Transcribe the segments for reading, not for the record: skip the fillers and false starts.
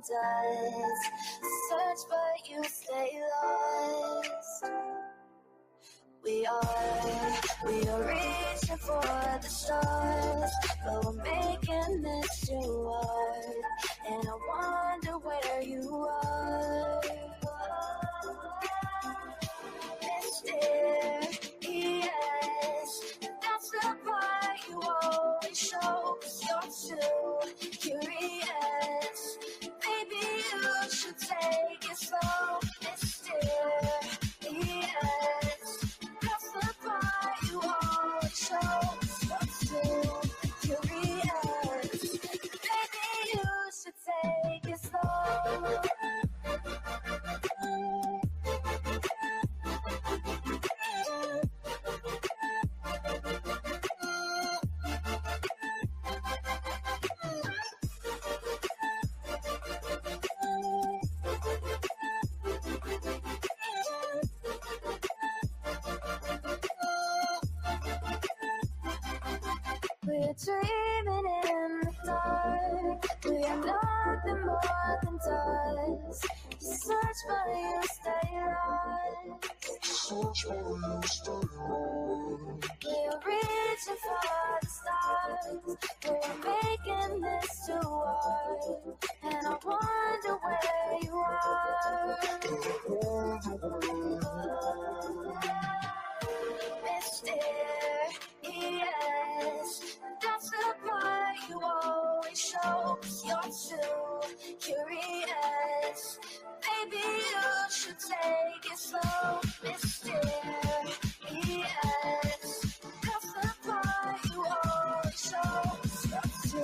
does. Search but you stay lost. We are reaching for the stars, but we're making this too hard. And I wonder where you are. Mysterious, that's the part you always show, 'cause you're too curious. Maybe you should take it slow. Mysterious, that's the part you always show, 'cause you're too curious. Maybe you should take it slow. We're dreaming in the dark. We are nothing more than dust. You search but you stay lost. We're reaching for the stars. We're making this too hard. And I wonder where you are. Mysterious, that's the part you always show, 'cause you're too curious. Maybe you should take it slow. Mysterious, that's the part you always show, 'cause you're too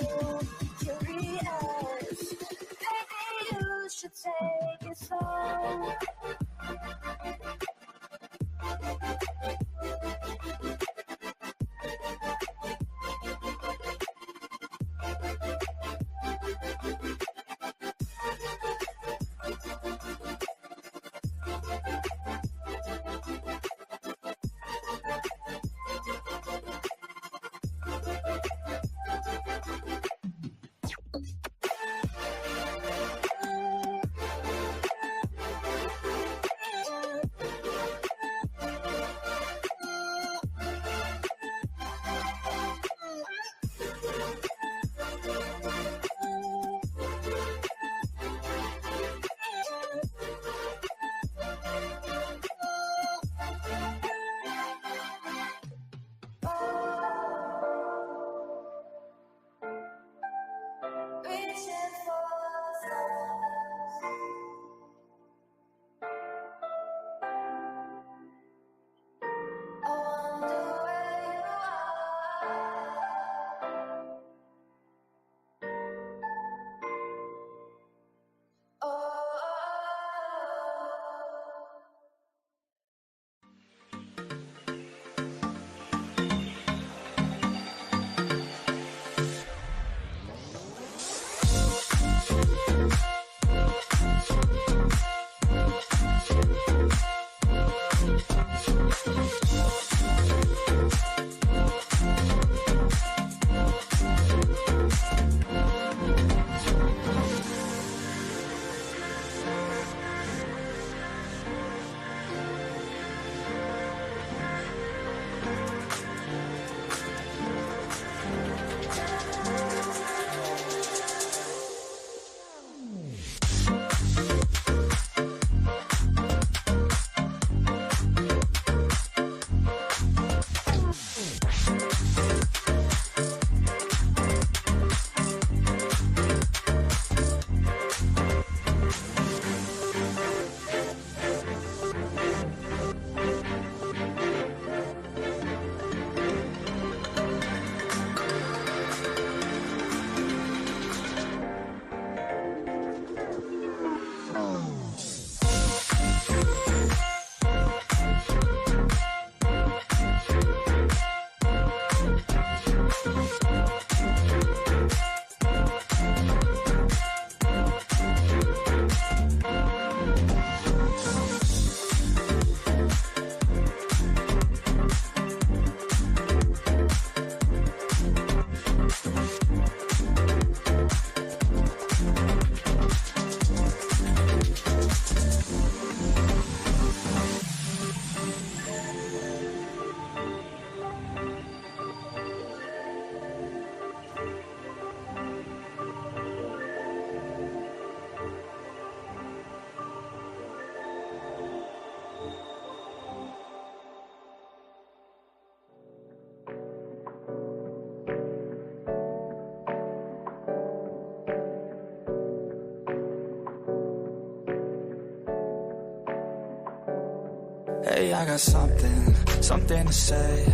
Hey, I got something to say.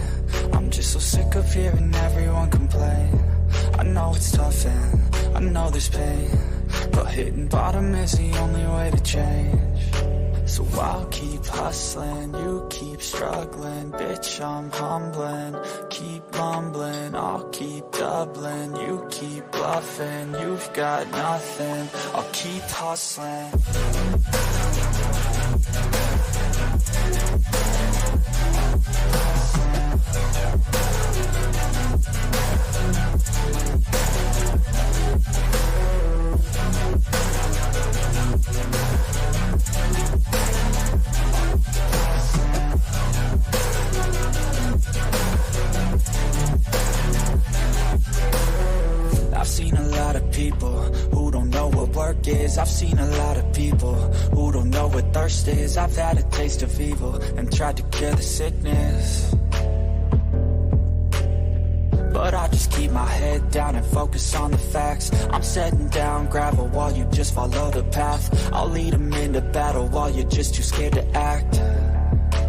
I'm just so sick of hearing everyone complain. I know it's tough and I know there's pain, but hitting bottom is the only way to change. So I'll keep hustling, you keep struggling. Bitch, I'm humbling, keep mumbling. I'll keep doubling, you keep bluffing. You've got nothing, I'll keep hustling. I've seen a lot of people who don't know what work is. I've seen a lot of people who don't know what thirst is. I've had a taste of evil and tried to cure the sickness, but I just keep my head down and focus on the facts. I'm setting down gravel while you just follow the path. I'll lead them into battle while you're just too scared to act.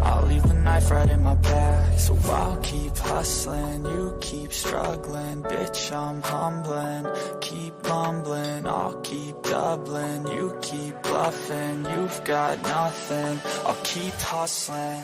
I'll leave the knife right in my back. So I'll keep hustling, you keep struggling. Bitch, I'm humbling, keep mumbling. I'll keep doubling, you keep bluffing. You've got nothing, I'll keep hustling.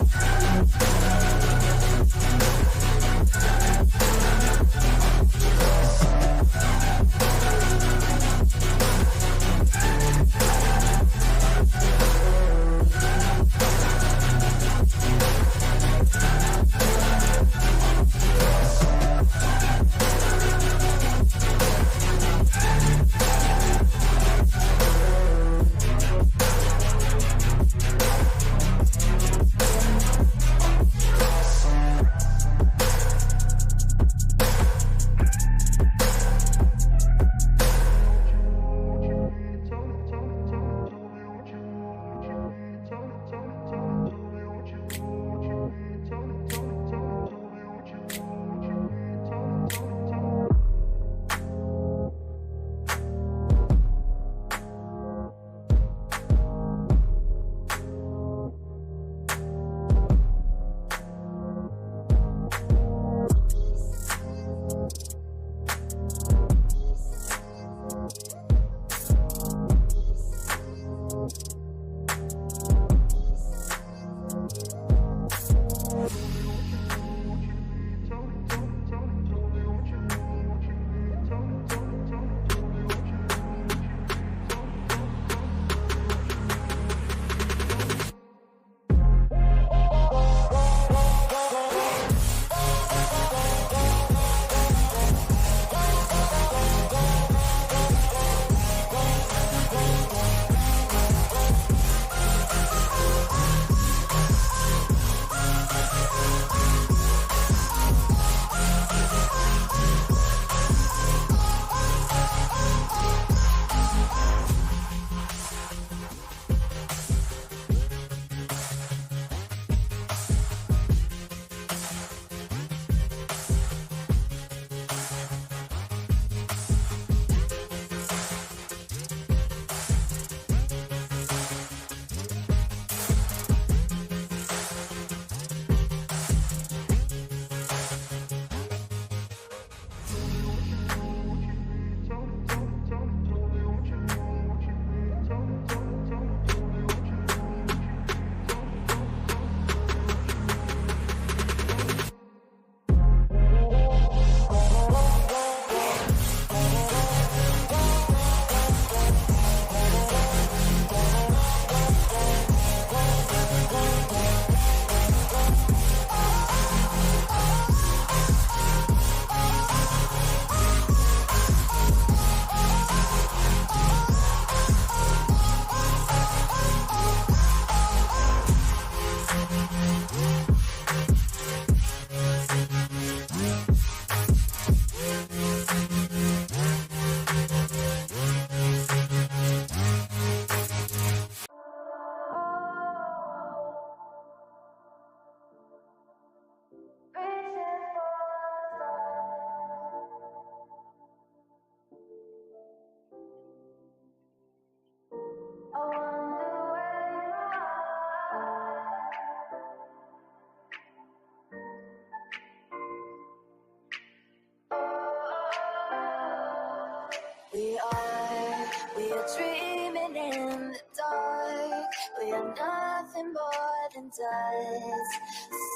dreaming in the dark. We are nothing more than dust.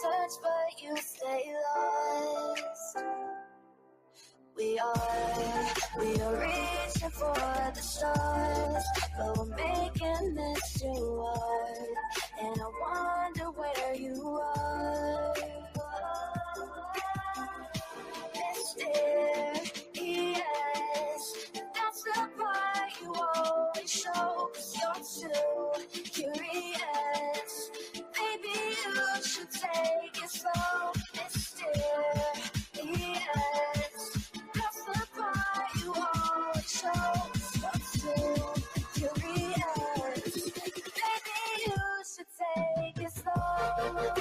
Search but you stay lost. We are reaching for the stars, but we're making this too hard. And I wonder where you are. Mysterious, that's the part you always show. 'Cause you're too curious. Maybe you should take it slow. Mysterious, that's the part you always show. 'Cause you're too curious. Maybe you should take it slow.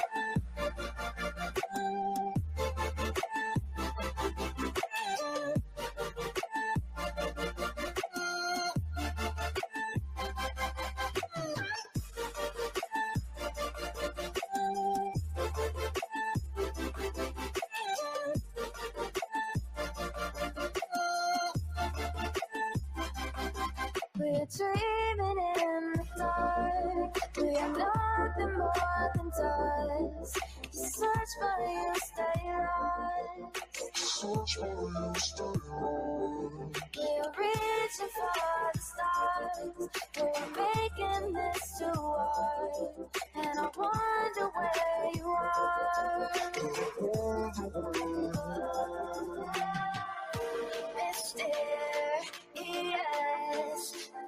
We're dreaming in the dark. We are nothing more than dust. Search but you stay lost. Search but you stay lost. We're reaching for the stars. We're making this too hard. And I wonder where you are. Mysterious,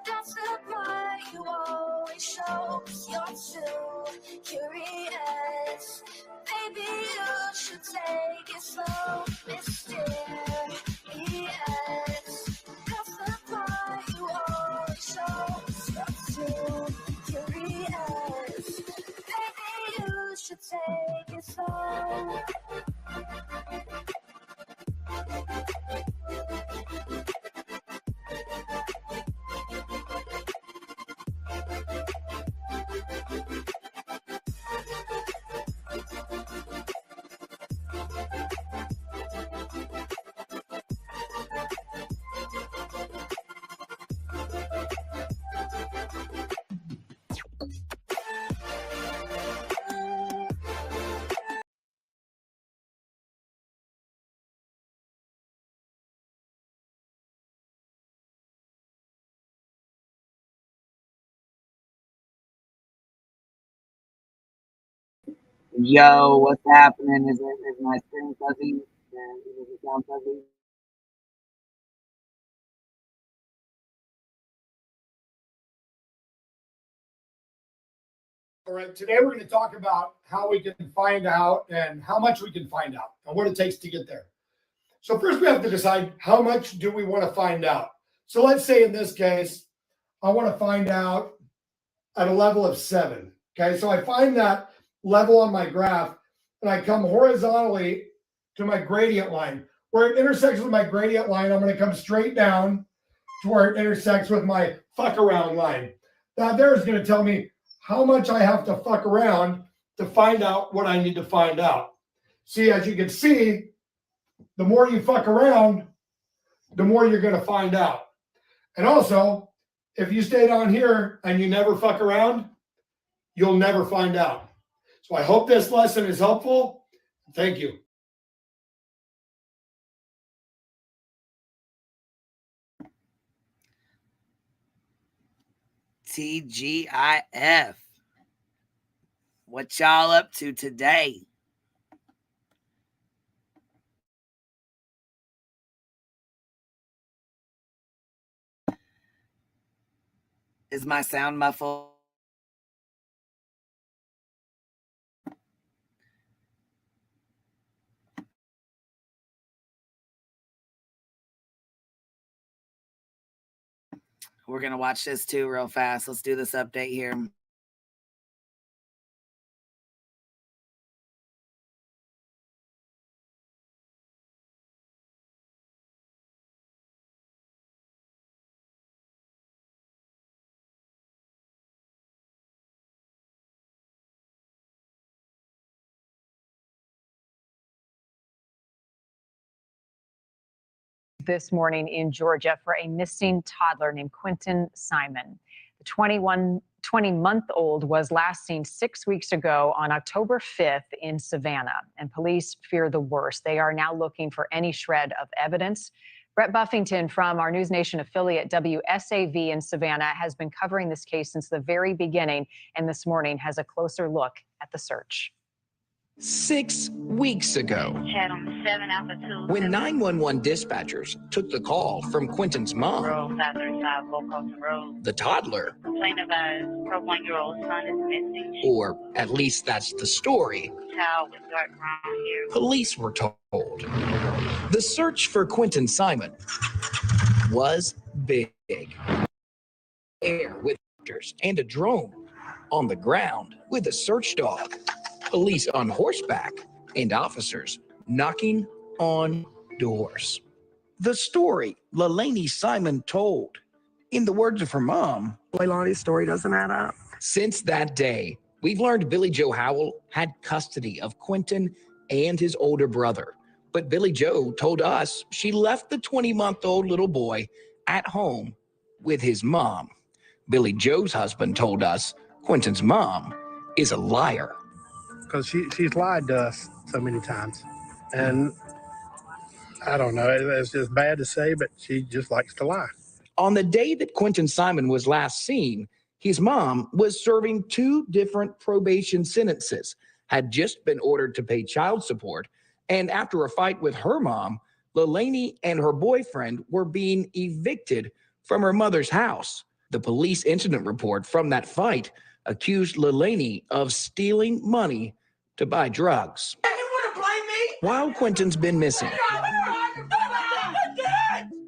that's the part you always show. 'Cause you're too curious. Maybe you should take it slow. Mysterious, that's the part you always show. 'Cause you're too curious. Maybe you should take it slow. Yo, what's happening? Is my screen fuzzy? Is it sound fuzzy? All right, today we're going to talk about how we can find out and how much we can find out and what it takes to get there. So first we have to decide how much do we want to find out. So let's say in this case, I want to find out at a level of 7. Okay, so I find that level on my graph and I come horizontally to my gradient line. Where it intersects with my gradient line, I'm going to come straight down to where it intersects with my fuck around line. Now there is going to tell me how much I have to fuck around to find out what I need to find out. See, as you can see, the more you fuck around, the more you're going to find out. And also, if you stay down here and you never fuck around, you'll never find out. So I hope this lesson is helpful. Thank you. TGIF. What y'all up to today? Is my sound muffled? We're going to watch this too real fast. Let's do this update here. This morning in Georgia for a missing toddler named Quentin Simon. The 20-month-old was last seen 6 weeks ago on October 5th in Savannah, and police fear the worst. They are now looking for any shred of evidence. Brett Buffington from our News Nation affiliate WSAV in Savannah has been covering this case since the very beginning, and this morning has a closer look at the search. 6 weeks ago, when 911 dispatchers took the call from Quentin's mom, the toddler, her 1-year-old son is missing, or at least that's the story, police were told. The search for Quentin Simon was big. Air with doctors and a drone, on the ground with a search dog, police on horseback, and officers knocking on doors. The story Leilani Simon told, in the words of her mom, Leilani's story doesn't add up. Since that day, we've learned Billy Joe Howell had custody of Quentin and his older brother. But Billy Joe told us she left the 20-month-old little boy at home with his mom. Billy Joe's husband told us Quentin's mom is a liar. Because she's lied to us so many times. And I don't know, it's just bad to say, but she just likes to lie. On the day that Quentin Simon was last seen, his mom was serving 2 different probation sentences, had just been ordered to pay child support, and after a fight with her mom, Leilani and her boyfriend were being evicted from her mother's house. The police incident report from that fight accused Leilani of stealing money to buy drugs. You want to blame me? While Quentin's been missing,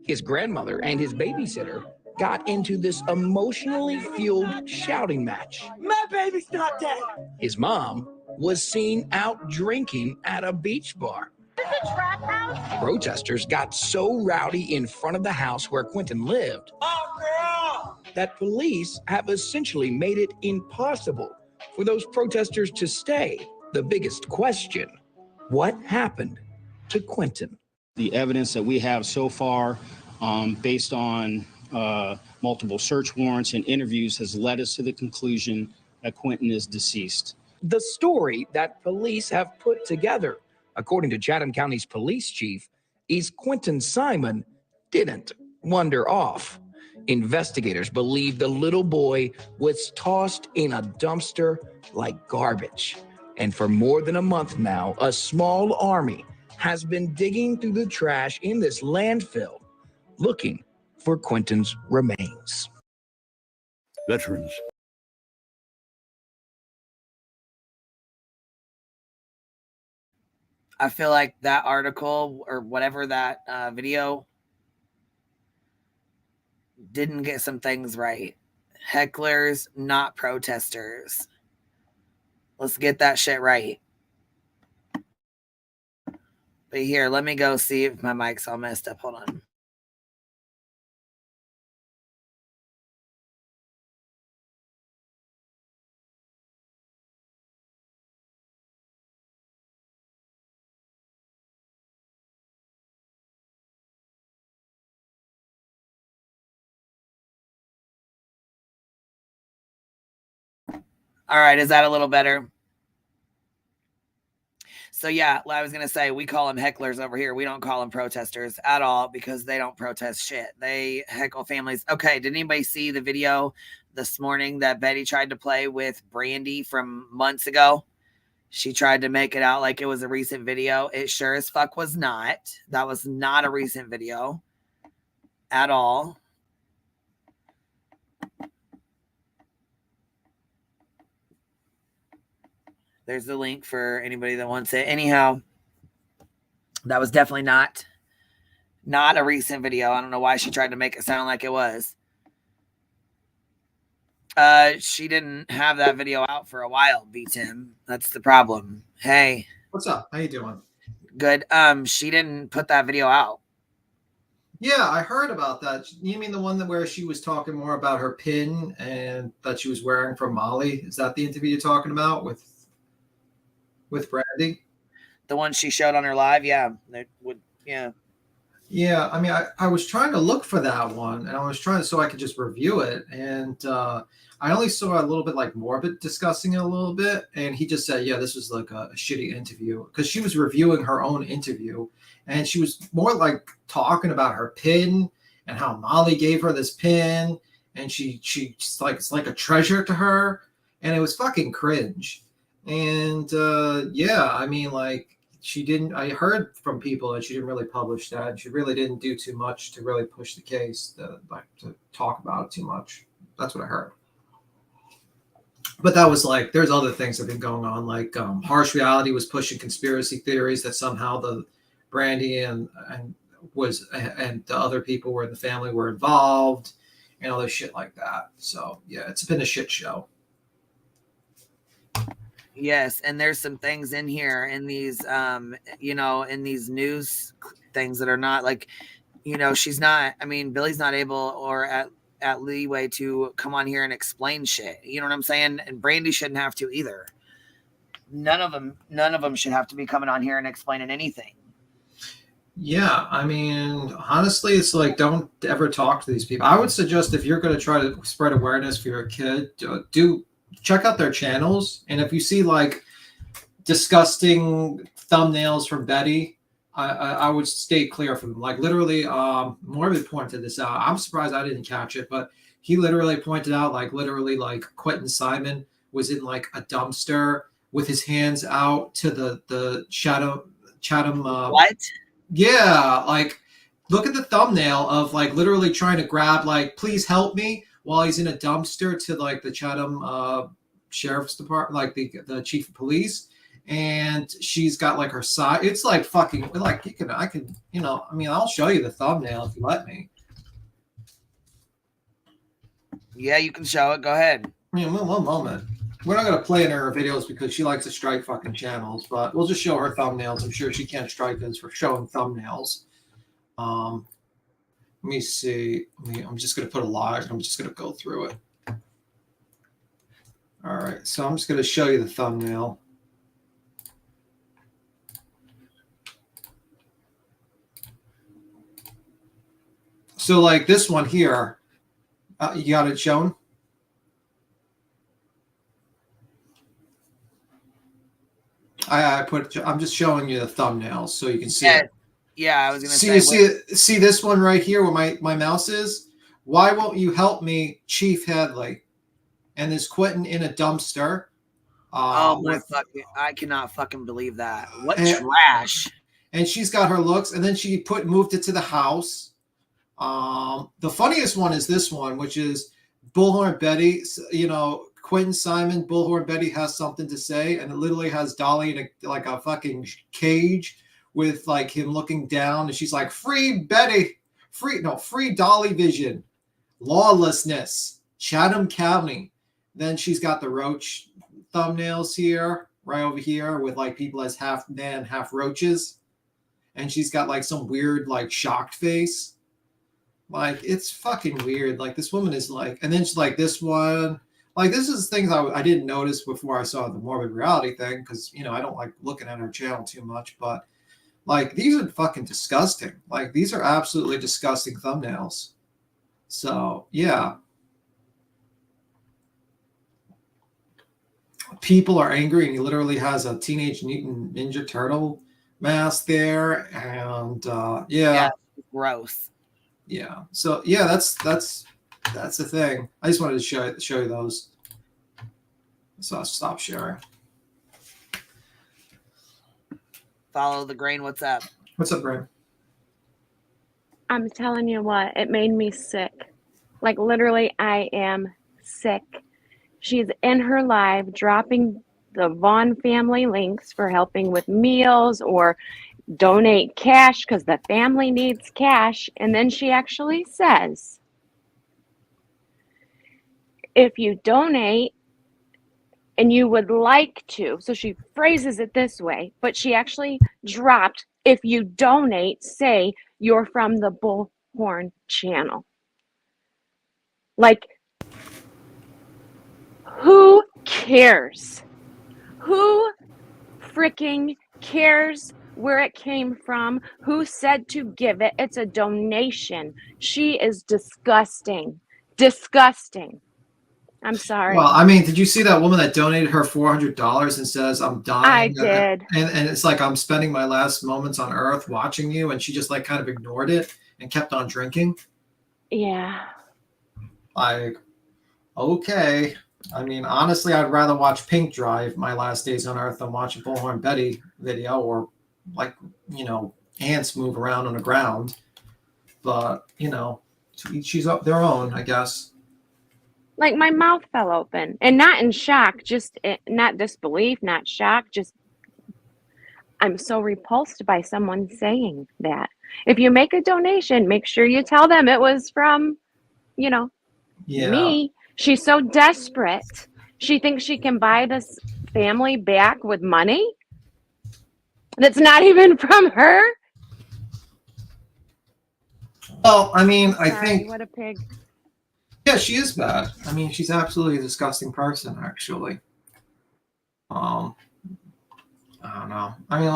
his grandmother and his babysitter got into this emotionally fueled shouting match. My baby's not dead. His mom was seen out drinking at a beach bar. Is this a trap house? Protesters got so rowdy in front of the house where Quentin lived that police have essentially made it impossible for those protesters to stay. The biggest question, what happened to Quentin? The evidence that we have so far, based on multiple search warrants and interviews, has led us to the conclusion that Quentin is deceased. The story that police have put together, according to Chatham County's police chief, is Quentin Simon didn't wander off. Investigators believe the little boy was tossed in a dumpster like garbage. And for more than a month now, a small army has been digging through the trash in this landfill, looking for Quentin's remains. Veterans. I feel like that article or whatever that video didn't get some things right. Hecklers, not protesters. Let's get that shit right. But here, let me go see if my mic's all messed up. Hold on. All right, is that a little better? So yeah, I was going to say, we call them hecklers over here. We don't call them protesters at all because they don't protest shit. They heckle families. Okay, did anybody see the video this morning that Betty tried to play with Brandy from months ago? She tried to make it out like it was a recent video. It sure as fuck was not. That was not a recent video at all. There's the link for anybody that wants it. Anyhow, that was definitely not a recent video. I don't know why she tried to make it sound like it was. She didn't have that video out for a while, B-Tim. That's the problem. Hey. What's up? How you doing? Good. She didn't put that video out. Yeah, I heard about that. You mean the one that where she was talking more about her pin and that she was wearing from Molly? Is that the interview you're talking about with Brandy? The one she showed on her live? Yeah. Yeah. Yeah, I mean, I was trying to look for that one, and I was trying so I could just review it, and I only saw a little bit like Morbid discussing it a little bit, and he just said, yeah, this was like a shitty interview because she was reviewing her own interview, and she was more like talking about her pin and how Molly gave her this pin, and she's like it's like a treasure to her, and it was fucking cringe, and yeah, I mean like. She didn't. I heard from people that she didn't really publish that. She really didn't do too much to really push the case, to talk about it too much. That's what I heard. But that was like, there's other things that have been going on. Like Harsh Reality was pushing conspiracy theories that somehow the Brandy and the other people were in the family were involved, and other shit like that. So yeah, it's been a shit show. Yes, and there's some things in here in these in these news things that are not like, she's not, I mean, Billy's not able or at leeway to come on here and explain shit. You know what I'm saying? And Brandy shouldn't have to either. None of them should have to be coming on here and explaining anything. Yeah, I mean, honestly, it's like don't ever talk to these people. I would suggest if you're going to try to spread awareness for your kid, do check out their channels, and if you see like disgusting thumbnails from Betty, I would stay clear from them. Like literally, Morbid pointed this out. I'm surprised I didn't catch it, but he literally pointed out like Quentin Simon was in like a dumpster with his hands out to the Chatham. What? Yeah, like look at the thumbnail of like literally trying to grab like please help me while he's in a dumpster to like the Chatham Sheriff's Department, like the chief of police, and she's got like her side. It's like fucking like I can I mean I'll show you the thumbnail if you let me. Yeah, you can show it. Go ahead. I mean, one moment. We're not going to play in her videos because she likes to strike fucking channels, but we'll just show her thumbnails. I'm sure she can't strike us for showing thumbnails. Let me see. I'm just going to put a live. I'm just going to go through it. All right. So I'm just going to show you the thumbnail. So like this one here, you got it shown? I'm just showing you the thumbnails so you can see it. Yeah, I was gonna see this one right here where my mouse is. Why won't you help me, Chief Hadley? And there's Quentin in a dumpster. Oh my fucking! I cannot fucking believe that. What trash! And she's got her looks, and then she moved it to the house. The funniest one is this one, which is Bullhorn Betty. Quentin Simon, Bullhorn Betty has something to say, and it literally has Dolly in a fucking cage with like him looking down, and she's like, "Free Betty, free Dolly Vision, lawlessness, Chatham County." Then she's got the roach thumbnails here, right over here, with like people as half man, half roaches, and she's got like some weird like shocked face. Like it's fucking weird. Like this woman is like, and then she's like this one. Like this is things I didn't notice before I saw the Morbid Reality thing because I don't like looking at her channel too much, but like these are fucking disgusting. Like these are absolutely disgusting thumbnails. So yeah, people are angry, and he literally has a Teenage Mutant Ninja Turtle mask there, and yeah, gross. Yeah. So yeah, that's the thing. I just wanted to show you those. So I'll stop sharing. Follow the grain. What's up? What's up, Grain? I'm telling you what, it made me sick. Like literally, I am sick. She's in her live dropping the Vaughn family links for helping with meals or donate cash because the family needs cash. And then she actually says, if you donate and you would like to, so she phrases it this way, but she actually dropped, if you donate, say you're from the Bullhorn channel. Like, who cares? Who freaking cares where it came from, who said to give it. It's a donation. She is disgusting. Disgusting. I'm sorry. Well, I mean, did you see that woman that donated her $400 and says, "I'm I dying," did. and it's like, "I'm spending my last moments on Earth watching you," and she just like kind of ignored it and kept on drinking. Yeah. Like, okay. I mean, honestly, I'd rather watch Pink Drive My Last Days on Earth than watch a Bullhorn Betty video or like, ants move around on the ground. But, she's up their own, I guess. Like my mouth fell open, and not in shock, just not disbelief, not shock, just I'm so repulsed by someone saying that. If you make a donation, make sure you tell them it was from, me. She's so desperate. She thinks she can buy this family back with money that's not even from her. Well, I mean, Sorry, I think, what a pig. yeah, she is bad. I mean, she's absolutely a disgusting person, actually. I don't know. I mean,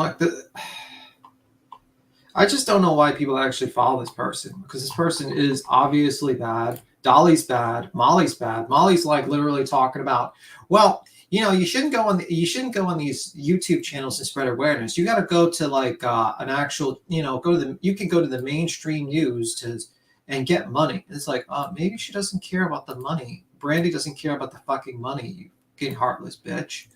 I just don't know why people actually follow this person, because this person is obviously bad. Dolly's bad. Molly's bad. Molly's like literally talking about, well, you shouldn't go on these YouTube channels and spread awareness. You got to go to like an actual, you can go to the mainstream news and get money. It's like, maybe she doesn't care about the money. Brandy doesn't care about the fucking money. You fucking heartless bitch.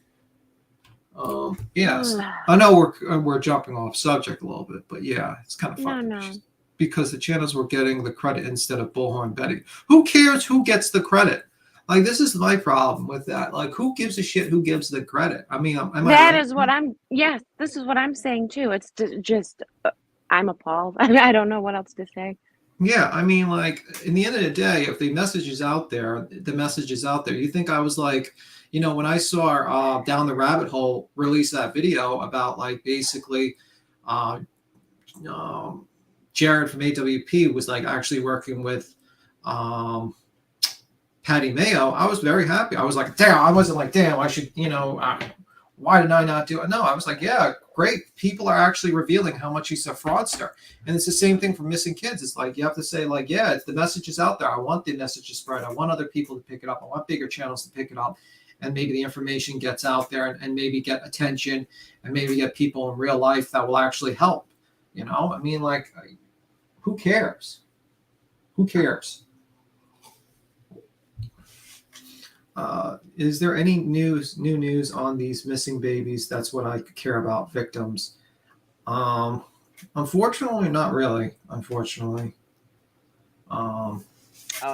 Yes, I know we're jumping off subject a little bit, but yeah, it's kind of fucking No. because the channels were getting the credit instead of Bullhorn Betty. Who cares who gets the credit? Like, this is my problem with that. Like, who gives a shit who gives the credit? I mean, this is what I'm saying too. It's just, I'm appalled. I don't know what else to say. Yeah, I mean, like, in the end of the day, if the message is out there, the message is out there. You think I was like, when I saw Down the Rabbit Hole release that video about, like, basically Jared from AWP was, like, actually working with Patty Mayo, I was very happy. I was like, damn, I wasn't like, damn, I should, why did I not do it? No, I was like, yeah, great. People are actually revealing how much he's a fraudster. And it's the same thing for missing kids. It's like, you have to say, like, yeah, if the message is out there, I want the message to spread. I want other people to pick it up. I want bigger channels to pick it up. And maybe the information gets out there and maybe get attention and maybe get people in real life that will actually help. I mean, like, who cares? Who cares? Is there any new news on these missing babies? That's what I care about, victims. Unfortunately, not really. Unfortunately. Oh,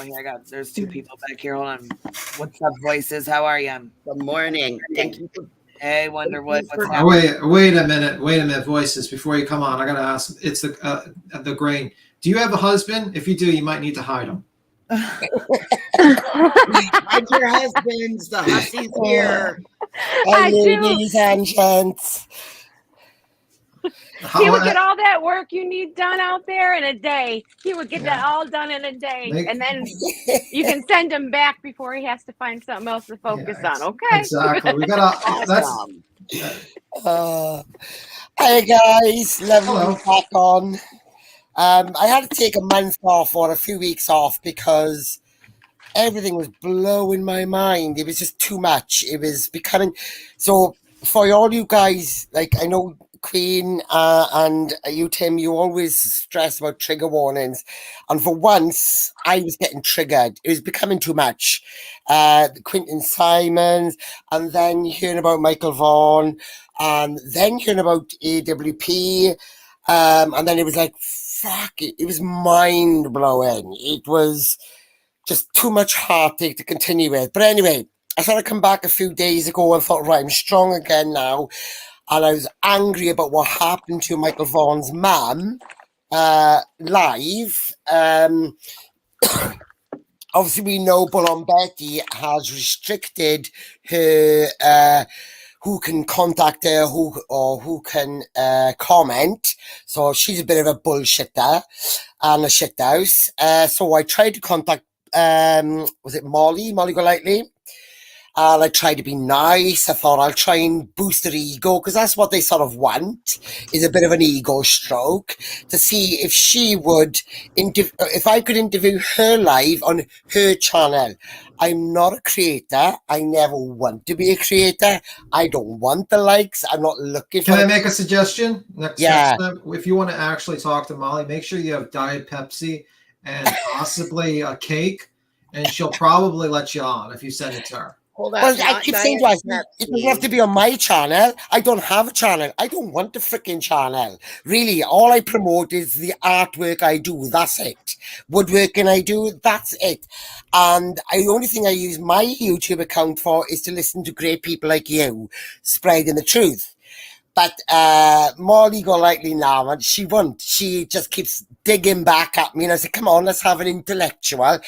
here there's two people back here. Hold on. What's up, voices? How are you? Good morning. Thank you. Hey, Wonderwood. What's happening? Wait a minute, voices. Before you come on, I gotta ask. It's the grain. Do you have a husband? If you do, you might need to hide him. Hide your husbands. The hussy's here. I do. Ladies and gents. He would get all that work you need done out there in a day. He would get that all done in a day. And then you can send him back before he has to find something else to focus on. Okay. Exactly. We gotta Awesome. Hey guys, lovely to be back on. I had to take a month off or a few weeks off because everything was blowing my mind. It was just too much. It was becoming so. For all you guys, like, I know Queen and you, Tim, you always stress about trigger warnings, and for once I was getting triggered. It was becoming too much. Quentin Simons, and then hearing about Michael Vaughan, and then hearing about AWP, and then it was like, fuck it. It was mind blowing. It was just too much heartache to continue with. But anyway, I started to come back a few days ago and thought, right, I'm strong again now. And I was angry about what happened to Michael Vaughan's mum live. Obviously, we know Bullhorn Betty has restricted her who can contact her, who can comment. So she's a bit of a bullshitter and a shithouse. So I tried to contact, was it Molly Golightly? And I tried to be nice. I thought I'll try and boost her ego, because that's what they sort of want, is a bit of an ego stroke, to see if she would, if I could interview her live on her channel. I'm not a creator. I never want to be a creator. I don't want the likes. I'm not looking for. Can I make a suggestion? Next Yeah. time, if you want to actually talk to Molly, make sure you have Diet Pepsi and possibly a cake, and she'll probably let you on if you send it to her. Well, I keep saying to her, it doesn't have to be on my channel. I don't have a channel. I don't want a freaking channel. Really, all I promote is the artwork I do. That's it. Woodworking I do. That's it. And the only thing I use my YouTube account for is to listen to great people like you spreading the truth. But Molly Golightly now, and she won't. She just keeps digging back at me. And I said, come on, let's have an intellectual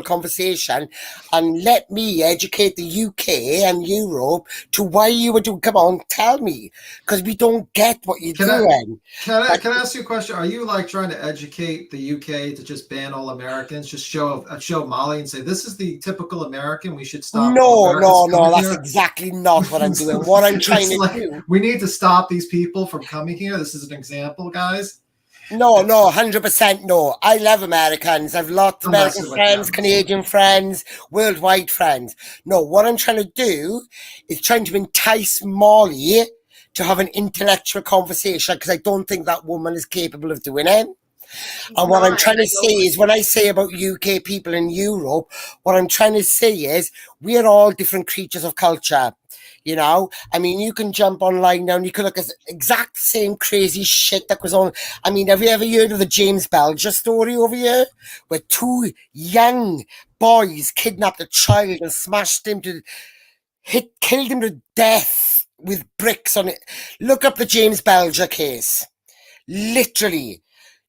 conversation, and let me educate the UK and Europe to why you were doing. Come on, tell me, because we don't get what you're doing. Can I ask you a question? Are you like trying to educate the UK to just ban all Americans? Just show Molly and say, this is the typical American. We should stop. No. That's exactly not what I'm doing. What I'm trying to do. We need to stop these people from coming here. This is an example, guys. No, 100% no. I love Americans. I've lots of American friends, Canadian friends, worldwide friends. No, what I'm trying to do is trying to entice Molly to have an intellectual conversation, because I don't think that woman is capable of doing it. And what I'm trying to say is, when I say about UK people in Europe, what I'm trying to say is we are all different creatures of culture. You know, I mean, you can jump online now and you can look at the exact same crazy shit that was on. I mean, have you ever heard of the James Belger story over here, where 2 young boys kidnapped a child and killed him to death with bricks on it? Look up the James Belger case. Literally.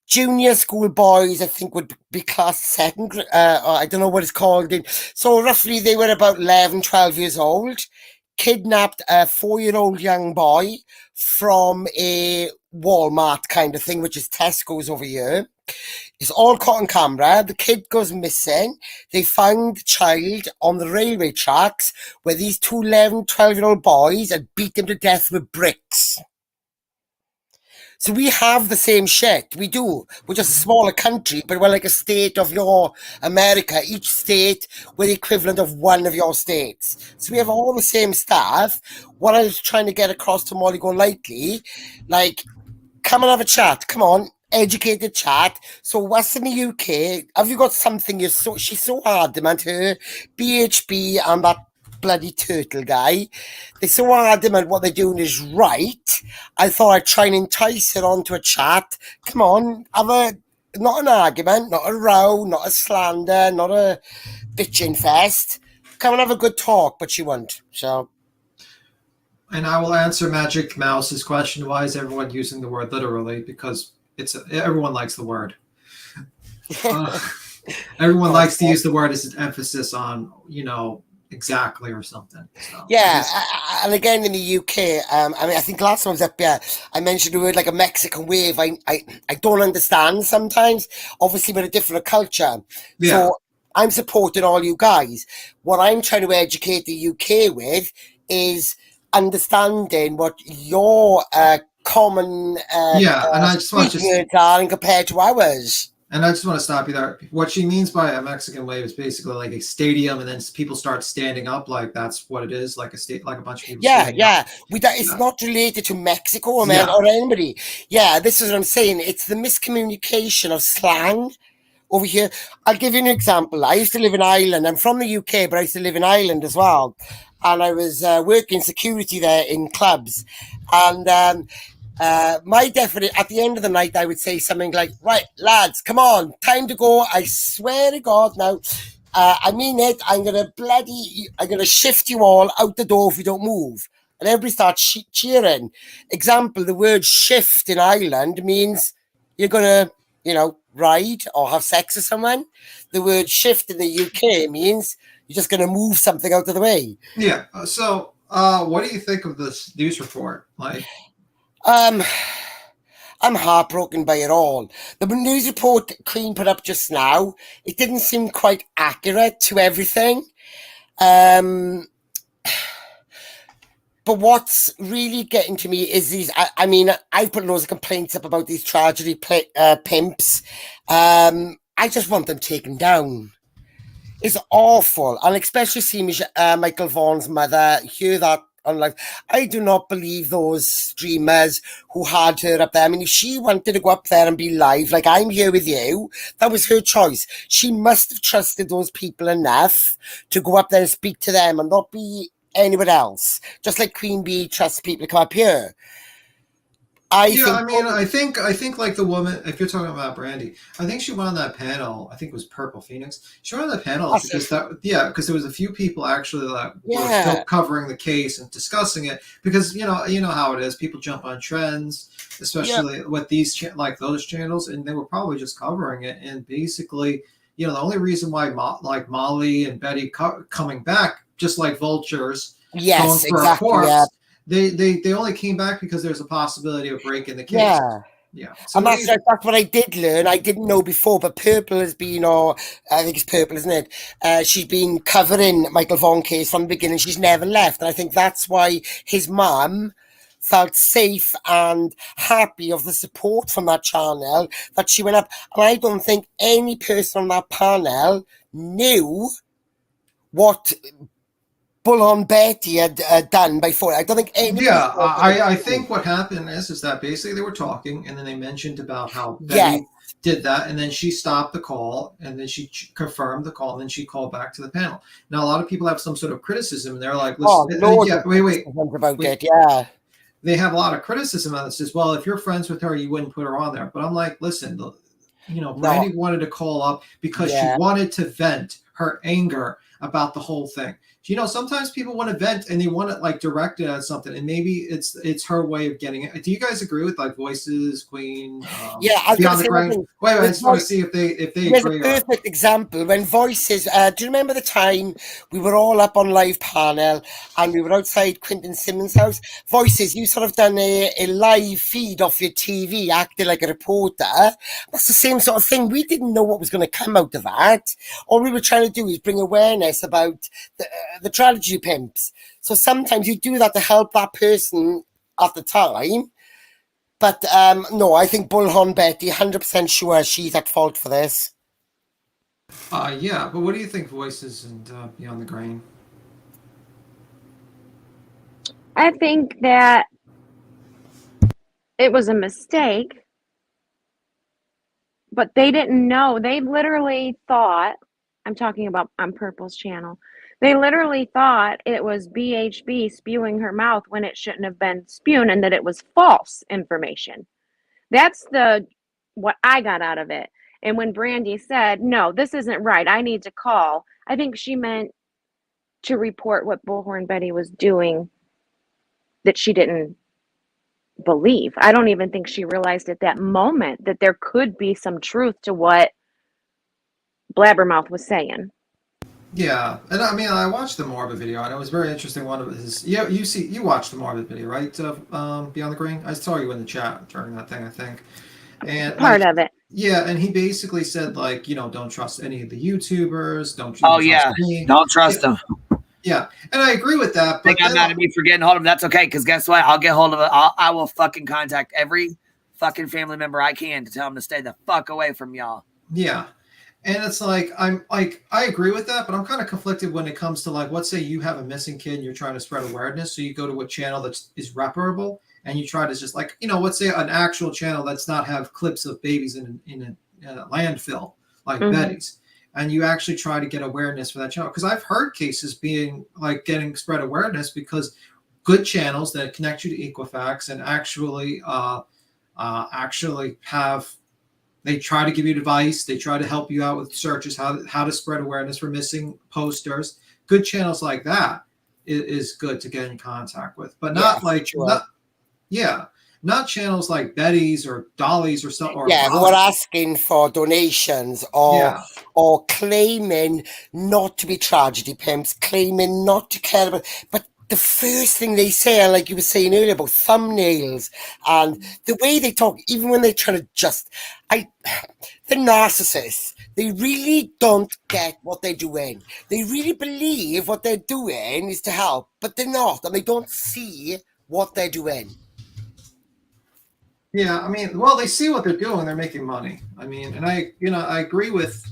Junior school boys, I think, would be class second. Or I don't know what it's called. So roughly they were about 11, 12 years old. Kidnapped a 4-year-old young boy from a Walmart kind of thing, which is Tesco's over here. It's all caught on camera. The kid goes missing. They found the child on the railway tracks, where these 2 11, 12-year-old boys had beat him to death with bricks. So we have the same shit. We do. We're just a smaller country, but we're like a state of your America. Each state, we're the equivalent of one of your states. So we have all the same stuff. What I was trying to get across to Molly Golightly, like, come and have a chat. Come on, educated chat. So what's in the UK? Have you got something? She's so adamant, her, BHB and that bloody turtle guy. They're so adamant what they're doing is right. I thought I'd try and entice her onto a chat. Come on, not an argument, not a row, not a slander, not a bitching fest. Come and have a good talk, but she won't. So, and I will answer Magic Mouse's question: why is everyone using the word literally? Because everyone likes the word. Everyone likes to use the word as an emphasis on, exactly or something. So, yeah, and again in the UK, I mean, I think last time I was up here, I mentioned the word like a Mexican wave. I don't understand sometimes. Obviously, we're a different culture, so I'm supporting all you guys. What I'm trying to educate the UK with is understanding what your common and I just want to are compared to ours. And I just want to stop you there. What she means by a Mexican wave is basically like a stadium, and then people start standing up, like that's what it is, like a bunch of people. Yeah. It's not related to Mexico or anybody. Yeah, this is what I'm saying. It's the miscommunication of slang over here. I'll give you an example. I used to live in Ireland. I'm from the UK, but I used to live in Ireland as well. And I was working security there in clubs. And my definition, at the end of the night, I would say something like, right, lads, come on, time to go. I swear to God now, I mean it. I'm going to shift you all out the door if you don't move. And everybody starts cheering. Example, the word shift in Ireland means you're going to, ride or have sex with someone. The word shift in the UK means you're just going to move something out of the way. Yeah. So what do you think of this news report? I'm heartbroken by it all. The news report Queen put up just now, it didn't seem quite accurate to everything. But what's really getting to me is these. I mean, I've put loads of complaints up about these tragedy pimps. I just want them taken down. It's awful, and especially seeing Michael Vaughan's mother hear that on live. I do not believe those streamers who had her up there. I mean, if she wanted to go up there and be live, like I'm here with you, that was her choice. She must have trusted those people enough to go up there and speak to them and not be anywhere else. Just like Queen Bee trusts people to come up here. I think like the woman, if you're talking about Brandy, I think she went on that panel. I think it was Purple Phoenix. She went on that panel because there was a few people actually that were still covering the case and discussing it, because you know how it is. People jump on trends, especially with these like those channels, and they were probably just covering it. And basically, the only reason why like Molly and Betty coming back, just like vultures, going for a corpse. Yeah. They only came back because there's a possibility of breaking the case. Yeah. So and that's what I did learn. I didn't know before, but Purple has been, I think it's Purple, isn't it? She's been covering Michael Vaughan case from the beginning. She's never left. And I think that's why his mum felt safe and happy of the support from that channel that she went up. And I don't think any person on that panel knew what Bullhorn Betty had done before. I don't think any. Yeah, I think what happened is that basically they were talking, and then they mentioned about how Betty did that, and then she stopped the call, and then she confirmed the call, and then she called back to the panel. Now, a lot of people have some sort of criticism, and they're like, "Listen, wait. They have a lot of criticism on this as well. If you're friends with her, you wouldn't put her on there." But I'm like, listen, Brandy wanted to call up because she wanted to vent her anger about the whole thing. Sometimes people want to vent and they want it like directed at something, and maybe it's her way of getting it. Do you guys agree with like Voices, Queen? Beyond the Grain? Wait, I just want to see if they agree. There's a perfect example when Voices. Do you remember the time we were all up on live panel and we were outside Quentin Simmons' house? Voices, you sort of done a live feed off your TV, acting like a reporter. That's the same sort of thing. We didn't know what was going to come out of that. All we were trying to do is bring awareness about the tragedy pimps. So sometimes you do that to help that person at the time. But no, I think Bullhorn Betty, 100% sure she's at fault for this. Yeah, but what do you think, Voices and Beyond the Grain? I think that it was a mistake, but they didn't know. They literally thought, I'm talking about on Purple's channel, they literally thought it was BHB spewing her mouth when it shouldn't have been spewing, and that it was false information. That's what I got out of it. And when Brandy said, no, this isn't right, I need to call, I think she meant to report what Bullhorn Betty was doing that she didn't believe. I don't even think she realized at that moment that there could be some truth to what Blabbermouth was saying. Yeah, and I mean, I watched the Morbid video, and it was very interesting. One of his, you watched the Morbid video, right? Beyond the Green. I saw you in the chat during that thing, I think. And part of it. Yeah, and he basically said like, don't trust any of the YouTubers. Don't trust them. Yeah, and I agree with that. But I'm mad at me for getting hold of them. That's okay, because guess what? I'll get hold of it. I will fucking contact every fucking family member I can to tell them to stay the fuck away from y'all. Yeah. And it's like, I agree with that, but I'm kind of conflicted when it comes to like, let's say you have a missing kid and you're trying to spread awareness. So you go to a channel that is reputable and you try to just like, let's say an actual channel that's not have clips of babies in a landfill like Betty's. And you actually try to get awareness for that channel. Because I've heard cases being like getting spread awareness because good channels that connect you to Equifax and actually have, they try to give you advice. They try to help you out with searches, how to spread awareness for missing posters. Good channels like that is good to get in contact with, but not not channels like Betty's or Dolly's or something. Who are asking for donations or claiming not to be tragedy pimps, claiming not to care about, but the first thing they say, and like you were saying earlier about thumbnails and the way they talk, even when they try to they're narcissists. They really don't get what they're doing. They really believe what they're doing is to help, but they're not, and they don't see what they're doing. Yeah, I mean, well, they see what they're doing. They're making money. I mean, and I agree with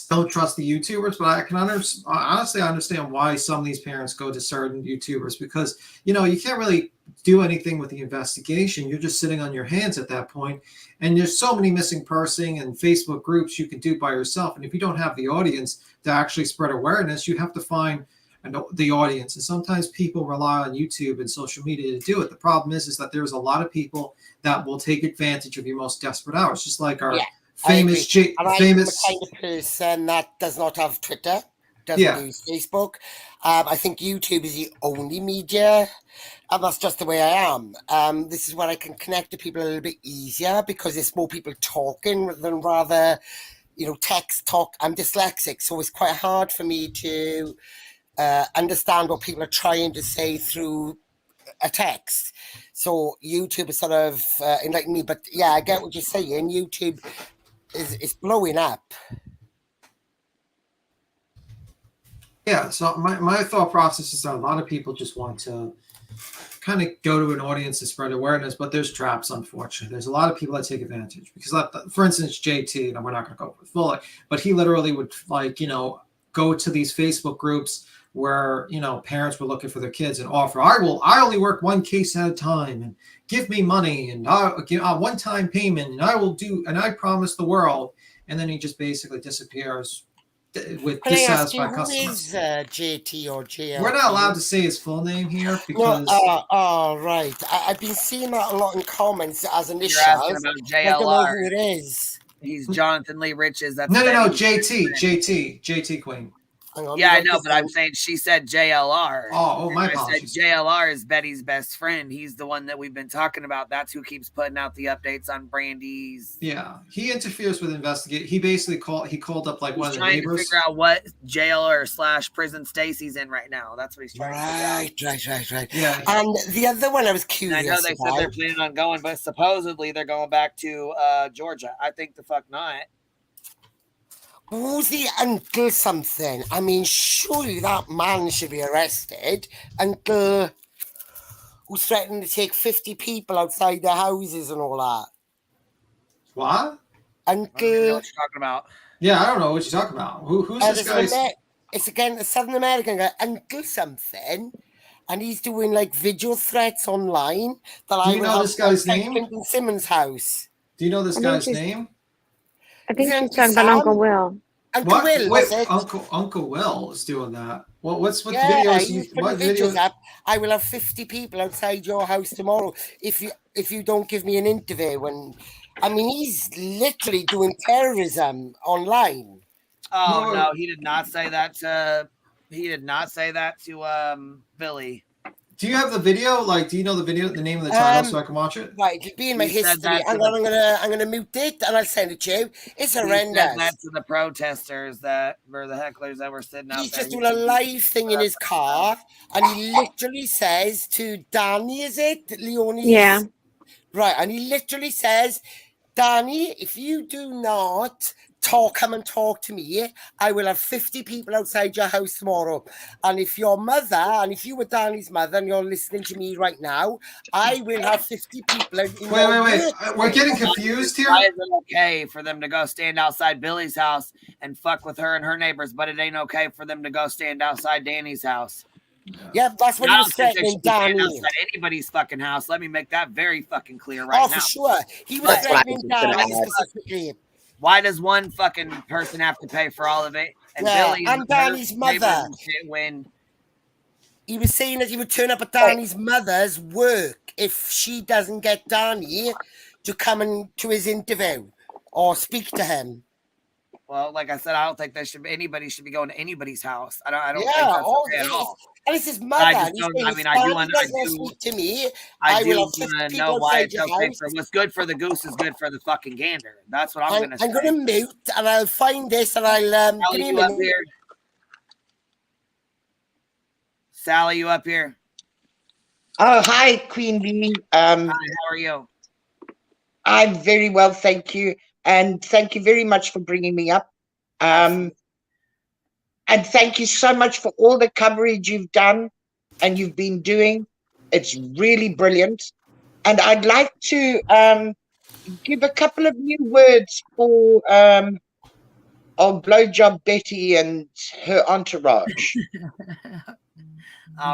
don't trust the YouTubers, but I can honestly understand why some of these parents go to certain YouTubers because, you can't really do anything with the investigation. You're just sitting on your hands at that point. And there's so many missing person and Facebook groups you can do by yourself. And if you don't have the audience to actually spread awareness, you have to find the audience. And sometimes people rely on YouTube and social media to do it. The problem is that there's a lot of people that will take advantage of your most desperate hours, just like our famous and I'm the kind of person that does not have Twitter, doesn't use Facebook. I think YouTube is the only media, and that's just the way I am. This is where I can connect to people a little bit easier because there's more people talking than rather, text talk. I'm dyslexic, so it's quite hard for me to understand what people are trying to say through a text. So YouTube is sort of enlightening me. But yeah, I get what you're saying. YouTube is blowing up. Yeah, so my thought process is that a lot of people just want to kind of go to an audience to spread awareness, but there's traps, unfortunately. There's a lot of people that take advantage because, for instance, JT, and we're not going to go full, but he literally would go to these Facebook groups where, parents were looking for their kids and offer, I only work one case at a time and give me money and I'll give a one-time payment and I promise the world. And then he just basically disappears with dissatisfied customers. Who is JT or JL? We're not allowed to say his full name here because. Right. I've been seeing that a lot in comments as initials. You're asking about JLR. I don't know who it is. He's Jonathan Lee Riches. That's no, JT Queen. Yeah, I know, but I'm saying she said JLR. Oh, my apologies. I said JLR is Betty's best friend. He's the one that we've been talking about. That's who keeps putting out the updates on Brandy's. Yeah, he interferes with investigate. He basically called up like one of the neighbors. He's trying to figure out what jail or / prison Stacy's in right now. That's what he's trying to figure out. Right. Yeah. And the other one I was curious I know they said they're planning on going, but supposedly they're going back to Georgia. I think the fuck not. Who's the uncle something? I mean, surely that man should be arrested. Uncle who's threatening to take 50 people outside their houses and all that. What? Uncle. I don't know what you're talking about. Yeah, I don't know what you're talking about. Who's this guy? It's again a Southern American guy, Uncle something. And he's doing like video threats online. Do you know this guy's name? Clinton Simmons' house. Do you know this guy's name? I think she's talking about Uncle Will. Uncle Will, Wait, was it? Uncle Will is doing that. What's with videos? He's putting videos up. I will have 50 people outside your house tomorrow if you don't give me an interview. And I mean, he's literally doing terrorism online. Oh no, he did not say that to. He did not say that to Billy. Do you have the video? Like, do you know the video, the name of the title, so I can watch it? Right, it'll be in my history. I'm gonna mute it and I'll send it to you. It's horrendous. He said that to the protesters that were the hecklers that were sitting out there. He's just doing a live thing in his car, and he literally says to Danny, is it Leonie? Yeah. Right, and he literally says, Danny, if you do not come and talk to me, I will have 50 people outside your house tomorrow. And if your mother, and if you were Danny's mother and you're listening to me right now, I will have 50 people. Wait. We're getting confused here. Why is it okay for them to go stand outside Billy's house and fuck with her and her neighbors, but it ain't okay for them to go stand outside Danny's house? Yeah, that's what he was threatening Danny. Outside anybody's fucking house. Let me make that very fucking clear right now. Oh, for sure. He was threatening Danny specifically. Why does one fucking person have to pay for all of it? And Billy and Danny's mother. When he was saying that he would turn up at Danny's mother's work if she doesn't get Danny to come to his interview or speak to him. Well, like I said, I don't think anybody should be going to anybody's house. I don't think that's okay at all. And it's his mother. I do to me. I do know why it's okay for what's good for the goose is good for the fucking gander. That's what I'm going to say. I'm going to mute and I'll find this and I'll Sally, you up here? Sally, you up here? Oh, hi, Queen Bee. Hi, how are you? I'm very well, thank you. And thank you very much for bringing me up. And thank you so much for all the coverage you've done and you've been doing. It's really brilliant. And I'd like to give a couple of new words for old Blowjob Betty and her entourage.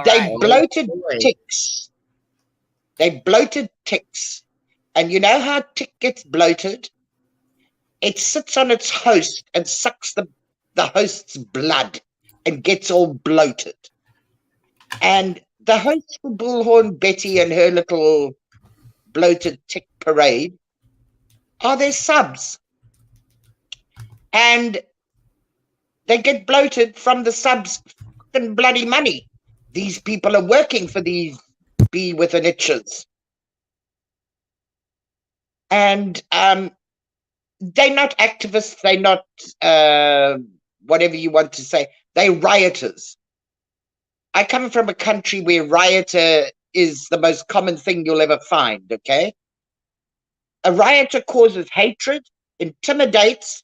They bloated ticks. They bloated ticks. And you know how a tick gets bloated? It sits on its host and sucks the host's blood and gets all bloated. And the host for Bullhorn Betty and her little bloated tick parade are their subs. And they get bloated from the subs' fucking bloody money. These people are working for these Be With an Itches. And they're not activists, they're not whatever you want to say, they're rioters. I come from a country where rioter is the most common thing you'll ever find, okay? A rioter causes hatred, intimidates,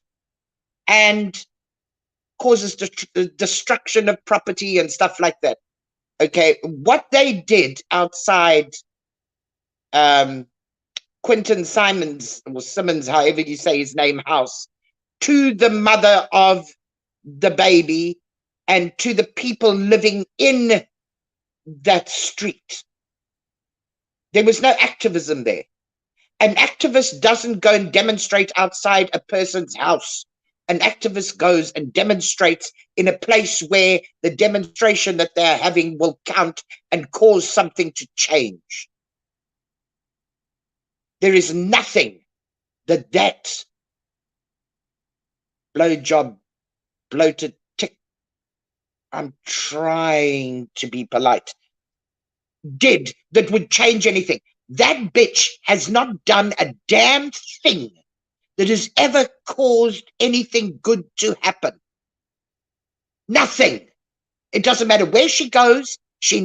and causes destruction of property and stuff like that. Okay, what they did outside Quentin Simmons, or Simmons, however you say his name, house, to the mother of the baby and to the people living in that street. There was no activism there. An activist doesn't go and demonstrate outside a person's house. An activist goes and demonstrates in a place where the demonstration that they're having will count and cause something to change. There is nothing that blowjob, bloated tick, I'm trying to be polite, did that would change anything. That bitch has not done a damn thing that has ever caused anything good to happen. Nothing. It doesn't matter where she goes. She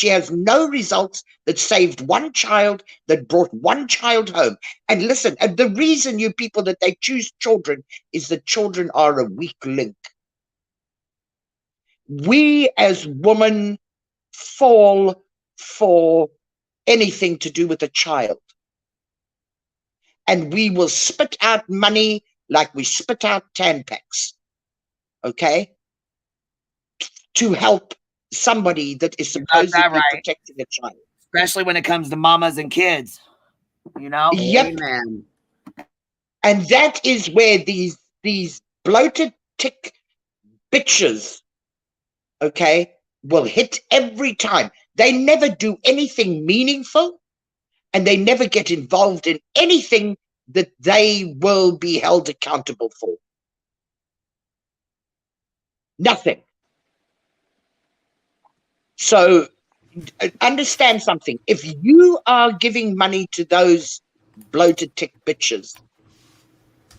has no results that saved one child, that brought one child home. And listen, the reason you people that they choose children is that children are a weak link. We as women fall for anything to do with a child. And we will spit out money like we spit out Tampax, okay, to help somebody that is supposedly protecting a child. Especially when it comes to mamas and kids, you know? Yep. Amen. And that is where these bloated tick bitches, okay, will hit every time. They never do anything meaningful, and they never get involved in anything that they will be held accountable for. Nothing. So understand something. If you are giving money to those bloated tick bitches,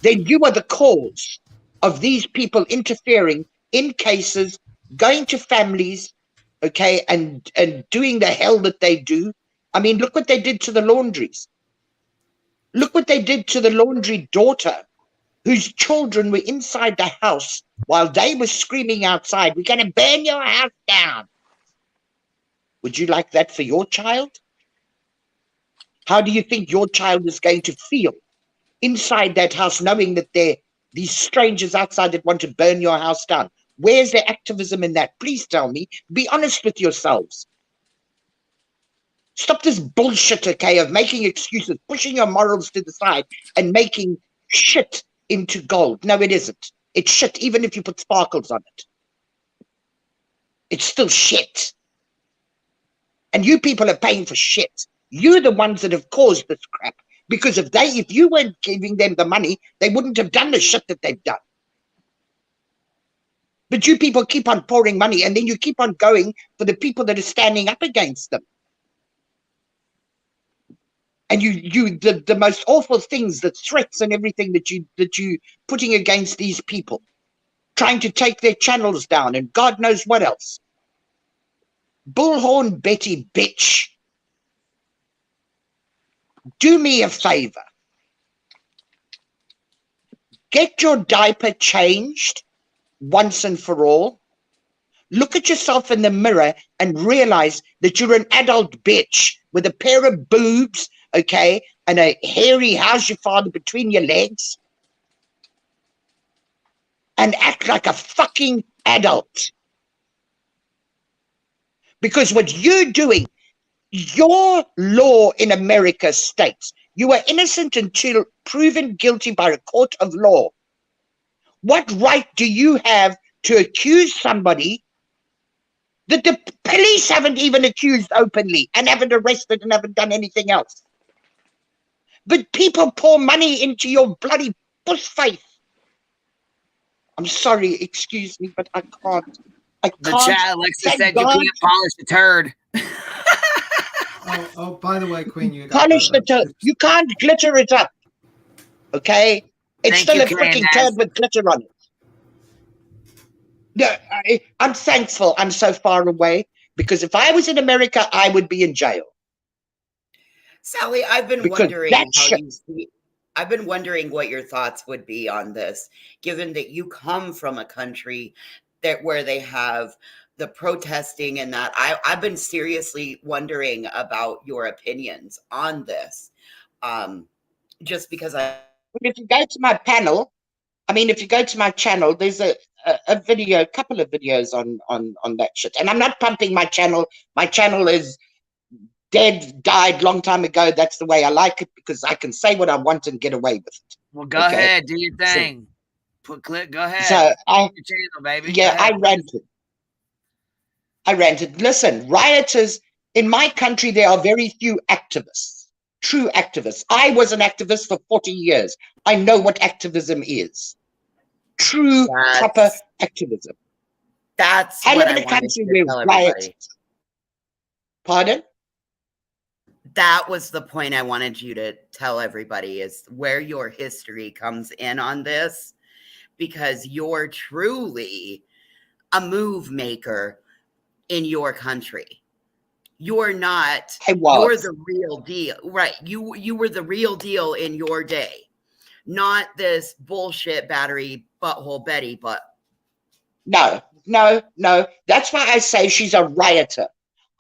then you are the cause of these people interfering in cases, going to families, okay, and doing the hell that they do. I mean, look what they did to the laundries. Look what they did to the laundry daughter, whose children were inside the house while they were screaming outside, "We're going to burn your house down." Would you like that for your child? How do you think your child is going to feel inside that house knowing that there are these strangers outside that want to burn your house down? Where's the activism in that? Please tell me. Be honest with yourselves. Stop this bullshit, okay, of making excuses, pushing your morals to the side and making shit into gold. No, it isn't. It's shit, even if you put sparkles on it. It's still shit. And you people are paying for shit. You're the ones that have caused this crap. Because if you weren't giving them the money, they wouldn't have done the shit that they've done. But you people keep on pouring money, and then you keep on going for the people that are standing up against them. And the most awful things, the threats and everything that you putting against these people, trying to take their channels down and God knows what else. Bullhorn Betty bitch, do me a favor. Get your diaper changed once and for all. Look at yourself in the mirror and realize that you're an adult bitch with a pair of boobs, okay, and a hairy how's your father between your legs. And act like a fucking adult. Because what you're doing, your law in America states you are innocent until proven guilty by a court of law. What right do you have to accuse somebody that the police haven't even accused openly and haven't arrested and haven't done anything else? But people pour money into your bloody puss face. I'm sorry, excuse me, but I can't. The chat, Alexa said you can't polish a turd. Oh, by the way, Queen, you got polish the turd. You can't glitter it up. Okay? It's still a freaking turd with glitter on it. No, I'm thankful I'm so far away, because if I was in America, I would be in jail. Sally, I've been wondering I've been wondering what your thoughts would be on this, given that you come from a country where they have the protesting and that. I've been seriously wondering about your opinions on this. Just because if you go to my panel, if you go to my channel, there's a video, a couple of videos on that shit. And I'm not pumping my channel. My channel is dead, died long time ago. That's the way I like it, because I can say what I want and get away with it. Well, go ahead, do your thing. Go ahead. So your channel, baby. Yeah, I ranted. Listen, rioters in my country, there are very few activists, true activists. I was an activist for 40 years. I know what activism is. True, proper activism. I live in a country where riots. Pardon? That was the point I wanted you to tell everybody, is where your history comes in on this, because you're truly a move maker in your country. You're not. You're the real deal, right? You were the real deal in your day, not this bullshit battery butthole Betty. But no. That's why I say she's a rioter.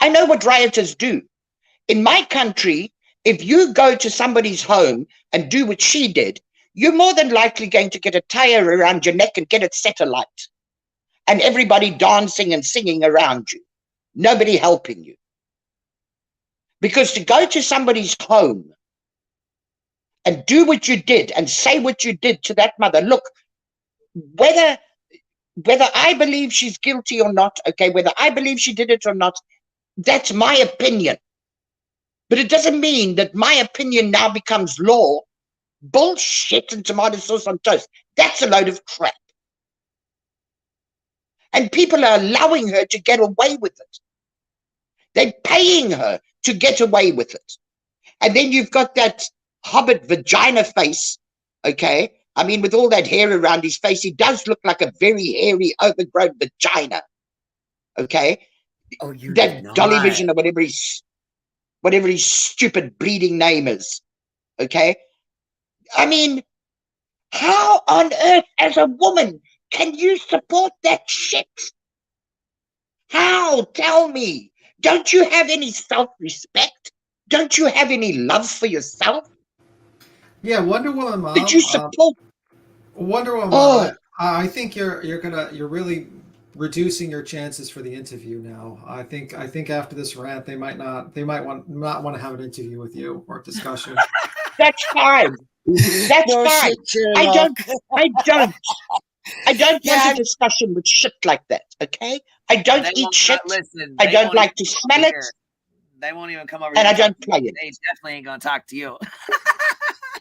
I know what rioters do. In my country, if you go to somebody's home and do what she did, you're more than likely going to get a tire around your neck and get it set alight. And everybody dancing and singing around you. Nobody helping you. Because to go to somebody's home and do what you did and say what you did to that mother, look, whether I believe she's guilty or not, okay, whether I believe she did it or not, that's my opinion. But it doesn't mean that my opinion now becomes law. Bullshit and tomato sauce on toast. That's a load of crap. And people are allowing her to get away with it. They're paying her to get away with it. And then you've got that hobbit vagina face, okay? With all that hair around his face, he does look like a very hairy, overgrown vagina, okay? Oh, you that Dolly Vision or whatever his stupid bleeding name is, okay? How on earth, as a woman, can you support that shit? How? Tell me. Don't you have any self-respect? Don't you have any love for yourself? Yeah, Wonder Woman mom. Did you support Wonder Woman mom? I think you're really reducing your chances for the interview now. I think after this rant, they might not want to have an interview with you or discussion. That's fine. That's fine. I don't want a discussion with shit like that, okay? I don't eat shit. Listen, I don't like to smell it. They won't even come over and here. I don't play it. They definitely ain't going to talk to you.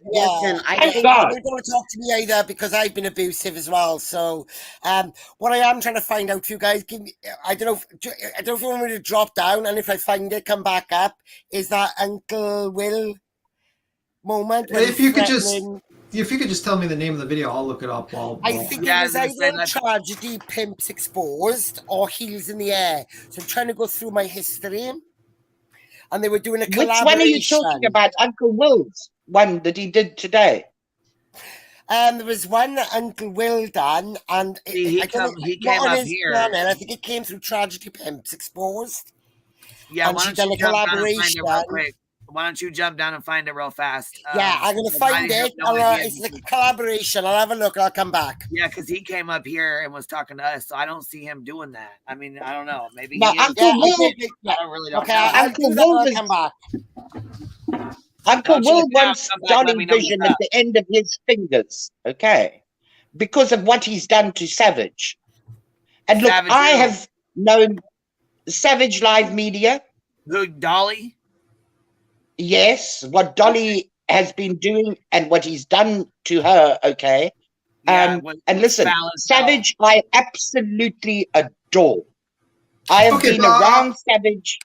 Listen, I don't want to talk to me either, because I've been abusive as well. So, what I am trying to find out for you guys, I don't know if you want me to drop down, and if I find it, come back up. Is that Uncle Will moment? If you could just tell me the name of the video, I'll look it up. I think it was either Tragedy, Pimps Exposed, or Heels in the Air. So I'm trying to go through my history. And they were doing a collaboration. Which one are you talking about? Uncle Will's one that he did today? There was one that Uncle Will done, and he came not on up his here. channel. I think it came through Tragedy Pimps Exposed. Yeah, and why she don't done you a jump down and find collaboration. it real quick? Why don't you jump down and find it real fast? Yeah, I'm gonna find it. It's like a collaboration. I'll have a look and I'll come back. Yeah, because he came up here and was talking to us, so I don't see him doing that. I mean, I don't know. Maybe Now, he is. Uncle Will, I don't really don't Okay, know. I'll do that when I come back. Uncle Don't you Will get down, wants come back, let Dolly me know what's Vision at up. the end of his fingers, okay? Because of what he's done to Savage. And look, Savage I who? have known Savage Live Media. Who, Dolly? Yes, what Dolly has been doing and what he's done to her, okay? Yeah, and listen, foul as Savage, I absolutely adore. I have Okay, been but, around Savage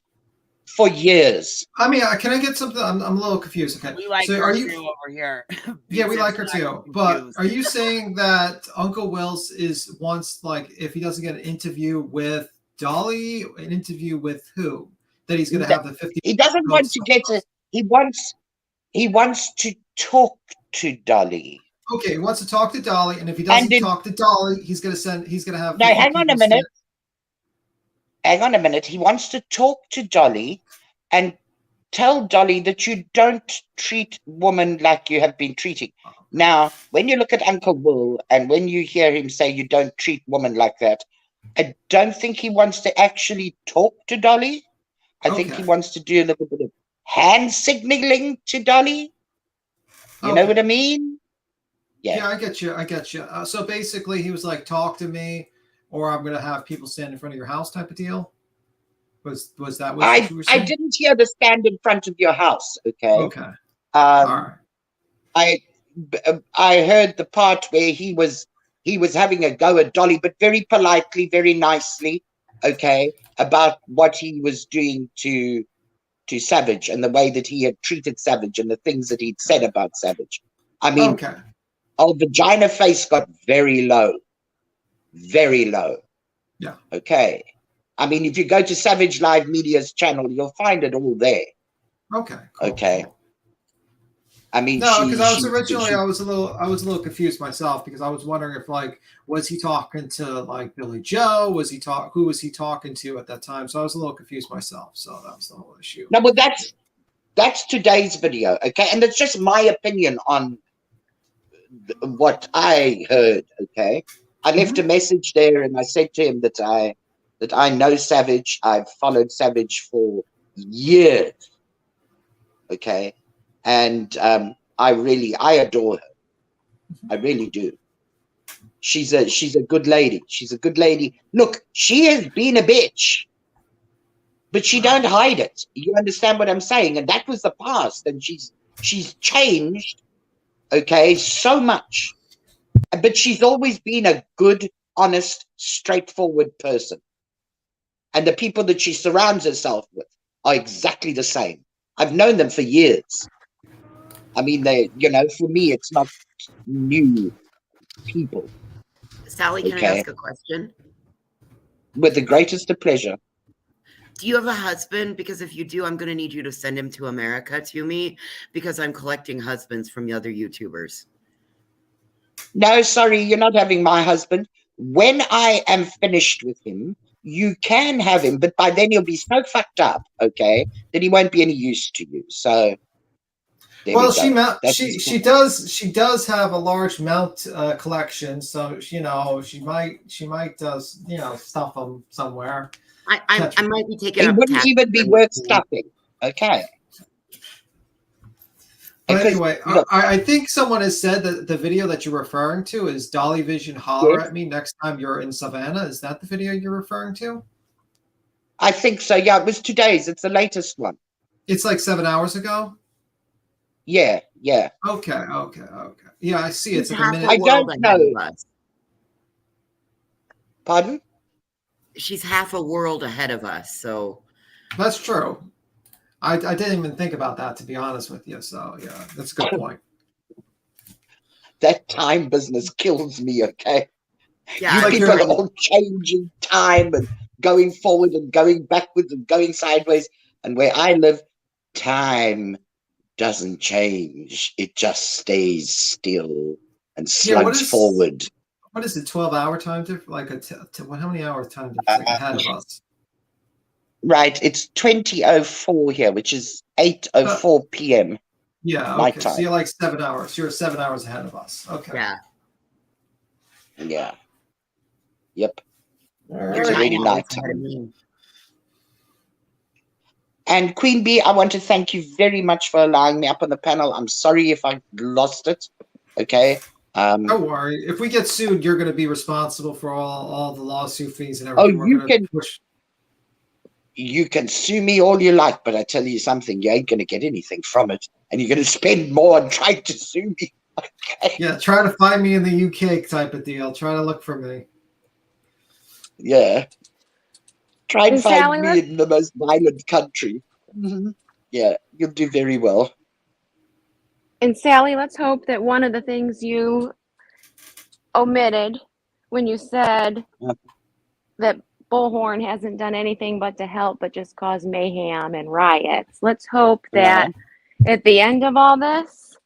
for years. I mean, can I get something? I'm a little confused. Okay, We like so her are too you? over here. Yeah, we Beats like her and too. I'm But confused. are you saying that Uncle Will's is once like if he doesn't get an interview with Dolly, an interview with who? That he's going to have the 50. He doesn't want to get a. He wants to talk to Dolly. Okay, he wants to talk to Dolly, and if he doesn't talk to Dolly, he's going to send. He's going to have. No, 50 hang on a people minute. Hang on a minute. He wants to talk to Dolly and tell Dolly that you don't treat women like you have been treating. Now, when you look at Uncle Will and when you hear him say you don't treat women like that, I don't think he wants to actually talk to Dolly. I think he wants to do a little bit of hand signaling to Dolly. You know what I mean? Yeah, I get you. I get you. So basically, he was like, "Talk to me, or I'm going to have people stand in front of your house," type of deal. Was that what you were saying? I didn't hear the stand in front of your house. Okay. Okay. All right. I heard the part where he was having a go at Dolly, but very politely, very nicely. Okay, about what he was doing to Savage and the way that he had treated Savage and the things that he'd said about Savage. I mean, old vagina face got very low. Very low. Yeah. Okay. I mean, if you go to Savage Live Media's channel, you'll find it all there. Okay. Okay. I mean, no, because I was a little confused myself because I was wondering if like was he talking to like Billy Joe? Who was he talking to at that time? So I was a little confused myself. So that was the whole issue. No, but that's today's video, okay? And it's just my opinion on what I heard, okay? I left a message there and I said to him that I know Savage. I've followed Savage for years, okay? And I adore her. I really do. She's a good lady. She's a good lady. Look, she has been a bitch, but she don't hide it. You understand what I'm saying? And that was the past, and she's changed, okay, so much. But she's always been a good, honest, straightforward person. And the people that she surrounds herself with are exactly the same. I've known them for years. I mean, for me, it's not new people. Sally, can I ask a question? With the greatest of pleasure. Do you have a husband? Because if you do, I'm going to need you to send him to America to me because I'm collecting husbands from the other YouTubers. No, sorry, you're not having my husband. When I am finished with him, you can have him, but by then he'll be so fucked up, okay, that he won't be any use to you. So, well, she does have a large mount collection, so she might stuff them somewhere. I might be taking. It wouldn't even be worth stuffing. Okay. But anyway, I think someone has said that the video that you're referring to is Dolly Vision Holler at Me next time you're in Savannah. Is that the video you're referring to? I think so. Yeah, it was today's. It's the latest one. It's like 7 hours ago? Yeah. Okay. Yeah, I see. It's like a minute. I don't know. Pardon? She's half a world ahead of us, so. That's true. I didn't even think about that, to be honest with you. So, yeah, that's a good point. That time business kills me, okay? Yeah, you people are all changing time and going forward and going backwards and going sideways. And where I live, time doesn't change. It just stays still. and slugs forward. What is it? 12-hour time difference? Like how many hours time difference like ahead of us? Right, it's 20:04 here, which is 8:04 p.m. Yeah, my okay. time. So you're like 7 hours. You're 7 hours ahead of us. Okay. Yeah. Yep. All It's right. already nighttime. And Queen Bee, I want to thank you very much for allowing me up on the panel. I'm sorry if I lost it. Okay. Don't worry. If we get sued, you're going to be responsible for all the lawsuit fees and Oh, everything. You can sue me all you like, but I tell you something, you ain't going to get anything from it, and you're going to spend more on trying to sue me. Okay. Yeah, try to find me in the UK type of deal. Try to look for me. Yeah. Try and And find Sally, me in the most violent country. Yeah, you'll do very well. And Sally, let's hope that one of the things you omitted when you said that Bullhorn hasn't done anything but to help, but just cause mayhem and riots. Let's hope that at the end of all this,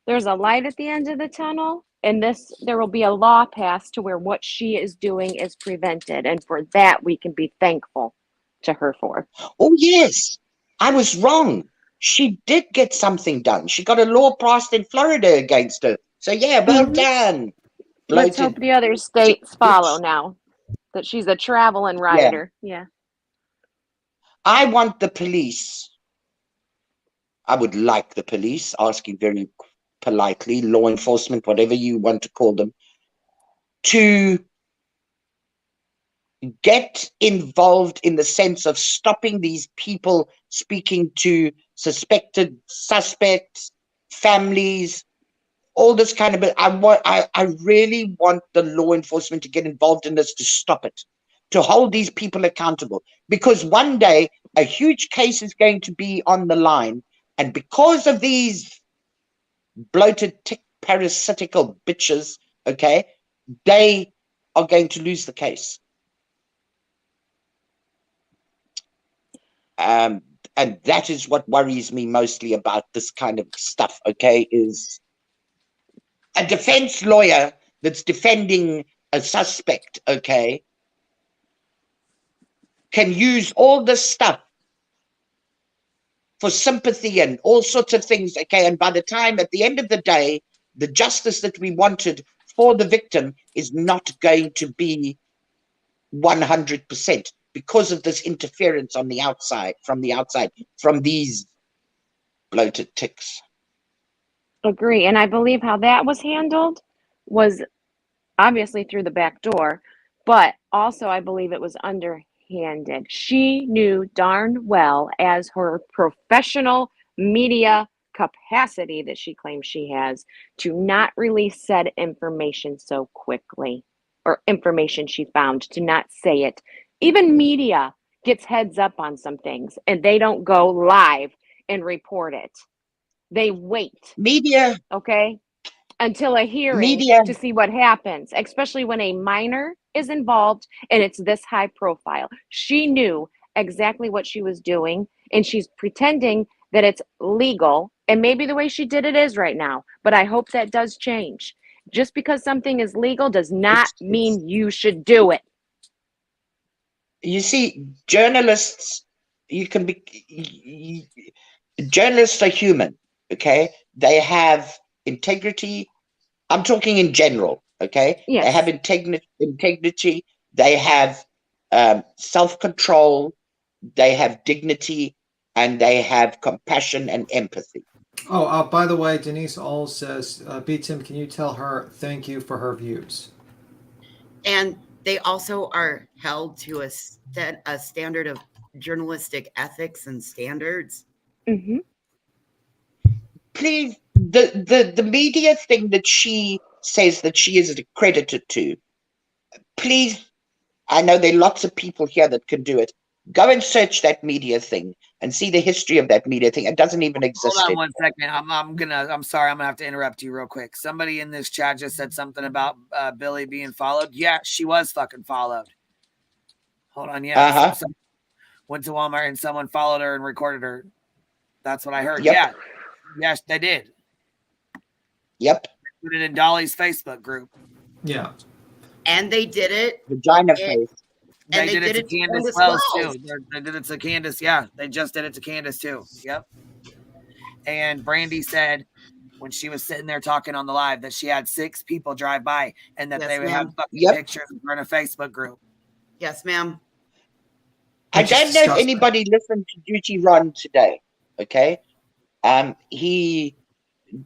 there's a light at the end of the tunnel, and there will be a law passed to where what she is doing is prevented. And for that, we can be thankful to her for. Oh, yes. I was wrong. She did get something done. She got a law passed in Florida against her. So, yeah, well done. Let's hope the other states follow now that she's a traveling rioter. Yeah. I want the police. I would like the police, asking very politely, law enforcement, whatever you want to call them, to get involved in the sense of stopping these people speaking to suspected suspects, families, all this kind of. I really want the law enforcement to get involved in this, to stop it, to hold these people accountable, because one day a huge case is going to be on the line, and because of these bloated, tick, parasitical bitches, okay, they are going to lose the case. And that is what worries me mostly about this kind of stuff, okay, is a defense lawyer that's defending a suspect, okay, can use all this stuff for sympathy and all sorts of things, okay, and by the time, at the end of the day, the justice that we wanted for the victim is not going to be 100% because of this interference on the outside, from these bloated ticks. Agree. And I believe how that was handled was obviously through the back door, but also I believe it was underhanded. She knew darn well, as her professional media capacity that she claims she has, to not release said information so quickly, or information she found, to not say it. Even media gets heads up on some things and they don't go live and report it. They wait. Media. Okay. Until a hearing to see what happens, especially when a minor is involved and it's this high profile. She knew exactly what she was doing, and she's pretending that it's legal, and maybe the way she did it is right now, but I hope that does change. Just because something is legal does not mean you should do it. You see, journalists, journalists are human, okay? They have integrity. I'm talking in general, okay? Yes. They have integrity. They have self-control. They have dignity, and they have compassion and empathy. Oh, by the way, Denise Oles says, B. Tim, can you tell her thank you for her views? And they also are held to a standard of journalistic ethics and standards. Mm-hmm. Please, the media thing that she says that she is accredited to, please, I know there are lots of people here that can do it. Go and search that media thing and see the history of that media thing. It doesn't even exist. Hold on 1 second. I'm sorry. I'm gonna have to interrupt you real quick. Somebody in this chat just said something about Billy being followed. Yeah, she was fucking followed. Hold on. Yeah. Went to Walmart and someone followed her and recorded her. That's what I heard. Yep. Yeah. Yes, they did. Yep. put it in Dolly's Facebook group. Yeah. And they did it. Vagina it- face. And They did it to Candace Candace Wells Wells. too. They did it to Candace. Yeah, they just did it to Candace too. Yep. And Brandy said when she was sitting there talking on the live that she had 6 people drive by and that Yes, they would have ma'am. fucking pictures of her in a Facebook group. Yes, ma'am. I Which is don't know if disgusting. anybody listened to Duty Ron today. Okay. He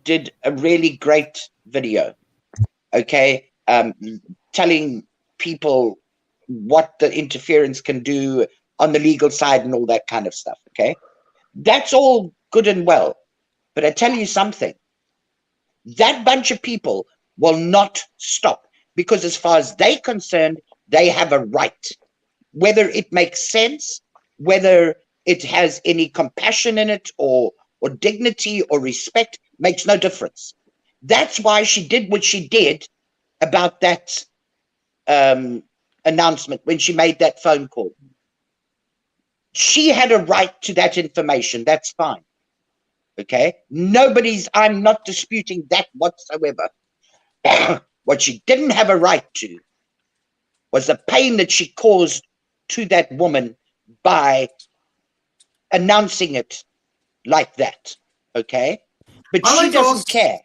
did a really great video. Okay. Telling people what the interference can do on the legal side and all that kind of stuff. Okay. That's all good and well. But I tell you something, that bunch of people will not stop, because as far as they're concerned, they have a right. Whether it makes sense, whether it has any compassion in it or dignity or respect, makes no difference. That's why she did what she did about that announcement when she made that phone call. She had a right to that information. That's fine. Okay? I'm not disputing that whatsoever. What she didn't have a right to was the pain that she caused to that woman by announcing it like that. Okay? But I she like to doesn't also- care.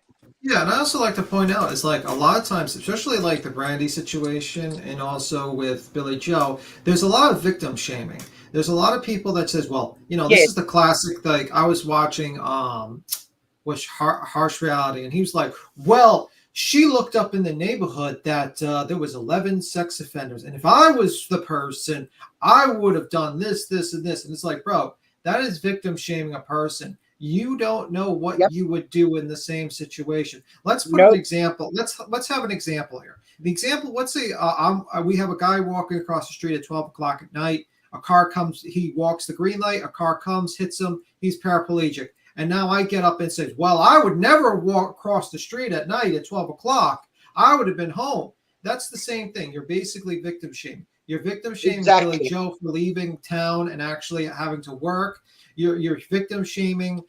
Yeah, and I also like to point out is like a lot of times, especially like the Brandy situation and also with Billy Joe, there's a lot of victim shaming. There's a lot of people that says, well, you know, this Yes. is the classic. Like I was watching Harsh Reality, and he was like, well, she looked up in the neighborhood that there was 11 sex offenders, and if I was the person, I would have done this, this, and this. And it's like, bro, that is victim shaming a person. You don't know what you would do in the same situation. Let's put an example. Let's have an example here. The example. Let's say we have a guy walking across the street at 12 o'clock at night. A car comes. He walks the green light. A car comes, hits him. He's paraplegic. And now I get up and say, well, I would never walk across the street at night at 12 o'clock. I would have been home. That's the same thing. You're basically victim shaming. You're victim shaming Billy Joe for leaving town and actually having to work. You're victim shaming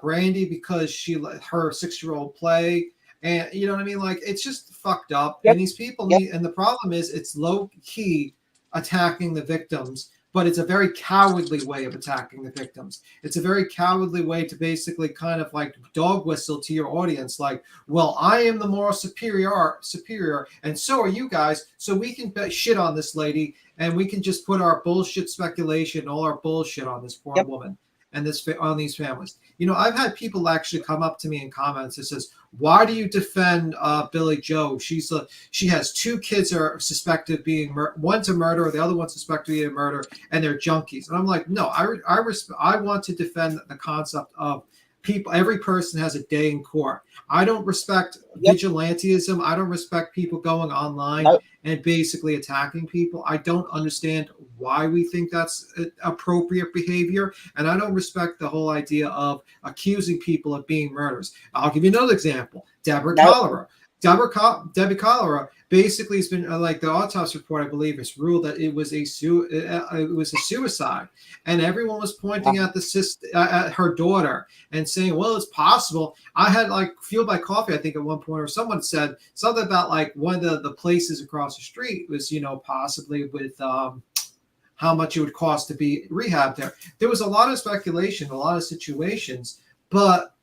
Brandy because she let her 6-year-old play. And you know what I mean? Like, it's just fucked up. And these people need, and the problem is it's low key attacking the victims, but it's a very cowardly way of attacking the victims. It's a very cowardly way to basically kind of like dog whistle to your audience, like, well, I am the more superior, and so are you guys, so we can shit on this lady, and we can just put our bullshit speculation, all our bullshit on this poor woman and on these families. You know, I've had people actually come up to me in comments that says, why do you defend Billy Joe? She has 2 kids are suspected of being one's a murderer, the other one's suspected of being a murderer, and they're junkies. And I'm like, no, I want to defend the concept of people. Every person has a day in court. I don't respect vigilantism. I don't respect people going online and basically attacking people. I don't understand why we think that's appropriate behavior. And I don't respect the whole idea of accusing people of being murderers. I'll give you another example. Deborah Cholera. Debbie Cholera basically has been like the autopsy report, I believe, has ruled that it was a suicide, and everyone was pointing at the sister, at her daughter, and saying, "Well, it's possible." I had like Fueled by Coffee, I think, at one point, or someone said something about like one of the places across the street was, you know, possibly with how much it would cost to be rehabbed there. There was a lot of speculation, a lot of situations, but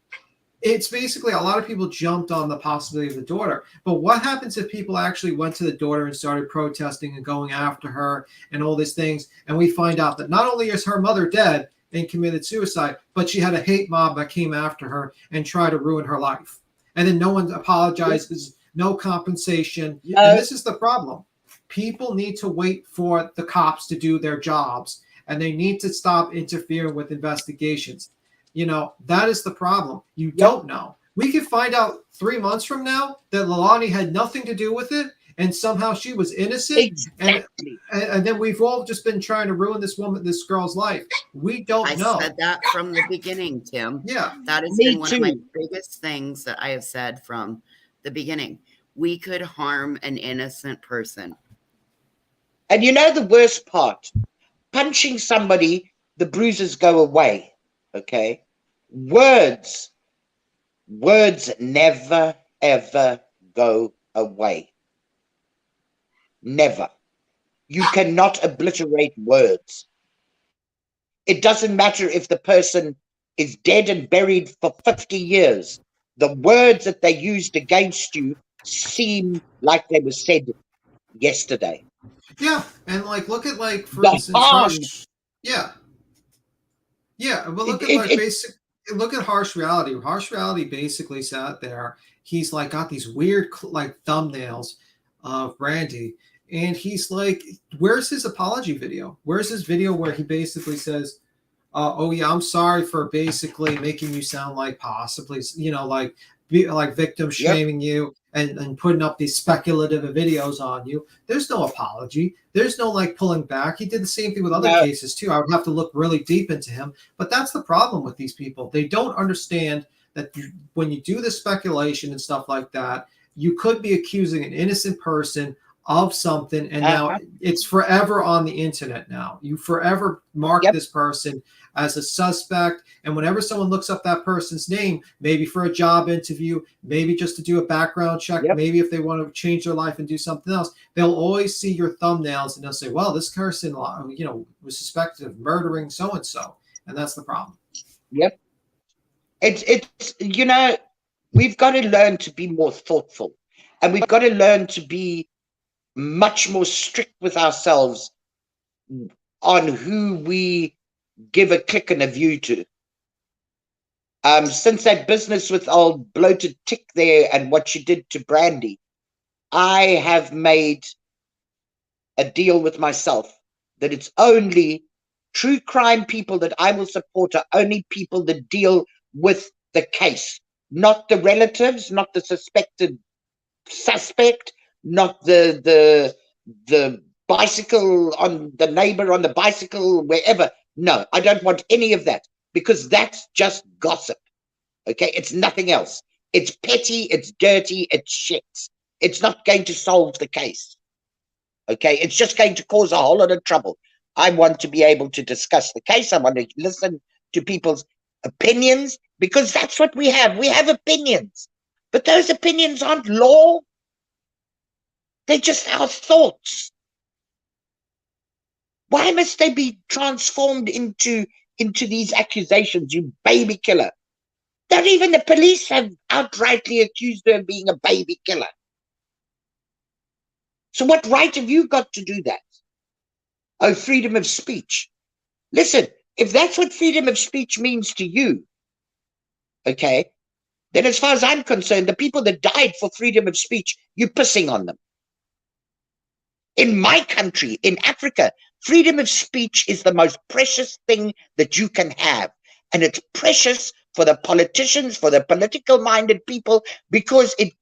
it's basically a lot of people jumped on the possibility of the daughter. But what happens if people actually went to the daughter and started protesting and going after her and all these things? And we find out that not only is her mother dead and committed suicide, but she had a hate mob that came after her and tried to ruin her life. And then no one apologizes, no compensation. And this is the problem. People need to wait for the cops to do their jobs, and they need to stop interfering with investigations. You know, that is the problem. You don't know. We could find out 3 months from now that Leilani had nothing to do with it, and somehow she was innocent. Exactly. And then we've all just been trying to ruin this girl's life. We don't know. I said that from the beginning, Tim. Yeah. That has been one of my biggest things that I have said from the beginning. We could harm an innocent person. And you know the worst part? Punching somebody, the bruises go away. Okay? Words never, ever go away. Never. You cannot obliterate words. It doesn't matter if the person is dead and buried for 50 years. The words that they used against you seem like they were said yesterday. Yeah, and like look at like for The instance, harm. yeah, but look at like basic. Look at Harsh Reality. Harsh Reality basically sat there. He's like got these weird like thumbnails of Brandy, and he's like, "Where's his apology video? Where's his video where he basically says, oh yeah, I'm sorry for basically making you sound like possibly, like victim shaming you and putting up these speculative videos on you. There's no apology. There's no like pulling back. He did the same thing with other cases too. I would have to look really deep into him, but that's the problem with these people. They don't understand that when you do the speculation and stuff like that, you could be accusing an innocent person of something, and now it's forever on the internet. Now you forever mark this person as a suspect, and whenever someone looks up that person's name, maybe for a job interview, maybe just to do a background check, maybe if they want to change their life and do something else, they'll always see your thumbnails and they'll say, well, this person was suspected of murdering so and so, and that's the problem. It's we've got to learn to be more thoughtful, and we've got to learn to be much more strict with ourselves on who we give a click and a view to. Since that business with old bloated tick there and what she did to Brandy, I have made a deal with myself that it's only true crime people that I will support are only people that deal with the case, not the relatives, not the suspected suspect, not the bicycle on the neighbor on the bicycle, wherever. No, I don't want any of that, because that's just gossip. Okay, it's nothing else. It's petty, it's dirty, it's shit. It's not going to solve the case. Okay, it's just going to cause a whole lot of trouble. I want to be able to discuss the case. I want to listen to people's opinions, because that's what we have. We have opinions, but those opinions aren't law. They're just our thoughts. Why must they be transformed into these accusations, you baby killer? Not even the police have outrightly accused her of being a baby killer. So what right have you got to do that? Oh, freedom of speech. Listen, if that's what freedom of speech means to you, okay, then as far as I'm concerned, the people that died for freedom of speech, you're pissing on them. In my country, in Africa, freedom of speech is the most precious thing that you can have. And it's precious for the politicians, for the political-minded people, because it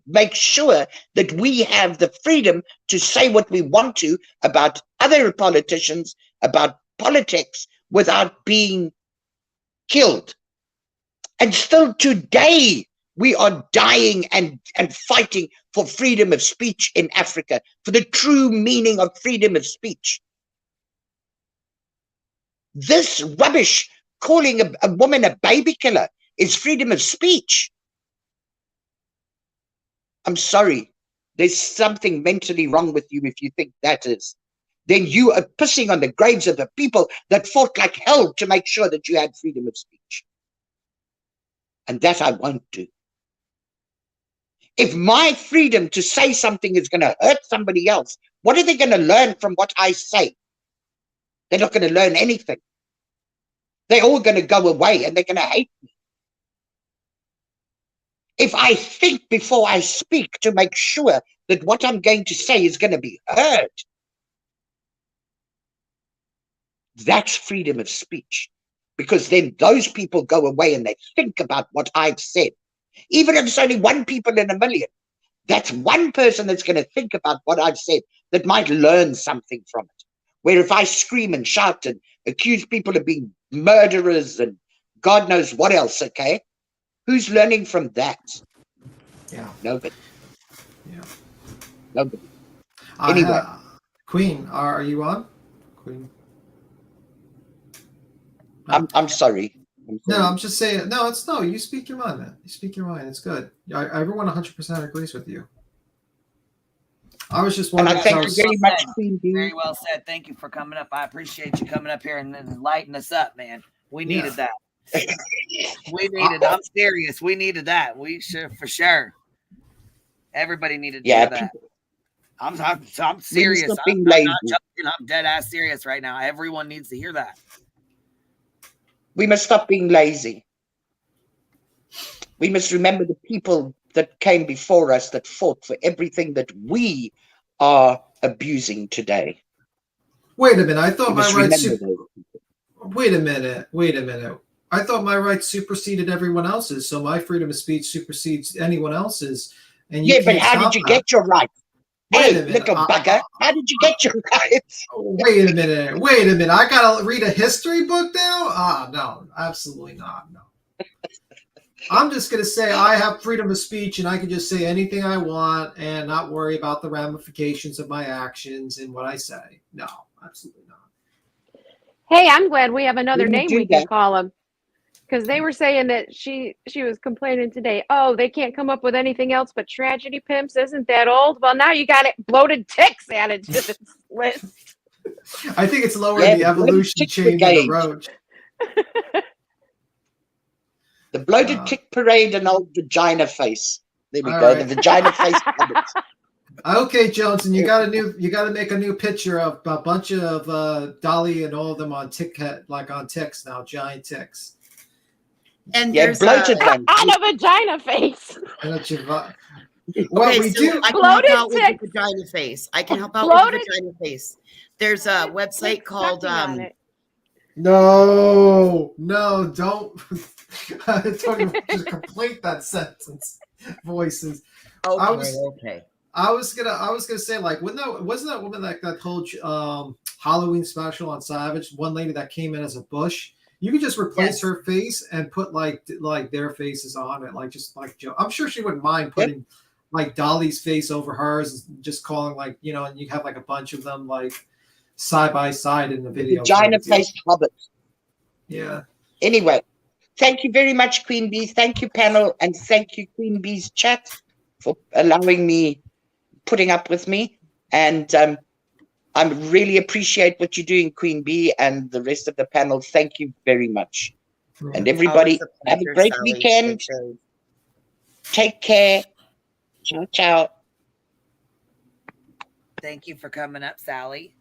makes sure that we have the freedom to say what we want to about other politicians, about politics, without being killed. And still today, we are dying and fighting for freedom of speech in Africa, for the true meaning of freedom of speech. This rubbish, calling a woman a baby killer, is freedom of speech. I'm sorry, there's something mentally wrong with you if you think that is. Then you are pissing on the graves of the people that fought like hell to make sure that you had freedom of speech. And that I won't do. If my freedom to say something is going to hurt somebody else, what are they going to learn from what I say? They're not going to learn anything. They're all going to go away and they're going to hate me. If I think before I speak to make sure that what I'm going to say is going to be heard, that's freedom of speech. Because then those people go away and they think about what I've said. Even if it's only one people in a million, that's one person that's going to think about what I've said that might learn something from it. Where if I scream and shout and accuse people of being murderers and God knows what else, okay? Who's learning from that? Yeah. Nobody. Yeah. Nobody. Anyway. Queen, are you on? Queen. I'm sorry. No, I'm just saying. No, it's no. You speak your mind, man. You speak your mind. It's good. Everyone 100% agrees with you. I was just wondering. And I thank you very much, Queen Bee. Very well said. Thank you for coming up. I appreciate you coming up here and lighting us up, man. We needed that. We needed. I'm serious. We needed that. We should for sure. Everybody needed to hear that. I'm serious. I'm not joking. I'm dead ass serious right now. Everyone needs to hear that. We must stop being lazy. We must remember the people that came before us that fought for everything that we are abusing today. Wait a minute. I thought my rights. Wait a minute. I thought my rights superseded everyone else's, so my freedom of speech supersedes anyone else's. And you but how did you get your rights? Hey, little bugger, how did you get your rights? Wait a minute. I gotta read a history book now? No, absolutely not. No. I'm just gonna say I have freedom of speech and I can just say anything I want and not worry about the ramifications of my actions and what I say. No, absolutely not. Hey, I'm glad we have another name we can call him. Because they were saying that she was complaining today. Oh, they can't come up with anything else but tragedy pimps. Isn't that old? Well, now you got it bloated ticks added to this list. I think it's lower in the evolution chain of the road. The bloated tick parade and old vagina face. There we go. The vagina face. Okay, Jones, and you got to make a new picture of a bunch of Dolly and all of them on on ticks now, giant ticks. And there's bloated and a vagina face. And I can help out with the vagina face. I can help out with the vagina face. There's a website called No, don't even just complete that sentence. Voices. Okay. I was gonna say, like, wasn't that woman that whole Halloween special on Savage? One lady that came in as a bush. You could just replace her face and put like their faces on it, like just like Joe. I'm sure she wouldn't mind putting like Dolly's face over hers, and just calling and you have like a bunch of them like side by side in the video. Vagina face hobbits. Yeah. Anyway, thank you very much, Queen Bee. Thank you, panel, and thank you, Queen Bee's chat, for allowing me, putting up with me, and I really appreciate what you're doing, Queen Bee, and the rest of the panel. Thank you very much. And everybody, have a great weekend. Take care. Ciao, ciao. Thank you for coming up, Sally.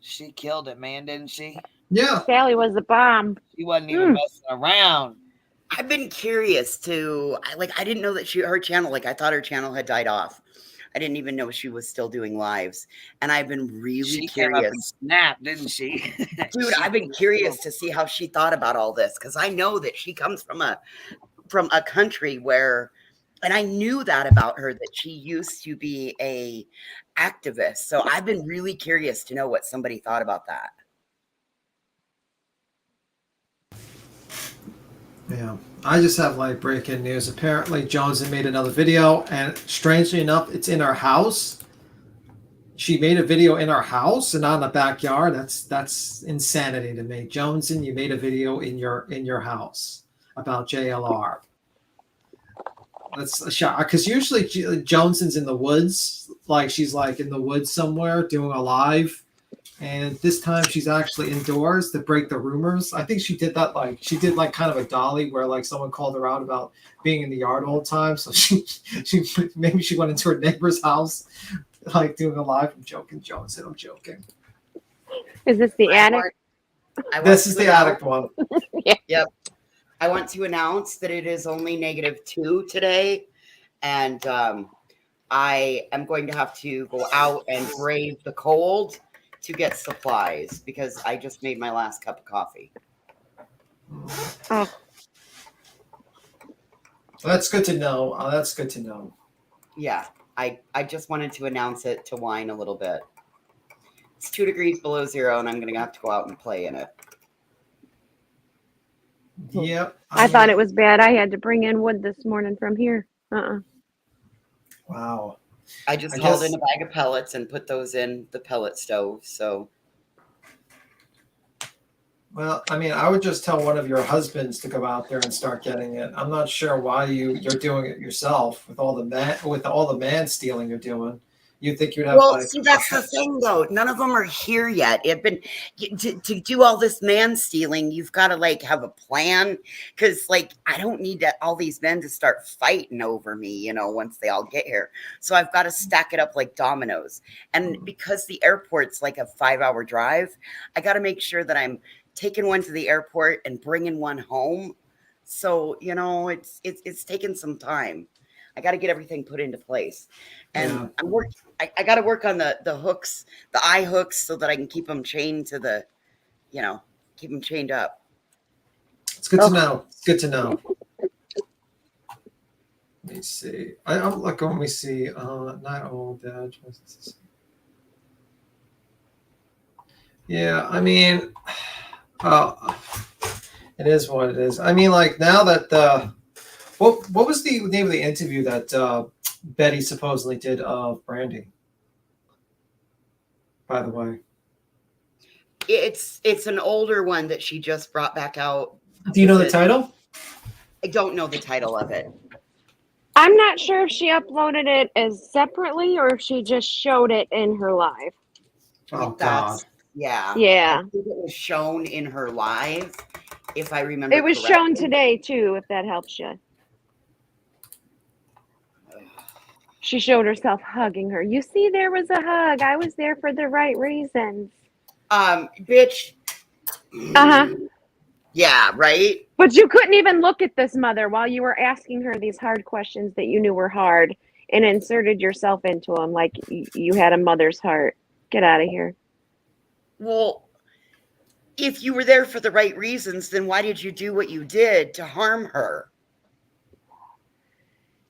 She killed it, man, didn't she? Yeah. Sally was the bomb. She wasn't even messing around. I've been curious I didn't know that her channel, I thought her channel had died off. I didn't even know she was still doing lives. And I've been really curious. Came up and snapped, didn't she? Dude, I've been curious to see how she thought about all this, because I know that she comes from a country where, and I knew that about her, that she used to be a activist. So I've been really curious to know what somebody thought about that. Yeah, I just have like breaking news. Apparently, Jones had made another video, and strangely enough, it's in our house. She made a video in our house and not in the backyard. That's insanity to me. Joneson, you made a video in your house about JLR. That's a shock, because usually Joneson's in the woods, like she's like in the woods somewhere doing a live. And this time she's actually indoors to break the rumors. I think she did that like kind of a Dolly where like someone called her out about being in the yard all the time. So she maybe she went into her neighbor's house like doing a live. I'm joking, Jones. I'm joking. Is this the attic? This is the attic one. Yeah. Yep. I want to announce that it is only -2 today. And I am going to have to go out and brave the cold to get supplies, because I just made my last cup of coffee. Oh. That's good to know. That's good to know. Yeah, I just wanted to announce it to whine a little bit. It's 2 degrees below zero, and I'm going to have to go out and play in it. Yep. I thought it was bad. I had to bring in wood this morning from here. Wow. I just hauled in a bag of pellets and put those in the pellet stove. So Well, I mean, I would just tell one of your husbands to go out there and start getting it. I'm not sure why you're doing it yourself with all the man stealing you're doing. You think you'd have Well, see, that's the thing, though. None of them are here yet. To do all this man stealing, you've got to like have a plan, because like I don't need all these men to start fighting over me, you know, once they all get here. So I've got to stack it up like dominoes. And because the airport's like a 5-hour drive, I got to make sure that I'm taking one to the airport and bringing one home. So you know, it's taken some time. I got to get everything put into place, and I'm working. I got to work on the hooks, the eye hooks, so that I can keep them chained to the, you know, keep them chained up. It's good to know. It's good to know. Let me see. I'm like, let me see. Not all that. Yeah, I mean, it is what it is. I mean, like now that what was the name of the interview that Betty supposedly did of Brandy? By the way, It's an older one that she just brought back out. Do you know the title? I don't know the title of it. I'm not sure if she uploaded it as separately or if she just showed it in her live. Oh God. Yeah. Yeah. I think it was shown in her live, if I remember. It was shown today too, if that helps you. She showed herself hugging her. You see, there was a hug. I was there for the right reasons. Bitch. Uh-huh. Yeah, right? But you couldn't even look at this mother while you were asking her these hard questions that you knew were hard and inserted yourself into them like you had a mother's heart. Get out of here. Well, if you were there for the right reasons, then why did you do what you did to harm her?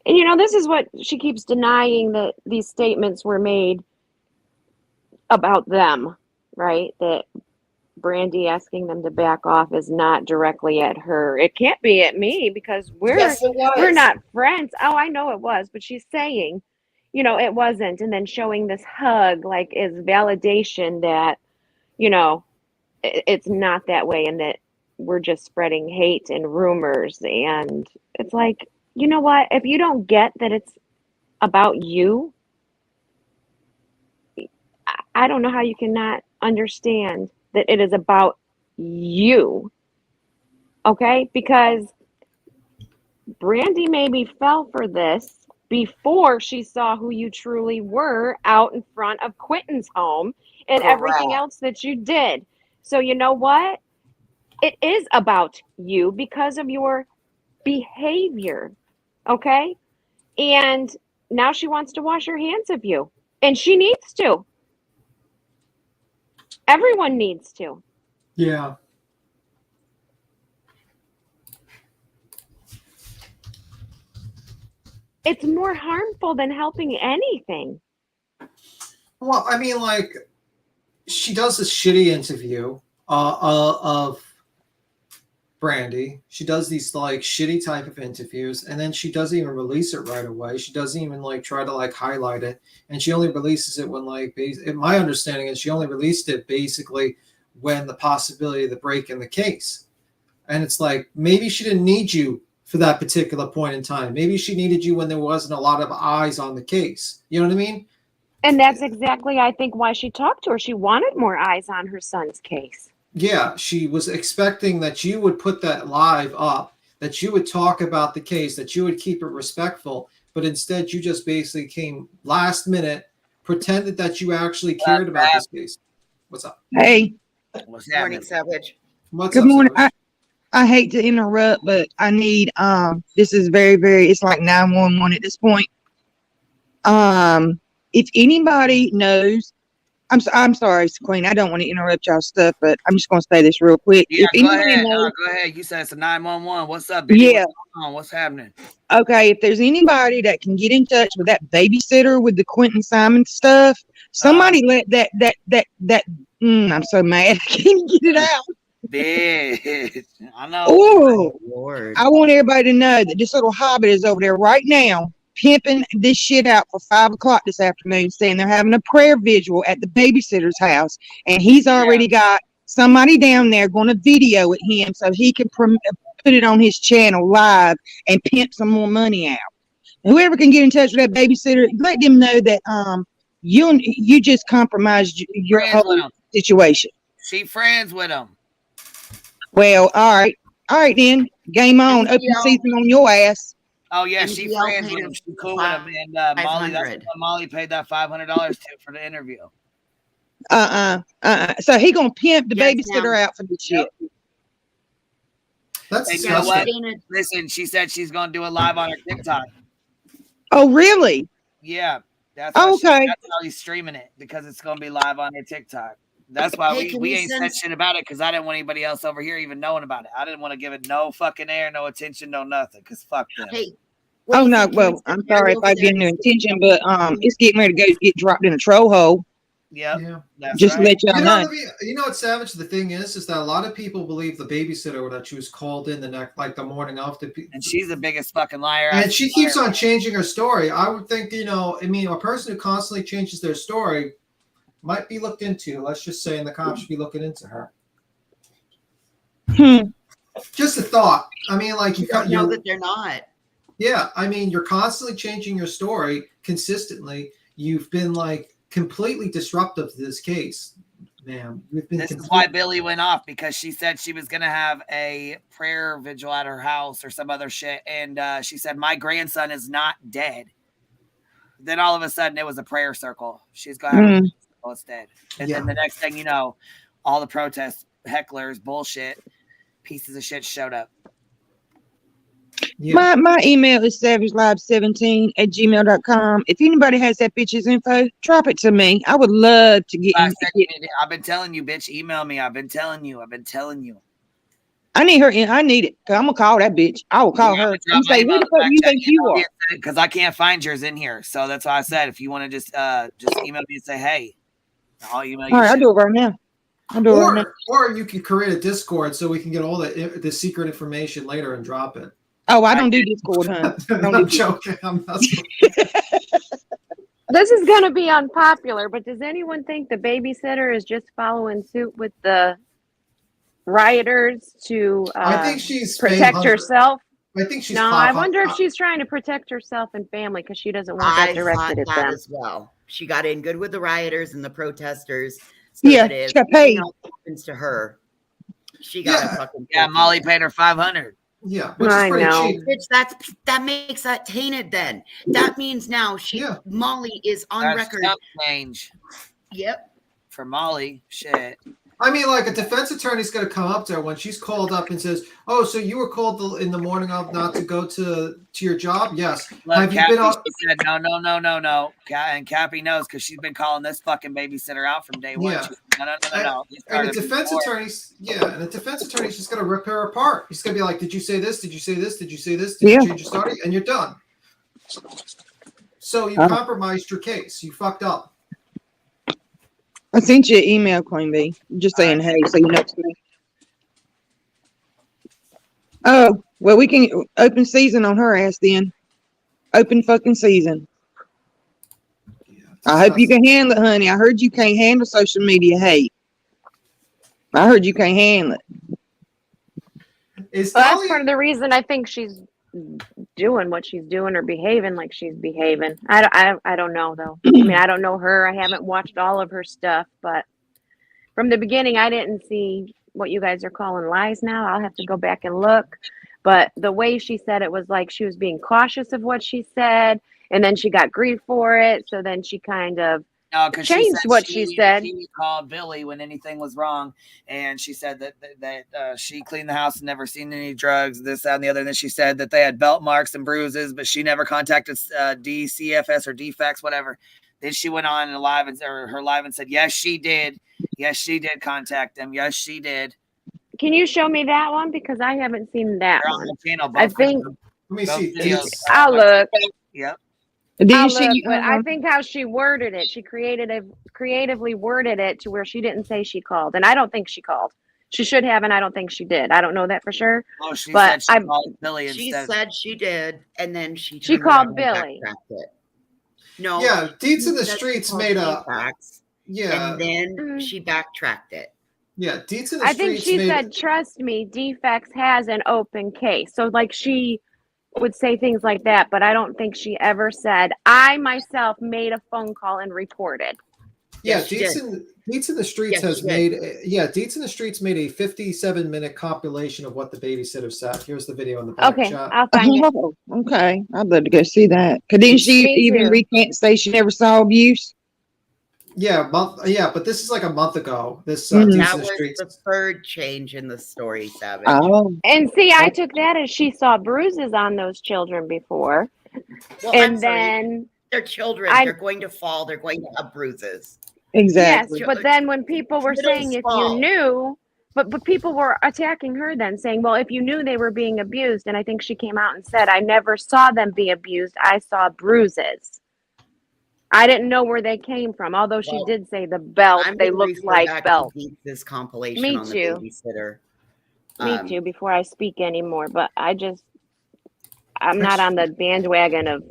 And you know, this is what she keeps denying, that these statements were made about them, right? That Brandy asking them to back off is not directly at her. It can't be at me because Yes, it was. we're not friends. Oh, I know it was, but she's saying, you know, it wasn't, and then showing this hug like is validation that, you know, it's not that way, and that we're just spreading hate and rumors. And it's like, you know what? If you don't get that it's about you, I don't know how you cannot understand that it is about you. Okay? Because Brandy maybe fell for this before she saw who you truly were out in front of Quentin's home and everything else that you did. So you know what? It is about you because of your behavior. Okay? And now she wants to wash her hands of you. And she needs to. Everyone needs to. Yeah. It's more harmful than helping anything. Well, I mean, like, she does this shitty interview of Brandy. She does these like shitty type of interviews, and then she doesn't even release it right away. She doesn't even like try to like highlight it, and she only releases it when like my understanding is she only released it basically when the possibility of the break in the case. And it's like, maybe she didn't need you for that particular point in time. Maybe she needed you when there wasn't a lot of eyes on the case. You know what I mean? And that's exactly, I think, why she talked to her. She wanted more eyes on her son's case. Yeah, she was expecting that you would put that live up, that you would talk about the case, that you would keep it respectful, but instead you just basically came last minute, pretended that you actually cared about this case. What's up? Hey. What's happening, Savage? Good morning. I hate to interrupt, but I need this is very, very, it's like 911 at this point. If anybody knows, I'm sorry, Queen, I don't want to interrupt y'all stuff, but I'm just going to say this real quick. Yeah, if go ahead. Knows, go ahead. You said it's a 911. What's up, baby? Yeah. What's going on? What's happening? Okay, if there's anybody that can get in touch with that babysitter with the Quentin Simon stuff, somebody let that I'm so mad I can't get it out. Bitch, I know. Oh, Lord. I want everybody to know that this little hobbit is over there right now pimping this shit out for 5 o'clock this afternoon, saying they're having a prayer vigil at the babysitter's house, and he's already got somebody down there going to video at him so he can put it on his channel live and pimp some more money out. Whoever can get in touch with that babysitter, let them know that you just compromised your whole situation. She friends with him. Well, all right then. Game on. Open season on your ass. Oh yeah, she friends with him. She cool with him, and Molly. That's what Molly paid that $500 to for the interview. So he gonna pimp the babysitter out for this shit. That's disgusting. Listen, she said she's gonna do it live on her TikTok. Oh really? Yeah. That's okay. That's how he's streaming it, because it's gonna be live on her TikTok. That's why we ain't said shit about it, because I didn't want anybody else over here even knowing about it. I didn't want to give it no fucking air, no attention, no nothing, because fuck them. Hey, oh no, well, I'm sorry if I give no attention, but it's getting ready to get dropped in a troll hole. Yep. Yeah. That's just right. let y'all know. You know what's savage? The thing is that a lot of people believe the babysitter that she was called in the morning of and she's the biggest fucking liar. And she keeps on changing her story. I would think, a person who constantly changes their story might be looked into. Let's just say, and the cops should be looking into her. Just a thought. I mean, like you know that they're not. Yeah, I mean, you're constantly changing your story consistently. You've been like completely disruptive to this case, ma'am. This is why Billy went off, because she said she was going to have a prayer vigil at her house or some other shit. And she said, my grandson is not dead. Then all of a sudden it was a prayer circle. She's going to have a prayer circle instead. And then the next thing you know, all the protest hecklers, bullshit, pieces of shit showed up. Yeah. My email is savagelive17@gmail.com. If anybody has that bitch's info, drop it to me. I would love to get. I've been telling you, bitch. Email me. I've been telling you. I need her. I need it. I'm gonna call that bitch. I will call her. I'm say, who the fuck do you think you are? Because I can't find yours in here. So that's why I said, if you want to just email me and say, hey, I'll email you. All right, I'll do it right now. Or you can create a Discord so we can get all the secret information later and drop it. Oh, I don't do Discord, huh? I'm joking. I'm not. This is going to be unpopular, but does anyone think the babysitter is just following suit with the rioters to I think she's protect herself? I think she's. No, I wonder if she's trying to protect herself and family because she doesn't want that directed at them as well. She got in good with the rioters and the protesters. So yeah, she got paid. Happens to her. She got a fucking Molly paid her $500. Yeah, which is pretty cheap. Bitch, that makes that tainted. Then that means now Molly is on record. Change. Yep. For Molly, shit. I mean, like a defense attorney's going to come up to her when she's called up and says, "Oh, so you were called in the morning of not to go to your job?" Yes. Look, Cappy said no. And Cappy knows because she's been calling this fucking babysitter out from day one. No. And the defense attorney's just going to rip her apart. He's going to be like, "Did you say this? Did you say this? Did you say this? Did you change your story?" And you're done. So you compromised your case. You fucked up. I sent you an email, Queen Bee, just saying hey, so you know it's me. Oh, well, we can open season on her ass then. Open fucking season. I hope you can handle it, honey. I heard you can't handle social media hate. I heard you can't handle it. That's part of the reason I think she's doing what she's doing or behaving like she's behaving. I don't know though. I mean, I don't know her. I haven't watched all of her stuff, but from the beginning I didn't see what you guys are calling lies now. I'll have to go back and look. But the way she said it was like she was being cautious of what she said, and then she got grief for it. So then she kind of changed what she said. She called Billy when anything was wrong, and she said that she cleaned the house and never seen any drugs, this, that, and the other. And then she said that they had belt marks and bruises, but she never contacted DCFS or DFAX, whatever. Then she went on her live and said, yes, she did. Yes, she did contact them. Yes, she did. Can you show me that one? Because I haven't seen that They're one. on the channel, I think. Let me see. I'll look. Yep. I think how she worded it, she creatively worded it to where she didn't say she called, and I don't think she called. She should have, and I don't think she did. I don't know that for sure. Oh, she said she called Billy. She said she did, and then she called Billy. No. Yeah, Deeds in the Streets made a. And then she backtracked it. Yeah, Deets in the I think Streets she made said, "Trust me, Defects has an open case." So like she would say things like that, but I don't think she ever said, "I myself made a phone call and reported." yeah, Yes, she did. Deets in the Streets Yes, she has did. made Deets in the Streets made a 57-minute compilation of what the babysitter said. Here's the video in the back Okay, chat. I'll find it. Oh, okay. I'd love to go see that. Cause didn't she Me even too. recant say she never saw abuse? Yeah, but this is like a month ago. This Mhm. Deets That in the was Streets. the third change in the story, Savage. Oh, And see, I took that as she saw bruises on those children before. Well, I'm And sorry. then They're children. I They're going to fall. They're going to have bruises. yes, exactly. but then when people were saying Kiddos if you fall. knew, but people were attacking her then saying, well, if you knew they were being abused, and I think she came out and said, I never saw them be abused. I saw bruises. I didn't know where they came from, although she Well, did say the belt, I'm they going to looked refer like back belts. to this compilation Me on the too. babysitter. Me too, before I speak anymore. But I'm not on the bandwagon of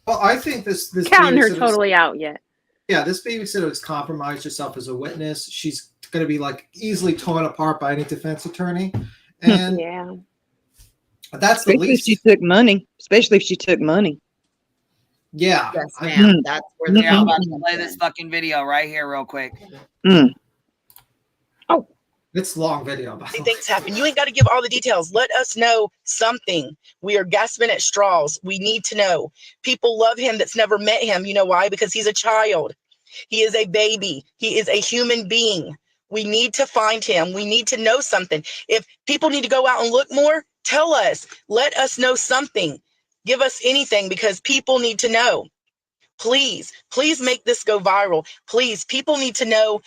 Well, I think this counting her babysitter's- totally out yet. Yeah, this babysitter has compromised herself as a witness. She's going to be like easily torn apart by any defense attorney, and Yeah. that's the Especially if she least. took money. Especially if she took money. Yeah, Yes, I- ma'am. That's where the Yeah, I'm about to problem play comes this in. fucking video right here, real quick. it's a long video. By the way. Things happen. You ain't got to give all the details. Let us know something. We are gasping at straws. We need to know. People love him that's never met him. You know why? Because he's a child. He is a baby. He is a human being. We need to find him. We need to know something. If people need to go out and look more, tell us. Let us know something. Give us anything because people need to know. Please, please make this go viral. Please, people need to know.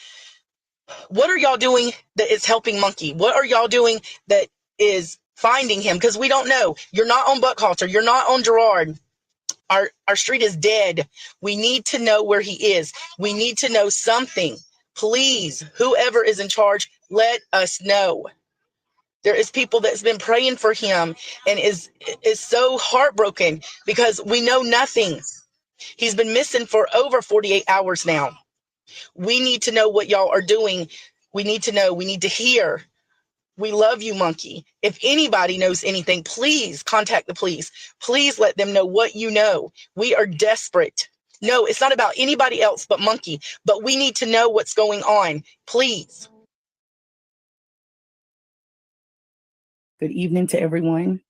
What are y'all doing that is helping Monkey? What are y'all doing that is finding him? Because we don't know. You're not on Buckhalter. You're not on Gerard. Our street is dead. We need to know where he is. We need to know something. Please, whoever is in charge, let us know. There is people that's been praying for him and is so heartbroken because we know nothing. He's been missing for over 48 hours now. We need to know what y'all are doing. We need to know. We need to hear. We love you, Monkey. If anybody knows anything, please contact the police. Please let them know what you know. We are desperate. No, it's not about anybody else but Monkey, but we need to know what's going on. Please. Good evening to everyone.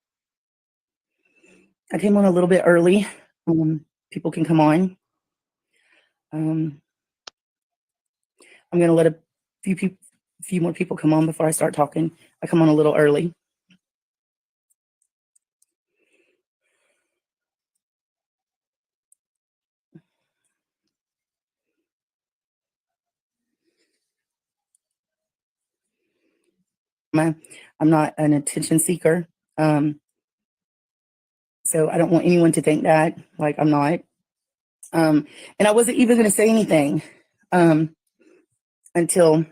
I came on a little bit early. People can come on. I'm going to let a few more people come on before I start talking. I come on a little early. I'm not an attention seeker. So I don't want anyone to think that, like I'm not. And I wasn't even going to say anything until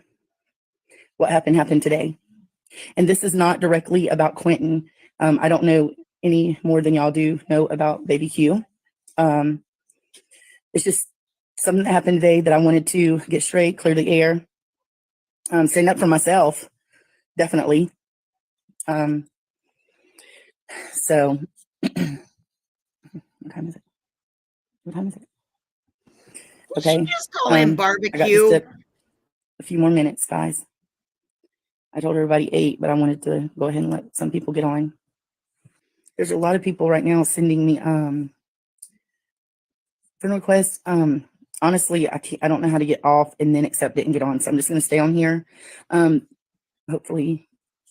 what happened today. And this is not directly about Quentin. I don't know any more than y'all do know about Baby Q. It's just something that happened today that I wanted to get straight, clear the air, stand up for myself, definitely. So, what time is it? What time is it? Okay. Just call in I got barbecue. just a few more minutes, guys. I told everybody 8, but I wanted to go ahead and let some people get on. There's a lot of people right now sending me friend requests. Honestly, I don't know how to get off and then accept it and get on. So I'm just going to stay on here. Hopefully,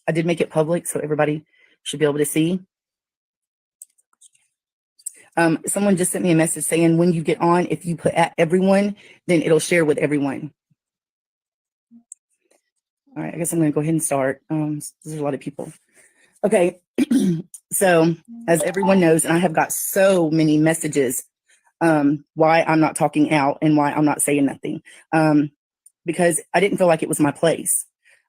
I did make it public, so everybody should be able to see. Someone just sent me a message saying when you get on, if you put at everyone, then it'll share with everyone. All right, I guess I'm going to go ahead and start. There's a lot of people. Okay, so as everyone knows, and I have got so many messages why I'm not talking out and why I'm not saying nothing, because I didn't feel like it was my place.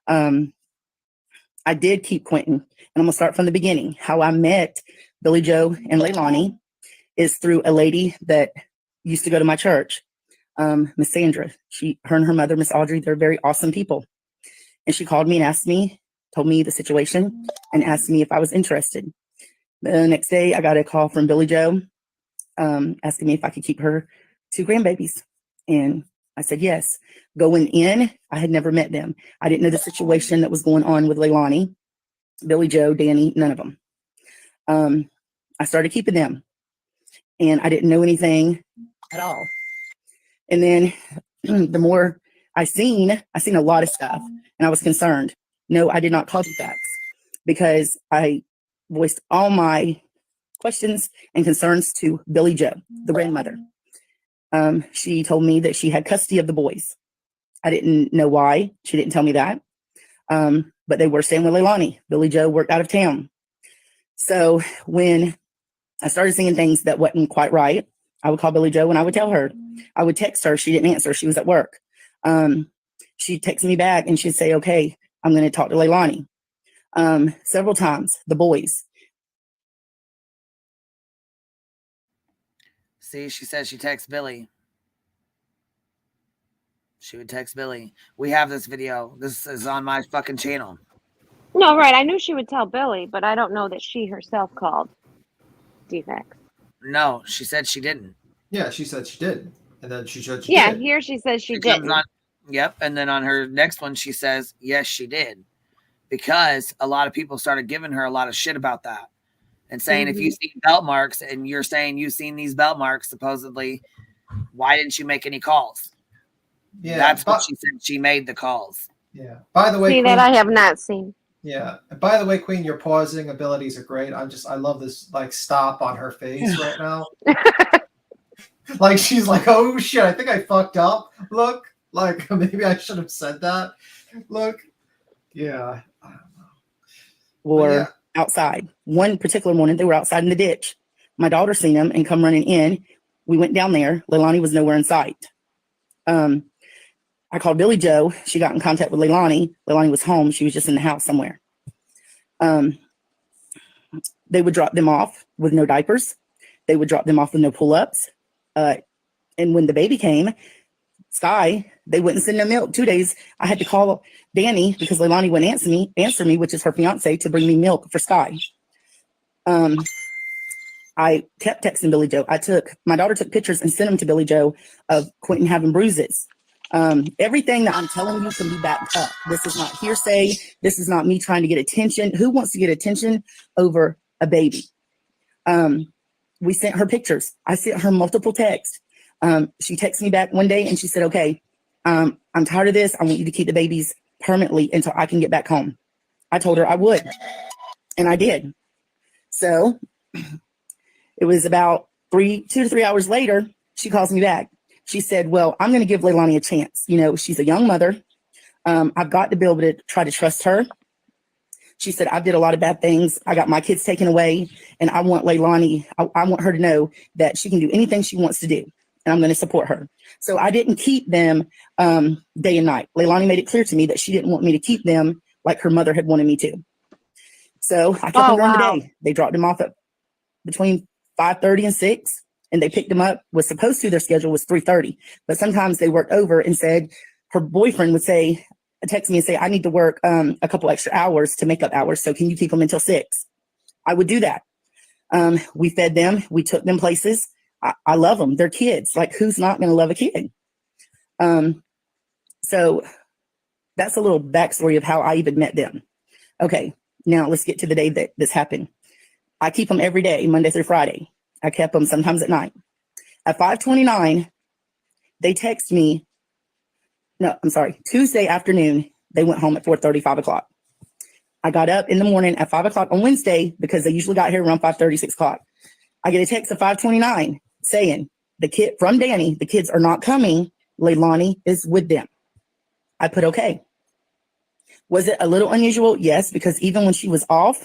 I did keep Quentin, and I'm going to start from the beginning. How I met Billy Joe and Leilani is through a lady that used to go to my church. Miss Sandra. Her and her mother, Miss Audrey, they're very awesome people. And she called me and told me the situation and asked me if I was interested. The next day, I got a call from Billy Joe asking me if I could keep her 2 grandbabies. And I said yes. Going in, I had never met them. I didn't know the situation that was going on with Leilani, Billy Joe, Danny, none of them. I started keeping them, and I didn't know anything at all. And then the more I seen a lot of stuff, and I was concerned. No, I did not call you facts because I voiced all my questions and concerns to Billy Joe, the grandmother. She told me that she had custody of the boys. I didn't know why. She didn't tell me that. But they were staying with Leilani. Billy Joe worked out of town. So when I started seeing things that wasn't quite right, I would call Billy Joe and I would tell her. I would text her. She didn't answer. She was at work. She'd text me back and she'd say, okay, I'm going to talk to Leilani. Several times, the boys. See, she says she texts Billy. She would text Billy. We have this video. This is on my fucking channel. No, right. I knew she would tell Billy, but I don't know that she herself called defects. No, she said she didn't. Yeah, she said she did. And then she said she Yeah, did. here she says she comes didn't. on, yep. And then on her next one, she says, yes, she did. Because a lot of people started giving her a lot of shit about that. And saying, if you see belt marks and you're saying you've seen these belt marks, supposedly, why didn't you make any calls? Yeah, that's what she said. She made the calls. Yeah. By the way, See, Queen, that I have not seen. Yeah. And by the way, Queen, your pausing abilities are great. I love this like stop on her face right now. Like she's like, oh shit, I think I fucked up. Look, like maybe I should have said that. Look. Yeah. Or outside. One particular morning, they were outside in the ditch. My daughter seen them and come running in. We went down there. Leilani was nowhere in sight. I called Billy Joe. She got in contact with Leilani. Leilani was home. She was just in the house somewhere. They would drop them off with no diapers. They would drop them off with no pull-ups. And when the baby came, Sky, they wouldn't send no milk. 2 days, I had to call Danny because Leilani wouldn't answer me, which is her fiance, to bring me milk for Sky. I kept texting Billy Joe. My daughter took pictures and sent them to Billy Joe of Quentin having bruises. Everything that I'm telling you can be backed up. This is not hearsay. This is not me trying to get attention. Who wants to get attention over a baby? We sent her pictures. I sent her multiple texts. She texted me back one day and she said, okay, I'm tired of this. I want you to keep the babies permanently until I can get back home. I told her I would. And I did. So it was about 2 to 3 hours later, she calls me back. She said, well, I'm going to give Leilani a chance. You know, she's a young mother. I've got to be able to try to trust her. She said, I did a lot of bad things. I got my kids taken away, and I want Leilani, I want her to know that she can do anything she wants to do, and I'm going to support her. So I didn't keep them day and night. Leilani made it clear to me that she didn't want me to keep them like her mother had wanted me to. So I kept them during the day. They dropped them off at between 5:30 and 6, and they picked them up. Their schedule was 3:30, but sometimes they worked over and said, her boyfriend would text me and say, I need to work a couple extra hours to make up hours. So can you keep them until 6? I would do that. We fed them. We took them places. I love them. They're kids. Like, who's not going to love a kid? So that's a little backstory of how I even met them. Okay, now let's get to the day that this happened. I keep them every day, Monday through Friday. I kept them sometimes at night. At 5:29, they text me. No, I'm sorry. Tuesday afternoon, they went home at 4:30, 5 o'clock. I got up in the morning at 5 o'clock on Wednesday because they usually got here around 5:30, 6 o'clock. I get a text at 5:29 saying, from Danny, the kids are not coming. Leilani is with them. I put okay. Was it a little unusual? Yes, because even when she was off,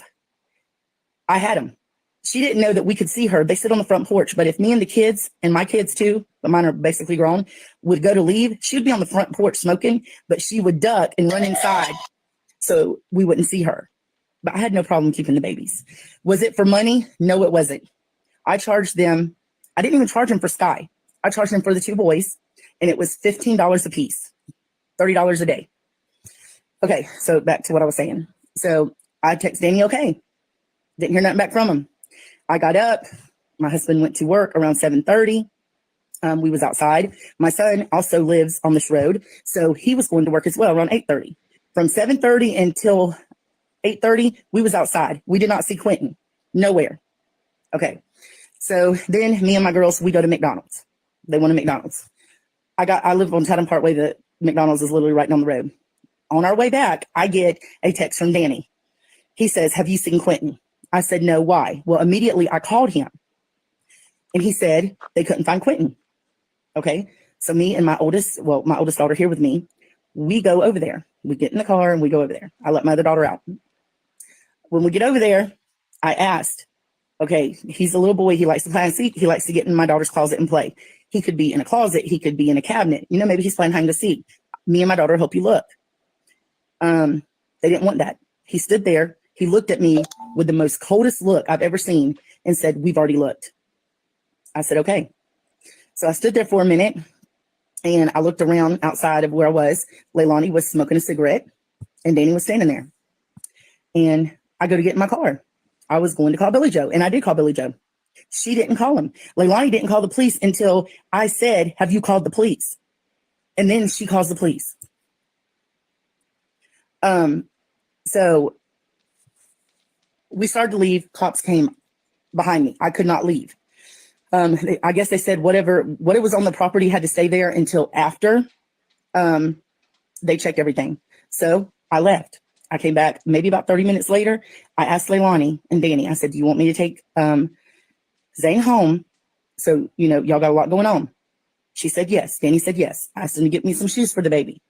I had them. She didn't know that we could see her. They sit on the front porch. But if me and the kids, and my kids too, but mine are basically grown, would go to leave, she would be on the front porch smoking, but she would duck and run inside so we wouldn't see her. But I had no problem keeping the babies. Was it for money? No, it wasn't. I charged them. I didn't even charge them for Sky. I charged them for the 2 boys. and it was $15 a piece, $30 a day. Okay, so back to what I was saying. So I text Danny, okay. Didn't hear nothing back from him. I got up. My husband went to work around 7:30. We was outside. My son also lives on this road, so he was going to work as well around 8:30. From 7:30 until 8:30, we was outside. We did not see Quentin. Nowhere. Okay. So then me and my girls, we go to McDonald's. They wanted McDonald's. I live on Chatham Parkway. The McDonald's is literally right down the road. On our way back, I get a text from Danny. He says, have you seen Quentin? I said, no, why? Well, immediately I called him and he said they couldn't find Quentin. Okay. So me and my oldest daughter here with me, we go over there. We get in the car and we go over there. I let my other daughter out. When we get over there, I asked, okay, he's a little boy. He likes to play and seek. He likes to get in my daughter's closet and play. He could be in a closet. He could be in a cabinet. You know, maybe he's playing hide and seek. Me and my daughter help you look. They didn't want that. He stood there. He looked at me with the most coldest look I've ever seen and said, we've already looked. I said, okay. So I stood there for a minute and I looked around outside of where I was. Leilani was smoking a cigarette and Danny was standing there. And I go to get in my car. I was going to call Billy Joe, and I did call Billy Joe. She didn't call him. Leilani didn't call the police until I said, have you called the police? And then she calls the police. So we started to leave. Cops came behind me. I could not leave. I guess they said what it was on the property had to stay there until after they checked everything. So I left. I came back maybe about 30 minutes later. I asked Leilani and Danny, I said, do you want me to take Zane home? So, you know, y'all got a lot going on. She said yes. Danny said yes. I asked them to get me some shoes for the baby.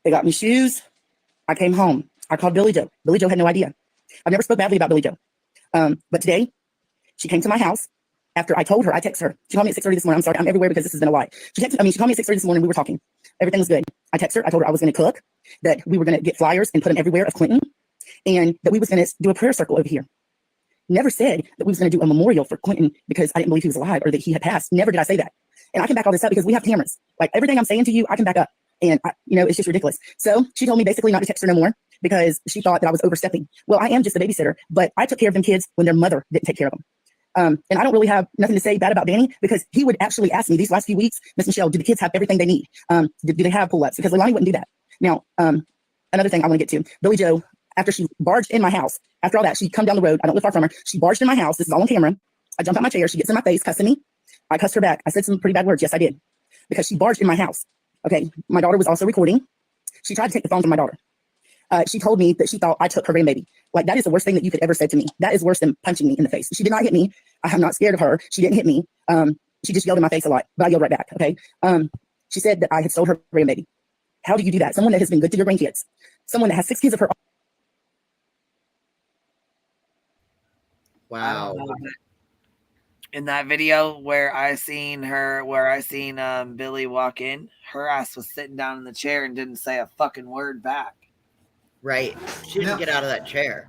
They got me shoes. I came home. I called Billy Joe. Billy Joe had no idea. I've never spoke badly about Billy Joe. But today, she came to my house after I told her, I texted her. She called me at 6:30 this morning. I'm sorry, I'm everywhere because this has been a lie. She called me at 6:30 this morning. We were talking. Everything was good. I texted her. I told her I was going to cook, that we were going to get flyers and put them everywhere of Quentin, and that we was going to do a prayer circle over here. Never said that we was going to do a memorial for Quentin because I didn't believe he was alive or that he had passed. Never did I say that. And I can back all this up because we have cameras. Like everything I'm saying to you, I can back up. And it's just ridiculous. So she told me basically not to text her no more because she thought that I was overstepping. Well, I am just a babysitter, but I took care of them kids when their mother didn't take care of them. And I don't really have nothing to say bad about Danny because he would actually ask me these last few weeks, Miss Michelle, do the kids have everything they need? Do they have pull-ups? Because Leilani wouldn't do that. Now, another thing I want to get to, Billy Joe, after she barged in my house, after all that, she'd come down the road. I don't live far from her. She barged in my house. This is all on camera. I jumped out my chair. She gets in my face, cussing me. I cussed her back. I said some pretty bad words. Yes, I did. Because she barged in my house. Okay. My daughter was also recording. She tried to take the phone from my daughter. She told me that she thought I took her grandbaby. Like, that is the worst thing that you could ever say to me. That is worse than punching me in the face. She did not hit me. I'm not scared of her. She didn't hit me. She just yelled in my face a lot, but I yelled right back. Okay. She said that I had stole her grandbaby. How do you do that? Someone that has been good to your grandkids, someone that has 6 kids of her. Wow. In that video where I seen Billy walk in, her ass was sitting down in the chair and didn't say a fucking word back. Right. She didn't get out of that chair.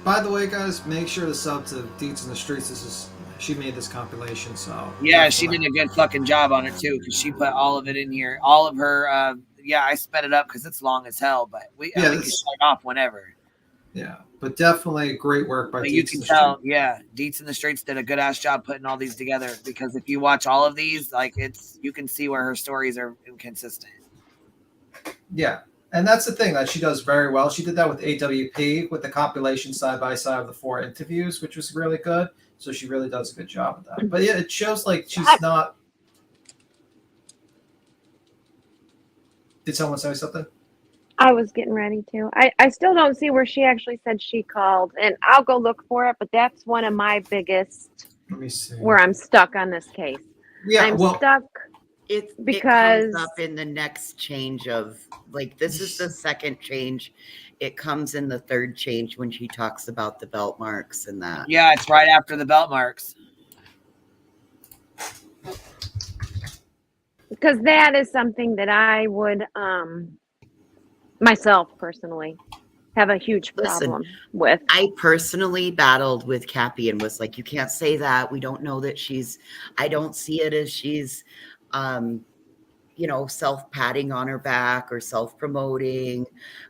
By the way, guys, make sure to sub to Deets in the Streets. She made this compilation, so yeah, she did a good fucking job on it too, because she put all of it in here. All of her, I sped it up because it's long as hell, but we can shut off whenever. Yeah, but definitely great work by Deets. You can tell, Deets in the Streets did a good ass job putting all these together, because if you watch all of these, like, you can see where her stories are inconsistent. Yeah. And that's the thing that she does very well. She did that with AWP with the compilation side by side of the 4 interviews, which was really good. So she really does a good job with that. But yeah, it shows like she's not. Did someone say something? I was getting ready to. I still don't see where she actually said she called, and I'll go look for it. But that's one of my biggest. Let me see. Where I'm stuck on this case. Yeah, I'm stuck. It Because comes up in the next change of, like, this is the second change. It comes in the third change when she talks about the belt marks and that. Yeah, it's right after the belt marks. Because that is something that I would, myself personally, have a huge problem with. I personally battled with Cappy and was like, you can't say that. We don't know that I don't see it as she's, self-patting on her back or self-promoting.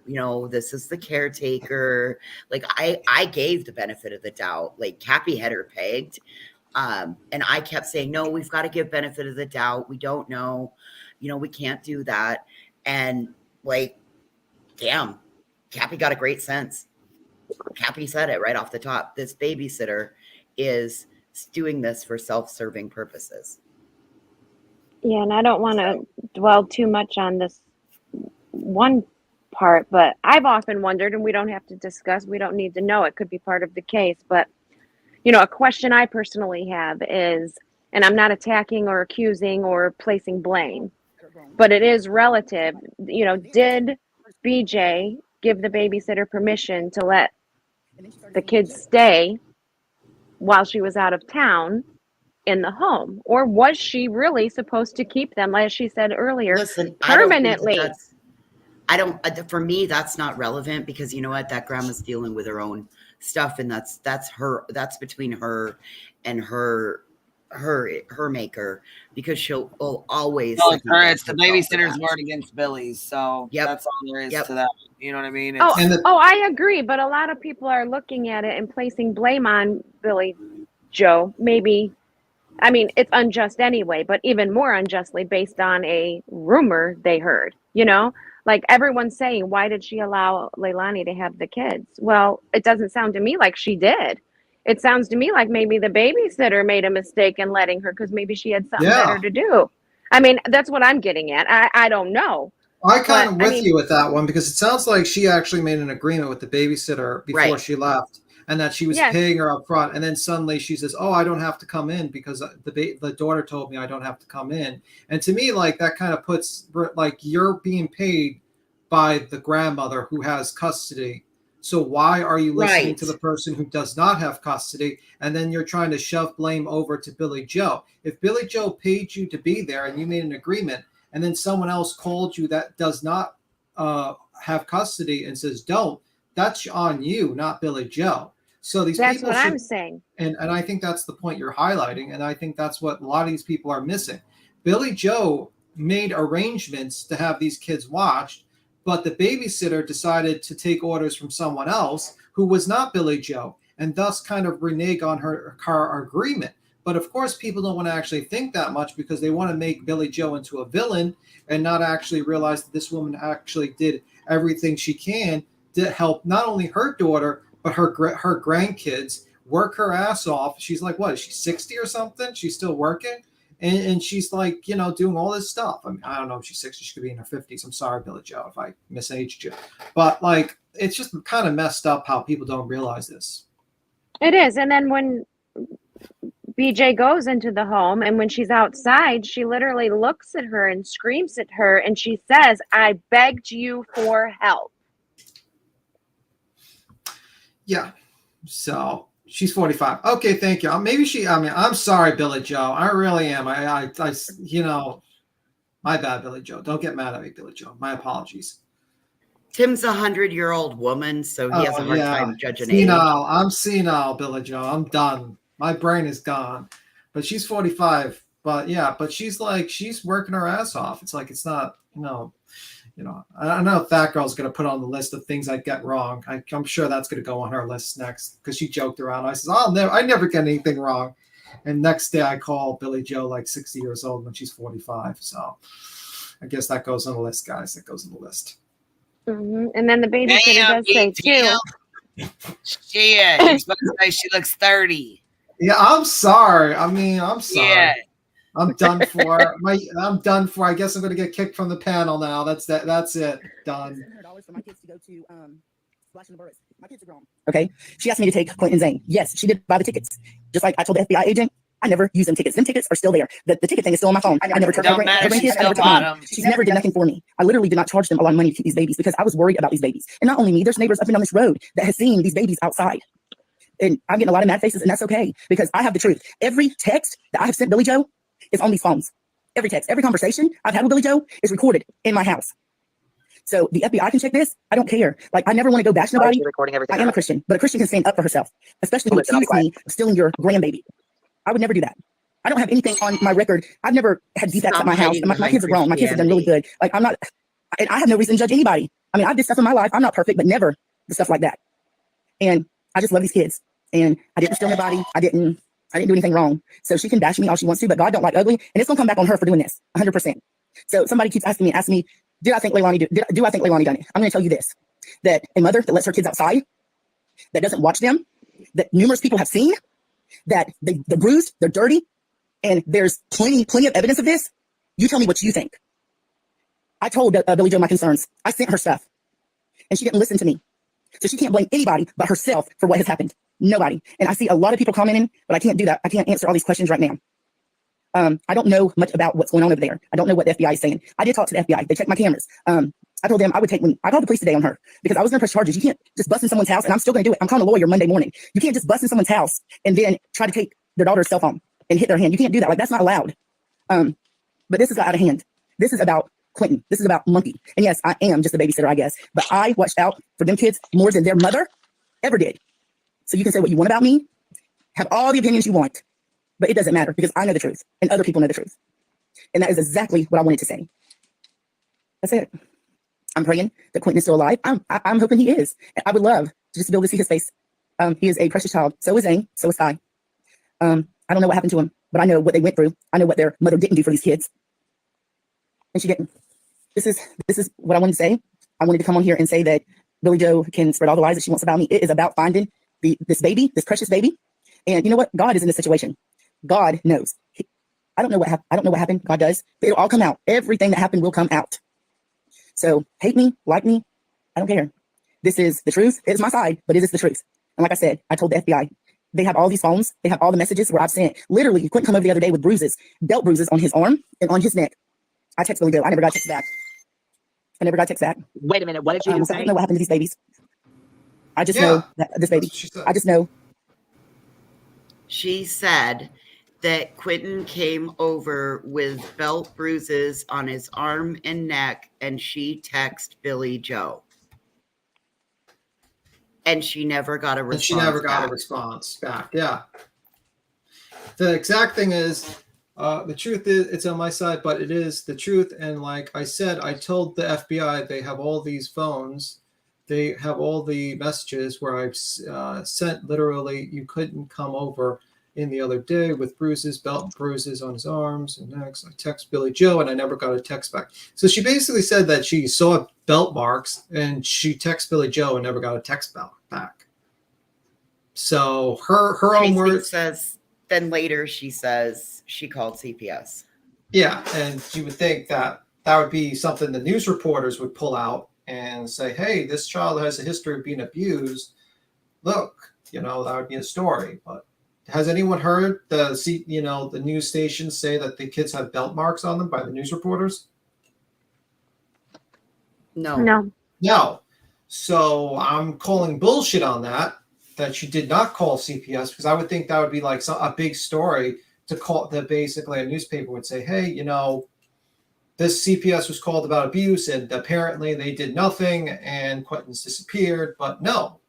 This is the caretaker. Like I gave the benefit of the doubt. Like Cappy had her pegged. And I kept saying, no, we've got to give benefit of the doubt. We don't know, we can't do that. And like, damn, Cappy got a great sense. Cappy said it right off the top. This babysitter is doing this for self-serving purposes. Yeah, and I don't want to dwell too much on this one part, but I've often wondered, and we don't have to discuss, we don't need to know, it could be part of the case, but a question I personally have is, and I'm not attacking or accusing or placing blame, but it is relative. Did BJ give the babysitter permission to let the kids stay while she was out of town in the home? Or was she really supposed to keep them, as she said earlier, permanently? For me, that's not relevant, because you know what? That grandma's dealing with her own stuff, and that's between her and her maker, because she'll always. Well, it's the babysitter's word against Billy's, so that's all there is to that. You know what I mean? I agree, but a lot of people are looking at it and placing blame on Billy Joe. Maybe, I mean, it's unjust anyway, but even more unjustly based on a rumor they heard. Like everyone's saying, why did she allow Leilani to have the kids? Well, it doesn't sound to me like she did. It sounds to me like maybe the babysitter made a mistake in letting her, because maybe she had something better to do. I mean, that's what I'm getting at. I don't know. I kind of with you with that one, because it sounds like she actually made an agreement with the babysitter before she left, and that she was paying her up front, and then suddenly she says, "Oh, I don't have to come in because the daughter told me I don't have to come in." And to me, like, that kind of puts, like, you're being paid by the grandmother who has custody. So why are you listening to the person who does not have custody? And then you're trying to shove blame over to Billy Joe. If Billy Joe paid you to be there and you made an agreement, and then someone else called you that does not have custody and says don't, that's on you, not Billy Joe. So that's people what I'm saying. And I think that's the point you're highlighting. And I think that's what a lot of these people are missing. Billy Joe made arrangements to have these kids watched, but the babysitter decided to take orders from someone else who was not Billy Joe, and thus kind of renege on her agreement. But of course, people don't want to actually think that much, because they want to make Billy Joe into a villain and not actually realize that this woman actually did everything she can to help not only her daughter, but her grandkids, work her ass off. She's like, what, is she 60 or something? She's still working. And she's like, doing all this stuff. I mean, I don't know if she's 60. She could be in her 50s. I'm sorry, Billy Joe, if I misaged you. But, like, it's just kind of messed up how people don't realize this. It is. And then when BJ goes into the home, and when she's outside, she literally looks at her and screams at her, and she says, "I begged you for help." Yeah. So she's 45. Okay, thank you. I'm sorry, Billy Joe. I really am. I my bad, Billy Joe. Don't get mad at me, Billy Joe. My apologies. Tim's 100-year-old woman, so he has a hard time judging age. I'm senile, Billy Joe. I'm done. My brain is gone. But she's 45. But she's working her ass off. It's like, it's not, I don't know if that girl's going to put on the list of things I get wrong. I'm sure that's going to go on her list next, because she joked around. I says, I never get anything wrong. And next day I call Billy Joe like 60 years old when she's 45. So I guess that goes on the list, guys. That goes on the list. Mm-hmm. And then the babysitter does say too. You're supposed to say she looks 30. Yeah, I'm sorry. I'm sorry. Yeah. I'm done for. I'm done for. I guess I'm going to get kicked from the panel now. That's it. Done. For my kids to go to Splash in the Burris. My kids are grown. Okay. She asked me to take Clinton Zane. Yes, she did buy the tickets. Just like I told the FBI agent, I never use them tickets. Them tickets are still there. The ticket thing is still on my phone. I never took her grandkids. She's never did nothing for me. I literally did not charge them a lot of money to keep these babies, because I was worried about these babies. And not only me, there's neighbors up and down this road that has seen these babies outside. And I'm getting a lot of mad faces, and that's okay, because I have the truth. Every text that I have sent Billy Joe is on these phones. Every text, every conversation I've had with Billy Joe is recorded in my house. So the FBI can check this. I don't care. Like, I never want to go bash nobody. I am a Christian, but a Christian can stand up for herself, especially who accused me of stealing your grandbaby. I would never do that. I don't have anything on my record. I've never had defects at my house. My kids are grown. My kids have done really good. Like, I'm not, and I have no reason to judge anybody. I mean, I did stuff in my life. I'm not perfect, but never the stuff like that. And I just love these kids. And I didn't steal their body. I didn't do anything wrong. So she can bash me all she wants to, but God don't like ugly. And it's gonna come back on her for doing this, 100%. So somebody keeps asking me, do I think Leilani done it? I'm gonna tell you this, that a mother that lets her kids outside, that doesn't watch them, that numerous people have seen, that they're bruised, they're dirty, and there's plenty of evidence of this. You tell me what you think. I told Billy Joe my concerns. I sent her stuff, and she didn't listen to me. So she can't blame anybody but herself for what has happened. Nobody. And I see a lot of people commenting, but I can't do that. I can't answer all these questions right now. I don't know much about what's going on over there. I don't know what the FBI is saying. I did talk to the FBI. They checked my cameras. I told them I called the police today on her because I was going to press charges. You can't just bust in someone's house, and I'm still going to do it. I'm calling a lawyer Monday morning. You can't just bust in someone's house and then try to take their daughter's cell phone and hit their hand. You can't do that. Like, that's not allowed. But this has got out of hand. This is about Quentin. This is about Monkey. And yes, I am just a babysitter, I guess. But I watched out for them kids more than their mother ever did. So you can say what you want about me, have all the opinions you want, but it doesn't matter because I know the truth and other people know the truth. And that is exactly what I wanted to say. That's it. I'm praying that Quentin is still alive. I'm hoping he is. I would love to just be able to see his face. He is a precious child. So is Zane. So is Ty. I don't know what happened to him, but I know what they went through. I know what their mother didn't do for these kids. And she didn't. This is what I wanted to say. I wanted to come on here and say that Billy Joe can spread all the lies that she wants about me. It is about finding this baby, this precious baby. And you know what? God is in this situation. God knows. I don't know what happened. God does. But it'll all come out. Everything that happened will come out. So hate me, like me, I don't care. This is the truth. It's my side, but it is the truth. And like I said, I told the FBI, they have all these phones. They have all the messages where I've sent. Literally, Quentin come over the other day with bruises, belt bruises on his arm and on his neck. I text Billy Joe. I never got text back. Wait a minute. What did you So I say? don't know what happened to these babies. I just know that this baby. I just know. She said that Quentin came over with belt bruises on his arm and neck, and she texted Billy Joe. And she never got a response. back. Yeah. The exact thing is, the truth is, it's on my side, but it is the truth. And like I said, I told the FBI they have all these phones. They have all the messages where I've sent literally, you couldn't come over in the other day with bruises, belt bruises on his arms and necks. I text Billy Joe and I never got a text back. So she basically said that she saw belt marks and she texted Billy Joe and never got a text back. So her own words says, then later she says she called CPS. Yeah, and you would think that would be something the news reporters would pull out and say, hey, this child has a history of being abused. Look, that would be a story. But has anyone heard the news stations say that the kids have belt marks on them by the news reporters? No. So I'm calling bullshit on that she did not call CPS, because I would think that would be like a big story to call, that basically a newspaper would say, hey, this CPS was called about abuse and apparently they did nothing and Quentin's disappeared. But no,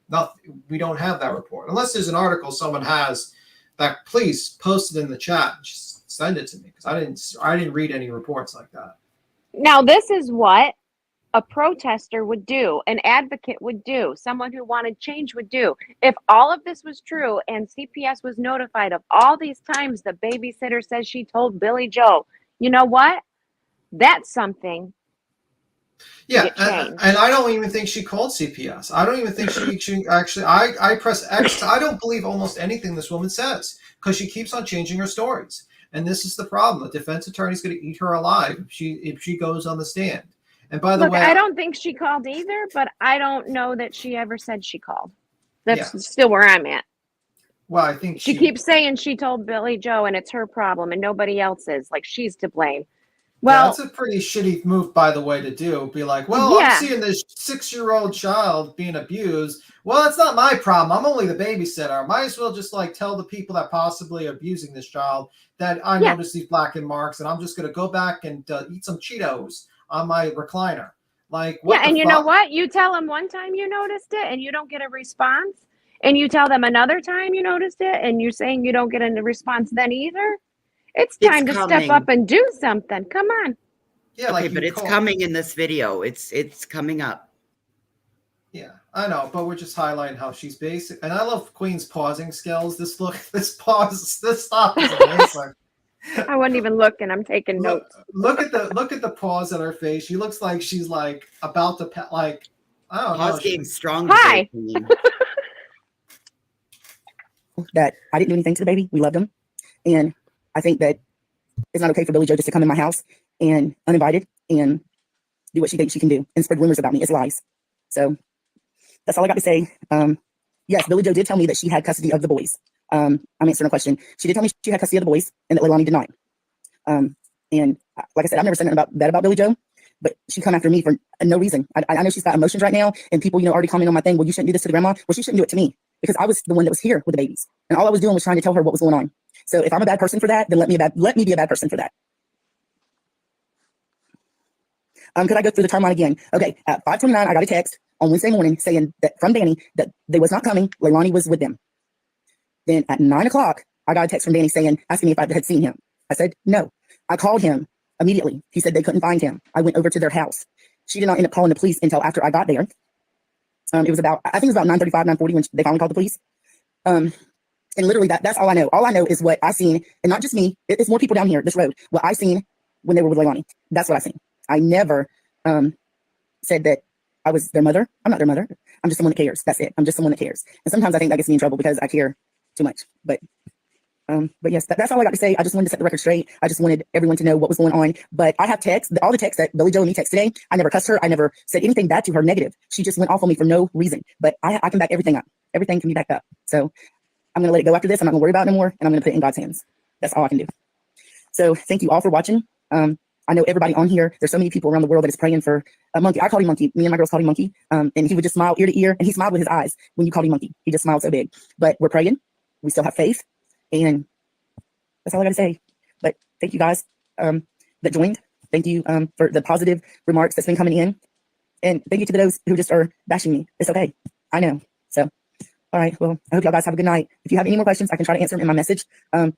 we don't have that report. Unless there's an article someone has that, please post it in the chat and just send it to me, because I didn't read any reports like that. Now, this is what a protester would do, an advocate would do, someone who wanted change would do. If all of this was true and CPS was notified of all these times the babysitter says she told Billy Joe, you know what? That's something. Yeah, and I don't even think she called CPS. I don't even think she actually, I press X. I don't believe almost anything this woman says, because she keeps on changing her stories. And this is the problem. The defense attorney's going to eat her alive if she goes on the stand. And by the way, I don't think she called either, but I don't know that she ever said she called. That's still where I'm at. Well, I think she keeps saying she told Billy Joe and it's her problem and nobody else's, like she's to blame. Well, that's a pretty shitty move, by the way, to do. Be like, well, I'm seeing this 6-year-old child being abused. Well, it's not my problem. I'm only the babysitter. I might as well just tell the people that possibly are abusing this child that I noticed these black marks, and I'm just going to go back and eat some Cheetos on my recliner. Like, what Yeah, and the you know fuck? what? You tell them one time you noticed it and you don't get a response, and you tell them another time you noticed it and you're saying you don't get a response then either. It's It's time to step coming. up and do something. Come on. Yeah, Okay, like but you it's call. coming in this video. It's coming up. Yeah, I know, but we're just highlighting how she's basic. And I love Queen's pausing skills. This pause, this stop is amazing. I wasn't even looking. I'm taking notes. Look at the pause on her face. She looks like she's like about to like, I don't know. Pause game strong. Hi. Today, That I didn't do anything to the baby. We loved him. And I think that it's not okay for Billy Joe just to come in my house and uninvited and do what she thinks she can do and spread rumors about me. It's lies. So that's all I got to say. Yes, Billy Joe did tell me that she had custody of the boys. I'm answering a question. She did tell me she had custody of the boys and that Leilani did not. And like I said, I've never said anything about that about Billy Joe, but she come after me for no reason. I know she's got emotions right now, and people, already comment on my thing. Well, you shouldn't do this to the grandma. Well, she shouldn't do it to me because I was the one that was here with the babies, and all I was doing was trying to tell her what was going on. So if I'm a bad person for that, then let me be a bad person for that. Could I go through the timeline again? Okay, at 5:29, I got a text on Wednesday morning saying that from Danny that they was not coming. Leilani was with them. Then at 9 o'clock, I got a text from Danny asking me if I had seen him. I said no. I called him immediately. He said they couldn't find him. I went over to their house. She did not end up calling the police until after I got there. It was about 9:35, 9:40 when they finally called the police. And literally that's all I know. All I know is what I seen, and not just me. It's more people down here this road. What I seen when they were with Leilani. That's what I seen. I never said that I was their mother. I'm not their mother. I'm just someone that cares. That's it. I'm just someone that cares. And sometimes I think that gets me in trouble because I care too much. But yes, that's all I got to say. I just wanted to set the record straight. I just wanted everyone to know what was going on. But I have texts, all the texts that Billy Joe and me text today. I never cussed her. I never said anything bad to her negative. She just went off on me for no reason. But I can back everything up. Everything can be backed up. So I'm going to let it go after this. I'm not going to worry about it anymore. And I'm going to put it in God's hands. That's all I can do. So thank you all for watching. I know everybody on here. There's so many people around the world that is praying for a Monkey. I called him Monkey. Me and my girls called him Monkey. And he would just smile ear to ear. And he smiled with his eyes when you called him Monkey. He just smiled so big. But we're praying. We still have faith. And that's all I got to say. But thank you guys that joined. Thank you for the positive remarks that's been coming in. And thank you to those who just are bashing me. It's okay. I know. So, all right. Well, I hope y'all guys have a good night. If you have any more questions, I can try to answer them in my message.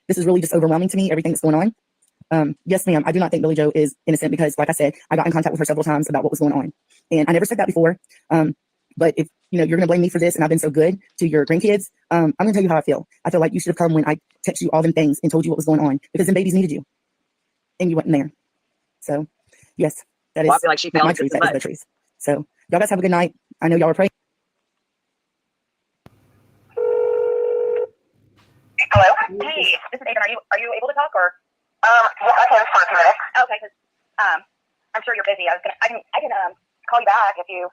This is really just overwhelming to me, everything that's going on. Yes, ma'am. I do not think Billy Joe is innocent because, like I said, I got in contact with her several times about what was going on. And I never said that before. But if you're going to blame me for this and I've been so good to your grandkids, I'm going to tell you how I feel. I feel like you should have come when I texted you all them things and told you what was going on because them babies needed you. And you wasn't there. So, yes, that is Well, I feel like she fell my into truth. the That is mud. the truth. So, y'all guys have a good night. I know y'all are praying. Hello? Hey, this is Aiden. Are you able to talk or? Yeah, I can for a few minutes. Okay, because I'm sure you're busy. I can call you back if you.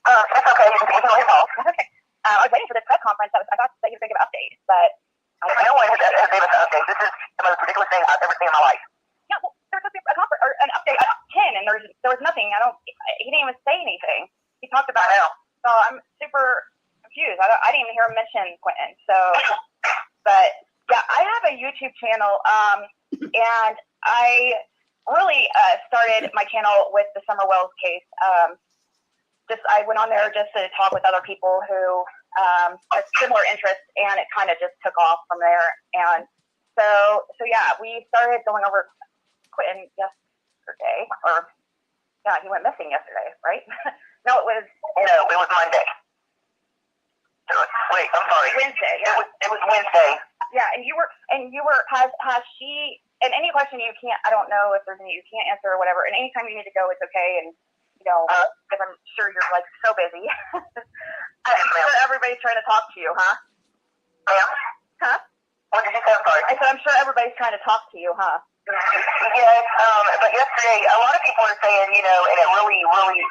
That's okay. You can go ahead and call. Okay. I was waiting for this press conference. I thought that you were going to give an update, but no one has gave us an update. This is the most ridiculous thing I've ever seen in my life. Yeah, well, there was supposed to be a conference or an update at 10, and there was nothing. He didn't even say anything. He talked about it. So I'm super confused. I didn't even hear him mention Quentin. So, but yeah, I have a YouTube channel, and I really started my channel with the Summer Wells case. I went on there just to talk with other people who have similar interests, and it kind of just took off from there. And so yeah, we started going over Quentin yesterday, or yeah, he went missing yesterday, right? No, it was Monday. Wait, I'm sorry. Wednesday. Yeah. It was Wednesday. Yeah, and you were has she? And any question you can't, I don't know if there's any you can't answer or whatever. And anytime you need to go, it's okay. And because I'm sure you're like so busy. I'm sure everybody's trying to talk to you, huh? Yeah. Huh? What did you say? I'm sorry. I said I'm sure everybody's trying to talk to you, huh? Yes, but yesterday a lot of people were saying, and it really, really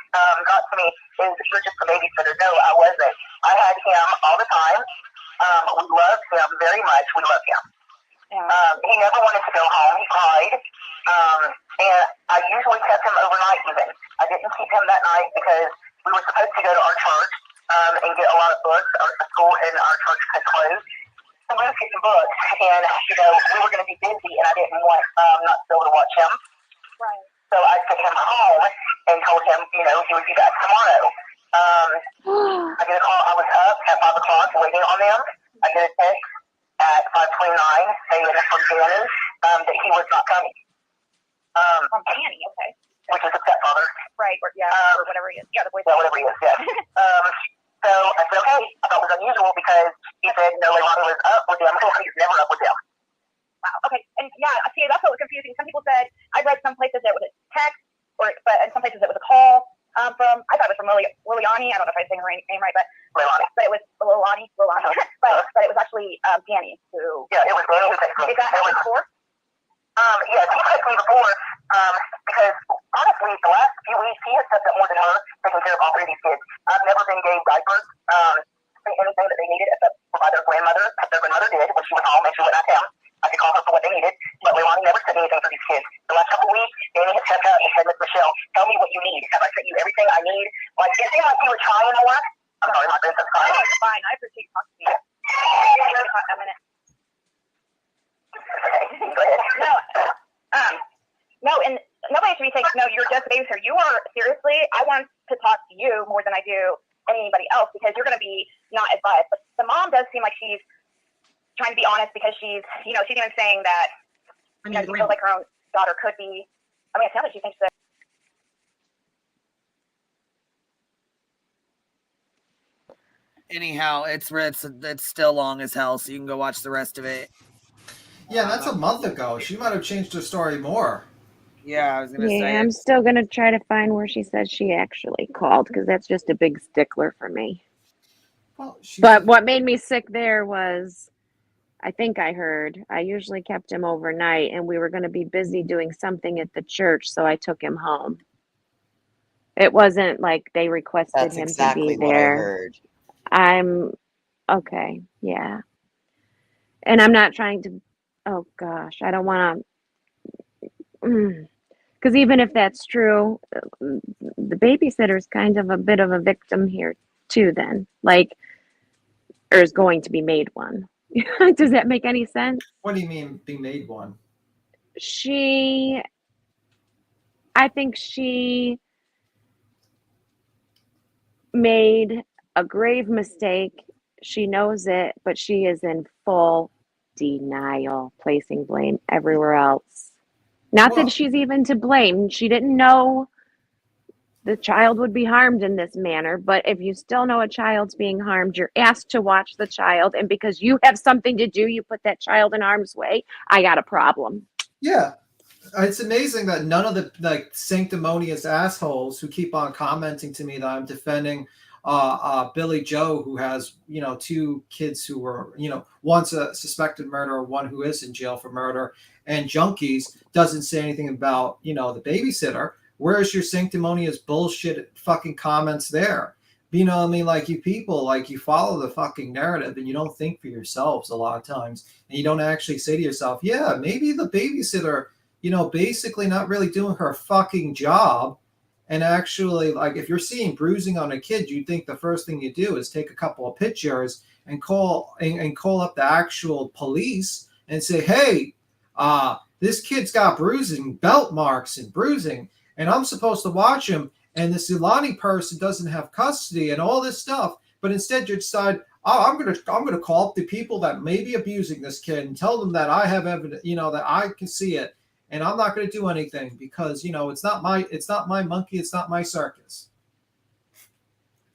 got to me, is you're just a babysitter. No, I wasn't. I had him all the time. We loved him very much. We loved him. He never wanted to go home. He cried. And I usually kept him overnight even. I didn't keep him that night because we were supposed to go to our church and get a lot of books. Our school and our church had closed. So we would get some books, and we were going to be busy, and I didn't want not to be able to watch him. Right. So I took him home and told him, if he would be back tomorrow. I get a call. I was up at 5 o'clock waiting on them. I get a text at 5:29 saying from Danny that he was not coming. From Danny, okay. Which is a stepfather. Right, or whatever he is. Yeah, the boy. Yeah, whatever he is, yeah. So I said, okay. I thought it was unusual because he said, no, Leilani was up with them. He's never up with them. Wow, okay. And yeah, see, that's what was confusing. Some people said, I read some places that it was a text, but in some places it was a call I thought it was from Liliani. I don't know if I'm saying her name right, but Leilani. But it was Liliani. but it was actually Danny who. Yeah, it was Danny who texted me. Is that before? Yes, he texted me before, because honestly, the last few weeks, he has stepped up more than her, taking care of all three of these kids. I've never been gave diapers, anything that they needed except provide their grandmother, because their grandmother did when she was home and she went out of town. I could call her for what they needed, but Leilani never said anything for these kids. The last couple of weeks, Danny has stepped up and said, Miss Michelle, tell me what you need. Have I sent you everything I need? Like, it seemed like you were trying more. I'm sorry, my grandson's crying. It's fine. I appreciate you talking to me. A minute. No, and nobody should be saying, no, you're just a babysitter. You are, seriously, I want to talk to you more than I do anybody else because you're going to be not as biased. But the mom does seem like she's trying to be honest because she's even saying that she feels like her own daughter could be. I mean, it sounds like she thinks that. Anyhow, it's still long as hell, so you can go watch the rest of it. Yeah, that's a month ago. She might have changed her story more. Yeah, I was gonna say. I'm still gonna try to find where she said she actually called because that's just a big stickler for me. Well, but what made me sick there was, I think I heard, I usually kept him overnight, and we were going to be busy doing something at the church, so I took him home. It wasn't like they requested That's him exactly to be what I there. heard. I'm okay, yeah. And I'm not trying to. Oh gosh, I don't want to. Because even if that's true, the babysitter's kind of a bit of a victim here too. Then, like, or is going to be made one. Does that make any sense? What do you mean, be made one? I think she made a grave mistake. She knows it, but she is in full denial, placing blame everywhere else. Not that she's even to blame. She didn't know the child would be harmed in this manner, but if you still know a child's being harmed, you're asked to watch the child, and because you have something to do, you put that child in harm's way. I got a problem. Yeah. It's amazing that none of the sanctimonious assholes who keep on commenting to me that I'm defending Billy Joe, who has, two kids who were, one's a suspected murderer, one who is in jail for murder, and junkies, doesn't say anything about, the babysitter. Where's your sanctimonious bullshit fucking comments there? You know what I mean? Like, you people, like, you follow the fucking narrative and you don't think for yourselves a lot of times. And you don't actually say to yourself, yeah, maybe the babysitter, basically not really doing her fucking job. And actually, like, if you're seeing bruising on a kid, you think the first thing you do is take a couple of pictures and call up the actual police and say, hey, this kid's got bruising, belt marks and bruising, and I'm supposed to watch him, and this Ilani person doesn't have custody and all this stuff. But instead you decide, I'm gonna call up the people that may be abusing this kid and tell them that I have evidence, that I can see it. And I'm not going to do anything because, it's not my monkey. It's not my circus.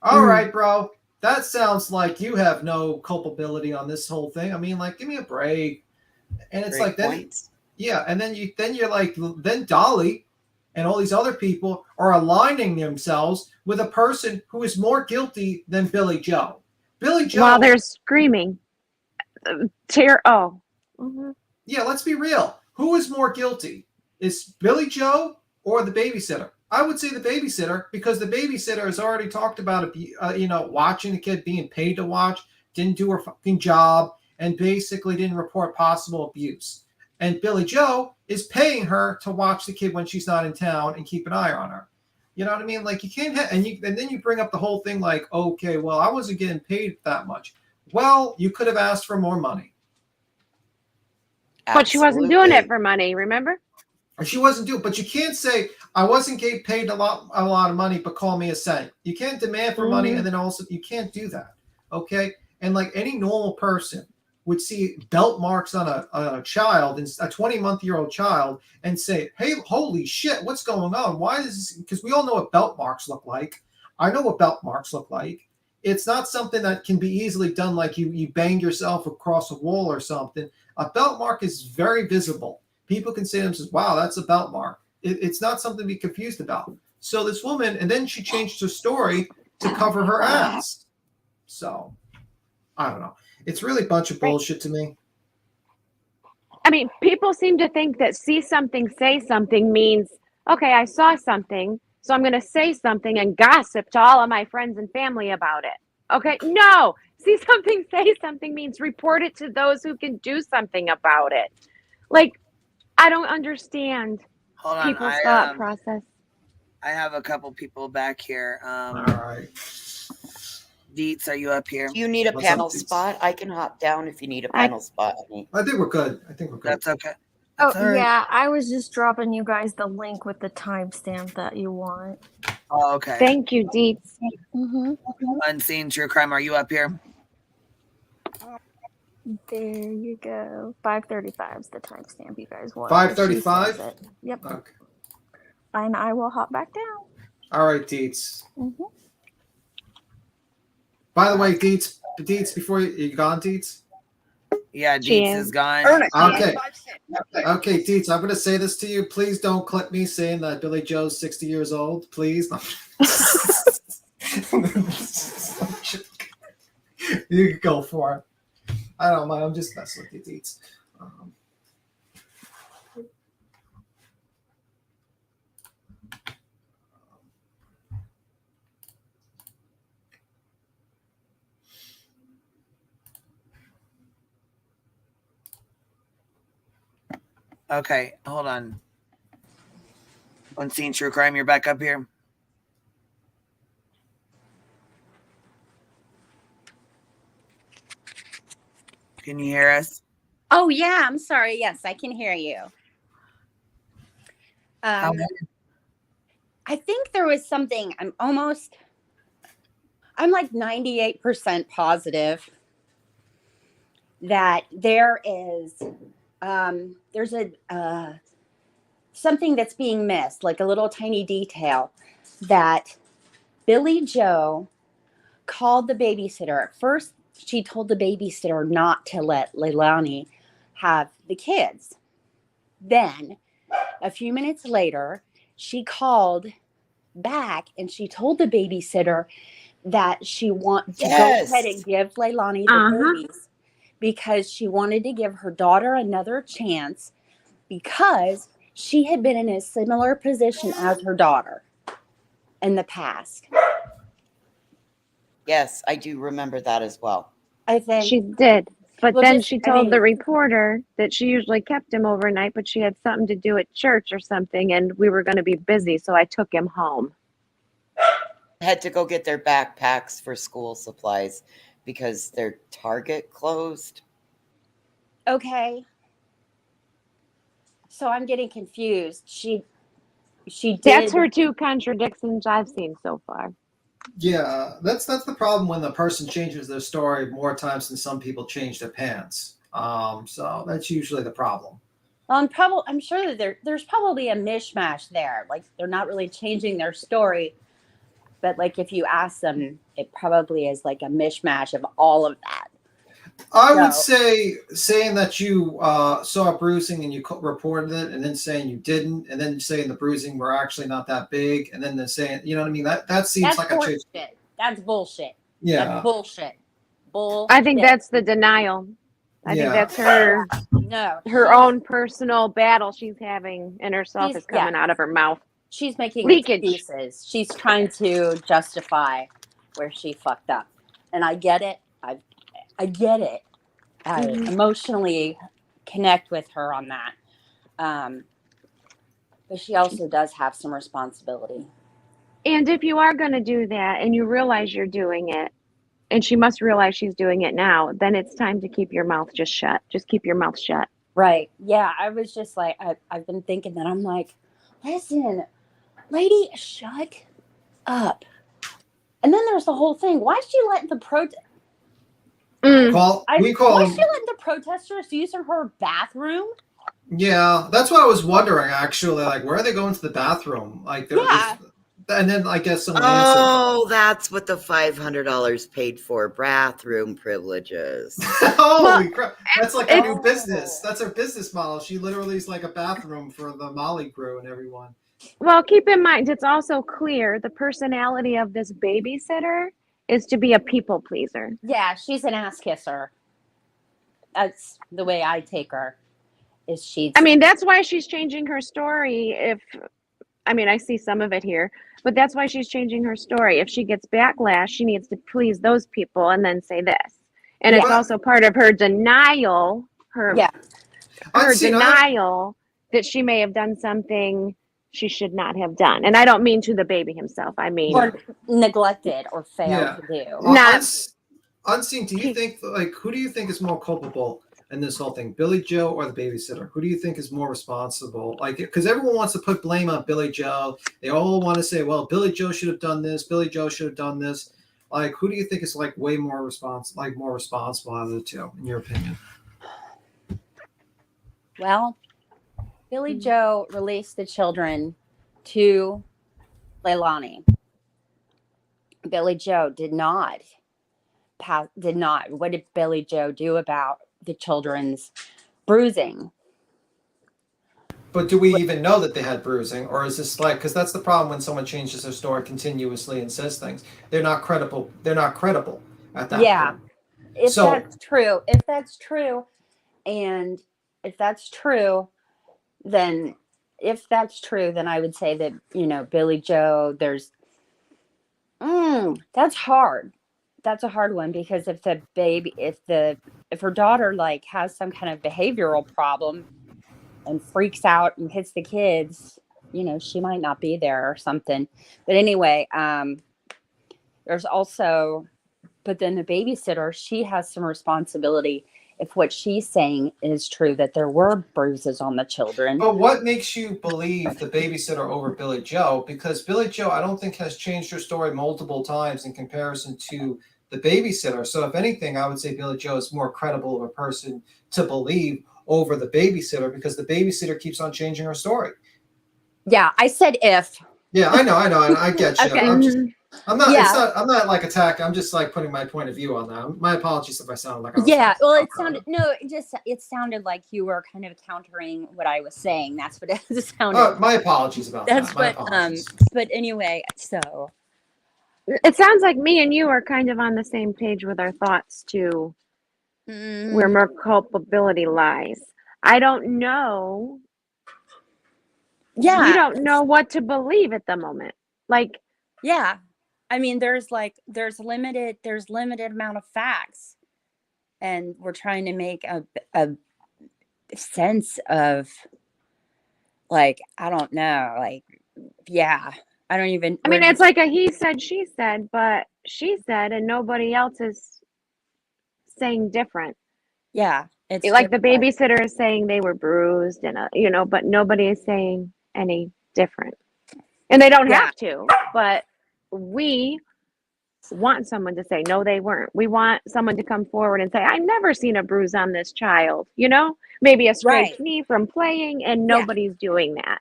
All right, bro. That sounds like you have no culpability on this whole thing. I mean, like, give me a break. And it's Great like, points. yeah. And then you're like, then Dolly and all these other people are aligning themselves with a person who is more guilty than Billy Joe. Billy Joe. While they're screaming. Mm-hmm. Yeah, let's be real. Who is more guilty? Is Billy Joe or the babysitter? I would say the babysitter, because the babysitter has already talked about, watching the kid, being paid to watch, didn't do her fucking job, and basically didn't report possible abuse. And Billy Joe is paying her to watch the kid when she's not in town and keep an eye on her. You know what I mean? Like, you can't have, and then you bring up the whole thing like, okay, well, I wasn't getting paid that much. Well, you could have asked for more money. But she wasn't doing it for money, remember? Or she wasn't doing, but you can't say, I wasn't getting paid a lot of money, but call me a cent. You can't demand for money and then also you can't do that. Okay. And like any normal person would see belt marks on a child, a 20-month-old child, and say, hey, holy shit, what's going on? Why is this? Because we all know what belt marks look like. I know what belt marks look like. It's not something that can be easily done like you bang yourself across a wall or something. A belt mark is very visible. People can say to themselves, wow, that's a belt mark. It's not something to be confused about. So this woman, and then she changed her story to cover her ass. So, I don't know. It's really a bunch of bullshit to me. I mean, people seem to think that see something, say something means, okay, I saw something, so I'm going to say something and gossip to all of my friends and family about it. Okay, no, see something, say something means report it to those who can do something about it. Like, I don't understand Hold on, people's thought process. I have a couple people back here. All right. Deets, are you up here? Do you need a panel spot? I can hop down if you need a panel spot. I think we're good. That's okay. Oh, That's all right. yeah, I was just dropping you guys the link with the timestamp that you want. Oh, okay. Thank you, Deets. Unseen True Crime, are you up here? There you go. 5:35 is the timestamp you guys want. 5:35? Yep. Okay. And I will hop back down. All right, Deets. By the way, Deets, before you gone, Deets? Yeah, Deets is gone. Okay. Okay, Deets, I'm going to say this to you. Please don't clip me saying that Billy Joe's 60 years old. Please. You can go for it. I don't mind. I'm just messing with you, Deets. Okay, hold on. Unseen True Crime, you're back up here. Can you hear us? Oh, yeah. I'm sorry. Yes, I can hear you. I think there was something. I'm like 98% positive that there is, there's something that's being missed, like a little tiny detail that Billy Joe called the babysitter. At first, she told the babysitter not to let Leilani have the kids. Then, a few minutes later, she called back and she told the babysitter that she wanted to go ahead and give Leilani the babies because she wanted to give her daughter another chance because she had been in a similar position as her daughter in the past. Yes, I do remember that as well. I think she did. But Well, then just- she I told mean- the reporter that she usually kept him overnight, but she had something to do at church or something, and we were going to be busy, so I took him home. Had to go get their backpacks for school supplies because their Target closed. Okay. So I'm getting confused. She did. That's her two contradictions I've seen so far. Yeah, that's the problem when the person changes their story more times than some people change their pants. So that's usually the problem. Well, I'm sure that there's probably a mishmash there. Like they're not really changing their story, but like if you ask them, it probably is like a mishmash of all of that. I would say saying that you saw bruising and you reported it, and then saying you didn't, and then saying the bruising were actually not that big, and then saying, you know what I mean? That seems That's like a change. bullshit. That's bullshit. Yeah. That's bullshit. I think that's the denial. I think that's her own personal battle she's having in herself is coming out of her mouth. She's making leakage. excuses. She's trying to justify where she fucked up, and I get it. I get it. I emotionally connect with her on that. But she also does have some responsibility. And if you are going to do that and you realize you're doing it, and she must realize she's doing it now, then it's time to keep your mouth just shut. Just keep your mouth shut. Right. Yeah. I was just like, I've been thinking that. I'm like, listen, lady, shut up. And then there's the whole thing. Why is she letting the We why call is she letting the protesters use her bathroom? Yeah, that's what I was wondering actually. Like, where are they going to the bathroom? Like, and then I guess someone answered. Oh, that's what the $500 paid for, bathroom privileges. Holy crap! That's like a new business. That's her business model. She literally is like a bathroom for the Molly crew and everyone. Well, keep in mind, it's also clear the personality of this babysitter is to be a people pleaser. Yeah, she's an ass kisser. That's the way I take her. I mean, that's why she's changing her story. I see some of it here, but that's why she's changing her story. If she gets backlash, she needs to please those people and then say this. And it's also part of her denial, her denial that she may have done something she should not have done. And I don't mean to the baby himself. I mean, or neglected or failed to do. Unseen, do you think, like, who do you think is more culpable in this whole thing, Billy Joe or the babysitter? Who do you think is more responsible? Like, because everyone wants to put blame on Billy Joe. They all want to say, well, Billy Joe should have done this. Billy Joe should have done this. Like, who do you think is like way more responsible out of the two, in your opinion? Well, Billy Joe released the children to Leilani. Billy Joe did not. What did Billy Joe do about the children's bruising? But do we even know that they had bruising, or is this like, because that's the problem when someone changes their story continuously and says things, they're not credible. They're not credible at that point. If that's true, then I would say that, Billy Joe, that's hard. That's a hard one, because if her daughter like has some kind of behavioral problem and freaks out and hits the kids, she might not be there or something. But anyway, there's also, but then the babysitter, she has some responsibility if what she's saying is true, that there were bruises on the children. But what makes you believe the babysitter over Billy Joe? Because Billy Joe, I don't think, has changed her story multiple times in comparison to the babysitter. So if anything, I would say Billy Joe is more credible of a person to believe over the babysitter, because the babysitter keeps on changing her story. Yeah, I said if. Yeah, I know, and I get you. Okay. I'm not like attacking. I'm just like putting my point of view on that. My apologies if I sound like I was it sounded like you were kind of countering what I was saying. That's what it sounded. My apologies about that. But anyway, so it sounds like me and you are kind of on the same page with our thoughts too, where more culpability lies. I don't know. Yeah, you don't know what to believe at the moment. Like, yeah. I mean, there's limited amount of facts, and we're trying to make a sense of, like, I don't know, like, yeah, I don't even. I mean, it's like a he said, she said, but she said, and nobody else is saying different. Yeah, it's like the babysitter is saying they were bruised, and but nobody is saying any different, and they don't have to, but. We want someone to say, no, they weren't. We want someone to come forward and say, I've never seen a bruise on this child, maybe a scraped knee from playing, and nobody's doing that.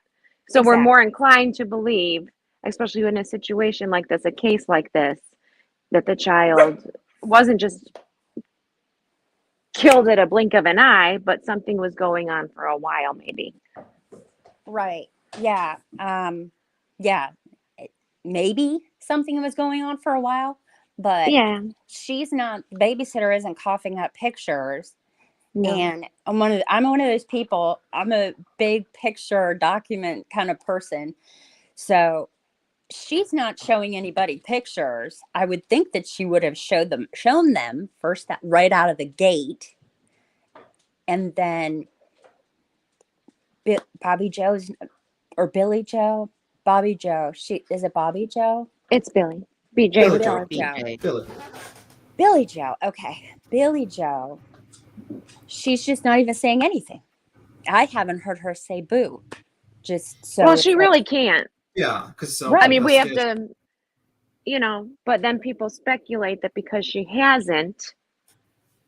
So we're more inclined to believe, especially in a situation like this, a case like this, that the child wasn't just killed at a blink of an eye, but something was going on for a while, maybe. Right. Yeah. Yeah. Maybe something was going on for a while, but she's not. The babysitter isn't coughing up pictures, and I'm one of those people. I'm a big picture document kind of person, so she's not showing anybody pictures. I would think that she would have shown them first, that right out of the gate, and then Bobby Joe's or Billy Joe. Bobby Joe. Is it Bobby Joe? It's Billy. Billy Joe. Billy Joe. Okay. Billy Joe. She's just not even saying anything. I haven't heard her say boo. Just so Well, it's she like- really can't. Yeah, because I mean, we have to, but then people speculate that because she hasn't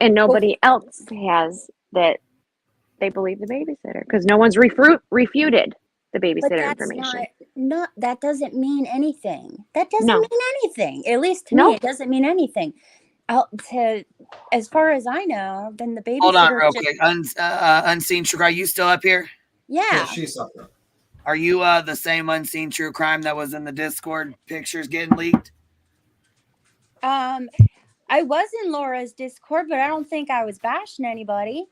and nobody else has, that they believe the babysitter because no one's refuted the But babysitter that's information. not that doesn't mean anything. That doesn't No. mean anything. At least to No. me, it doesn't mean anything. As far as I know, then the babysitter. Hold on real quick. Unseen True Crime, you still up here? Yeah. She's up there. Are you the same Unseen True Crime that was in the Discord pictures getting leaked? I was in Laura's Discord, but I don't think I was bashing anybody.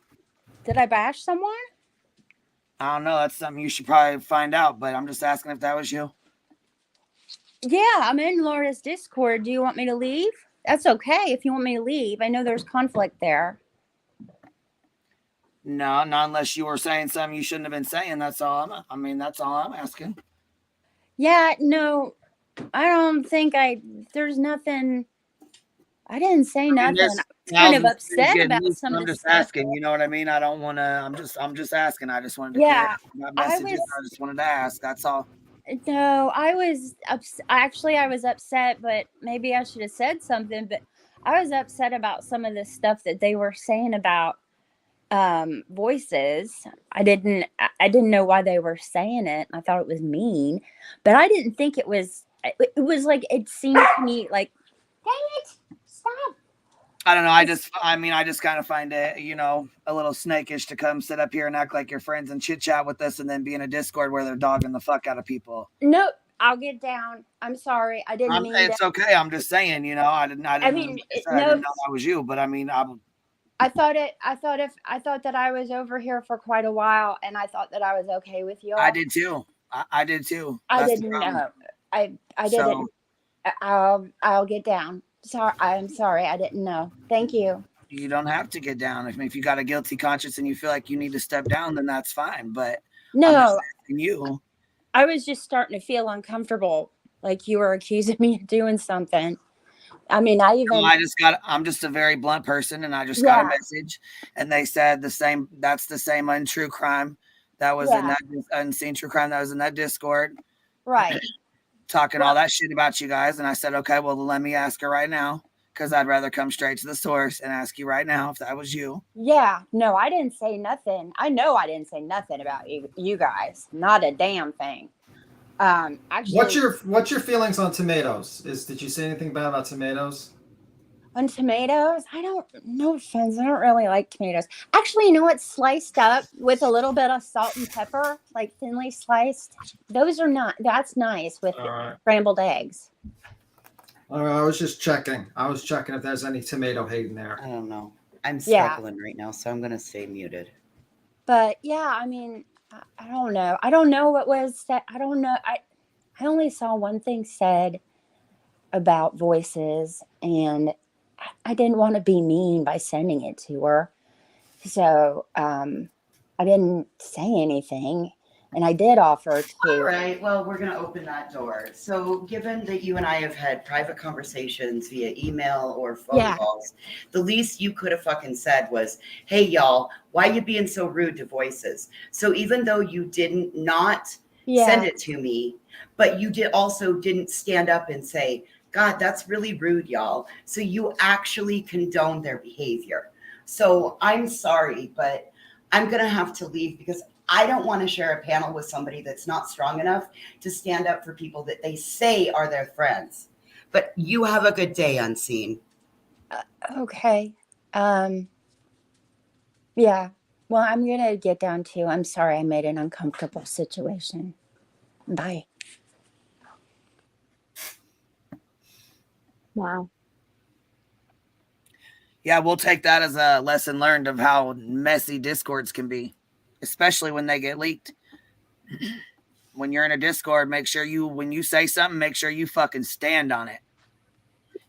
Did I bash someone? I don't know. That's something you should probably find out, but I'm just asking if that was you. Yeah, I'm in Laura's Discord. Do you want me to leave? That's okay if you want me to leave. I know there's conflict there. No, not unless you were saying something you shouldn't have been saying. That's all that's all I'm asking. Yeah, no, I don't think there's nothing. I didn't say nothing. I was kind of upset about some of I'm the just stuff. asking, you know what I mean? I don't want to, I'm just asking. I just wanted to Yeah, clear my messages. I just wanted to ask. That's all. No, I was actually I was upset, but maybe I should have said something. But I was upset about some of the stuff that they were saying about voices. I didn't know why they were saying it. I thought it was mean, but I didn't think it was. It was like it seemed to me like, dang it, stop. I don't know. I just kind of find it, a little snakish to come sit up here and act like your friends and chit chat with us and then be in a Discord where they're dogging the fuck out of people. No, I'll get down. I'm sorry. I didn't mean it's that. okay. I'm just saying, I didn't know that was you, but I thought that I was over here for quite a while, and I thought that I was okay with you. I did too. I did too. I That's didn't know. I didn't. I'll get down. Sorry, I'm sorry. I didn't know. Thank you. You don't have to get down. If you got a guilty conscience and you feel like you need to step down, then that's fine. But no, I'm just asking you. I was just starting to feel uncomfortable, like you were accusing me of doing something. I mean, I'm just a very blunt person, and I just got a message, and they said the same. That's the same untrue crime that was in that unseen true crime that was in that Discord. Right. Talking all that shit about you guys. And I said, okay, well, let me ask her right now, because I'd rather come straight to the source and ask you right now if that was you. Yeah, no, I didn't say nothing. I know I didn't say nothing about you guys. Not a damn thing. Actually, what's your feelings on tomatoes? Did you say anything bad about tomatoes? On tomatoes, no offense, I don't really like tomatoes. Actually, you know what? Sliced up with a little bit of salt and pepper, like thinly sliced. That's nice with scrambled eggs. All right, I was just checking. I was checking if there's any tomato hate in there. I don't know. I'm struggling right now, so I'm going to stay muted. But yeah, I mean, I don't know. I don't know what was said. I don't know. I only saw one thing said about voices, and I didn't want to be mean by sending it to her. So I didn't say anything. And I did offer to. All right. Well, we're going to open that door. So given that you and I have had private conversations via email or phone calls, the least you could have fucking said was, hey, y'all, why you being so rude to voices? So even though you didn't not send it to me, but you didn't stand up and say, God, that's really rude, y'all. So you actually condone their behavior. So I'm sorry, but I'm going to have to leave because I don't want to share a panel with somebody that's not strong enough to stand up for people that they say are their friends. But you have a good day, Unseen. Okay. Yeah. Well, I'm going to get down to, I'm sorry I made an uncomfortable situation. Bye. Wow. Yeah, we'll take that as a lesson learned of how messy Discords can be, especially when they get leaked. When you're in a Discord, make sure when you say something, make sure you fucking stand on it.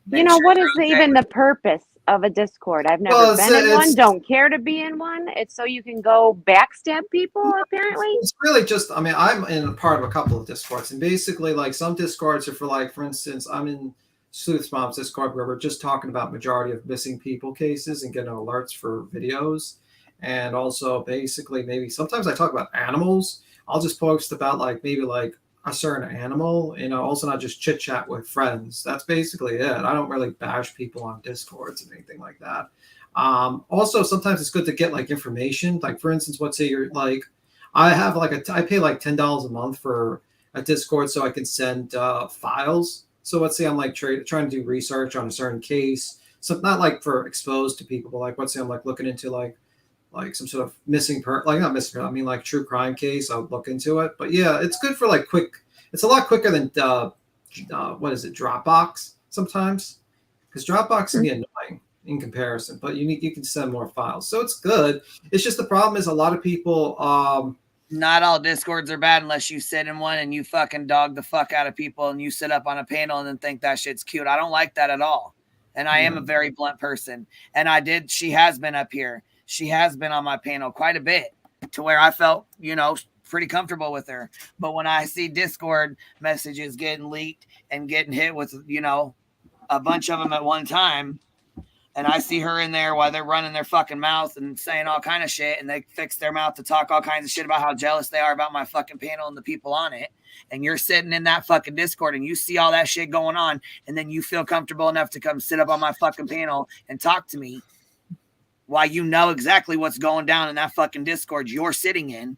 What is even the purpose of a Discord? I've never been in one, don't care to be in one. It's so you can go backstab people, apparently. It's really just, I'm in part of a couple of Discords, and basically, like, some Discords are for instance, I'm in Sleuth's Mom's Discord where we're just talking about majority of missing people cases and getting alerts for videos. And also basically maybe sometimes I talk about animals. I'll just post about like maybe like a certain animal, also not just chit chat with friends. That's basically it. I don't really bash people on Discords and anything like that. Also, sometimes it's good to get like information. Like for instance, let's say you're like, I have like I pay like $10 a month for a Discord so I can send files. So let's say I'm like trying to do research on a certain case. So not like for exposed to people, but like let's say I'm like looking into like some sort of not missing, I mean like true crime case. I'll look into it. But yeah, it's good for like quick. It's a lot quicker than what is it, Dropbox sometimes, because Dropbox can be annoying in comparison. But you can send more files, so it's good. It's just the problem is a lot of people. Not all Discords are bad unless you sit in one and you fucking dog the fuck out of people and you sit up on a panel and then think that shit's cute. I don't like that at all. And I am a very blunt person. And she has been up here. She has been on my panel quite a bit to where I felt, pretty comfortable with her. But when I see Discord messages getting leaked and getting hit with, a bunch of them at one time, and I see her in there while they're running their fucking mouth and saying all kind of shit, and they fix their mouth to talk all kinds of shit about how jealous they are about my fucking panel and the people on it. And you're sitting in that fucking Discord and you see all that shit going on, and then you feel comfortable enough to come sit up on my fucking panel and talk to me while you know exactly what's going down in that fucking Discord you're sitting in,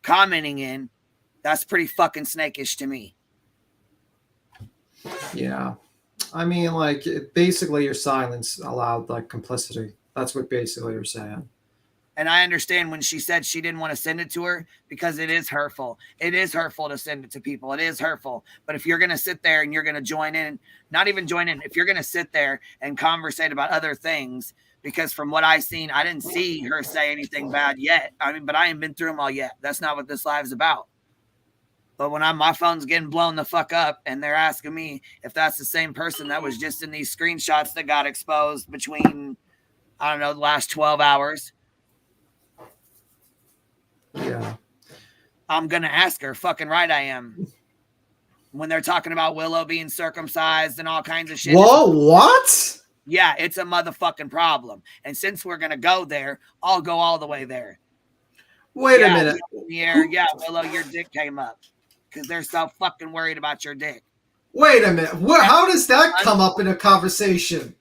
commenting in. That's pretty fucking snakish to me. Yeah. I mean, like, basically your silence allowed, like, complicity. That's what basically you're saying. And I understand when she said she didn't want to send it to her because it is hurtful. It is hurtful to send it to people. It is hurtful. But if you're going to sit there and you're going to join in, not even join in, if you're going to sit there and conversate about other things, because from what I've seen, I didn't see her say anything bad yet. I mean, but I ain't been through them all yet. That's not what this live's about. But when my phone's getting blown the fuck up and they're asking me if that's the same person that was just in these screenshots that got exposed between, I don't know, the last 12 hours. Yeah. I'm going to ask her. Fucking right I am. When they're talking about Willow being circumcised and all kinds of shit. Whoa, what? Yeah, it's a motherfucking problem. And since we're going to go there, I'll go all the way there. Wait a minute. Yeah, Willow, your dick came up. Because they're so fucking worried about your dick. Wait a minute. How does that come up in a conversation?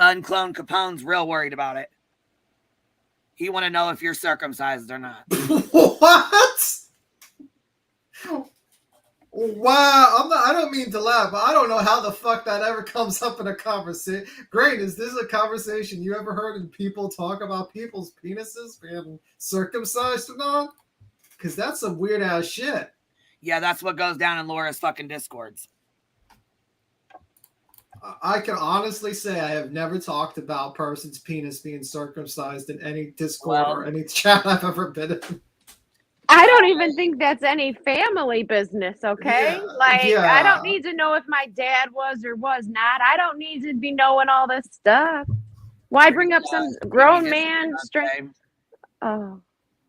Uncloned Capone's real worried about it. He want to know if you're circumcised or not. What? Wow. I don't mean to laugh, but I don't know how the fuck that ever comes up in a conversation. Great. Is this a conversation you ever heard in people talk about people's penises being circumcised or not? Because that's some weird ass shit. Yeah, that's what goes down in Laura's fucking Discords. I can honestly say I have never talked about person's penis being circumcised in any Discord or any chat I've ever been in. I don't even think that's any family business, okay? I don't need to know if my dad was or was not. I don't need to be knowing all this stuff. Why bring up some grown man? Oh.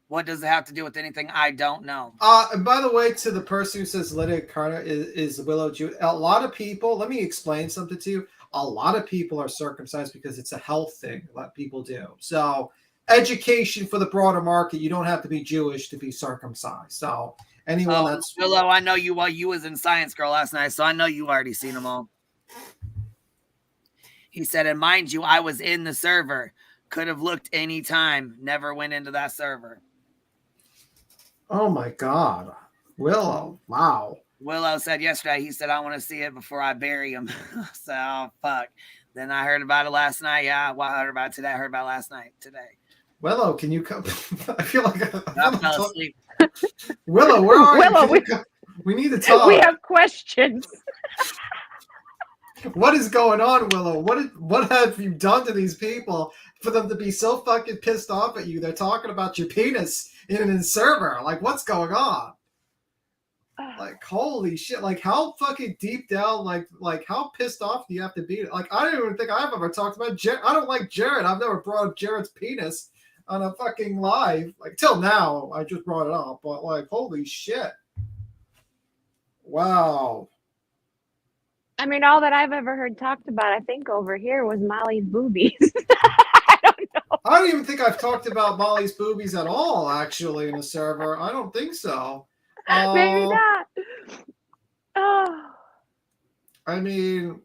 What does it have to do with anything I don't know? And by the way, to the person who says Lydia Carter is Willow Jew, a lot of people, let me explain something to you. A lot of people are circumcised because it's a health thing that people do. So education for the broader market, you don't have to be Jewish to be circumcised. So anyone that's... Willow, I know you while you was in Science Girl last night, so I know you already seen them all. He said, and mind you, I was in the server. Could have looked any time. Never went into that server. Oh my God. Willow. Wow. Willow said yesterday, he said, I want to see it before I bury him. So, fuck. Then I heard about it last night. Yeah, well, I heard about it today. I heard about it last night, today. Willow, can you come? I feel like I fell asleep. Willow, where are Willow, you? We need to talk. We have questions. What is going on, Willow? What have you done to these people for them to be so fucking pissed off at you? They're talking about your penis in a server. Like, what's going on? Like, holy shit. Like, how fucking deep down, like how pissed off do you have to be? Like, I don't even think I've ever talked about Jared. I don't like Jared. I've never brought up Jared's penis on a fucking live. Like, till now, I just brought it up. But, like, holy shit. Wow. I mean, all that I've ever heard talked about, I think, over here was Molly's boobies. I don't I don't even think I've talked about Molly's boobies at all, actually, in the server. I don't think so. Maybe not. Oh. I mean,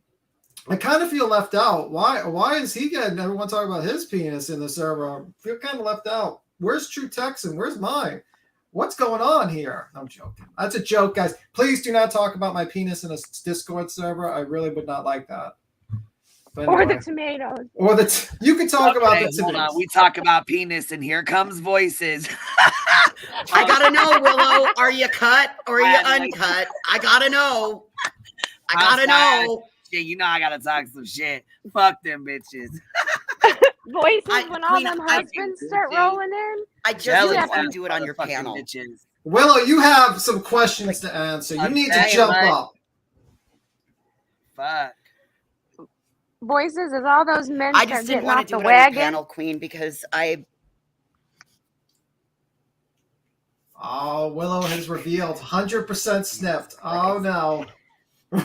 I kind of feel left out. Why is he getting everyone talking about his penis in the server? I feel kind of left out. Where's True Texan? Where's mine? What's going on here? I'm joking. That's a joke, guys. Please do not talk about my penis in a Discord server. I really would not like that. But Or anyway. the tomatoes. Or you can talk about the hold tomatoes. on. We talk about penis, and here comes voices. I gotta know, Willow. Are you cut or are you uncut? I gotta know. I gotta know. Shit, you know I gotta talk some shit. Fuck them bitches. Voices when all them husbands start rolling in. I just want to do it on your panel. Bitches. Willow, you have some questions to answer. You need to jump up. Fuck. Voices as all those men I start just didn't getting want off to do the it on your wagon. panel, Queen, because Oh, Willow has revealed 100% snipped. Oh no.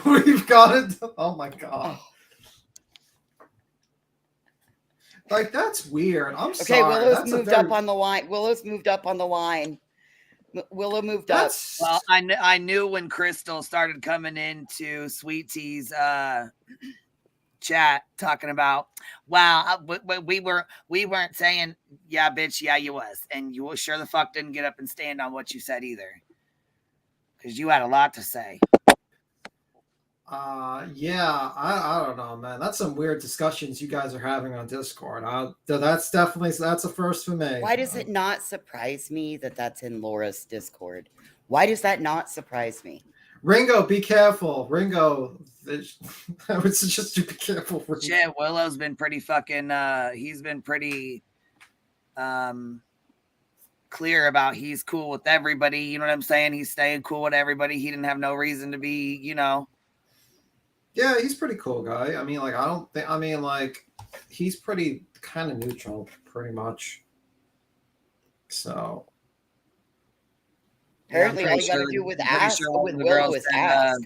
We've got it. Oh my god. Like, that's weird. I'm sorry. Willow's moved up on the line. Willow's moved up on the line. Willow moved up. Well, I knew when Crystal started coming into Sweet Tea's chat talking about, wow, we weren't saying, yeah, bitch, yeah, you was, and you sure the fuck didn't get up and stand on what you said either, because you had a lot to say. Yeah, I don't know, man. That's some weird discussions you guys are having on Discord. That's a first for me. Why does it not surprise me that that's in Laura's Discord? Why does that not surprise me? Ringo, be careful. Ringo, I would suggest you be careful. Ringo. Shit, Willow's been pretty fucking, he's been pretty clear about he's cool with everybody. You know what I'm saying? He's staying cool with everybody. He didn't have no reason to be, you know. Yeah, he's pretty cool guy. I mean, like, he's pretty kind of neutral, pretty much. So. Apparently, all you got to do with ask with Willow is ask.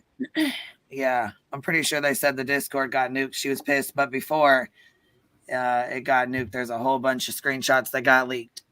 Yeah, I'm pretty sure they said the Discord got nuked. She was pissed, but before it got nuked, there's a whole bunch of screenshots that got leaked.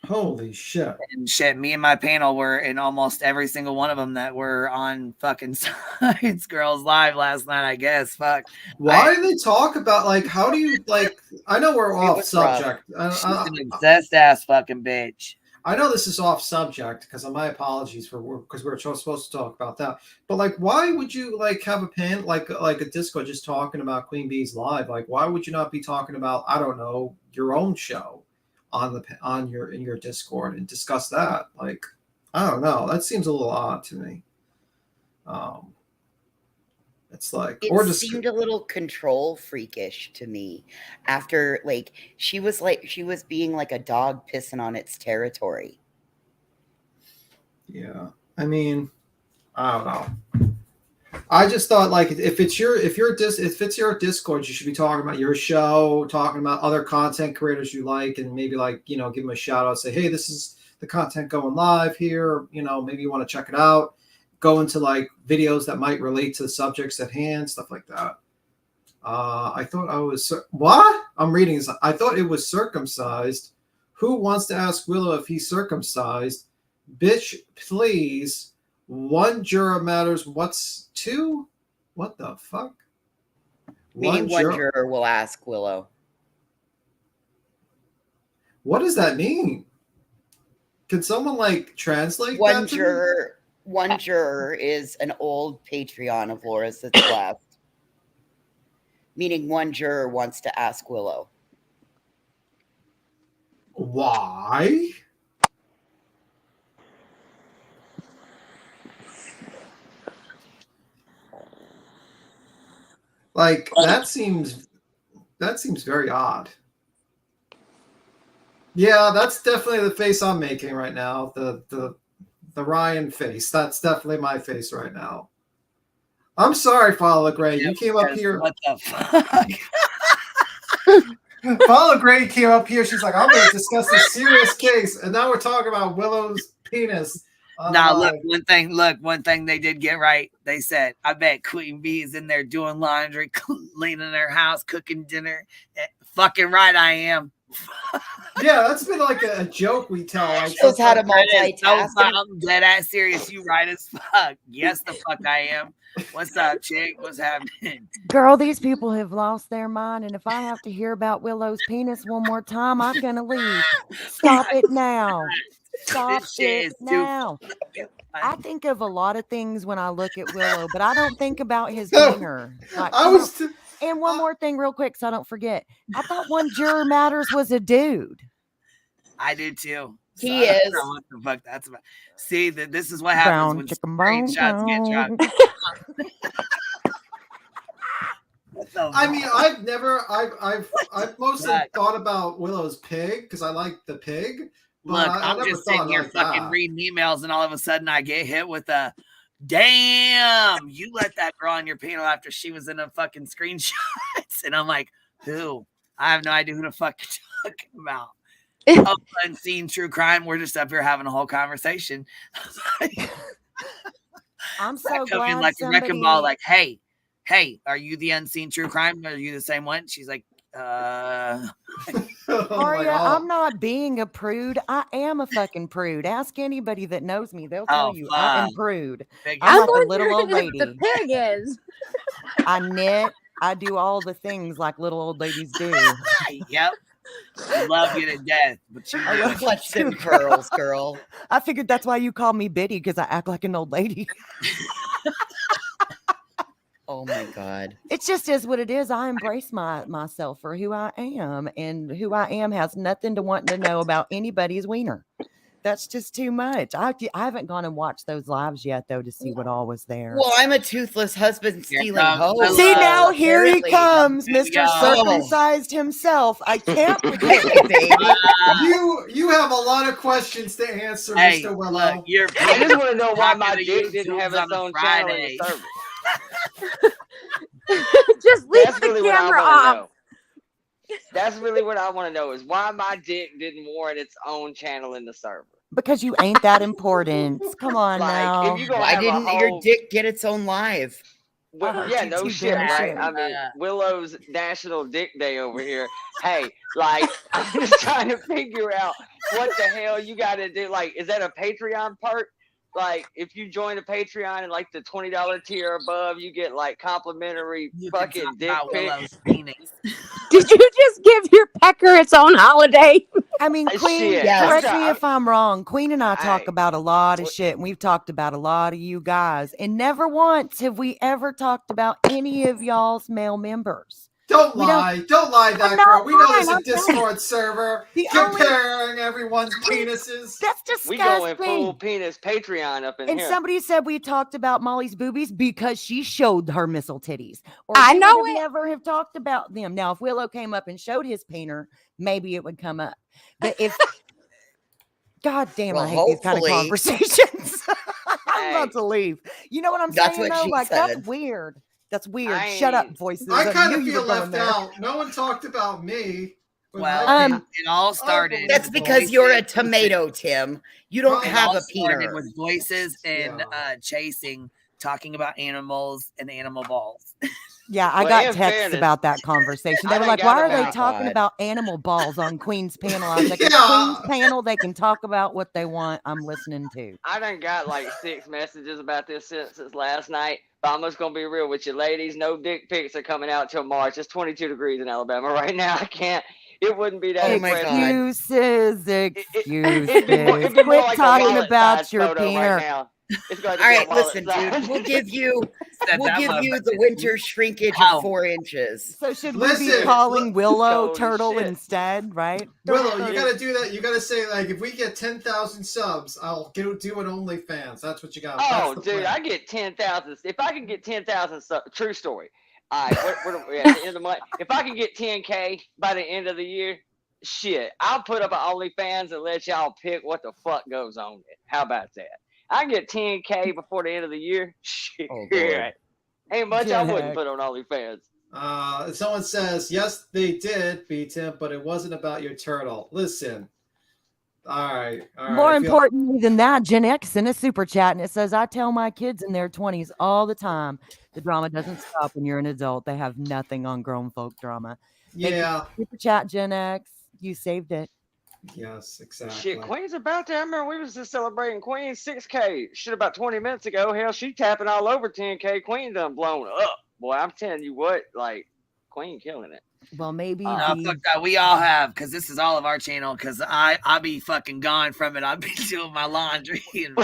Holy shit. And shit, me and my panel were in almost every single one of them that were on fucking Science Girls Live last night, I guess. Fuck. Why do they talk about, like, how do you, like, I know we're off subject. She's an obsessed ass fucking bitch. I know this is off subject because my apologies because we're supposed to talk about that. But, like, why would you, like, have a pan like a Discord just talking about Queen Bee's Live? Like, why would you not be talking about, I don't know, your own show in your Discord and discuss that? Like, I don't know. That seems a little odd to me. It's like, it seemed a little control freakish to me after, like, she was being like a dog pissing on its territory. Yeah. I mean, I don't know. I just thought, like, if it's your Discord, you should be talking about your show, talking about other content creators you like, and maybe, like, you know, give them a shout out, say, hey, this is the content going live here. You know, maybe you want to check it out. Go into, like, videos that might relate to the subjects at hand, stuff like that. I thought I was what? I'm reading this. I thought it was circumcised. Who wants to ask Willow if he's circumcised? Bitch, please. One juror matters. What's two? What the fuck? Meaning one juror will ask Willow. What does that mean? Can someone, like, translate one that to juror? Me? One juror is an old Patreon of Laura's that's left. Meaning one juror wants to ask Willow. Why? Like, that seems very odd. Yeah, that's definitely the face I'm making right now. The Ryan face. That's definitely my face right now. I'm sorry, Follow Gray. You came up here. What the fuck? Follow Gray came up here. She's like, I'm going to discuss this serious case. And now we're talking about Willow's penis Now look, one thing they did get right. They said, I bet Queen Bee is in there doing laundry, cleaning her house, cooking dinner. Fucking right I am. Yeah, that's been like a joke we tell. Like Shows how to multitask. No, multitask. I'm dead ass serious. You right as fuck. Yes, the fuck I am. What's up, chick? What's happening? Girl, these people have lost their mind, and if I have to hear about Willow's penis one more time, I'm gonna leave. Stop it now. Stop This shit it is too now. I think of a lot of things when I look at Willow, but I don't think about his wiener. Like, and one more thing, real quick, so I don't forget. I thought one Juror Matters was a dude. I do too. He I don't is. know what the fuck that's about. See, this is what happens when screenshots get dropped. I mean, I've mostly thought about Willow's pig because I like the pig. Look, I'm just sitting here fucking reading emails, and all of a sudden I get hit with a damn. You let that girl on your panel after she was in a fucking screenshots, and I'm like, who? I have no idea who the fuck you're talking about. Oh, unseen true crime. We're just up here having a whole conversation. I'm so glad like a wrecking ball. Like, hey, are you the unseen true crime? Are you the same one? She's like, Aria, I'm not being a prude. I am a fucking prude. Ask anybody that knows me. They'll tell you I am prude. I'm like a little old lady. The pig is. I knit. I do all the things like little old ladies do. Yep. I love you to death, but you clutch them pearls, girl. I figured that's why you call me Biddy, because I act like an old lady. Oh my God. It just is what it is. I embrace myself for who I am, and who I am has nothing to want to know about anybody's wiener. That's just too much. I haven't gone and watched those lives yet, though, to see what all was there. Well, I'm a toothless husband stealing hoe. See, now here he comes, Mr. Circumcised himself. I can't forget it, baby. You have a lot of questions to answer, Hey, Mr. Willow. look, I just want to know why my Talking to dick didn't have its YouTubes on own a channel in the Friday. server. Just leave That's the really what I camera want to off. know. That's really what I want to know is why my dick didn't warrant its own channel in the server. Because you ain't that important. Come on now. If you gonna Why have didn't a your whole, dick get its own live? yeah, no shit, right? I mean, Willow's National Dick Day over here. Hey, like, I'm just trying to figure out what the hell you got to do. Like, is that a Patreon perk? Like, if you join a Patreon and like the $20 tier above, you get like complimentary fucking dick pics. Did you just give your pecker its own holiday? I mean, Queen, Shit. correct I'm me try- if I'm wrong. Queen and I talk about a lot of shit, and we've talked about a lot of you guys, and never once have we ever talked about any of y'all's male members. Don't lie, that girl. We know there's a I'm Discord server comparing everyone's penises. That's disgusting. We going full penis Patreon up in And here. somebody said we talked about Molly's boobies because she showed her missile titties. Or I we know would it. never have talked about them. Now, if Willow came up and showed his peener, maybe it would come up. But if God damn, Well, I hate these kind of hopefully. conversations. I'm about to leave. You know what I'm That's saying? what Though? she Like, said. that's weird. That's weird. Shut up, voices. I kind knew of you feel were going left there. out. No one talked about me. with Well, my it all started. That's because you're a tomato, Tim. You don't It have all a started peener. with voices and chasing, talking about animals and animal balls. Yeah, I Well, got in texts fairness, about that conversation. They I were done like, got why are they about- talking God. about animal balls on Queen's panel? I was like, it's Yeah. Queen's panel. They can talk about what they want. I'm listening to. I done got like 6 messages about this since last night. But I'm just gonna be real with you, ladies. No dick pics are coming out till March. It's 22 degrees in Alabama right now. I can't. It wouldn't be that Oh my impressive. Excuses, excuses. It'd be more Quit like a talking wallet about size your photo peener. right now. It's going to All be a right, wallet listen, size. dude. We'll give you that the winter shrinkage of 4 inches. So should we be Listen, calling Willow cold as Turtle shit. instead, right? Willow, you gotta do that. You gotta say like, if we get 10,000 subs, I'll do an OnlyFans. That's what you got. Oh, dude, I get 10,000. If I can get 10,000, true story. All right, what are we at the end of the month? If I can get 10K by the end of the year, shit, I'll put up an OnlyFans and let y'all pick what the fuck goes on it. How about that? I get 10K before the end of the year. Shit, Oh, Lord. ain't much I wouldn't Jack. put on OnlyFans. Someone says, yes, they did beat him, but it wasn't about your turtle. Listen, All right. More importantly than that, Gen X in a super chat, and it says, I tell my kids in their 20s all the time, the drama doesn't stop when you're an adult. They have nothing on grown folk drama. Thank you Yeah. for super chat, Gen X. You saved it. Yes, exactly. Shit, Queen's about to. I remember we was just celebrating Queen 6K. Shit, about 20 minutes ago. Hell, she tapping all over 10K. Queen done blown up. Boy, I'm telling you what, like, Queen killing it. Well, maybe No, fuck that. We all have, because this is all of our channel. Because I be fucking gone from it. I'll be doing my laundry. And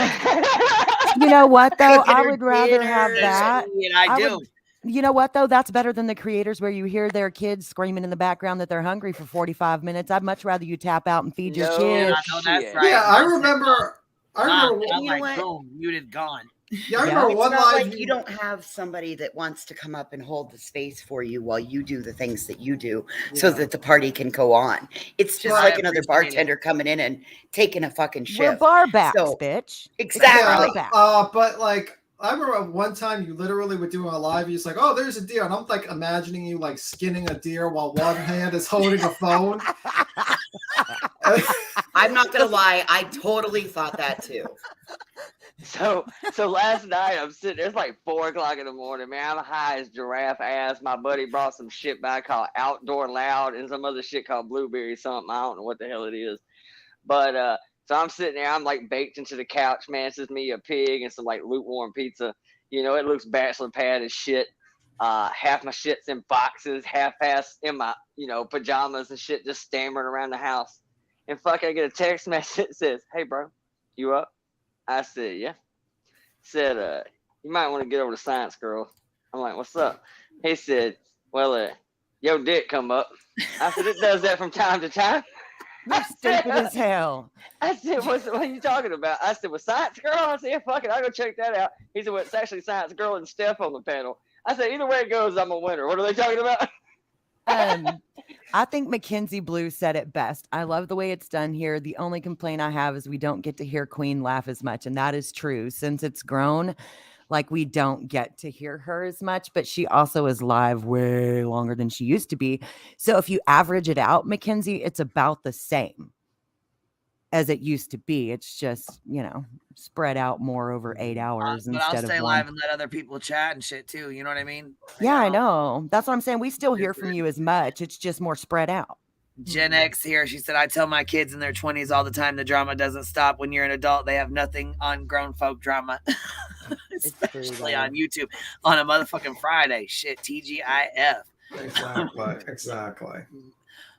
you know what though? Cooking I her would rather have dinner, that. and I do. You know what though? That's better than the creators where you hear their kids screaming in the background that they're hungry for 45 minutes. I'd much rather you tap out and feed your kids. I know that's right. Yeah, I remember. I'm You know like, what? boom, muted, gone. Yeah, I remember It's one not live. like you don't have somebody that wants to come up and hold the space for you while you do the things that you do so that the party can go on. It's just Well, like I another appreciate bartender coming in and taking a fucking shift. We're bar backs, So, bitch. exactly. But like, I remember one time you literally were doing a live. You're just like, "Oh, there's a deer," and I'm like imagining you like skinning a deer while one hand is holding a phone. I'm not gonna lie, I totally thought that too. So last night I'm sitting there. It's like 4 o'clock in the morning, man. I'm high as giraffe ass. My buddy brought some shit back called Outdoor Loud and some other shit called Blueberry something. I don't know what the hell it is, but so I'm sitting there. I'm like baked into the couch, man. It's just me, a pig, and some like lukewarm pizza. You know, it looks bachelor pad as shit. Half my shit's in boxes, half-ass in my pajamas and shit, just stammering around the house. And fuck, I get a text message that says, "Hey, bro, you up?" I said, "Yeah." Said, "You might want to get over to Science Girl." I'm like, "What's up?" He said, "Well, your dick come up." I said, "It does that from time to time." You're stupid as hell. I said, what are you talking about? I said, "Well, Science Girl." I said, "Yeah, fuck it, I'll go check that out." He said, "Well, it's actually Science Girl and Steph on the panel." I said, "Either way it goes, I'm a winner." What are they talking about? I think Mackenzie Blue said it best. I love the way it's done here. The only complaint I have is we don't get to hear Queen laugh as much. And that is true. Since it's grown, like we don't get to hear her as much, but she also is live way longer than she used to be. So if you average it out, Mackenzie, it's about the same as it used to be. It's just, spread out more over 8 hours But instead I'll stay of live one. and let other people chat and shit too. You know what I mean? Yeah, I know. That's what I'm saying. We still hear from you as much. It's just more spread out. Gen X here. She said, "I tell my kids in their 20s all the time the drama doesn't stop. When you're an adult, they have nothing on grown folk drama." Especially on YouTube on a motherfucking Friday. Shit, TGIF. Exactly.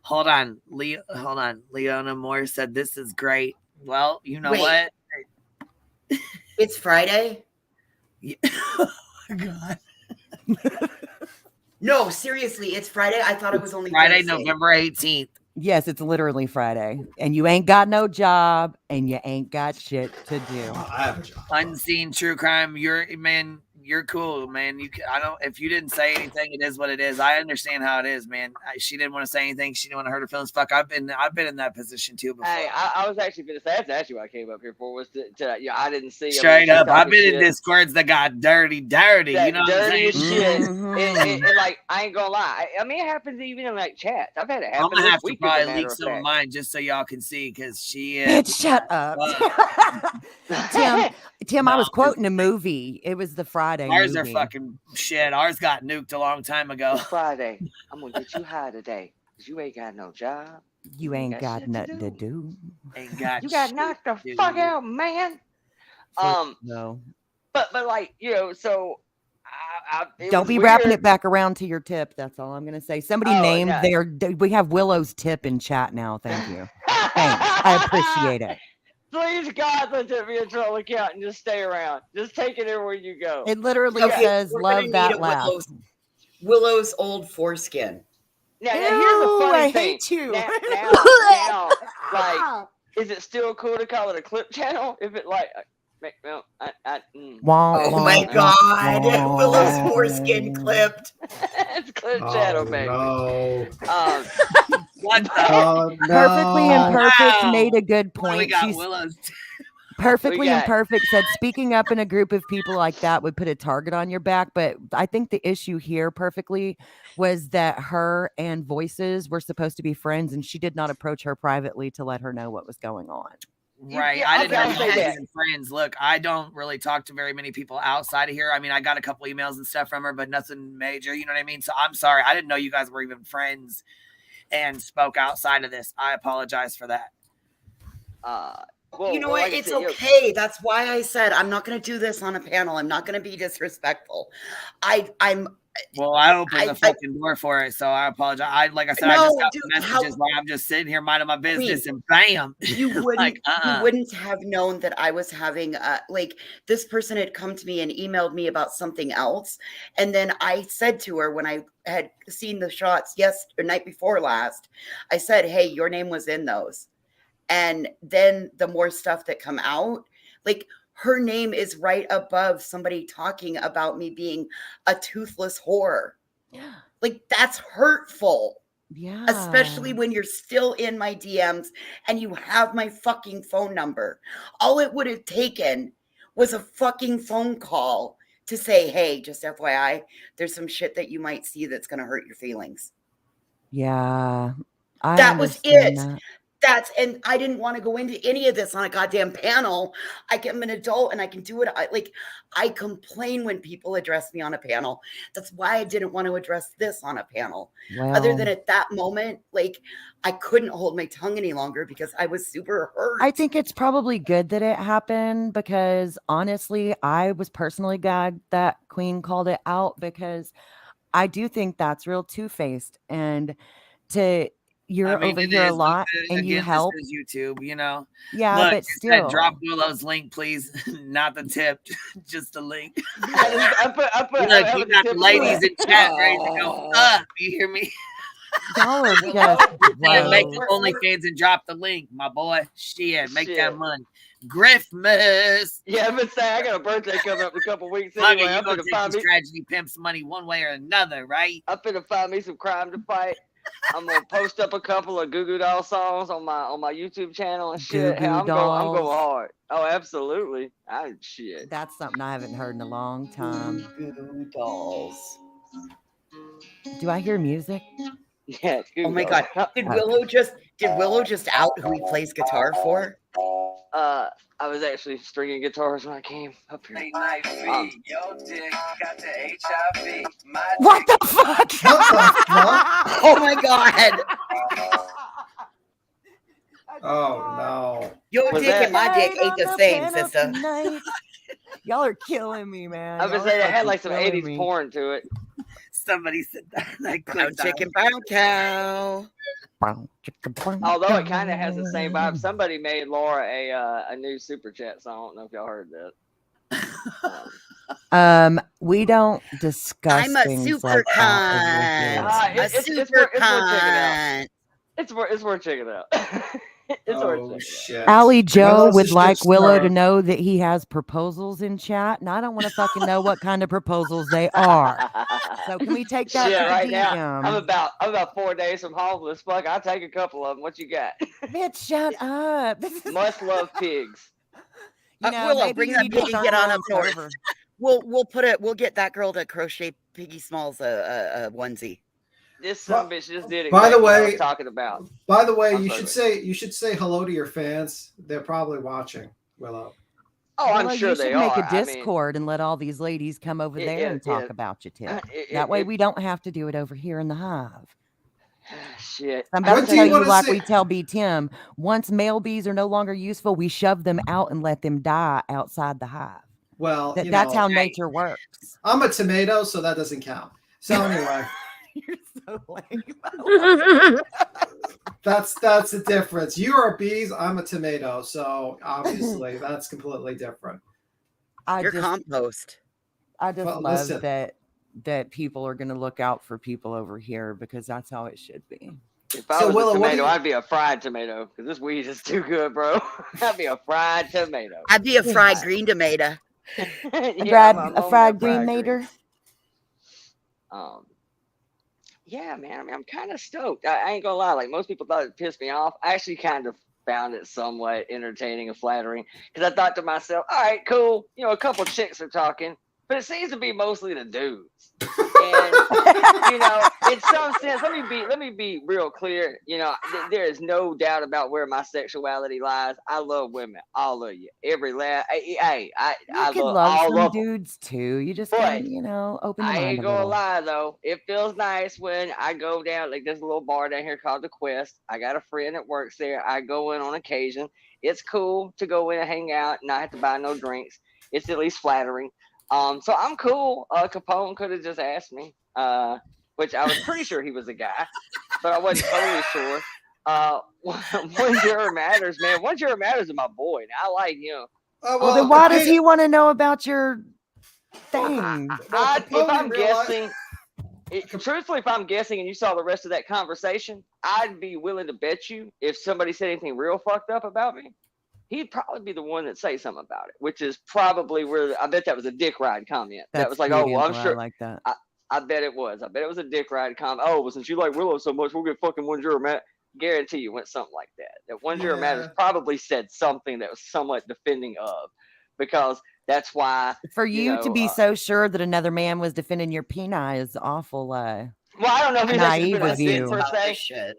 Hold on. Leona Moore said, "This is great." Well, you know Wait. what? It's Friday? Yeah. Oh my God. No, seriously, it's Friday. I thought it was only Friday, Thursday. November 18th. Yes, it's literally Friday. And you ain't got no job and you ain't got shit to do. I have a job. Unseen true crime. You're cool, man. I don't. If you didn't say anything, it is what it is. I understand how it is, man. She didn't want to say anything. She didn't want to hurt her feelings. Fuck, I've been in that position too before. Hey, I was actually going to say, that's actually what I came up here for, was I didn't see. Straight up, I've been in Discords that got dirty. That You know what I'm dirty saying? as shit. And like, I ain't gonna lie. I mean, it happens even in like chats. I've had it happen. I'm gonna this have to week, as a probably matter leak of some of fact. mine just so y'all can see, because she is. Bitch, shut up. Tim, I was quoting a movie. It was the Friday Ours movie. are fucking shit. Ours got nuked a long time ago. It's Friday. I'm gonna get you high today, because you ain't got no job. You ain't got nothing to do. Ain't got You got shit knocked the to fuck do. out, man. No. But like, so it Don't was be wrapping weird. it back around to your tip. That's all I'm going to say. Somebody Oh, named no. we have Willow's tip in chat now. Thank you. Thanks. I appreciate it. Please, God, let there be a troll account and just stay around. Just take it everywhere you go. It literally Okay, says, We're love gonna that need a laugh. Willow's old foreskin. Now, Ew, here's the funny I thing. hate you. Now, like, is it still cool to call it a clip channel? If it like, well, Oh my God. Willow's foreskin clipped. It's clip channel, baby. No. What the? Oh, no. Perfectly Imperfect Wow. made a good What do we point. got She's Willow's. Perfectly Imperfect said speaking up in a group of people like that would put a target on your back. But I think the issue here perfectly was that her and Voices were supposed to be friends, and she did not approach her privately to let her know what was going on. Right. I didn't know you guys were even friends. Look, I don't really talk to very many people outside of here. I mean, I got a couple emails and stuff from her, but nothing major. You know what I mean? So I'm sorry. I didn't know you guys were even friends and spoke outside of this. I apologize for that. Well, you know what? It's okay. That's why I said I'm not going to do this on a panel. I'm not going to be disrespectful. Well, I opened the fucking door for it, so I apologize. I just got messages while I'm just sitting here minding my business, and bam, you wouldn't you wouldn't have known that I was having this person had come to me and emailed me about something else, and then I said to her when I had seen the shots night before last, I said, "Hey, your name was in those," and then the more stuff that come out, her name is right above somebody talking about me being a toothless whore. Yeah. That's hurtful. Yeah. Especially when you're still in my DMs and you have my fucking phone number. All it would have taken was a fucking phone call to say, hey, just FYI, there's some shit that you might see that's going to hurt your feelings. Yeah. That was it. And I didn't want to go into any of this on a goddamn panel. I'm an adult and I can do it. I complain when people address me on a panel. That's why I didn't want to address this on a panel. Other than at that moment, I couldn't hold my tongue any longer because I was super hurt. I think it's probably good that it happened because honestly, I was personally glad that Queen called it out because I do think that's real two-faced and you're over here a lot and you help. This is YouTube, you know. Yeah, look, but still, drop Willow's link, please. Not the tip, just the link. I put look, you got the ladies in chat ready to go up. You hear me? Y'all are just make the OnlyFans and drop the link, my boy. Shit, make that money. Griffmas. Yeah, I'm gonna say I got a birthday coming up in a couple weeks. Anyway, you're gonna take this tragedy pimps money one way or another, right? I'm finna find me some crime to fight. I'm gonna post up a couple of Goo Goo Doll songs on my YouTube channel and shit. I'm going hard. Oh, absolutely. Shit. That's something I haven't heard in a long time. Goo Goo Dolls. Do I hear music? Yeah. Oh my God! Did Willow just out who he plays guitar for? I was actually stringing guitars when I came up here. What the fuck? Oh my God! Oh no! Your dick and my dick ain't the same, sister. Y'all are killing me, man. I was saying it had like some 80s porn to it. Somebody said that. Brown chicken, brown cow. Although it kind of has the same vibe. Somebody made Laura a new super chat song. I don't know if y'all heard that. We don't discuss. I'm a things super like cunt. It's worth checking out. It's worth checking out. Allie Joe would like Willow to know that he has proposals in chat, and I don't want to fucking know what kind of proposals they are. So can we take that to right DM? now? I'm about 4 days from homeless. Fuck, I'll take a couple of them. What you got? Bitch, shut up. Must love pigs. Willow, bring that pig and get on up north. We'll get that girl to crochet Piggy Smalls a onesie. This son of a bitch just did it. By the way, what I was talking about. By the way, you should say hello to your fans. They're probably watching, Willow. Oh, I'm sure they are. Make a Discord and let all these ladies come over there and talk about you, Tim. That way we don't have to do it over here in the hive. Shit. I'm about to tell you like we tell B. Tim. Once male bees are no longer useful, we shove them out and let them die outside the hive. Well, that's how nature works. I'm a tomato, so that doesn't count. So anyway. You're so lame. That's the difference. You are bees, I'm a tomato, so obviously that's completely different. You're compost. I just love that people are going to look out for people over here because that's how it should be. If I was a tomato, I'd be a fried tomato because this weed is too good, bro. I'd be a fried tomato. I'd be a fried green tomato. A fried green mater. Yeah, man. I mean, I'm kind of stoked. I ain't gonna lie. Like most people thought it pissed me off. I actually kind of found it somewhat entertaining and flattering because I thought to myself, all right, cool. You know, a couple chicks are talking, but it seems to be mostly the dudes. And you know, in some sense, let me be real clear. You know, there is no doubt about where my sexuality lies. I love women, all of you, every last. Hey, I You could love love all some of them. dudes too. You just gotta, But you know, open your I mind ain't a gonna little. lie though, it feels nice when I go down like there's a little bar down here called the Quest. I got a friend that works there. I go in on occasion. It's cool to go in and hang out and not have to buy no drinks. It's at least flattering. So I'm cool. Capone could have just asked me, which I was pretty sure he was a guy, but I wasn't totally sure. One Juror Matters, man. One Juror Matters is my boy. And I like him. Well, then why does he want to know about your thing? If I'm guessing, truthfully, if I'm guessing and you saw the rest of that conversation, I'd be willing to bet you if somebody said anything real fucked up about me, he'd probably be the one that say something about it, which is probably where I bet that was a dick ride comment. That That's was like, oh, well, I'm beautiful. sure. I like that. I bet it was. I bet it was a dick ride comment. Oh, well, since you like Willow so much, we'll get fucking One Juror Matt. Guarantee you went something like that. That One Juror Matters probably said something that was somewhat defending of, because that's why. For you to be so sure that another man was defending your peni is awful. Well, I don't know if he's actually naive of defending you. per se,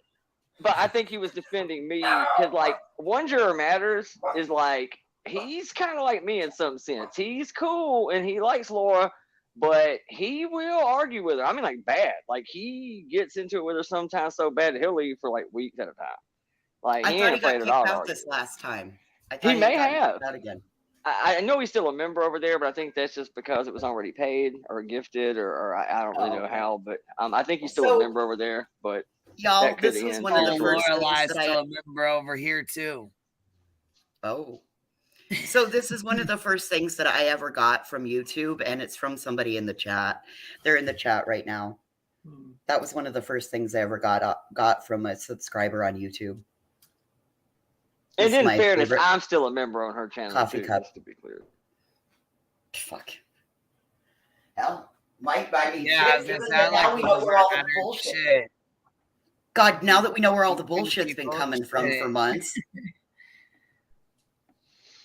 but I think he was defending me because, like, One Juror Matters is like, he's kind of like me in some sense. He's cool and he likes Laura, but he will argue with her. I mean, like, bad. Like, he gets into it with her sometimes so bad that he'll leave for like weeks at a time. Like, I he thought ain't he got afraid at kicked all to out argue. this last time. He may have. That again. I know he's still a member over there, but I think that's just because it was already paid or gifted, or I don't really know how. But I think he's still a member over there. But y'all, that could this was end one of the prematurely. first Lorelai's things that still a member over here too. Oh. So this is one of the first things that I ever got from YouTube, and it's from somebody in the chat. They're in the chat right now. That was one of the first things I ever got from a subscriber on YouTube. And in my fairness, favorite I'm still a member on her channel coffee too, cup. just to be clear. Fuck. Hell, Mike, I mean, Yeah, I was gonna say, I now like we know where all the modern bullshit. shit. God, now that we know where all the bullshit's been coming from for months,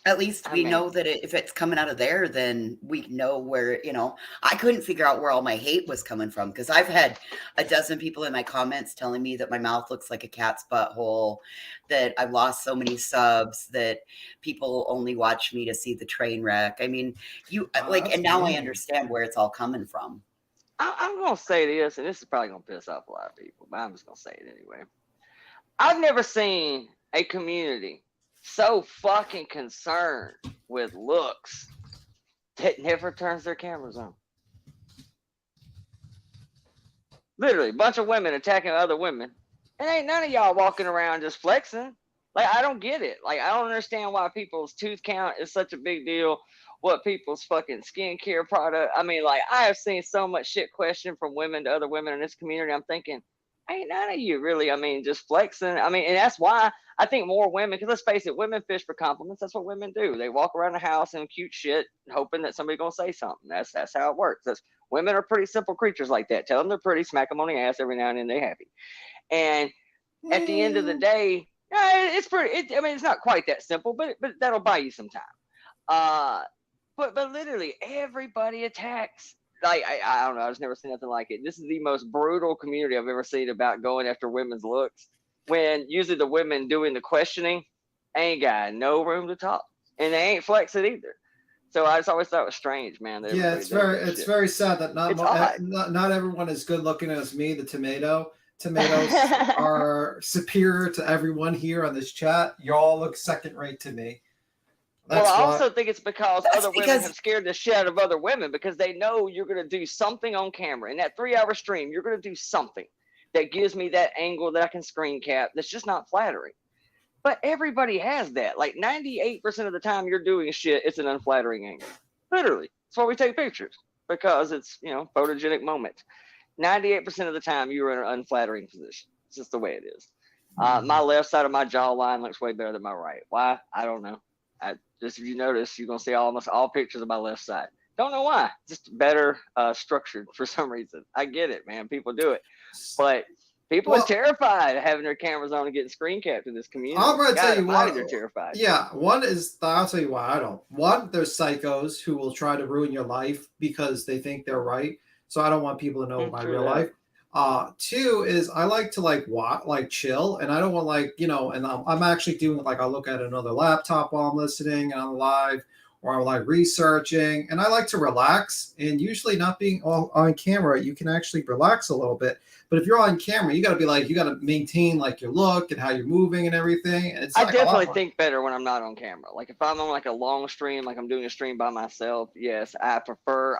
at least we know that if it's coming out of there, then we know where, you know, I couldn't figure out where all my hate was coming from, because I've had a dozen people in my comments telling me that my mouth looks like a cat's butthole, that I've lost so many subs, that people only watch me to see the train wreck. I mean, and now I understand where it's all coming from. I'm going to say this, and this is probably going to piss off a lot of people, but I'm just going to say it anyway. I've never seen a community so fucking concerned with looks that never turns their cameras on. Literally, a bunch of women attacking other women. And ain't none of y'all walking around just flexing. Like, I don't get it. Like, I don't understand why people's tooth count is such a big deal. What people's fucking skincare product. I mean, like, I have seen so much shit questioned from women to other women in this community. I'm thinking, ain't none of you really, I mean, just flexing. I mean, and that's why I think more women, because let's face it, women fish for compliments. That's what women do. They walk around the house in cute shit, hoping that somebody's gonna say something. That's how it works. Women are pretty simple creatures like that. Tell them they're pretty, smack them on the ass every now and then, they're happy. And at the end of the day, it's pretty. I mean, it's not quite that simple, but that'll buy you some time. But literally everybody attacks. Like, I don't know. I've just never seen nothing like it. This is the most brutal community I've ever seen about going after women's looks. When usually the women doing the questioning ain't got no room to talk, and they ain't flexing either. So I just always thought it was strange, man. Yeah, it's very sad that not everyone is good looking as me, the tomato. Tomatoes are superior to everyone here on this chat. Y'all look second rate to me. Well, I also think it's because other women have scared the shit out of other women, because they know you're going to do something on camera. In that 3-hour stream, you're going to do something that gives me that angle that I can screen cap that's just not flattering. But everybody has that. Like 98% of the time you're doing shit, it's an unflattering angle. Literally. That's why we take pictures, because it's, you know, photogenic moment. 98% of the time you're in an unflattering position. It's just the way it is. My left side of my jawline looks way better than my right. Why? I don't know. Just if you notice, you're going to see almost all pictures of my left side. Don't know why. Just better structured for some reason. I get it, man. People do it. But People are terrified of having their cameras on and getting screen capped in this community. I'm going to tell you why what. they're terrified. Yeah, one is, I'll tell you why I don't. One, there's psychos who will try to ruin your life because they think they're right. So I don't want people to know my real life. Two is I like to like chill, and I don't want and I'm actually doing I'll look at another laptop while I'm listening on live, or I'm like researching, and I like to relax. And usually not being all on camera, you can actually relax a little bit. But if you're on camera, you got to you got to maintain your look and how you're moving and everything. And it's I definitely think better when I'm not on camera. Like if I'm on a long stream, like I'm doing a stream by myself, yes, I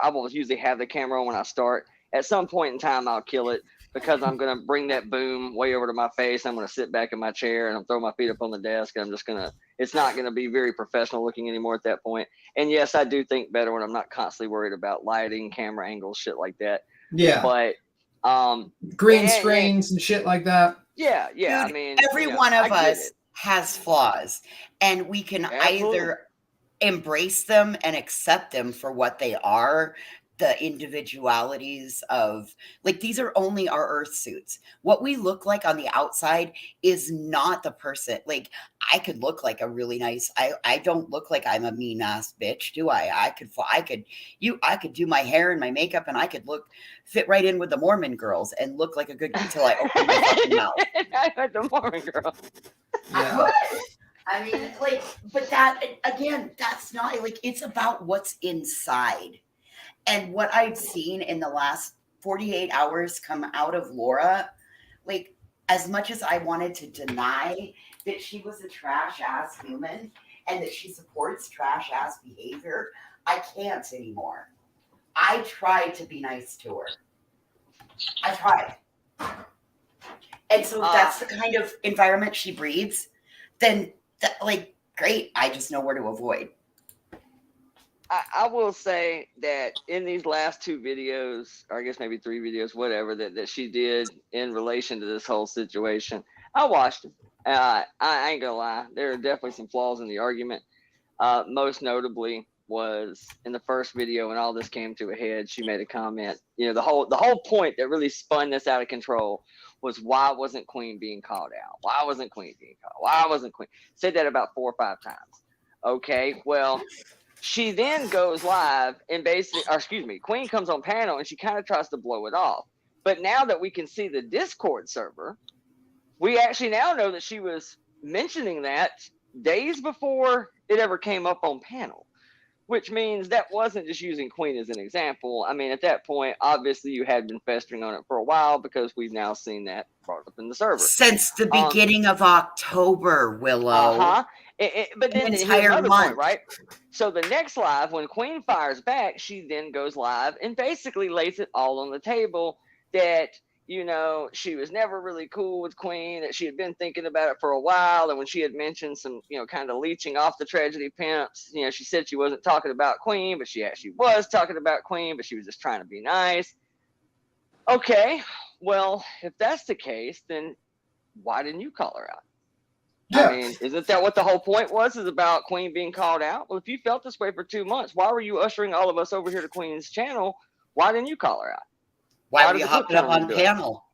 will usually have the camera on when I start. At some point in time, I'll kill it because I'm going to bring that boom way over to my face. I'm going to sit back in my chair and I'm throw my feet up on the desk. And I'm just it's not going to be very professional looking anymore at that point. And yes, I do think better when I'm not constantly worried about lighting, camera angles, shit like that. Yeah. But green screens and shit like that. Yeah. Dude, I mean, every one of us has flaws, and we can either embrace them and accept them for what they are, the individualities of these are only our earth suits. What we look like on the outside is not the person. I could look like a really nice, I don't look like I'm a mean ass bitch, do I? I could do my hair and my makeup, and I could fit right in with the Mormon girls and look like a good until I open my fucking mouth. The Mormon girl. Yeah. I mean, but that again, that's not it's about what's inside. And what I've seen in the last 48 hours come out of Laura, as much as I wanted to deny that she was a trash ass human and that she supports trash ass behavior, I can't anymore. I tried to be nice to her. I tried. And so if that's the kind of environment she breeds, then great, I just know where to avoid. I will say that in these last 2 videos, or I guess maybe 3 videos, whatever, that she did in relation to this whole situation, I watched them. I ain't gonna lie, there are definitely some flaws in the argument. Most notably was in the first video when all this came to a head, she made a comment. The whole point that really spun this out of control was, why wasn't Queen being called out? Why wasn't Queen being called? Why wasn't Queen? Said that about 4 or 5 times. Okay, well, she then goes live and Queen comes on panel and she kind of tries to blow it off. But now that we can see the Discord server, we actually now know that she was mentioning that days before it ever came up on panel, which means that wasn't just using Queen as an example. I mean, at that point, obviously you had been festering on it for a while because we've now seen that brought up in the server. Since the beginning of October, Willow. But then the here's entire another month. point, right? So the next live, when Queen fires back, she then goes live and basically lays it all on the table that, she was never really cool with Queen, that she had been thinking about it for a while. And when she had mentioned some, kind of leeching off the tragedy pimps, she said she wasn't talking about Queen, but she actually was talking about Queen, but she was just trying to be nice. Okay, well, if that's the case, then why didn't you call her out? Yeah. I mean, isn't that what the whole point was, is about Queen being called out? Well, if you felt this way for 2 months, why were you ushering all of us over here to Queen's channel? Why didn't you call her out? Why were you hopping up on panel?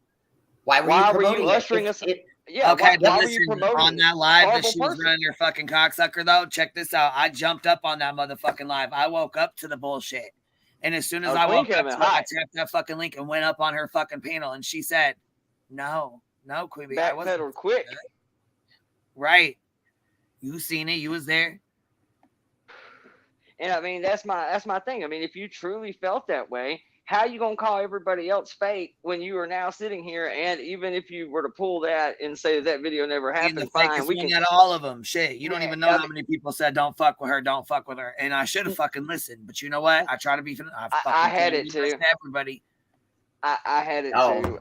Why were you ushering us? Yeah. Okay, why were listen, you promoting on that live that horrible she was person? running her fucking cocksucker, though, check this out. I jumped up on that motherfucking live. I woke up to the bullshit. And as soon as I woke up to it, I tapped that fucking link and went up on her fucking panel. And she said, no, Queen Bee. Backpedal quick. Right. You seen it. You was there. And I mean, that's my thing. I mean, if you truly felt that way, how you gonna call everybody else fake when you are now sitting here? And even if you were to pull that and say that video never happened, fine. We can get all of them. Shit, you don't even know how many people said don't fuck with her, don't fuck with her. And I should have fucking listened. But you know what? I try to be. I had it too. Everybody. I had it too.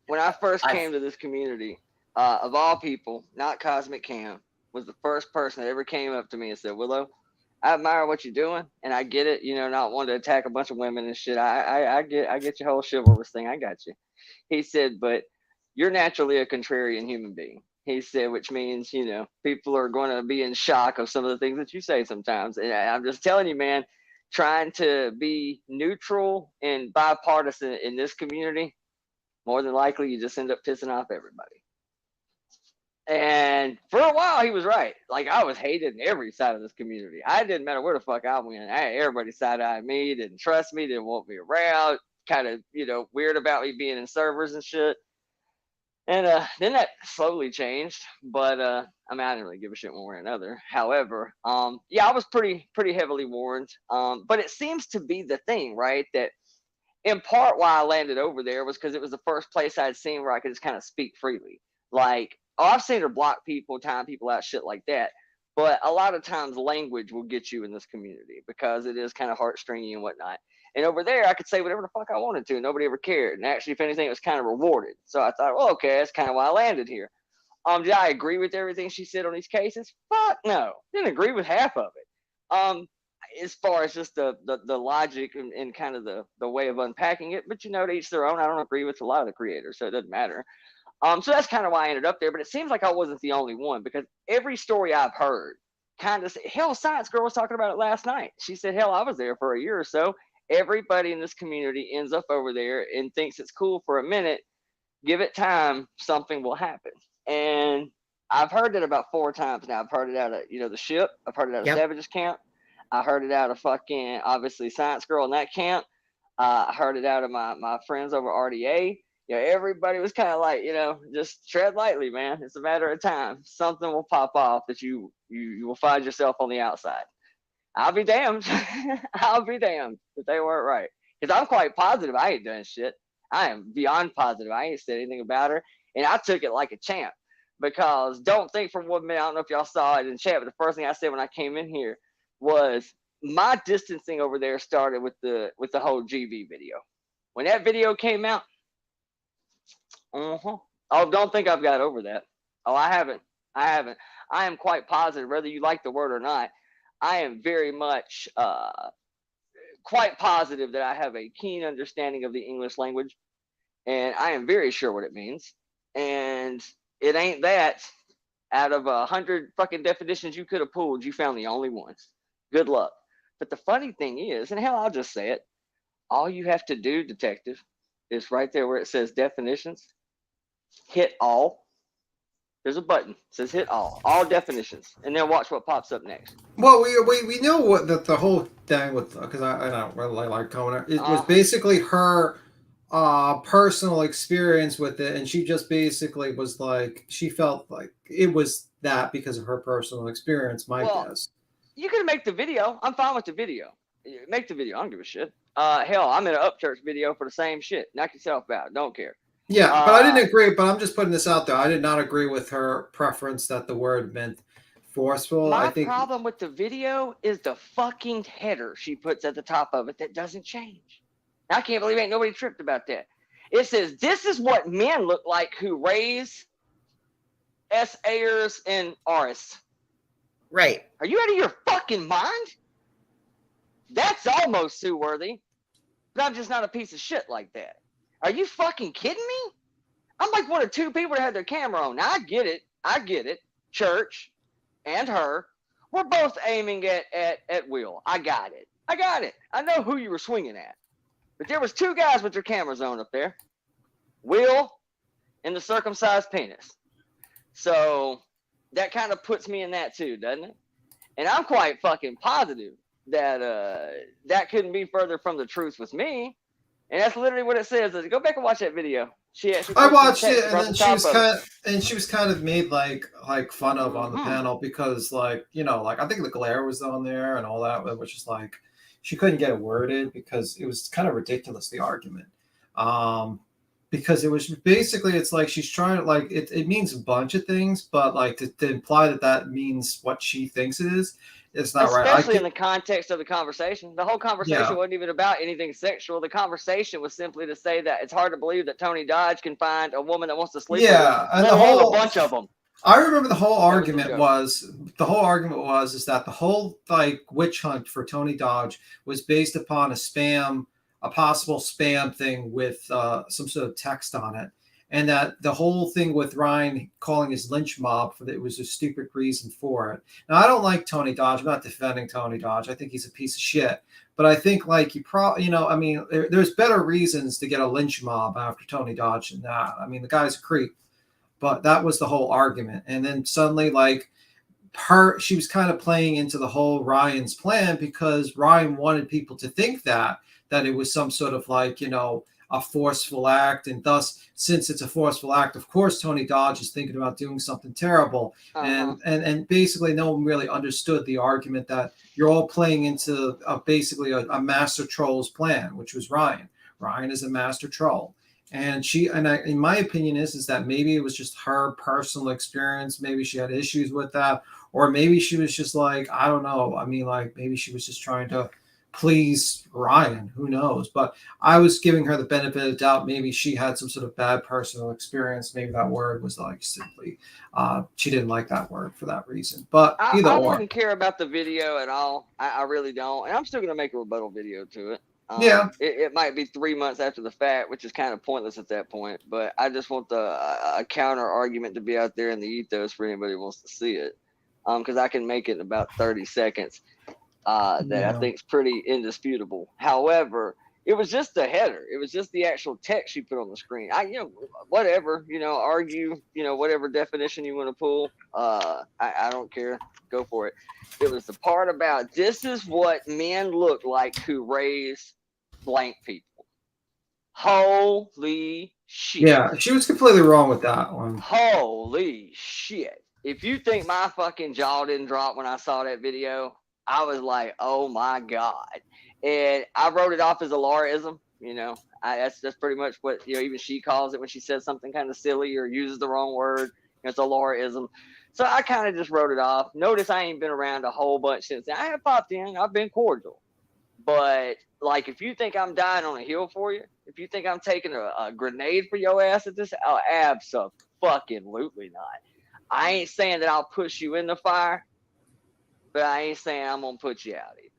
When I first came to this community, of all people, not Cosmic Cam, was the first person that ever came up to me and said, Willow, I admire what you're doing, and I get it, not wanting to attack a bunch of women and shit. I get your whole chivalrous thing. I got you. He said, but you're naturally a contrarian human being. He said, which means, people are going to be in shock of some of the things that you say sometimes. And I'm just telling you, man, trying to be neutral and bipartisan in this community, more than likely you just end up pissing off everybody. And for a while, he was right. Like, I was hated in every side of this community. I didn't matter where the fuck I went. Everybody side-eyed me, didn't trust me, didn't want me around, kind of, weird about me being in servers and shit. And then that slowly changed. But, I didn't really give a shit one way or another. However, I was pretty heavily warned. But it seems to be the thing, right, that in part why I landed over there was because it was the first place I'd seen where I could just kind of speak freely. Like, I've seen her block people, time people out, shit like that. But a lot of times language will get you in this community because it is kind of heartstringy and whatnot. And over there, I could say whatever the fuck I wanted to. Nobody ever cared. And actually, if anything, it was kind of rewarded. So I thought, well, okay, that's kind of why I landed here. Did I agree with everything she said on these cases? Fuck no. Didn't agree with half of it. As far as just the logic and kind of the way of unpacking it. But, to each their own. I don't agree with a lot of the creators, so it doesn't matter. So that's kind of why I ended up there, but it seems like I wasn't the only one because every story I've heard kind of, hell, Science Girl was talking about it last night. She said, hell, I was there for a year or so. Everybody in this community ends up over there and thinks it's cool for a minute. Give it time, something will happen. And I've heard it about 4 times now. I've heard it out of, the ship. I've heard it out of Savage's camp. I heard it out of fucking, obviously, Science Girl in that camp. I heard it out of my friends over RDA. Everybody was kind of like, just tread lightly, man. It's a matter of time. Something will pop off that you will find yourself on the outside. I'll be damned. I'll be damned if they weren't right. Because I'm quite positive I ain't done shit. I am beyond positive. I ain't said anything about her. And I took it like a champ. Because don't think for 1 minute, I don't know if y'all saw it in chat, but the first thing I said when I came in here was my distancing over there started with the whole GV video. When that video came out, oh, don't think I've got over that. Oh, I haven't. I am quite positive, whether you like the word or not. I am very much quite positive that I have a keen understanding of the English language, and I am very sure what it means. And it ain't that out of 100 fucking definitions you could have pulled, you found the only one. Good luck. But the funny thing is, and hell, I'll just say it, all you have to do, detective, is right there where it says definitions, hit all. There's a button that says hit all definitions, and then watch what pops up next. Well, we know what the whole thing with, because I don't really like Kona. It was basically her personal experience with it, and she just basically was like, she felt like it was that because of her personal experience. My guess. You can make the video. I'm fine with the video. Make the video. I don't give a shit. Hell, I'm in an Upchurch video for the same shit. Knock yourself out. Don't care. Yeah, but I didn't agree. But I'm just putting this out there. I did not agree with her preference that the word meant forceful. My problem with the video is the fucking header she puts at the top of it that doesn't change. I can't believe ain't nobody tripped about that. It says, this is what men look like who raise S.A.ers and R.S. Right. Are you out of your fucking mind? That's almost Sue-worthy. But I'm just not a piece of shit like that. Are you fucking kidding me? I'm like one of 2 people that had their camera on. Now, I get it. Church and her. We're both aiming at Will. I got it. I know who you were swinging at. But there was 2 guys with their cameras on up there. Will and the circumcised penis. So that kind of puts me in that too, doesn't it? And I'm quite fucking positive that that couldn't be further from the truth with me. And that's literally what it says. Go back and watch that video. I watched it, and then she was kind of made like fun of on the panel because I think the glare was on there and all that, which is like she couldn't get it worded because it was kind of ridiculous, the argument. Because it was basically, it's like she's trying to it means a bunch of things, but to imply that means what she thinks it is. It's not right. Especially in the context of the conversation. The whole conversation wasn't even about anything sexual. The conversation was simply to say that it's hard to believe that Tony Dodge can find a woman that wants to sleep with him. And a bunch of them. I remember the whole argument was is that the whole witch hunt for Tony Dodge was based upon a possible spam thing with some sort of text on it. And that the whole thing with Ryan calling his lynch mob it was a stupid reason for it. Now, I don't like Tony Dodge. I'm not defending Tony Dodge. I think he's a piece of shit. But I think like you probably, I mean, there's better reasons to get a lynch mob after Tony Dodge than that. I mean, the guy's a creep, but that was the whole argument. And then suddenly, like she was kind of playing into the whole Ryan's plan, because Ryan wanted people to think that it was some sort of like, a forceful act. And thus, since it's a forceful act, of course, Tony Dodge is thinking about doing something terrible. And basically no one really understood the argument that you're all playing into basically a master troll's plan, which was Ryan. Ryan is a master troll. And in my opinion, is that maybe it was just her personal experience. Maybe she had issues with that, or maybe she was just like, I don't know. I mean, like maybe she was just trying to please Ryan. Who knows? But I was giving her the benefit of the doubt. Maybe she had some sort of bad personal experience. Maybe that word was like simply she didn't like that word for that reason. But I wouldn't care about the video at all. I really don't. And I'm still going to make a rebuttal video to it. Yeah, it might be 3 months after the fact, which is kind of pointless at that point. But I just want a counter argument to be out there in the ethos for anybody who wants to see it, because I can make it in about 30 seconds. That I think is pretty indisputable. However, it was just the header. It was just the actual text you put on the screen. Whatever, argue, whatever definition you want to pull. I don't care. Go for it. It was the part about this is what men look like who raise blank people. Holy shit. Yeah, she was completely wrong with that one. Holy shit. If you think my fucking jaw didn't drop when I saw that video, I was like, oh my God. And I wrote it off as a Lauraism. That's pretty much what, even she calls it when she says something kind of silly or uses the wrong word. It's a Lauraism. So I kind of just wrote it off. Notice I ain't been around a whole bunch since then. I have popped in. I've been cordial. But, like, if you think I'm dying on a hill for you, if you think I'm taking a grenade for your ass at this, oh, abso-fucking-lutely not. I ain't saying that I'll push you in the fire, but I ain't saying I'm going to put you out either.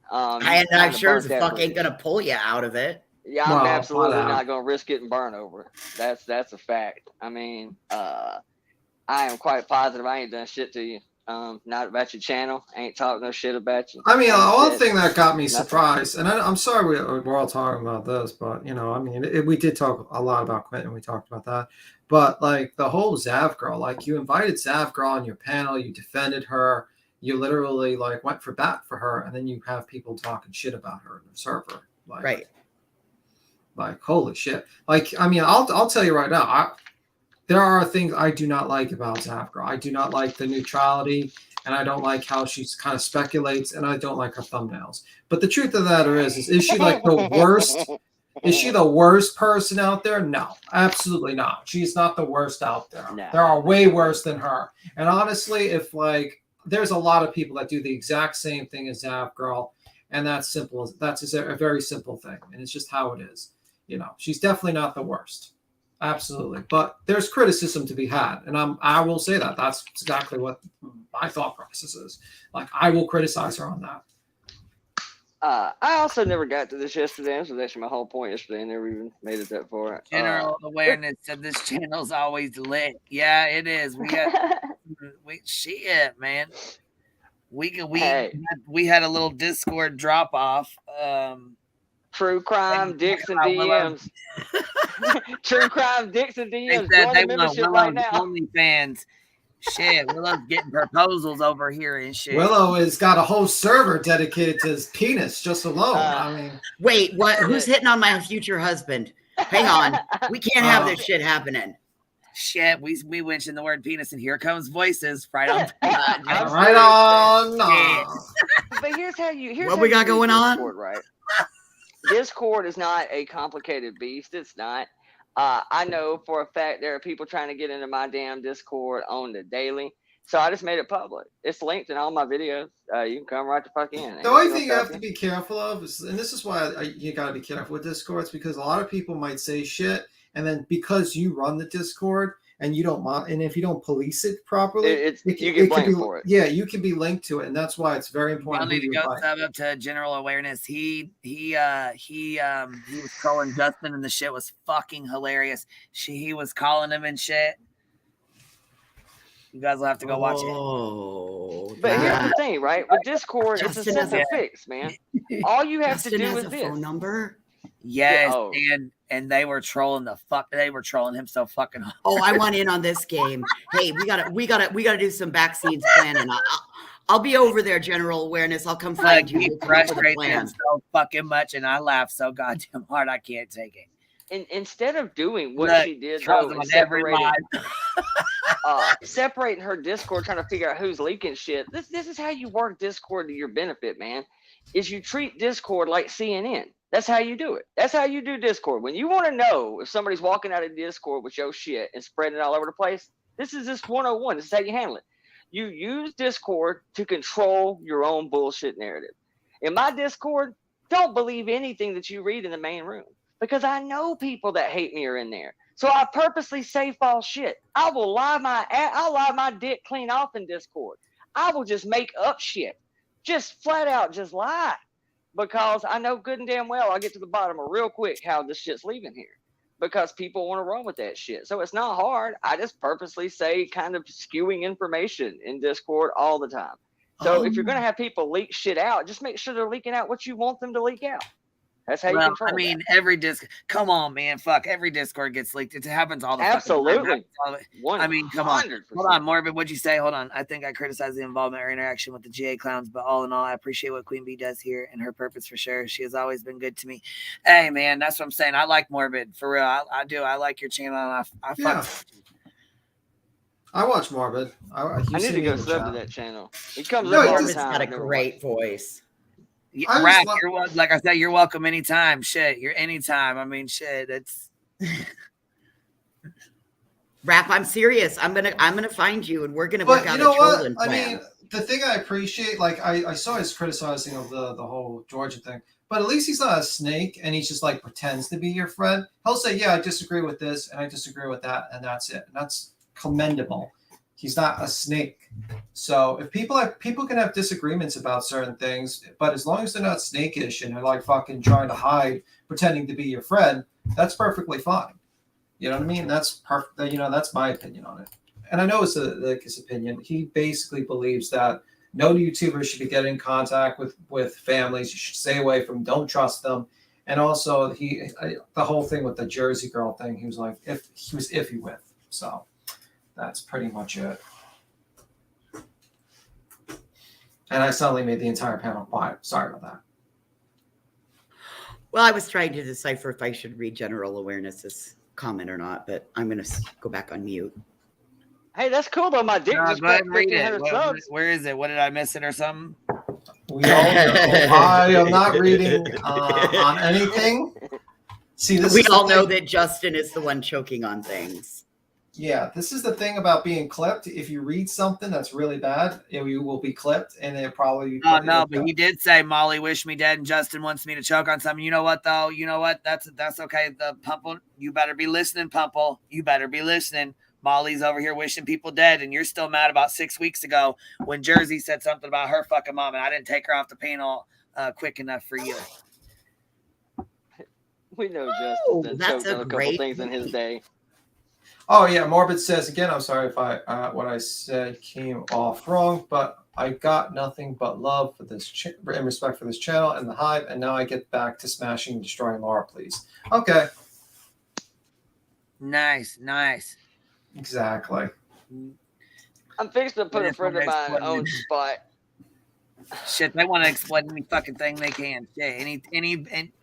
I sure as fuck ain't going to pull you out of it. Yeah, I'm absolutely not going to risk getting burned over it. That's a fact. I mean, I am quite positive I ain't done shit to you. Not about your channel. I ain't talking no shit about you. I mean, one thing that got me surprised, and I'm sorry we're all talking about this, but we did talk a lot about Quentin. We talked about that, but like the whole Zav girl, like you invited Zav girl on your panel, you defended her, you literally like went for bat for her, and then you have people talking shit about her in the server, like, right? Like holy shit! Like I mean, I'll tell you right now, there are things I do not like about Zav girl. I do not like the neutrality, and I don't like how she kind of speculates, and I don't like her thumbnails. But the truth of the matter is she like the worst? Is she the worst person out there? No, absolutely not. She's not the worst out there. No. There are way worse than her. And honestly, if like there's a lot of people that do the exact same thing as Zav girl, and that's simple. That's a very simple thing, and it's just how it is. She's definitely not the worst. Absolutely. But there's criticism to be had. And I will say that. That's exactly what my thought process is. Like, I will criticize her on that. I also never got to this yesterday. This was actually my whole point yesterday. I never even made it that far. General awareness of this channel's always lit. Yeah, it is. We got shit, man. We had a little Discord drop off. True crime, dicks and DMs. True crime, dicks and DMs. They want Willow's OnlyFans. Shit, Willow's getting proposals over here and shit. Willow has got a whole server dedicated to his penis just alone. I mean, wait, what? Who's hitting on my future husband? Hang on, we can't have this shit happening. Shit, we mentioned the word penis, and here comes voices right on. Right on. But here's how you. What we got going on? Right. Discord is not a complicated beast. It's not. I know for a fact there are people trying to get into my damn Discord on the daily. So I just made it public. It's linked in all my videos. You can come right the fuck in. The only thing you have to be careful of is, and this is why you got to be careful with Discords, because a lot of people might say shit, and then because you run the Discord and you don't and if you don't police it properly, you get blamed for it. Yeah, you can be linked to it, and that's why it's very important. I need to go sub up to general awareness. He was calling Justin, and the shit was fucking hilarious. He was calling him and shit. You guys will have to go watch it. Oh, But here's the thing, right? With Discord, it's a Justin has simple fix, man. All you have Justin to do has is a this. phone number. Yes, Oh. and they were trolling they were trolling him so fucking hard. Oh, I want in on this game. Hey, we gotta do some back scenes planning. I'll be over there, General Awareness. I'll come find you. He We'll come up with a frustrates plan. him so fucking much, and I laugh so goddamn hard I can't take it. And instead of doing what Look, she did, trolls though, him and on every separating her Discord, trying to figure out who's leaking shit. This is how you work Discord to your benefit, man. Is you treat Discord like CNN. That's how you do it. That's how you do Discord. When you want to know if somebody's walking out of Discord with your shit and spreading it all over the place, this is just 101. This is how you handle it. You use Discord to control your own bullshit narrative. In my Discord, don't believe anything that you read in the main room, because I know people that hate me are in there. So I purposely say false shit. I'll lie my dick clean off in Discord. I will just make up shit. Just flat out just lie. Because I know good and damn well I'll get to the bottom of real quick how this shit's leaving here. Because people want to run with that shit. So it's not hard. I just purposely say kind of skewing information in Discord all the time. So if you're going to have people leak shit out, just make sure they're leaking out what you want them to leak out. That's how you control I mean, that. every come on, man. Fuck, every Discord gets leaked. It happens all the Absolutely. fucking time. I mean, come on. Hold on, Morbid. What'd you say? Hold on. I think I criticized the involvement or interaction with the GA clowns, but all in all, I appreciate what Queen Bee does here and her purpose for sure. She has always been good to me. Hey, man, that's what I'm saying. I like Morbid. For real. I do. I like your channel. And I fuck. I watch Morbid. I need to go sub to that channel. He comes No, up all the he's time. got a great voice. Rap, like I said, you're welcome anytime. Shit, you're anytime. I mean, shit, it's Rap, I'm serious. I'm gonna find you and we're gonna work out a trolling plan. I mean, the thing I appreciate, like I saw his criticizing of the whole Georgia thing, but at least he's not a snake and he's just like pretends to be your friend. He'll say, yeah, I disagree with this and I disagree with that, and that's it. And that's commendable. He's not a snake. So if people can have disagreements about certain things, but as long as they're not snakish and they're like fucking trying to hide, pretending to be your friend, that's perfectly fine. You know what I mean? That's perfect. You know, that's my opinion on it. And I know it's his opinion. He basically believes that no YouTuber should be getting in contact with families. You should stay away from them. Don't trust them. And also the whole thing with the Jersey girl thing, he was like, he was iffy with. So that's pretty much it. And I suddenly made the entire panel quiet. Sorry about that. Well, I was trying to decipher if I should read General Awareness's comment or not, but I'm going to go back on mute. Hey, that's cool though. My dick just cracked 1,500 subs. Where is it? What did I miss it or something? We all know. I am not reading on anything. See, we all know that Justin is the one choking on things. Yeah, this is the thing about being clipped. If you read something that's really bad, you will be clipped, and it probably. Oh no, but he did say Molly wish me dead, and Justin wants me to choke on something. You know what though? You know what? That's okay. The Pumple, you better be listening, Pumple. You better be listening. Molly's over here wishing people dead, and you're still mad about 6 weeks ago when Jersey said something about her fucking mom, and I didn't take her off the panel quick enough for you. We know Justin choked on a couple things in his day. Oh yeah, Morbid says again. I'm sorry if what I said came off wrong, but I got nothing but love for this and respect for this channel and the Hive, and now I get back to smashing and destroying Laura, please. Okay. Nice. Exactly. I'm fixing to put a friend of mine on spot. Shit, they want to explain any fucking thing they can. Shit,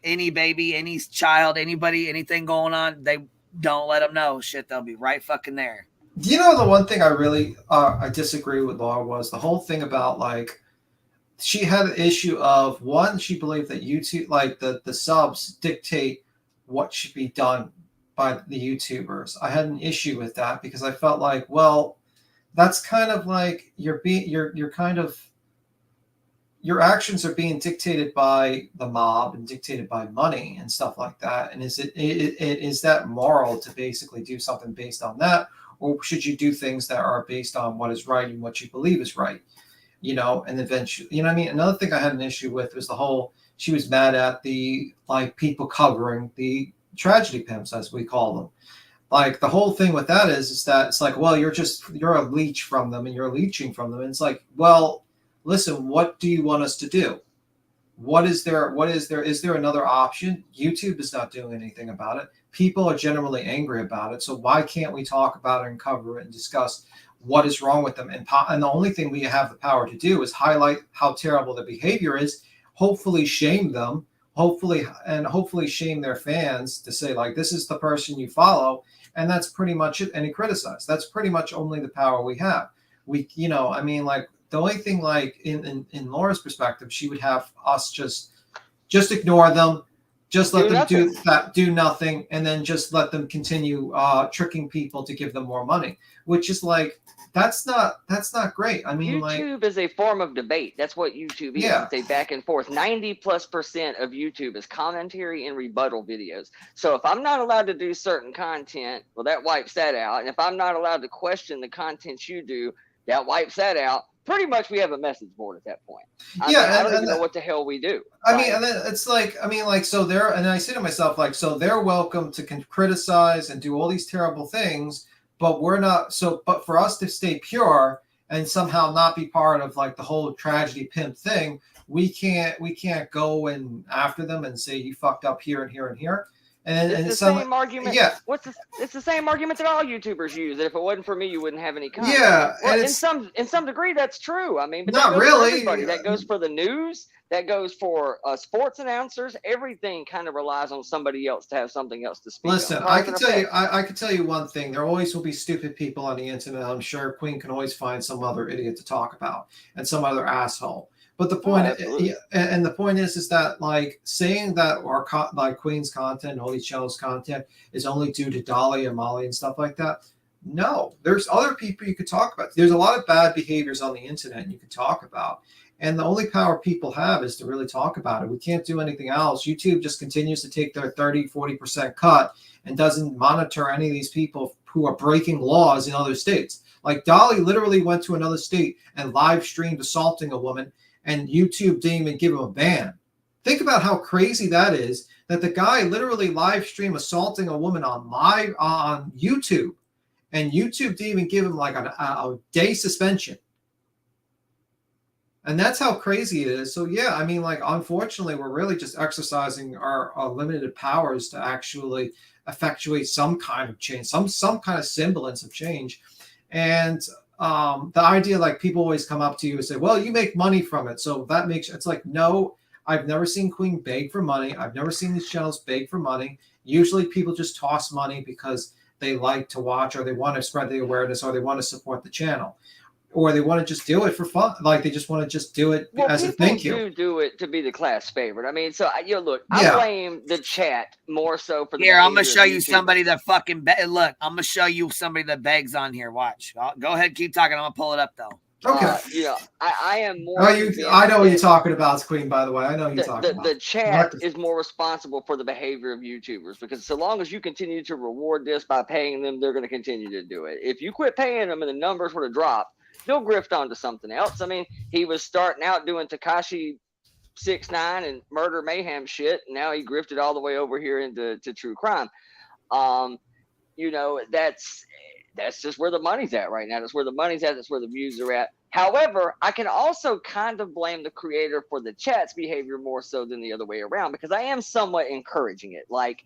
any baby, any child, anybody, anything going on, they don't let them know. Shit, they'll be right fucking there. Do you know the one thing I really I disagree with Laura was the whole thing about like she had an issue of one, she believed that YouTube, like the subs dictate what should be done by the YouTubers. I had an issue with that because I felt like, well, that's kind of like you're kind of your actions are being dictated by the mob and dictated by money and stuff like that. And is that moral to basically do something based on that? Or should you do things that are based on what is right and what you believe is right? You know, and eventually, you know what I mean? Another thing I had an issue with was the whole, she was mad at the, like, people covering the tragedy pimps, as we call them. Like the whole thing with that is that it's like, well, you're a leech from them and you're leeching from them. And it's like, well, listen, what do you want us to do? Is there another option? YouTube is not doing anything about it. People are generally angry about it. So why can't we talk about it and cover it and discuss what is wrong with them? And the only thing we have the power to do is highlight how terrible the behavior is, hopefully shame them, hopefully shame their fans to say, like, this is the person you follow. And that's pretty much it. And criticize. That's pretty much only the power we have. The only thing, like in Laura's perspective, she would have us just ignore them, just let them do nothing, and then just let them continue tricking people to give them more money, which is like, that's not great. I mean, YouTube is a form of debate. That's what YouTube is. Yeah. It's a back and forth. 90+% of YouTube is commentary and rebuttal videos. So if I'm not allowed to do certain content, well, that wipes that out. And if I'm not allowed to question the content you do, that wipes that out. Pretty much we have a message board at that point. I don't even know what the hell we do. I mean, and then it's like, so and I say to myself, like, so they're welcome to criticize and do all these terrible things, but we're not. But for us to stay pure and somehow not be part of like the whole tragedy pimp thing, we can't go and after them and say you fucked up here and here and here. And it's the same argument. Yeah. It's the same argument that all YouTubers use. That if it wasn't for me, you wouldn't have any content. Yeah. Well, in some degree, that's true. I mean, but not that goes really. For everybody. That goes for the news. That goes for sports announcers. Everything kind of relies on somebody else to have something else to speak. Listen, I can tell you. I can tell you one thing. There always will be stupid people on the internet. I'm sure Queen can always find some other idiot to talk about and some other asshole. But the point, and the point is that like saying that like Queen's content, all these channels' content is only due to Dolly and Molly and stuff like that. No, there's other people you could talk about. There's a lot of bad behaviors on the internet you could talk about, and the only power people have is to really talk about it. We can't do anything else. YouTube just continues to take their 30-40% cut and doesn't monitor any of these people who are breaking laws in other states. Like Dolly literally went to another state and live streamed assaulting a woman, and YouTube didn't even give him a ban. Think about how crazy that is, that the guy literally live streamed assaulting a woman on YouTube, and YouTube didn't even give him like a day suspension. And that's how crazy it is. So yeah, I mean, like, unfortunately, we're really just exercising our limited powers to actually effectuate some kind of change, some kind of semblance of change. And the idea, like, people always come up to you and say, well, you make money from it, so that makes it's like, no, I've never seen Queen beg for money. I've never seen these channels beg for money. Usually people just toss money because they like to watch, or they want to spread the awareness, or they want to support the channel, or they want to just do it for fun. Like, they just want to just do it as a thank you. People do it to be the class favorite. I mean, so look, I blame the chat more so for the. Here, I'm gonna show you somebody that fucking look. I'm gonna show you somebody that begs on here. Watch. Go ahead, keep talking. I'm gonna pull it up though. Okay. I am more. I know what you're talking about, Queen. By the way, I know you're talking about. The chat is more responsible for the behavior of YouTubers, because so long as you continue to reward this by paying them, they're going to continue to do it. If you quit paying them and the numbers were to drop, they'll grift onto something else. I mean, he was starting out doing Tekashi 6ix9ine and murder mayhem shit, and now he grifted all the way over here into true crime. That's just where the money's at right now. That's where the money's at. That's where the views are at. However, I can also kind of blame the creator for the chat's behavior more so than the other way around, because I am somewhat encouraging it. Like,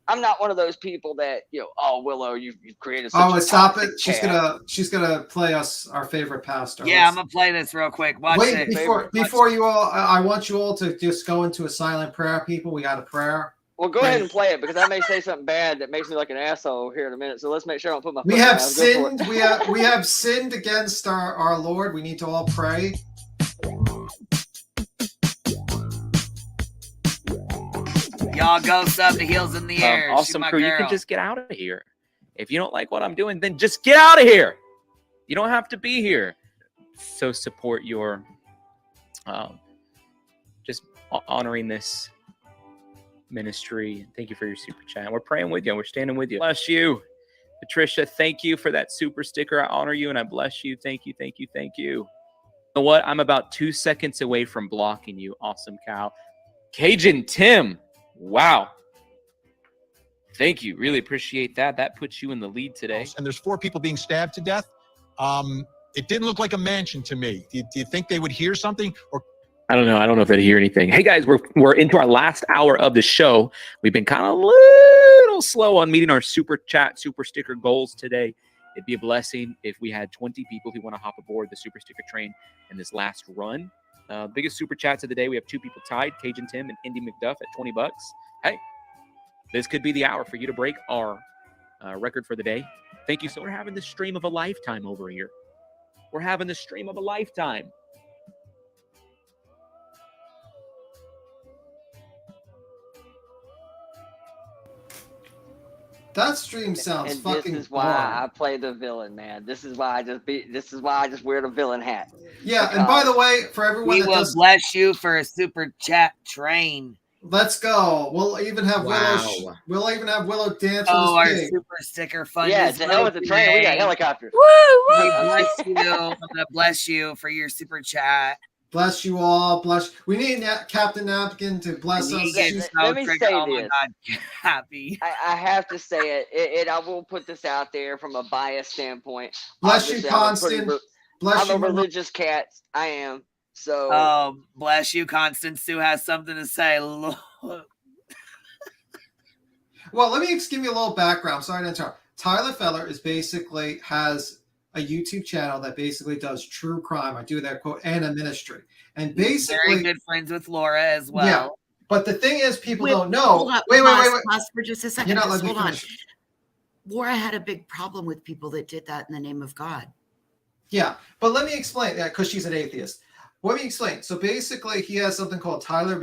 I'm not one of those people that, oh, Willow, you've created such a stop it. chat. She's gonna play us our favorite pastor. Yeah, I'm gonna play this real quick. Watch Wait, it. before you all, I want you all to just go into a silent prayer, people. We got a prayer. Well, go ahead and play it, because I may say something bad that makes me like an asshole here in a minute. So let's make sure I don't put my foot We have down. sinned. We have sinned against our Lord. We need to all pray. Y'all go sub the heels in the air. Awesome crew. You can just get out of here. If you don't like what I'm doing, then just get out of here. You don't have to be here. So support your just honoring this ministry. Thank you for your super chat. We're praying with you. We're standing with you. Bless you. Patricia, thank you for that super sticker. I honor you and I bless you. Thank you, thank you, thank you. You know what? I'm about 2 seconds away from blocking you. Awesome cow. Cajun Tim. Wow. Thank you. Really appreciate that. That puts you in the lead today. And there's 4 people being stabbed to death. It didn't look like a mansion to me. Do you think they would hear something? Or I don't know. I don't know if they'd hear anything. Hey guys, we're into our last hour of the show. We've been kind of a little slow on meeting our super chat, super sticker goals today. It'd be a blessing if we had 20 people who want to hop aboard the super sticker train in this last run. Biggest super chats of the day. We have 2 people tied, Cajun Tim and Indy McDuff at $20. Hey, this could be the hour for you to break our record for the day. Thank you. So we're having the stream of a lifetime over here. We're having the stream of a lifetime. That stream sounds And fucking this is why boring. I play the villain, man. This is why I just wear the villain hat. Yeah, and by the way, for everyone We that will does, bless you for a super chat train. let's go. We'll even have Wow. We'll even have Willow dance Oh, with our his pig. super sticker fund. Yeah, is to hell with the loading train. We got today. helicopters. We bless you. I'm gonna bless you for your super chat. Bless you all. Bless. We need Captain Napkin to bless And you us. get She's- so Let me triggered. say Oh my this. god, happy. I have to say it. I will put this out there from a biased standpoint. Bless you, Obviously, I'm a pretty Constant. Bless I'm you, a Mama. religious cat. I am. So Oh, bless you. Constance Sue has something to say. Lord. Well, let me just give you a little background. Sorry to interrupt. Tyler Feller is basically has a YouTube channel that basically does true crime. I do that quote and a ministry. And He's basically, very good friends with Laura as well. yeah. But the thing is, people Wait, don't know. hold on, Wait. pause for just a second. You're not Just letting me hold on. finish. Laura had a big problem with people that did that in the name of God. Yeah, but let me explain that because she's an atheist. Let me explain. So basically, he has something called Tyler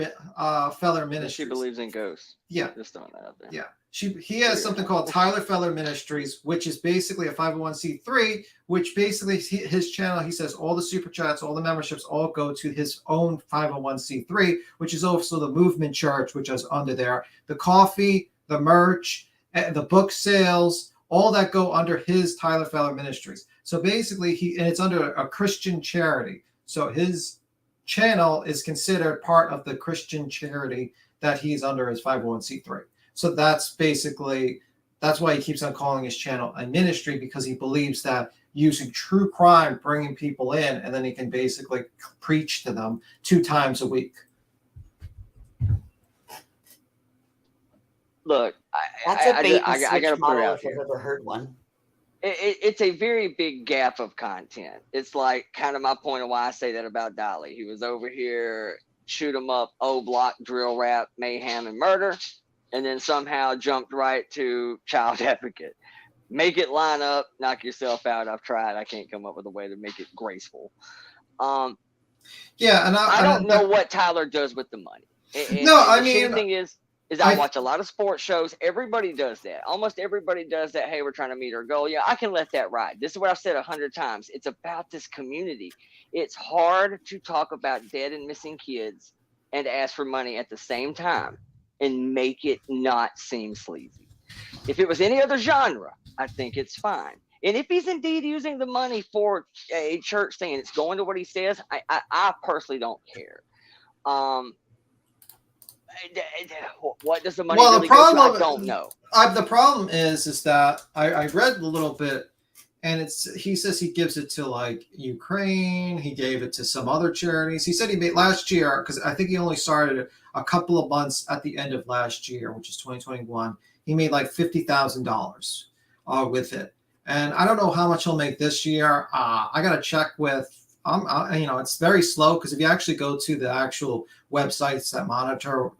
Feller Ministries. she believes in ghosts. Yeah. Just throwing that out there. Yeah. He has something called Tyler Feller Ministries, which is basically a 501c3, which basically his channel, he says all the super chats, all the memberships all go to his own 501c3, which is also the movement church, which is under there. The coffee, the merch, the book sales, all that go under his Tyler Feller Ministries. So basically, and it's under a Christian charity. So his channel is considered part of the Christian charity that he's under his 501c3. So that's why he keeps on calling his channel a ministry, because he believes that using true crime, bringing people in, and then he can basically preach to them 2 times a week. Look, That's a bait and I switch gotta put it model out if I've here. ever heard one. It's a very big gap of content. It's like kind of my point of why I say that about Dolly. He was over here, shoot 'em up, block, drill rap, mayhem, and murder, and then somehow jumped right to child advocate. Make it line up, knock yourself out. I've tried. I can't come up with a way to make it graceful. Yeah, and I don't know what Tyler does with the money. I the mean, shitty thing is I watch a lot of sports shows. Everybody does that. Almost everybody does that. Hey, we're trying to meet our goal. Yeah, I can let that ride. This is what I've said 100 times. It's about this community. It's hard to talk about dead and missing kids and ask for money at the same time and make it not seem sleazy. If it was any other genre, I think it's fine. And if he's indeed using the money for a church thing and it's going to what he says, I personally don't care. What does the money really go to? I don't know. The problem is that I read a little bit, and he says he gives it to like Ukraine. He gave it to some other charities. He said he made last year, because I think he only started a couple of months at the end of last year, which is 2021. He made like $50,000 with it, and I don't know how much he'll make this year. I got to check with. It's very slow, because if you actually go to the actual websites that monitor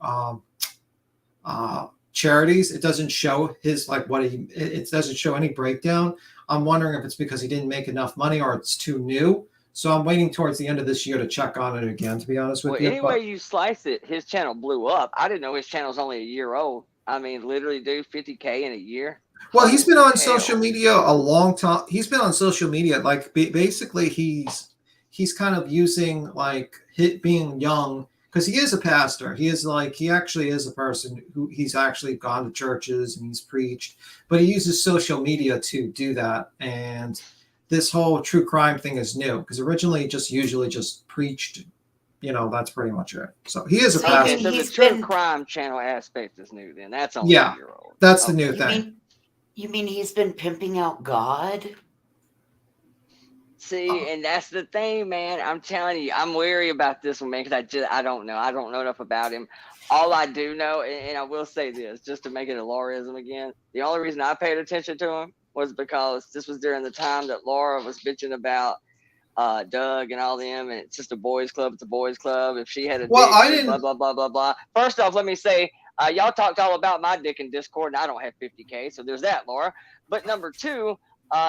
charities, it doesn't show it doesn't show any breakdown. I'm wondering if it's because he didn't make enough money or it's too new. So I'm waiting towards the end of this year to check on it again, to be honest with you. Any way you slice it, his channel blew up. I didn't know his channel's only a year old. I mean, literally do 50K in a year. Well, he's been on social media a long time. He's been on social media, like basically he's kind of using like being young, because he is a pastor. He actually is a person who he's actually gone to churches and he's preached, but he uses social media to do that. And this whole true crime thing is new, because originally he usually just preached. That's pretty much it. So he is a pastor. So the true crime channel aspect is new. Then that's only a year old. That's the new You thing. mean he's been pimping out God? See, and that's the thing, man. I'm telling you, I'm wary about this one, man, because I don't know. I don't know enough about him. All I do know, and I will say this, just to make it a Lauraism again, the only reason I paid attention to him was because this was during the time that Laura was bitching about Doug and all them, and it's just a boys club. It's a boys club. If she had a Well, dick, I then didn't. blah blah blah blah blah. First off, let me say, y'all talked all about my dick in Discord, and I don't have 50K, so there's that, Laura. But number two,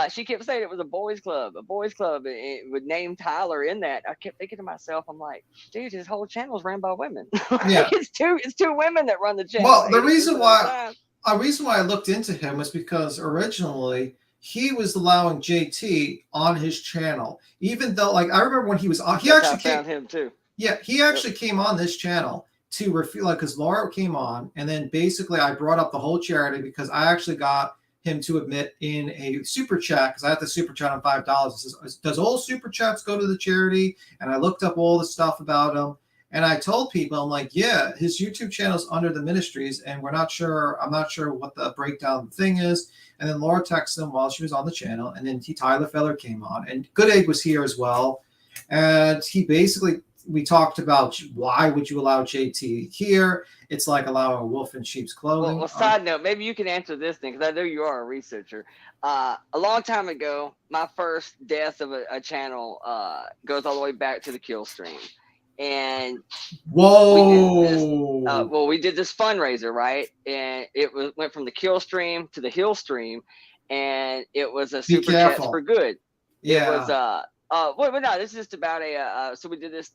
she kept saying it was a boys club, with name Tyler in that. I kept thinking to myself, I'm like, dude, his whole channel is ran by women. Yeah. it's two women that run the channel. Well, the 80% reason of the why time. I looked into him was because originally he was allowing JT on his channel, even though, like, I remember when he was on. He That's actually how I found him too. Yeah, he actually came on this channel to refute, like, because Laura came on, and then basically I brought up the whole charity because I actually got him to admit in a super chat, because I had the super chat on $5. It says, does all super chats go to the charity? And I looked up all the stuff about him, and I told people, I'm like, yeah, his YouTube channel is under the ministries, and I'm not sure what the breakdown thing is. And then Laura texted him while she was on the channel, and then Tyler Feller came on, and Good Egg was here as well, and we talked about why would you allow JT here? It's like allowing a wolf in sheep's clothing. Well, side note, maybe you can answer this thing because I know you are a researcher. A long time ago, my first death of a channel goes all the way back to the kill stream. And we did this fundraiser, right? And it went from the kill stream to the hill stream, and it was a super chats for good. Yeah. It was well, no, this is just about so we did this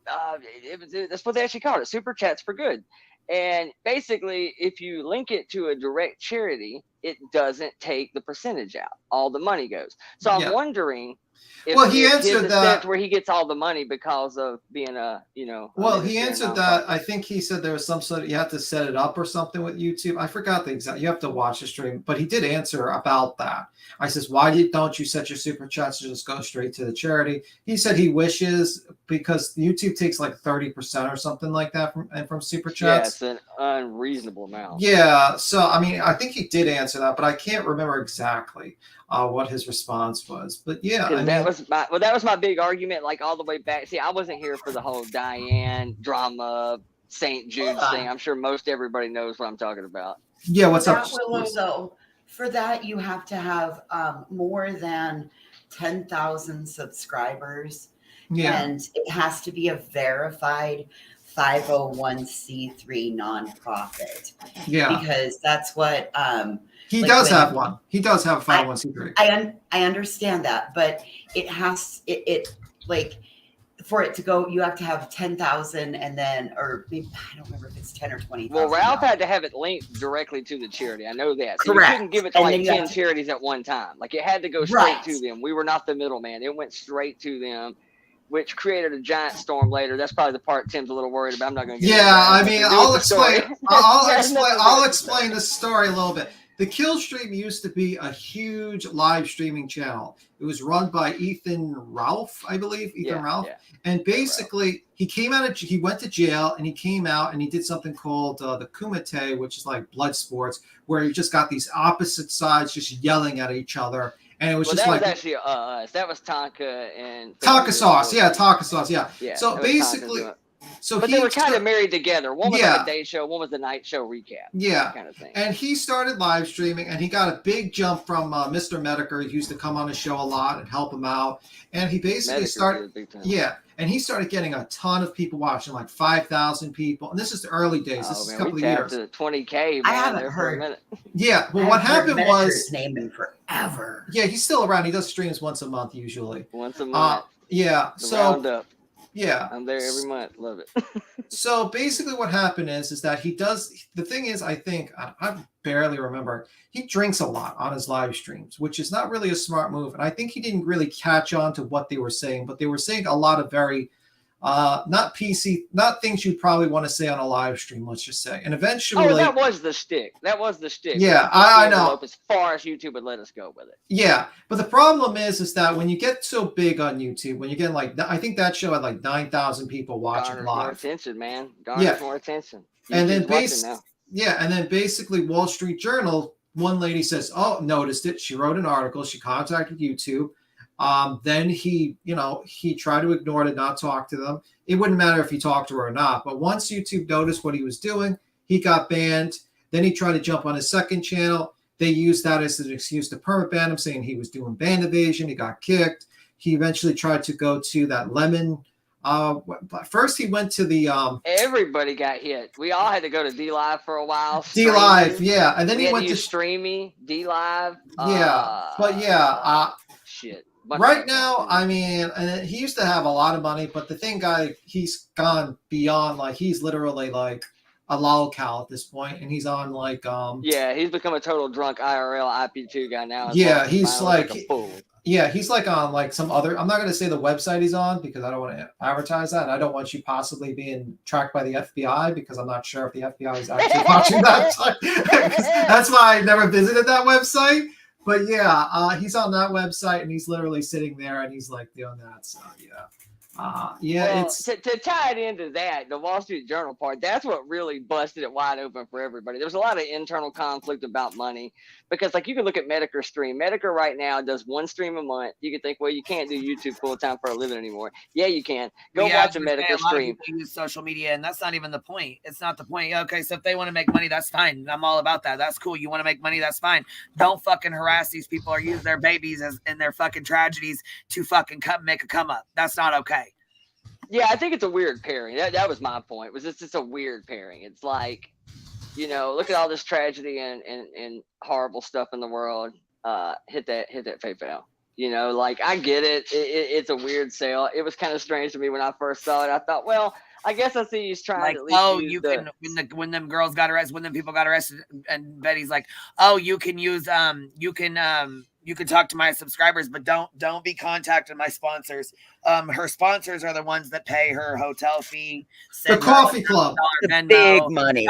that's what they actually called it, super chats for good. And basically, if you link it to a direct charity, it doesn't take the percentage out. All the money goes. So I'm wondering if he answered that where he gets all the money because of being Well, he answered that. I think he said there was some sort of, you have to set it up or something with YouTube. I forgot the exact. You have to watch the stream, but he did answer about that. I says, why don't you set your super chats to just go straight to the charity? He said he wishes, because YouTube takes like 30% or something like that from super chats. Yeah, it's an unreasonable amount. Yeah, so I mean, I think he did answer that, but I can't remember exactly what his response was. But yeah, that was my big argument, like all the way back. See, I wasn't here for the whole Diane drama, St. Jude's thing. I'm sure most everybody knows what I'm talking about. Yeah, what's up? Willow, though, for that you have to have more than 10,000 subscribers. Yeah. And it has to be a verified 501c3 nonprofit. Yeah. Because that's what he does have one. He does have a 501c3. I understand that, but it has like for it to go, you have to have 10,000 and then, or maybe, I don't remember if it's 10 or 20. Well, Ralph had to have it linked directly to the charity. I know that. So Correct. You couldn't give it to like 10 charities at one time. Like it had to go straight to them. We were not the middleman. It went straight to them, which created a giant storm later. That's probably the part Tim's a little worried about. I'm not going to get into that. I mean, I'll explain this story a little bit. The Kill Stream used to be a huge live streaming channel. It was run by Ethan Ralph, I believe. Ralph. Yeah. And basically, he went to jail, and he came out, and he did something called the Kumite, which is like blood sports, where you just got these opposite sides just yelling at each other. And it was just like, was actually us. That was Tonka and Taka Sauce. Yeah, Taka Sauce. Yeah. So basically, but they were kind of married together. One was like a day show, one was a night show recap. Yeah, kind of thing. And he started live streaming, and he got a big jump from Mr. Medicare. He used to come on his show a lot and help him out. And he basically started, and he started getting a ton of people watching, like 5,000 people. And this is the early days. This is a couple of years. To 20K. Man, I haven't heard. Yeah. Well, what happened was his name in forever. Yeah, he's still around. He does streams once a month usually. Once a month. Yeah. So. Yeah. I'm there every month. Love it. So basically what happened is that he does, the thing is, I think, I barely remember, he drinks a lot on his live streams, which is not really a smart move. And I think he didn't really catch on to what they were saying, but they were saying a lot of very, not PC, not things you'd probably want to say on a live stream, let's just say. And eventually. Oh, that was the shtick. Yeah, I know. As far as YouTube would let us go with it. Yeah, but the problem is that when you get so big on YouTube, when you get like, I think that show had like 9,000 people watching live. More attention, man. Garners more attention. And then Yeah, and then basically Wall Street Journal, one lady says, "Oh, noticed it." She wrote an article. She contacted YouTube. Then he tried to ignore it and not talk to them. It wouldn't matter if he talked to her or not. But once YouTube noticed what he was doing, he got banned. Then he tried to jump on his second channel. They used that as an excuse to permaban him, saying he was doing band evasion. He got kicked. He eventually tried to go to that Lemon. First, he went to the Everybody got hit. We all had to go to D Live for a while. D Live, yeah, and then we he had went to to use Streamy, D Live. Shit. Right now, I mean, and he used to have a lot of money, but the thing, he's gone beyond. Like, he's literally like a lolcow at this point, and he's on like Yeah, he's become a total drunk IRL IP2 guy now. Yeah, he's like a fool. Yeah, he's like on like some other. I'm not going to say the website he's on because I don't want to advertise that, and I don't want you possibly being tracked by the FBI because I'm not sure if the FBI is actually watching that. That's why I never visited that website. But yeah, he's on that website and he's literally sitting there and he's like doing that. So yeah. Well, It's to tie it into that, the Wall Street Journal part, that's what really busted it wide open for everybody. There's a lot of internal conflict about money because, like, you can look at Medicare stream. Medicare right now does one stream a month. You can think, well, you can't do YouTube full time for a living anymore. Yeah, you can. Go watch a Medicare stream. Use social media, and that's not even the point. It's not the point. Okay, so if they want to make money, that's fine. I'm all about that. That's cool. You want to make money, that's fine. Don't fucking harass these people or use their babies in their fucking tragedies to fucking make a come up. That's not okay. Yeah, I think it's a weird pairing. That was my point. Was it's just a weird pairing. It's like, look at all this tragedy and horrible stuff in the world. Hit that PayPal. Like, I get it. It's a weird sale. It was kind of strange to me when I first saw it. I thought, well, I guess I see he's trying to at least use when them girls got arrested, when them people got arrested, and Betty's like, oh, you can use you can talk to my subscribers, but don't be contacting my sponsors. Her sponsors are the ones that pay her hotel fee. The coffee club. The big money.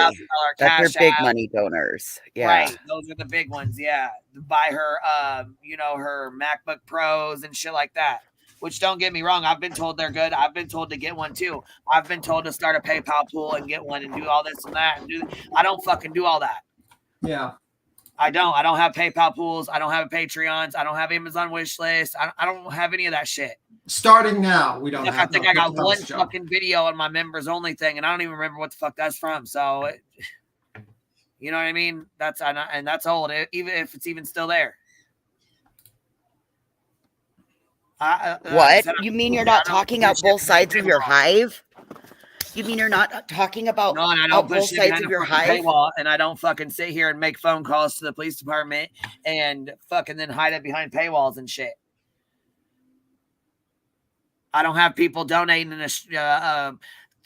That's her big money donors. Yeah. Right. Those are the big ones. Yeah. Buy her, her MacBook Pros and shit like that. Which, don't get me wrong, I've been told they're good. I've been told to get one too. I've been told to start a PayPal pool and get one and do all this and that. I don't fucking do all that. Yeah. I don't have PayPal pools. I don't have Patreons. I don't have Amazon wish list. I don't have any of that shit. Starting now, we don't have. I think I got one fucking video on my members only thing, and I don't even remember what the fuck that's from. So, you know what I mean? And that's old, even if it's even still there. What? You mean you're not talking out both sides of your hive? You mean you're not talking about both sides of your hive? Paywall, and I don't fucking sit here and make phone calls to the police department and fucking then hide it behind paywalls and shit. I don't have people donating in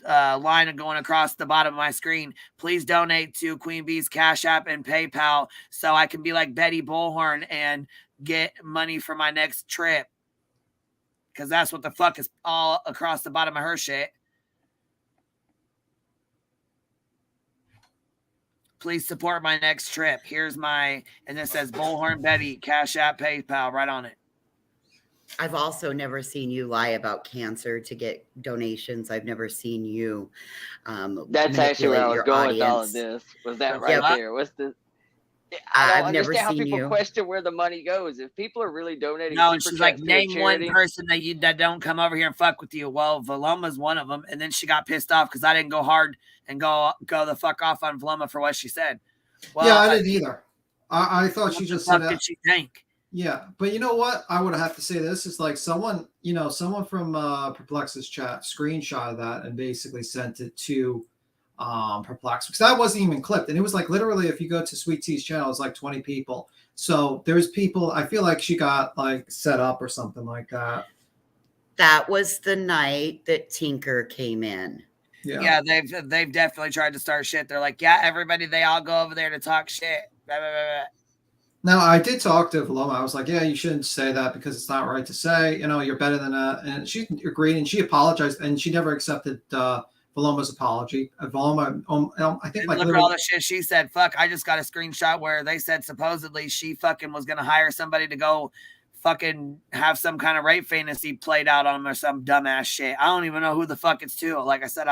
a line and going across the bottom of my screen. Please donate to Queen Bee's Cash App and PayPal so I can be like Betty Bullhorn and get money for my next trip. Because that's what the fuck is all across the bottom of her shit. Please support my next trip. Here's and it says Bullhorn Betty, Cash App, PayPal, right on it. I've also never seen you lie about cancer to get donations. I've never seen you. That's actually where I was going with all of this. Was that right there? What's the? I've never seen how people question where the money goes. If people are really donating, no, and she's like, name one person that don't come over here and fuck with you. Well, Valoma's one of them, and then she got pissed off because I didn't go hard and go the fuck off on Valoma for what she said. Well, yeah, I didn't either. I thought she just said that. What did she think? Yeah, but you know what? I would have to say this is like someone from Perplex's chat screenshot that and basically sent it to Perplex, because that wasn't even clipped, and it was like literally, if you go to Sweet T's channel, it's like 20 people. So there's people. I feel like she got like set up or something like that. That was the night that Tinker came in. Yeah, they've definitely tried to start shit. They're like, yeah, everybody, they all go over there to talk shit. Blah, blah, blah, blah. Now, I did talk to Valoma. I was like, yeah, you shouldn't say that because it's not right to say. You're better than that. And she agreed, and she apologized, and she never accepted Valoma's apology. Valoma, I think, like, look at all the shit she said. Fuck, I just got a screenshot where they said supposedly she fucking was gonna hire somebody to go fucking have some kind of rape fantasy played out on him or some dumbass shit. I don't even know who the fuck it's to. Like I said,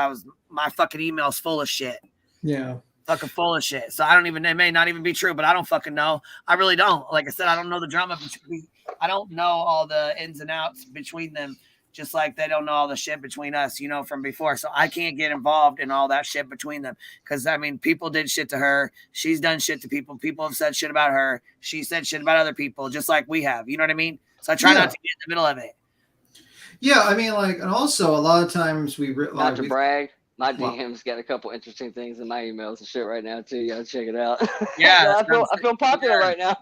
my fucking email's full of shit. Yeah. fucking full of shit. So I don't even, it may not even be true, but I don't fucking know. I really don't. Like I said, I don't know the drama between, I don't know all the ins and outs between them, just like they don't know all the shit between us, you know, from before. So I can't get involved in all that shit between them. Because, I mean, people did shit to her. She's done shit to people. People have said shit about her. She said shit about other people, just like we have. You know what I mean? So I try not to get in the middle of it. Yeah, I mean, like, and also a lot of times Not to brag, my DM's got a couple interesting things in my emails and shit right now too. You gotta check it out. Yeah, I feel popular right now.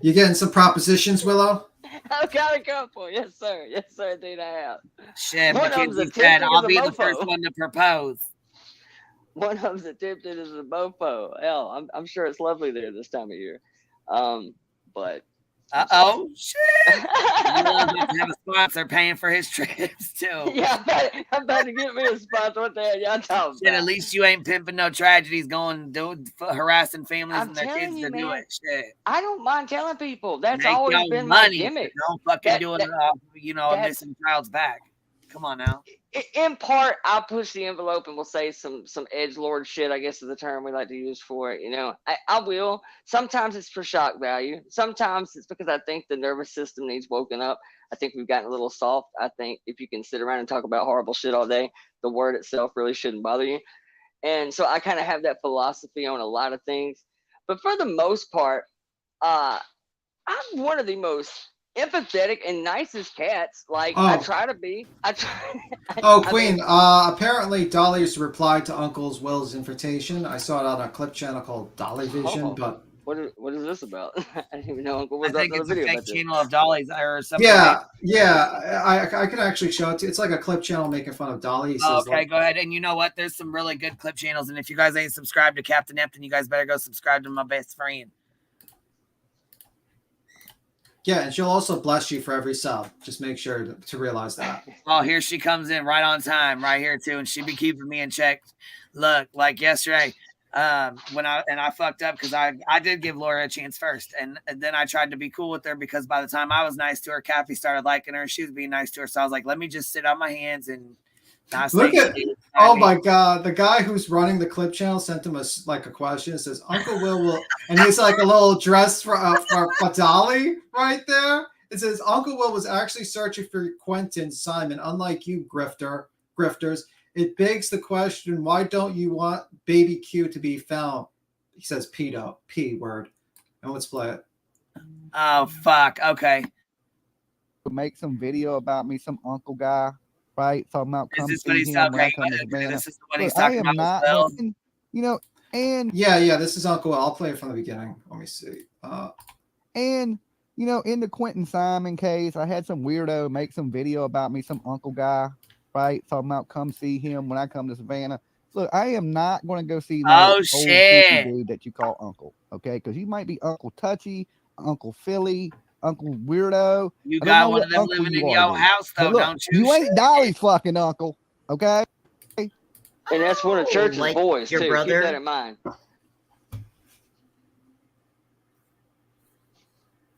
You getting some propositions, Willow? I've got a couple. Yes, sir. Yes, sir. Indeed, I have. Shit, One of them's McKenzie said, attempted I'll as a be the mofo. first one to propose. One of them's attempted as a mofo. Hell, I'm sure it's lovely there this time of year. But oh shit! You really get to have a sponsor paying for his trips too. Yeah, I'm about to get me a sponsor. What the hell y'all talking Shit, about? at least you ain't pimping no tragedies, harassing families I'm and their telling kids you, to do man. it. Shit, I don't mind telling people. That's make always your been my money. gimmick. Don't fucking That- do it that- off, you know, a that's- missing child's back. Come on now. In part, I'll push the envelope and we'll say some edgelord shit, I guess is the term we like to use for it. You know, I will. Sometimes it's for shock value. Sometimes it's because I think the nervous system needs woken up. I think we've gotten a little soft. I think if you can sit around and talk about horrible shit all day, the word itself really shouldn't bother you. And so I kind of have that philosophy on a lot of things. But for the most part, I'm one of the most empathetic and nicest cats. Like I Oh. try to be. Queen. Apparently, Dolly's replied to Uncle Will's invitation. I saw it on a clip channel called Dolly Vision, Oh. but What is this about? I didn't even know Uncle I was up think to the it's a video fake about this. channel of Dolly's or something. I can actually show it to you. It's like a clip channel making fun of Dolly. He says, Okay, go ahead. And you know what? There's some really good clip channels. And if you guys ain't subscribed to Captain Neptune, you guys better go subscribe to my best friend. yeah, and she'll also bless you for every sub. Just make sure to realize that. Oh, here she comes in right on time, right here too, and she be keeping me in check. Look, like yesterday, when I fucked up because I did give Laura a chance first, and then I tried to be cool with her because by the time I was nice to her, Kathy started liking her. She was being nice to her, so I was like, let me just sit on my hands and not say Look at, shit. oh my God, the guy who's running the clip channel sent him a question. It says, Uncle Will, and he's like a little dress for Dolly right there. It says, Uncle Will was actually searching for Quentin Simon, unlike you grifters. It begs the question, why don't you want baby Q to be found? He says pedo, P word. And let's play it. Oh, fuck. Okay. Make some video about me, some uncle guy, right? Talking about come Is this see what he's him when I talking come to about? Savannah. This is what he's Look, I talking am about not, as well. looking, you know, and yeah, this is Uncle Will. I'll play it from the beginning. Let me see. And you know, in the Quentin Simon case, I had some weirdo make some video about me, some uncle guy, right? Talking about come see him when I come to Savannah. Look, I am not going to go see no old creepy dude that you call uncle, okay? Because you might be Uncle Touchy, Uncle Philly, Uncle Weirdo. You I don't got know one what of them uncle living you in are, your dude. house, But though, look, don't you? you ain't Dolly's fucking uncle, okay? And that's one of Church's Like boys your too. brother? Keep that in mind.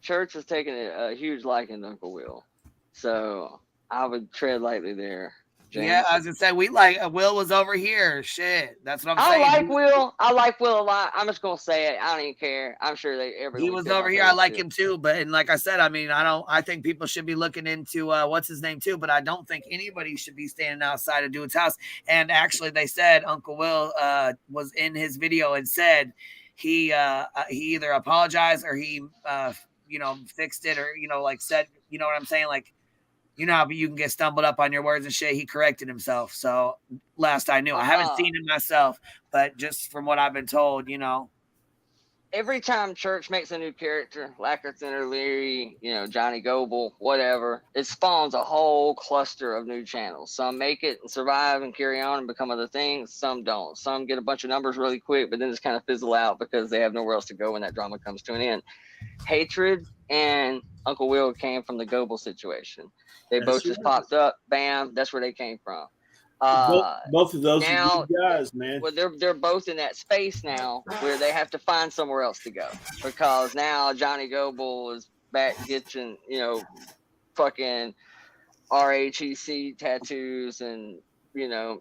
Church has taken a huge liking to Uncle Will, so I would tread lightly there. James. Yeah, I was gonna say we like Will was over here. Shit, that's what I'm I saying. like Will. I like Will a lot. I'm just gonna say it. I don't even care. I'm sure He was over here. I like him too, but and like I said, I mean, I think people should be looking into what's his name too, but I don't think anybody should be standing outside a dude's house. And actually, they said Uncle Will was in his video and said he either apologized or he fixed it or like said, you know what I'm saying, like. You know how you can get stumbled up on your words and shit. He corrected himself. So last I knew, I haven't seen him myself, but just from what I've been told, Every time Church makes a new character, Lackerton or Leary, Johnny Goble, whatever, it spawns a whole cluster of new channels. Some make it and survive and carry on and become other things. Some don't. Some get a bunch of numbers really quick, but then just kind of fizzle out because they have nowhere else to go when that drama comes to an end. Hatred and Uncle Will came from the Goble situation. They both just popped up. Bam. That's where they came from. Both of those now, are good guys, man. Well, they're both in that space now where they have to find somewhere else to go because now Johnny Goble is back getting, fucking RHEC tattoos and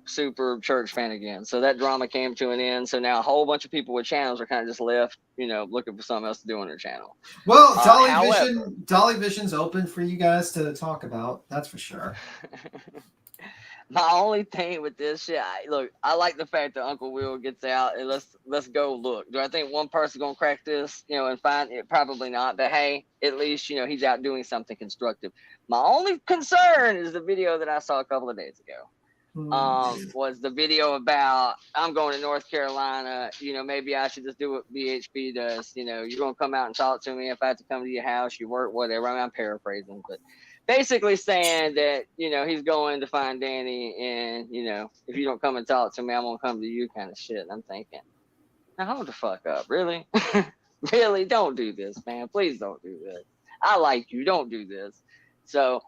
super church fan again. So that drama came to an end. So now a whole bunch of people with channels are kind of just left, looking for something else to do on their channel. Well, However, Dolly Vision's open for you guys to talk about. That's for sure. my only thing with this shit, I like the fact that Uncle Will gets out and let's go look. Do I think one person gonna crack this, and find it? Probably not. But hey, at least he's out doing something constructive. My only concern is the video that I saw a couple of days ago. Was the video about I'm going to North Carolina, maybe I should just do what BHP does. You're going to come out and talk to me if I have to come to your house, you work, whatever. I'm paraphrasing, but basically saying that, he's going to find Danny and, if you don't come and talk to me, I'm going to come to you kind of shit. And I'm thinking, now hold the fuck up. Really? Really? Don't do this, man. Please don't do this. I like you. Don't do this. So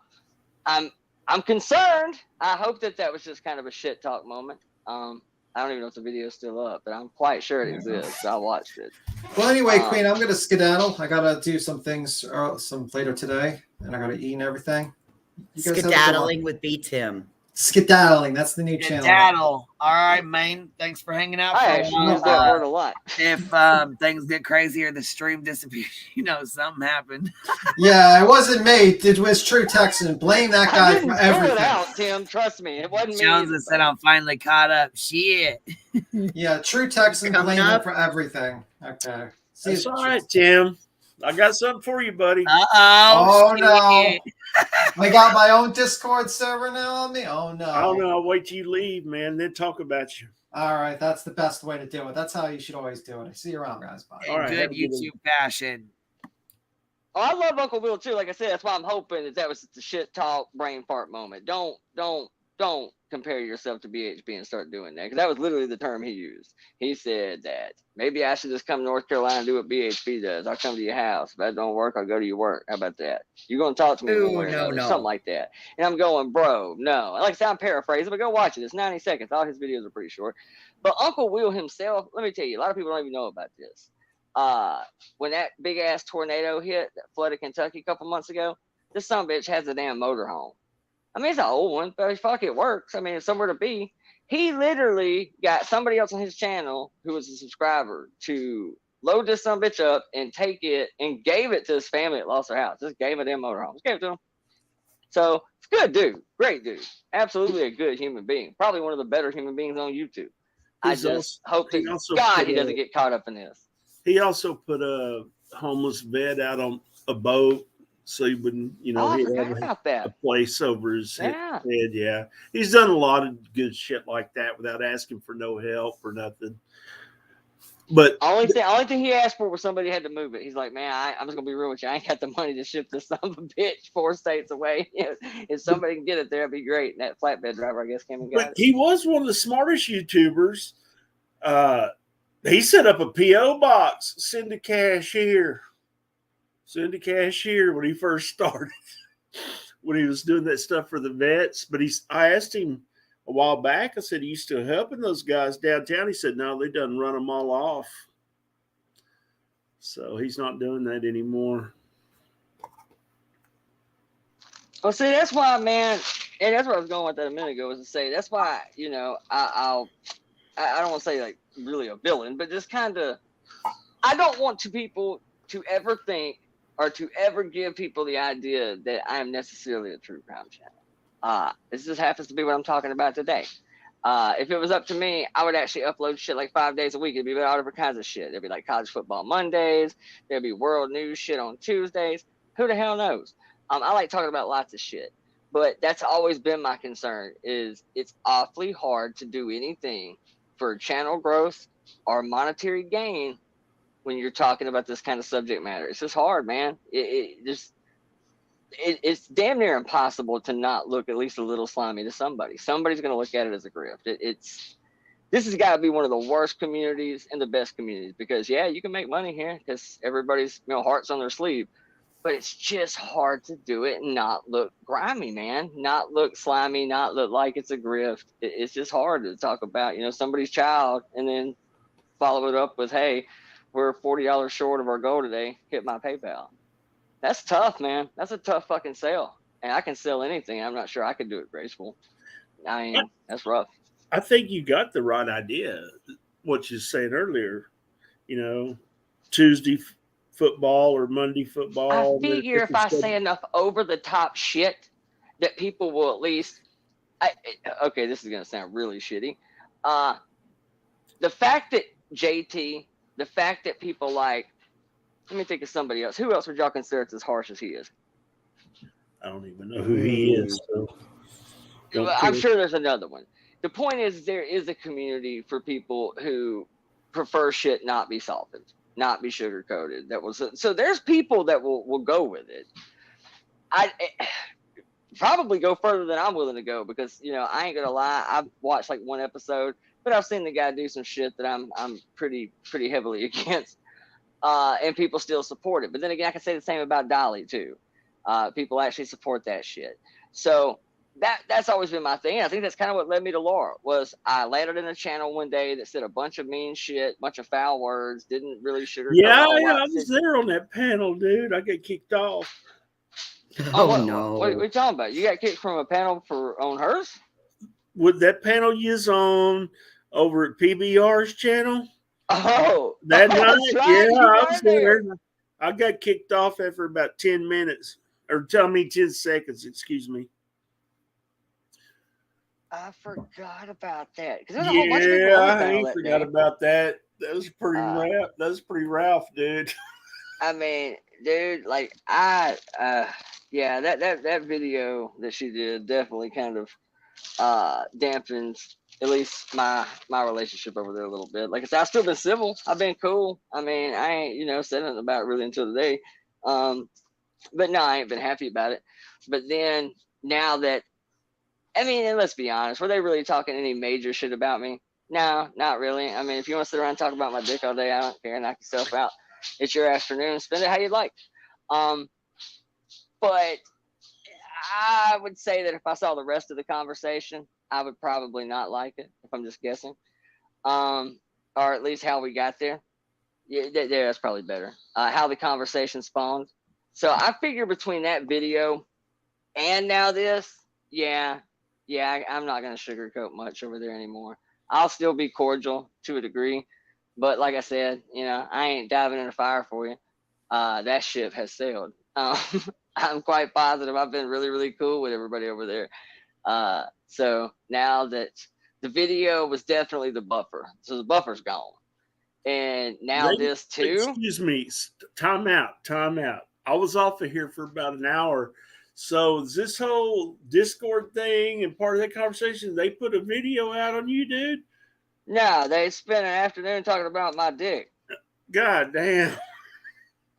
I'm concerned. I hope that was just kind of a shit talk moment. I don't even know if the video is still up, but I'm quite sure it exists. I watched it. Well, anyway, Queen, I'm going to skedaddle. I got to do some things some later today, and I got to eat and everything. Skedaddling with B. Tim. Skedaddling. That's the new channel. Skedaddle. All right, man. Thanks for hanging out. I actually use that word a lot. If things get crazy or the stream disappears, something happened. Yeah, it wasn't me. It was True Texan. Blame that guy for everything. It out, Tim. Trust me, it wasn't Jones me. said I'm finally caught up. Shit. Yeah, True Texan. Blame him for everything. Okay. That's all right, Tim. I got something for you, buddy. Oh no! I got my own Discord server now on me. Oh no! I don't know. I'll wait till you leave, man. Then talk about you. All right, that's the best way to do it. That's how you should always do it. See you around, guys. Bye. All right, good YouTube fashion. Oh, I love Uncle Will too. Like I said, that's why I'm hoping that was the shit talk brain fart moment. Don't compare yourself to BHP and start doing that, because that was literally the term he used. He said that maybe I should just come to North Carolina and do what BHP does. I'll come to your house. If that don't work, I'll go to your work. How about that? You're gonna talk to me one way or another, something like that. And I'm going, bro, no. Like I said, I'm paraphrasing, but go watch it. It's 90 seconds. All his videos are pretty short. But Uncle Will himself, let me tell you, a lot of people don't even know about this. When that big ass tornado hit that flooded Kentucky a couple months ago, this son of a bitch has a damn motorhome. I mean, it's an old one, but fuck, it works. I mean, it's somewhere to be. He literally got somebody else on his channel who was a subscriber to load this son of a bitch up and take it and gave it to his family that lost their house. Just gave it their motorhome. Just gave it to them. So it's a good dude. Great dude. Absolutely a good human being. Probably one of the better human beings on YouTube. I just hope to God he doesn't get caught up in this. He also put a homeless vet out on a boat, so he wouldn't, he'd have a place over his head. Yeah, he's done a lot of good shit like that without asking for no help or nothing. But only thing he asked for was somebody had to move it. He's like, man, I'm just gonna be real with you. I ain't got the money to ship this son of a bitch 4 states away. If somebody can get it there, it'd be great. And that flatbed driver, I guess, came and got it. He was one of the smartest YouTubers. He set up a PO box. Send a cashier. Send a cashier when he first started. When he was doing that stuff for the vets. But I asked him a while back. I said, "Are you still helping those guys downtown?" He said, "No, they done run them all off." So he's not doing that anymore. Oh, see, that's why, man, and that's what I was going with that a minute ago, was to say that's why, I don't want to say like really a villain, but just kind of, I don't want people to ever think or to ever give people the idea that I am necessarily a true crime channel. This just happens to be what I'm talking about today. If it was up to me, I would actually upload shit like 5 days a week. It'd be all different kinds of shit. There'd be like college football Mondays. There'd be world news shit on Tuesdays. Who the hell knows? I like talking about lots of shit, but that's always been my concern. Is it's awfully hard to do anything for channel growth or monetary gain when you're talking about this kind of subject matter. It's just hard, man. It's damn near impossible to not look at least a little slimy to somebody. Somebody's going to look at it as a grift. This has got to be one of the worst communities and the best communities, because you can make money here because everybody's heart's on their sleeve, but it's just hard to do it and not look grimy, man. Not look slimy, not look like it's a grift. It's just hard to talk about somebody's child and then follow it up with, hey, we're $40 short of our goal today. Hit my PayPal. That's tough, man. That's a tough fucking sell. And I can sell anything. I'm not sure I could do it graceful. I mean, that's rough. I think you got the right idea. What you said earlier, Tuesday football or Monday I football. figure if I say enough over the top shit, that people will at least. Okay, this is gonna sound really shitty. The fact that JT, the fact that people like, let me think of somebody else. Who else would y'all consider as harsh as he is? I don't even know who he is. So I'm sure there's another one. The point is, there is a community for people who prefer shit not be salted, not be sugar coated. So there's people that will go with it. I probably go further than I'm willing to go because I ain't gonna lie. I've watched like one episode, but I've seen the guy do some shit that I'm pretty heavily against, and people still support it. But then again, I can say the same about Dolly too. People actually support that shit. So that's always been my thing. I think that's kind of what led me to Laura. Was I landed in a channel one day that said a bunch of mean shit, bunch of foul words, didn't really sugarcoat. Yeah, I was there on that panel, dude. I got kicked off. No! What are you talking about? You got kicked from a panel on hers? With that panel you was on over at PBR's channel? Oh, that night, right. Yeah, I was there. I got kicked off after about 10 minutes, or 10 seconds. Excuse me. I forgot about that. I forgot about that. That was pretty rough. That was pretty rough, dude. I mean, dude, like yeah, that video that she did definitely kind of dampened at least my relationship over there a little bit. Like I said, I've still been civil. I've been cool. I mean, I ain't said nothing about it really until today. But no, I ain't been happy about it. But then now that, I mean, and let's be honest, were they really talking any major shit about me? No, not really. I mean, if you want to sit around and talk about my dick all day, I don't care. Knock yourself out. It's your afternoon. Spend it how you'd like. But I would say that if I saw the rest of the conversation, I would probably not like it, if I'm just guessing. Or at least how we got there. Yeah, that's probably better. How the conversation spawned. So I figure between that video and now this, I'm not going to sugarcoat much over there anymore. I'll still be cordial to a degree. But like I said, I ain't diving in the fire for you. That ship has sailed. I'm quite positive I've been really, really cool with everybody over there. So now that the video was definitely the buffer. So the buffer's gone. And now this too. Excuse me. Time out. I was off of here for about an hour. So is this whole Discord thing and part of that conversation, they put a video out on you, dude? No, they spent an afternoon talking about my dick. God damn.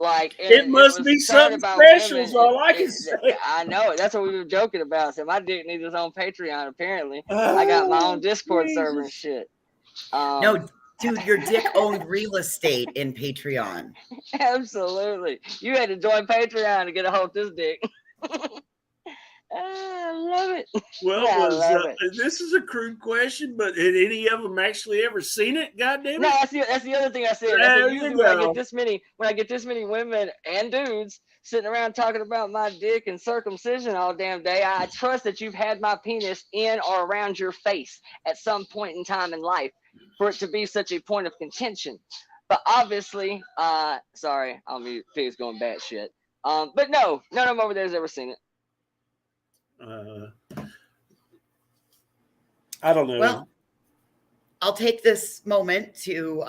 Like it must be something special, is all I can say. I know. That's what we were joking about. So my dick needs its own Patreon, apparently. I got my own Discord server and shit. No, dude, your dick owned real estate in Patreon. Absolutely. You had to join Patreon to get a hold of this dick. I love it. Well, this is a crude question, but had any of them actually ever seen it? God damn it! No, that's the other thing I said. Usually when I get this many women and dudes sitting around talking about my dick and circumcision all damn day, I trust that you've had my penis in or around your face at some point in time in life for it to be such a point of contention. But obviously, sorry, I'll mute. Pig's going batshit. But no, none of them over there has ever seen it. I don't know. Well, I'll take this moment to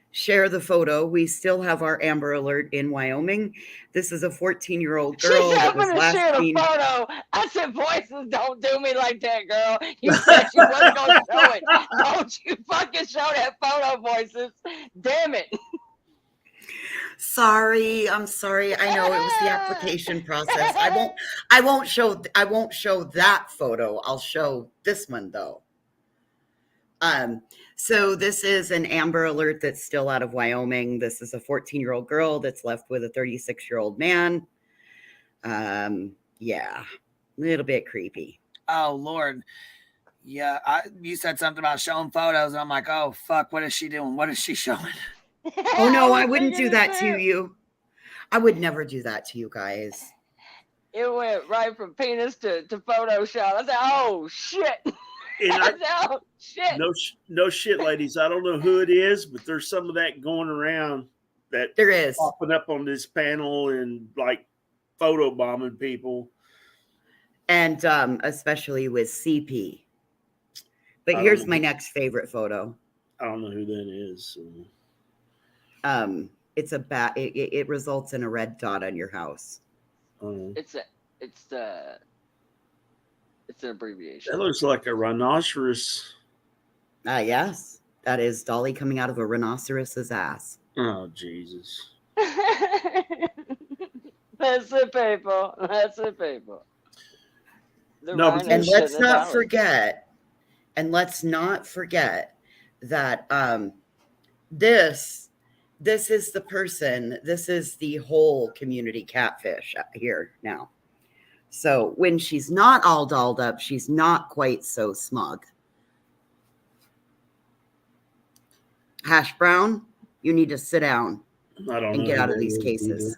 share the photo. We still have our Amber Alert in Wyoming. This is a 14-year-old girl that was last seen. Photo. I said, voices, don't do me like that, girl. You said you wasn't going to show it. Don't you fucking show that photo, voices. Damn it. Sorry, I'm sorry. I know it was the application process. I won't show that photo. I'll show this one though. So this is an Amber Alert that's still out of Wyoming. This is a 14-year-old girl that's left with a 36-year-old man. Yeah, a little bit creepy. Oh Lord. Yeah, you said something about showing photos, and I'm like, oh fuck, what is she doing? What is she showing? Oh no, I wouldn't do that to you. I would never do that to you guys. It went right from penis to Photoshop. I said, "Oh shit!" And I said, "Oh shit!" no shit, ladies. I don't know who it is, but there's some of that going around that There is popping up on this panel and like photo bombing people. And especially with CP. But I don't here's know my who- next favorite photo. I don't know who that is. So. It's a bat. It results in a red dot on your house. It's an abbreviation. That looks like a rhinoceros. Yes, that is Dolly coming out of a rhinoceros's ass. Oh Jesus! That's it, people. That's it, people. No, but And let's not forget. And let's not forget that this is the person. This is the whole community catfish here now. So when she's not all dolled up, she's not quite so smug. Hash Brown, you need to sit down and get out of these cases.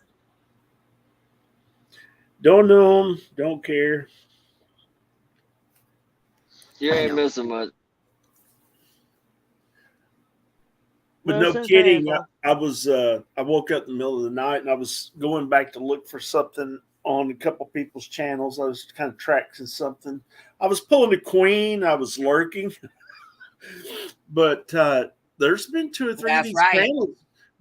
Don't know them. Don't care. You ain't missing much. But no kidding, I was I woke up in the middle of the night and I was going back to look for something on a couple people's channels. I was kind of tracking something. I was pulling a queen. I was lurking, but there's been 2 or 3 of these channels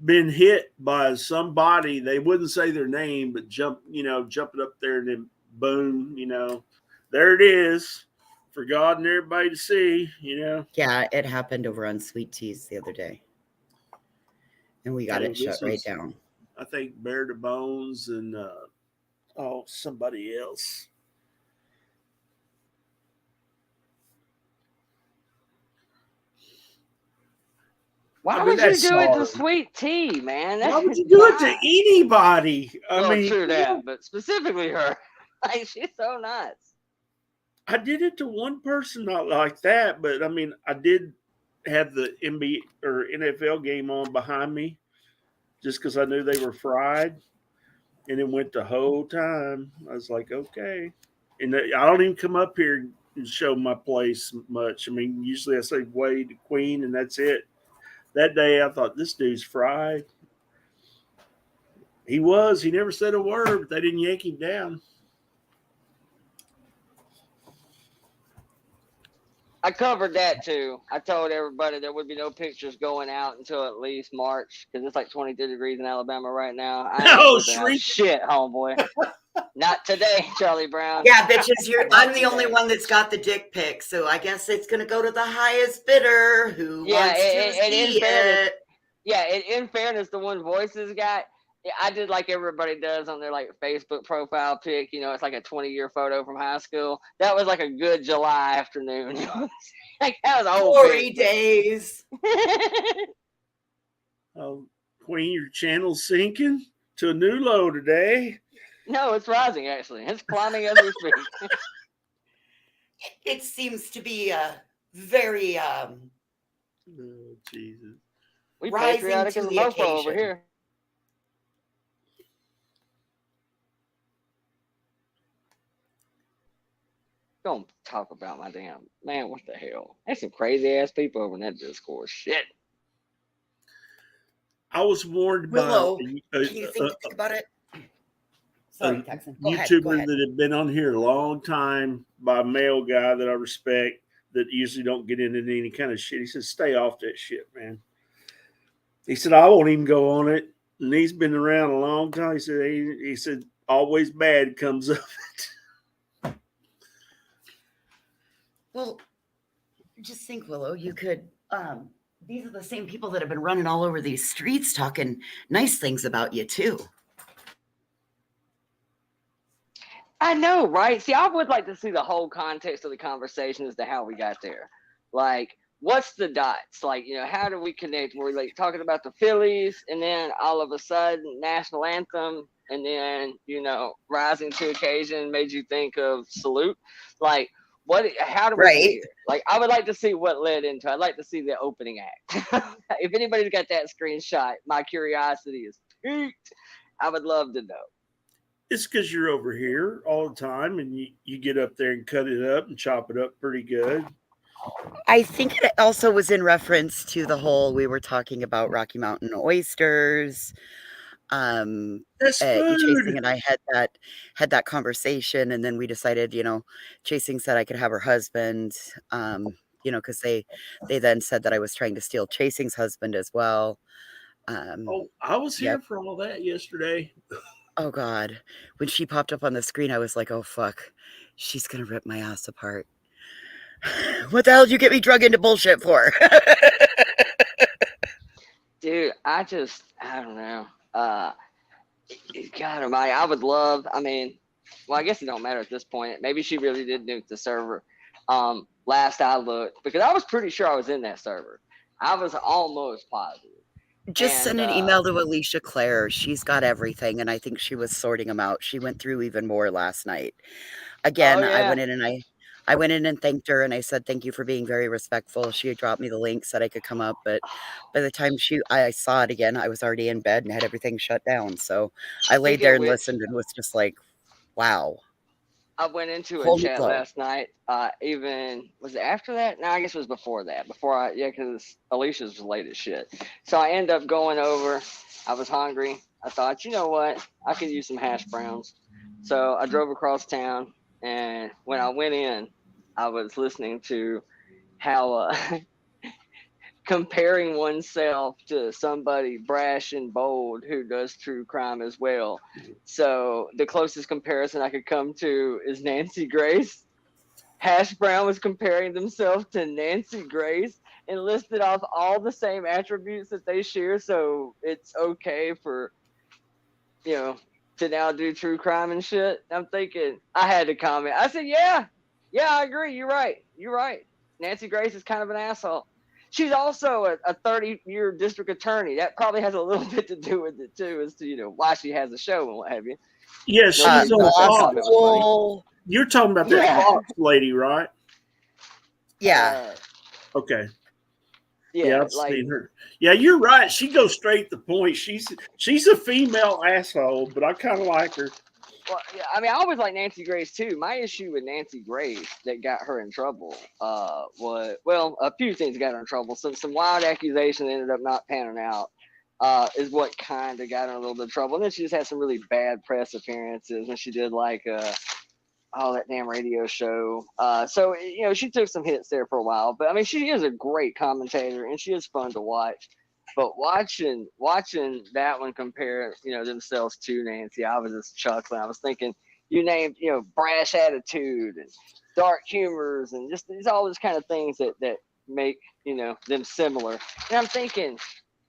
been hit by somebody. They wouldn't say their name, but jumping up there and then boom, there it is for God and everybody to see. Yeah, it happened over on Sweet Teas the other day. And we got it shut right down. I think Bear to Bones and somebody else. Why would you do it to Sweet Tea, man? Why would you do it to anybody? I mean, true that, but specifically her. Like, she's so nuts. I did it to one person, not like that, but I mean, I did have the NBA or NFL game on behind me just because I knew they were fried, and it went the whole time. I was like, okay. And I don't even come up here and show my place much. I mean, usually I say Wade, Queen, and that's it. That day, I thought, this dude's fried. He was. He never said a word, but they didn't yank him down. I covered that too. I told everybody there would be no pictures going out until at least March because it's like 23 degrees in Alabama right now. Shit, homeboy. Not today, Charlie Brown. Yeah, bitches, I'm the only one that's got the dick pic, so I guess it's gonna go to the highest bidder who wants to see it. Yeah, in fairness, the one Voices got, I did like everybody does on their like Facebook profile pic. It's like a 20-year photo from high school. That was like a good July afternoon. Like that was a whole 40 days. Oh, Queen, your channel's sinking to a new low today. No, it's rising actually. It's climbing as we speak. It seems to be very oh, Jesus. We rising patriotic to as a the mofo occasion. over here. Don't talk about my damn man. What the hell? There's some crazy ass people over in that Discord. Shit. I was warned Willow, by can you think about it? Sorry, Texan. Go YouTuber ahead. that had been on here a long time by a male guy that I respect that usually don't get into any kind of shit. He said, stay off that shit, man. He said, I won't even go on it. And he's been around a long time. He said always bad comes of it. Well, just think, Willow, you could these are the same people that have been running all over these streets talking nice things about you too. I know, right? See, I would like to see the whole context of the conversation as to how we got there. Like, what's the dots? Like, how do we connect? We're like talking about the Phillies, and then all of a sudden, national anthem, and then rising to occasion made you think of salute. Like, how do we get here? Like, I would like to see what led into it. I'd like to see the opening act. If anybody's got that screenshot, my curiosity is piqued. I would love to know. It's because you're over here all the time, and you get up there and cut it up and chop it up pretty good. I think it also was in reference to the whole we were talking about Rocky Mountain oysters. That's Chasing food. and I had that conversation, and then we decided, Chasing said I could have her husband, because they then said that I was trying to steal Chasing's husband as well. Oh, I was here Yep. for all that yesterday. Oh God, when she popped up on the screen, I was like, oh fuck, she's gonna rip my ass apart. What the hell did you get me drug into bullshit for? Dude, I don't know. God almighty, I would love, well, I guess it don't matter at this point. Maybe she really did nuke the server. Last I looked, because I was pretty sure I was in that server. I was almost positive. Just send an email to Alicia Clare. She's got everything, and I think she was sorting them out. She went through even more last night. Again, I went in and I went in and thanked her, and I said thank you for being very respectful. She had dropped me the link, said I could come up, but by the time I saw it again, I was already in bed and had everything shut down. So I laid there and listened and was just like, wow. I went into a Holy chat glow. last night. Even was it after that? No, I guess it was before that. Because Alicia's was late as shit. So I ended up going over. I was hungry. I thought, you know what? I could use some hash browns. So I drove across town, and when I went in, I was listening to how comparing oneself to somebody brash and bold who does true crime as well. So the closest comparison I could come to is Nancy Grace. Hash Brown was comparing themselves to Nancy Grace and listed off all the same attributes that they share. So it's okay for, to now do true crime and shit. I'm thinking, I had to comment. I said, yeah, I agree. You're right. Nancy Grace is kind of an asshole. She's also a 30-year district attorney. That probably has a little bit to do with it too, as to why she has a show and what have you. Yeah, she's on Fox. You're talking about that Fox lady, right? Yeah. Okay. Yeah, I've seen her. Yeah, you're right. She goes straight to the point. She's a female asshole, but I kind of like her. Well, yeah, I always like Nancy Grace too. My issue with Nancy Grace that got her in trouble was, a few things got her in trouble. Some wild accusations ended up not panning out. Is what kind of got her in a little bit of trouble. And then she just had some really bad press appearances when she did that damn radio show. So she took some hits there for a while, but she is a great commentator and she is fun to watch. But watching that one compare, themselves to Nancy, I was just chuckling. I was thinking, you named, brash attitude and dark humors and just all those kind of things that make, them similar. And I'm thinking,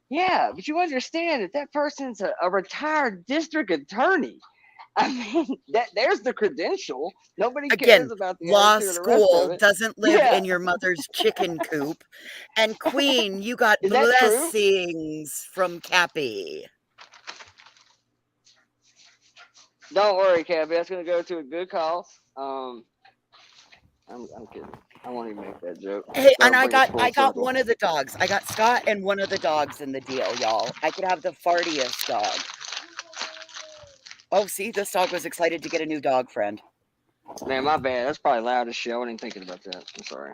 yeah, but you understand that person's a retired district attorney. There's the credential. Nobody cares about the law attitude or the rest of school it. doesn't live in your mother's chicken coop. And Queen, you got Is that true? blessings from Cappy. Don't worry, Cappy. That's going to go to a good cause. I'm kidding. I won't even make that joke. Hey, and I got one of the dogs. I got Scott and one of the dogs in the deal, y'all. I could have the fartiest dog. Oh, see, this dog was excited to get a new dog friend. Man, my bad. That's probably loud as shit. I wasn't even thinking about that. I'm sorry.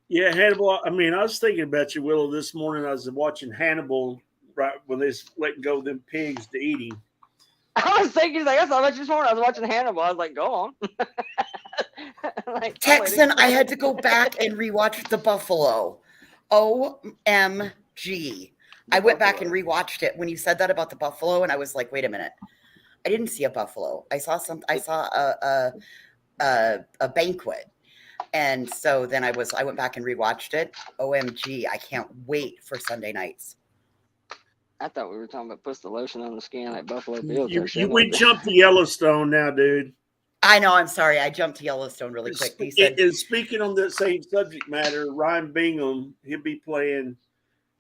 Yeah, Hannibal. I was thinking about you, Willow, this morning. I was watching Hannibal right when they was letting go of them pigs to eat him. I was thinking, I saw that this morning. I was watching Hannibal. I was like, go on. Texan, I had to go back and rewatch The Buffalo. OMG. I went back and rewatched it when you said that about the buffalo, and I was like, wait a minute. I didn't see a buffalo. I saw a banquet. And so then I went back and rewatched it. OMG, I can't wait for Sunday nights. I thought we were talking about put the lotion on the skin like Buffalo Bills. We jumped to Yellowstone now, dude. I know, I'm sorry. I jumped to Yellowstone really quick. Speaking on that same subject matter, Ryan Bingham, he'll be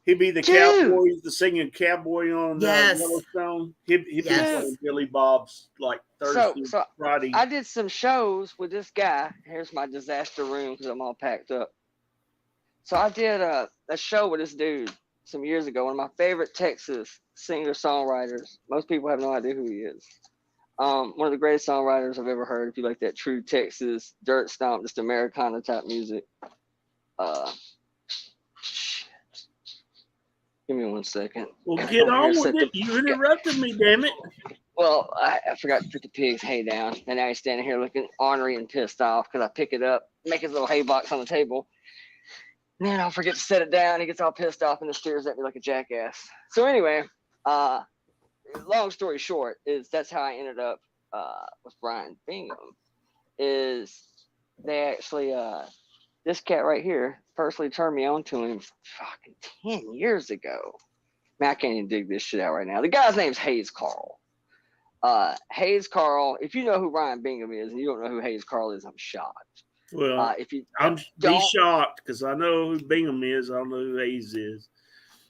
the cowboy, the singing cowboy on Yellowstone. He'll be playing Billy Bob's Thursday, Friday. I did some shows with this guy. Here's my disaster room because I'm all packed up. So I did a show with this dude some years ago. One of my favorite Texas singer-songwriters. Most people have no idea who he is. One of the greatest songwriters I've ever heard. If you like that true Texas dirt stomp, just Americana type music. Give me 1 second. Well, Gotta get go here on with set it. the- You interrupted me, damn it. Well, I forgot to put the pig's hay down, and now he's standing here looking ornery and pissed off because I pick it up, make his little hay box on the table. And then I'll forget to set it down. He gets all pissed off and stares at me like a jackass. So anyway, long story short, is that's how I ended up with Brian Bingham. Is they actually this cat right here personally turned me on to him fucking 10 years ago. Man, I can't even dig this shit out right now. The guy's name's Hayes Carl. Hayes Carl, if you know who Ryan Bingham is and you don't know who Hayes Carl is, I'm shocked. Well, if you I'm don't, be shocked because I know who Bingham is. I don't know who Hayes is.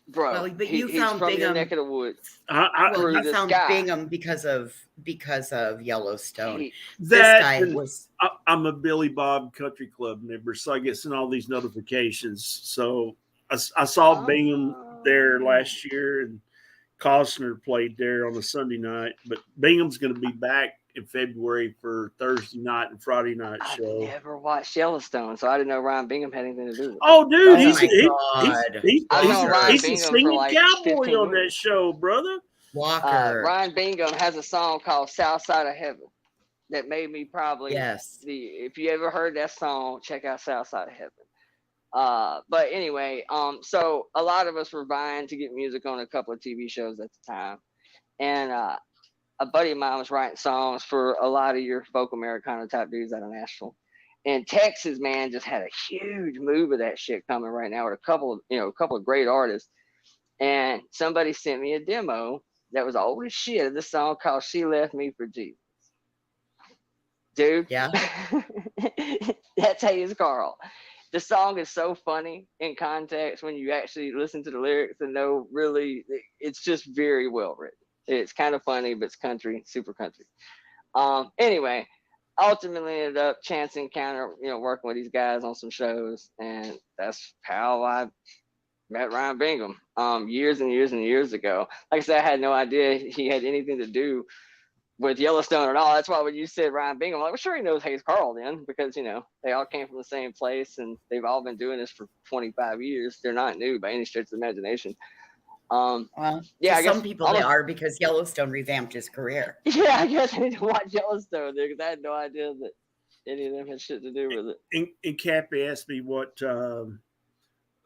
Bro, Well, but you he's found from your Bingham. neck of the woods. Well, you this found guy. Bingham because of Yellowstone. This That guy and was. I'm a Billy Bob Country Club member, so I get sent all these notifications. So I saw Bingham there last year, and Costner played there on a Sunday night. But Bingham's going to be back in February for Thursday night and Friday night show. Never watched Yellowstone, so I didn't know Ryan Bingham had anything to do with it. Oh, dude, he's I've known Ryan a Bingham singing for like cowboy 15 on that years. show, brother. Walker. Ryan Bingham has a song called South Side of Heaven that made me probably if you ever heard that song, check out South Side of Heaven. But anyway, so a lot of us were vying to get music on a couple of TV shows at the time. And a buddy of mine was writing songs for a lot of your folk Americana type dudes out of Nashville. And Texas, man, just had a huge move of that shit coming right now with a couple of great artists. And somebody sent me a demo that was old as shit of this song called She Left Me for Jesus. Dude. Yeah. That's Hayes Carl. The song is so funny in context when you actually listen to the lyrics and know really it's just very well written. It's kind of funny, but it's country, super country. Anyway, ultimately ended up chance encounter, working with these guys on some shows, and that's how I met Ryan Bingham years and years and years ago. Like I said, I had no idea he had anything to do with Yellowstone at all. That's why when you said Ryan Bingham, I'm like, well, sure he knows Hayes Carl then, because they all came from the same place and they've all been doing this for 25 years. They're not new by any stretch of the imagination. Well, yeah, I guess some people they are because Yellowstone revamped his career. Yeah, I guess I need to watch Yellowstone there because I had no idea that any of them had shit to do with it. And Cappy asked me what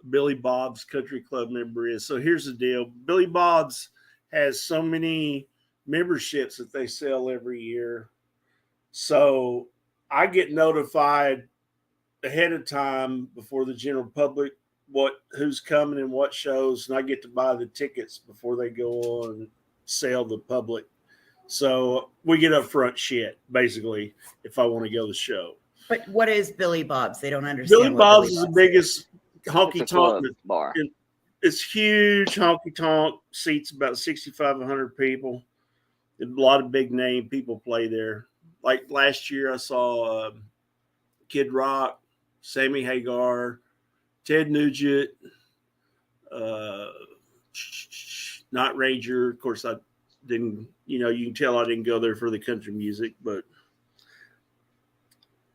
Billy Bob's Country Club member is. So here's the deal. Billy Bob's has so many memberships that they sell every year. So I get notified ahead of time before the general public who's coming and what shows, and I get to buy the tickets before they go on sale to the public. So we get upfront shit, basically, if I want to go to the show. But what is Billy Bob's? They don't understand. Billy Bob's is the biggest honky tonk bar. It's huge honky tonk, seats about 6,500 people. A lot of big name people play there. Like last year, I saw Kid Rock, Sammy Hagar, Ted Nugent, Not Ranger. Of course, I didn't. You can tell I didn't go there for the country music, but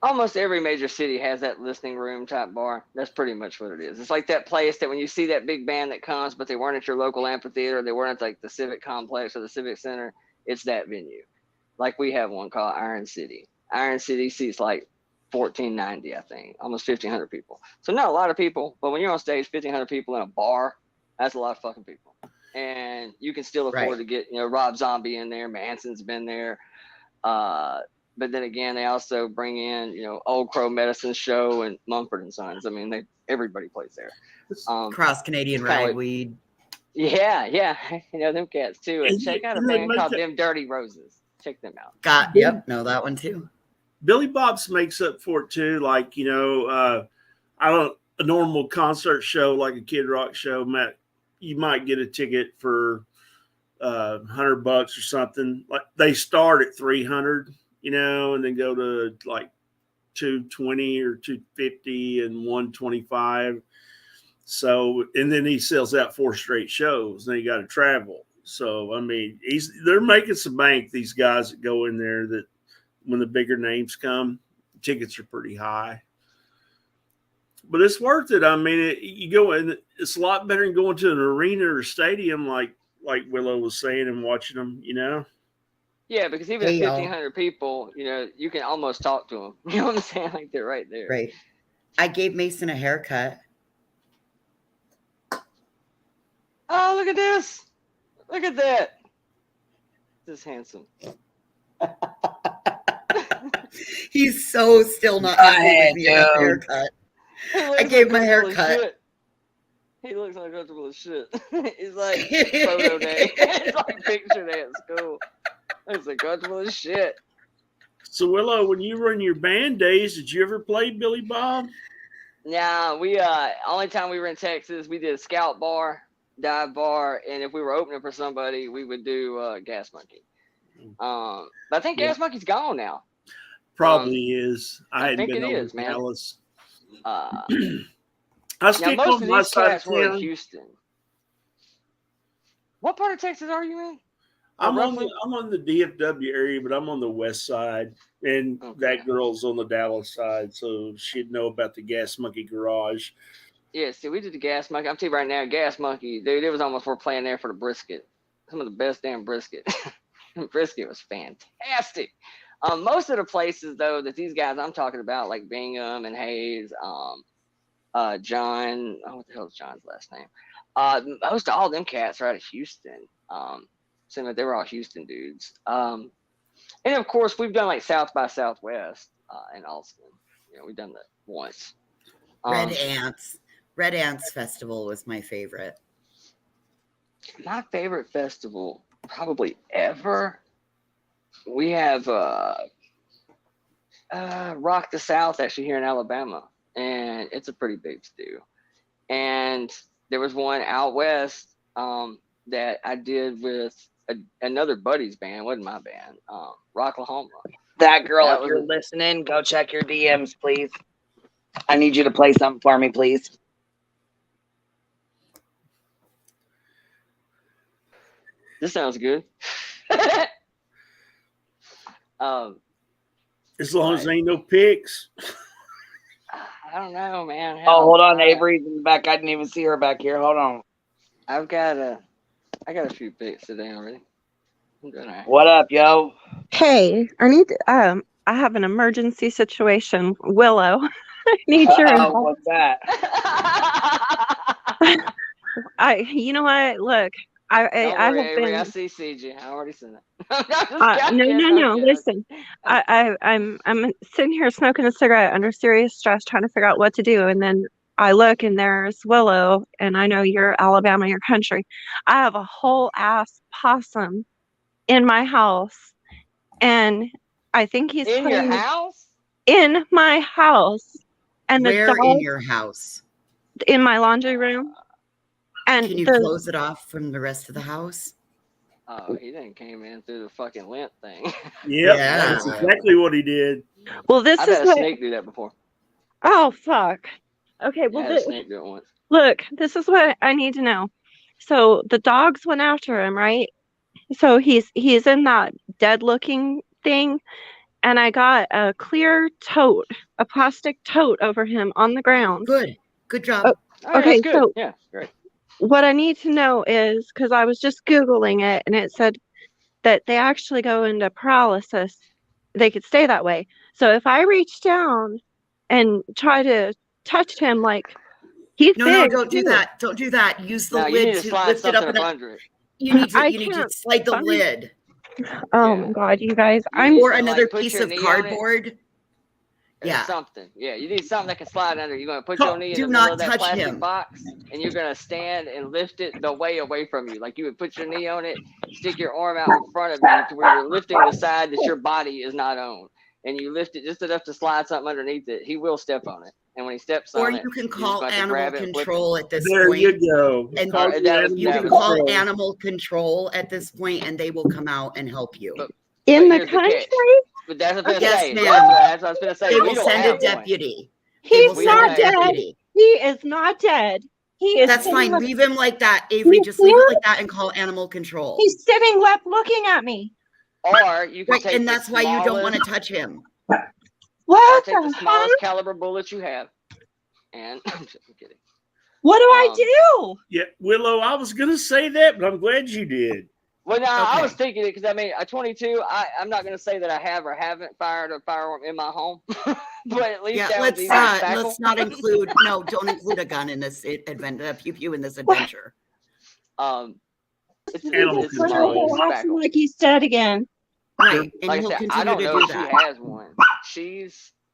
almost every major city has that listening room type bar. That's pretty much what it is. It's like that place that when you see that big band that comes, but they weren't at your local amphitheater, they weren't at like the Civic Complex or the Civic Center. It's that venue. Like we have one called Iron City. Iron City seats like 1,490, I think, almost 1,500 people. So not a lot of people, but when you're on stage, 1,500 people in a bar, that's a lot of fucking people. And you can still afford to get, Rob Zombie in there. Manson's been there. But then again, they also bring in, Old Crow Medicine Show and Mumford & Sons. I mean, everybody plays there. Cross Canadian Ragweed. Yeah. Them cats too. And check out a band called Them Dirty Roses. Check them out. Know that one too. Billy Bob's makes up for it too. Like, a normal concert show, like a Kid Rock show, you might get a ticket for $100 or something. Like they start at $300, and then go to like $220 or $250 and $125. So, and then he sells out 4 straight shows. Then you got to travel. So I mean, they're making some bank. These guys that go in there, that when the bigger names come, tickets are pretty high. But it's worth it. I mean, you go in, it's a lot better than going to an arena or a stadium, like Willow was saying, and watching them. Yeah, because even Hey, at y'all. 1,500 people, you can almost talk to them. You know what I'm saying? Like they're right there. Right. I gave Mason a haircut. Oh, look at this! Look at that! This is handsome. He's so still not happy with me about the haircut. I gave him a haircut. He looks uncomfortable as shit. He's like photo day. It's like picture day at school. It's uncomfortable as shit. So Willow, when you were in your band days, did you ever play Billy Bob? Nah, we only time we were in Texas, we did a scout bar, dive bar, and if we were opening for somebody, we would do Gas Monkey. But I think Gas Monkey's gone now. Probably is. I hadn't think been it over is, to man. Dallas. Now, stick most on of my these side cats of were in town. Houston. What part of Texas are you in? I'm on the DFW area, but I'm on the west side, and that girl's on the Dallas side, so she'd know about the Gas Monkey Garage. Yeah, see, we did the Gas Monkey. I'm telling you right now, Gas Monkey, dude, it was almost worth playing there for the brisket. Some of the best damn brisket. Brisket was fantastic. Most of the places, though, that these guys I'm talking about, like Bingham and Hayes, John, what the hell is John's last name? Most of all them cats are out of Houston. So they were all Houston dudes. And of course, we've done like South by Southwest in Austin. We've done that once. Red Ants Festival was my favorite. My favorite festival probably ever. We have Rock the South actually here in Alabama, and it's a pretty big stew. And there was one out west that I did with another buddy's band. It wasn't my band. Rocklahoma. That girl, That if was you're listening, go check your DMs, please. I need you to play something for me, please. This sounds good. As long as there ain't no pics. I don't know, man. Oh, hold on. Avery's in the back. I didn't even see her back here. Hold on. I got a few pics today already. I'm doing all right. What up, yo? Hey, I need I have an emergency situation. Willow, I need your involvement. What's that? You know what? Look, I have been. I CC'd you. I already seen it. No. Listen, I'm sitting here smoking a cigarette under serious stress, trying to figure out what to do, and then I look and there's Willow, and I know you're Alabama, your country. I have a whole ass possum in my house, and I think he's in your house. In my house, and Where the dog in your house? in my laundry room. And can you close it off from the rest of the house? Oh, he didn't came in through the fucking lint thing. Yep, that's exactly what he did. Well, this I've is had a what. snake do that before. Oh fuck. Okay. Well, I had a snake do it once. look, this is what I need to know. So the dogs went after him, right? So he's in that dead looking thing, and I got a clear tote, a plastic tote over him on the ground. Good job. Okay, that's good. so Yeah, great. what I need to know is, because I was just Googling it, and it said that they actually go into paralysis. They could stay that way. So if I reach down and try to touch him, like he's No, big, don't do too. that. Don't do that. Use the No, you need lid to to slide lift it up. something up under it. You need I to can't slide the find- lid. Oh my god, you guys! Or So, another like, put piece your of knee on it. cardboard. Or Yeah. something. Yeah, you need something that can slide under. You're gonna put Don't- your knee in do the middle not of that touch plastic him. box, and you're gonna stand and lift it the way away from you. Like you would put your knee on it, stick your arm out in front of you to where you're lifting the side that your body is not on, and you lift it just enough to slide something underneath it. He will step on it, and when he steps Or on it, you can you're just call going to animal grab it and flip it. control at this There point. you go. And Call that the was- you that can was call cool. animal control at this point, and they will come out and help you. In the here's the catch. country? But that's what I was Yes, gonna say. ma'am. That's what I was gonna say. They We will don't send a have one. deputy. They He's will send a not dead. deputy. He is not dead. He is. That's sitting fine. up- Leave him like that, Avery. He's Just leave it here. like that and call animal control. He's sitting left, looking at me. Or you can Right, take and the that's why you don't want to smallest- touch him. Or What take the the smallest heck? caliber bullet you have. And I'm just kidding. What do I Um, do? Yeah, Willow, I was going to say that, but I'm glad you did. Well, no, I Okay. was thinking it because I mean, at 22, I'm not going to say that I have or haven't fired a firearm in my home, but at least Yeah, that was easy to tackle. let's not include. No, don't include a gun in this adventure. Pew pew in this adventure. It's Animal it's control. small. Acting like he's dead again. Right, and Like I he'll said, I continue don't to know do if she that. has one.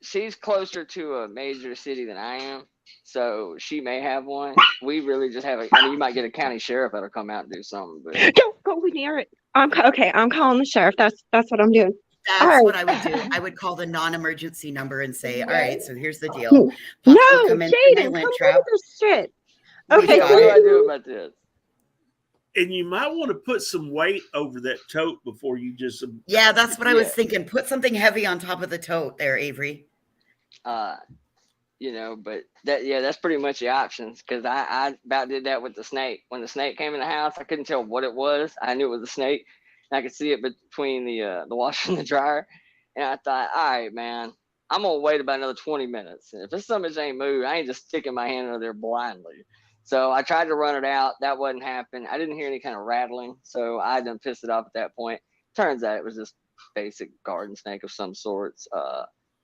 She's closer to a major city than I am, so she may have one. We really just have I mean, you might get a county sheriff that'll come out and do something, but Don't go near it. Okay. I'm calling the sheriff. That's what I'm doing. That's All right. what I would do. I would call the non-emergency number and say, "All right, so here's the deal. No, Pops will come in through my Jaden, lint come trap. look at this shit. We Okay, got what do it. I do about this? And you might want to put some weight over that tote before you just. Yeah, that's what I was Yeah. thinking. Put something heavy on top of the tote there, Avery. But that's pretty much the options because I about did that with the snake. When the snake came in the house, I couldn't tell what it was. I knew it was a snake, and I could see it between the washer and the dryer. And I thought, all right, man, I'm gonna wait about another 20 minutes. And if this son of a bitch ain't moved, I ain't just sticking my hand under there blindly. So I tried to run it out. That wasn't happening. I didn't hear any kind of rattling, so I done pissed it off at that point. Turns out it was just basic garden snake of some sorts.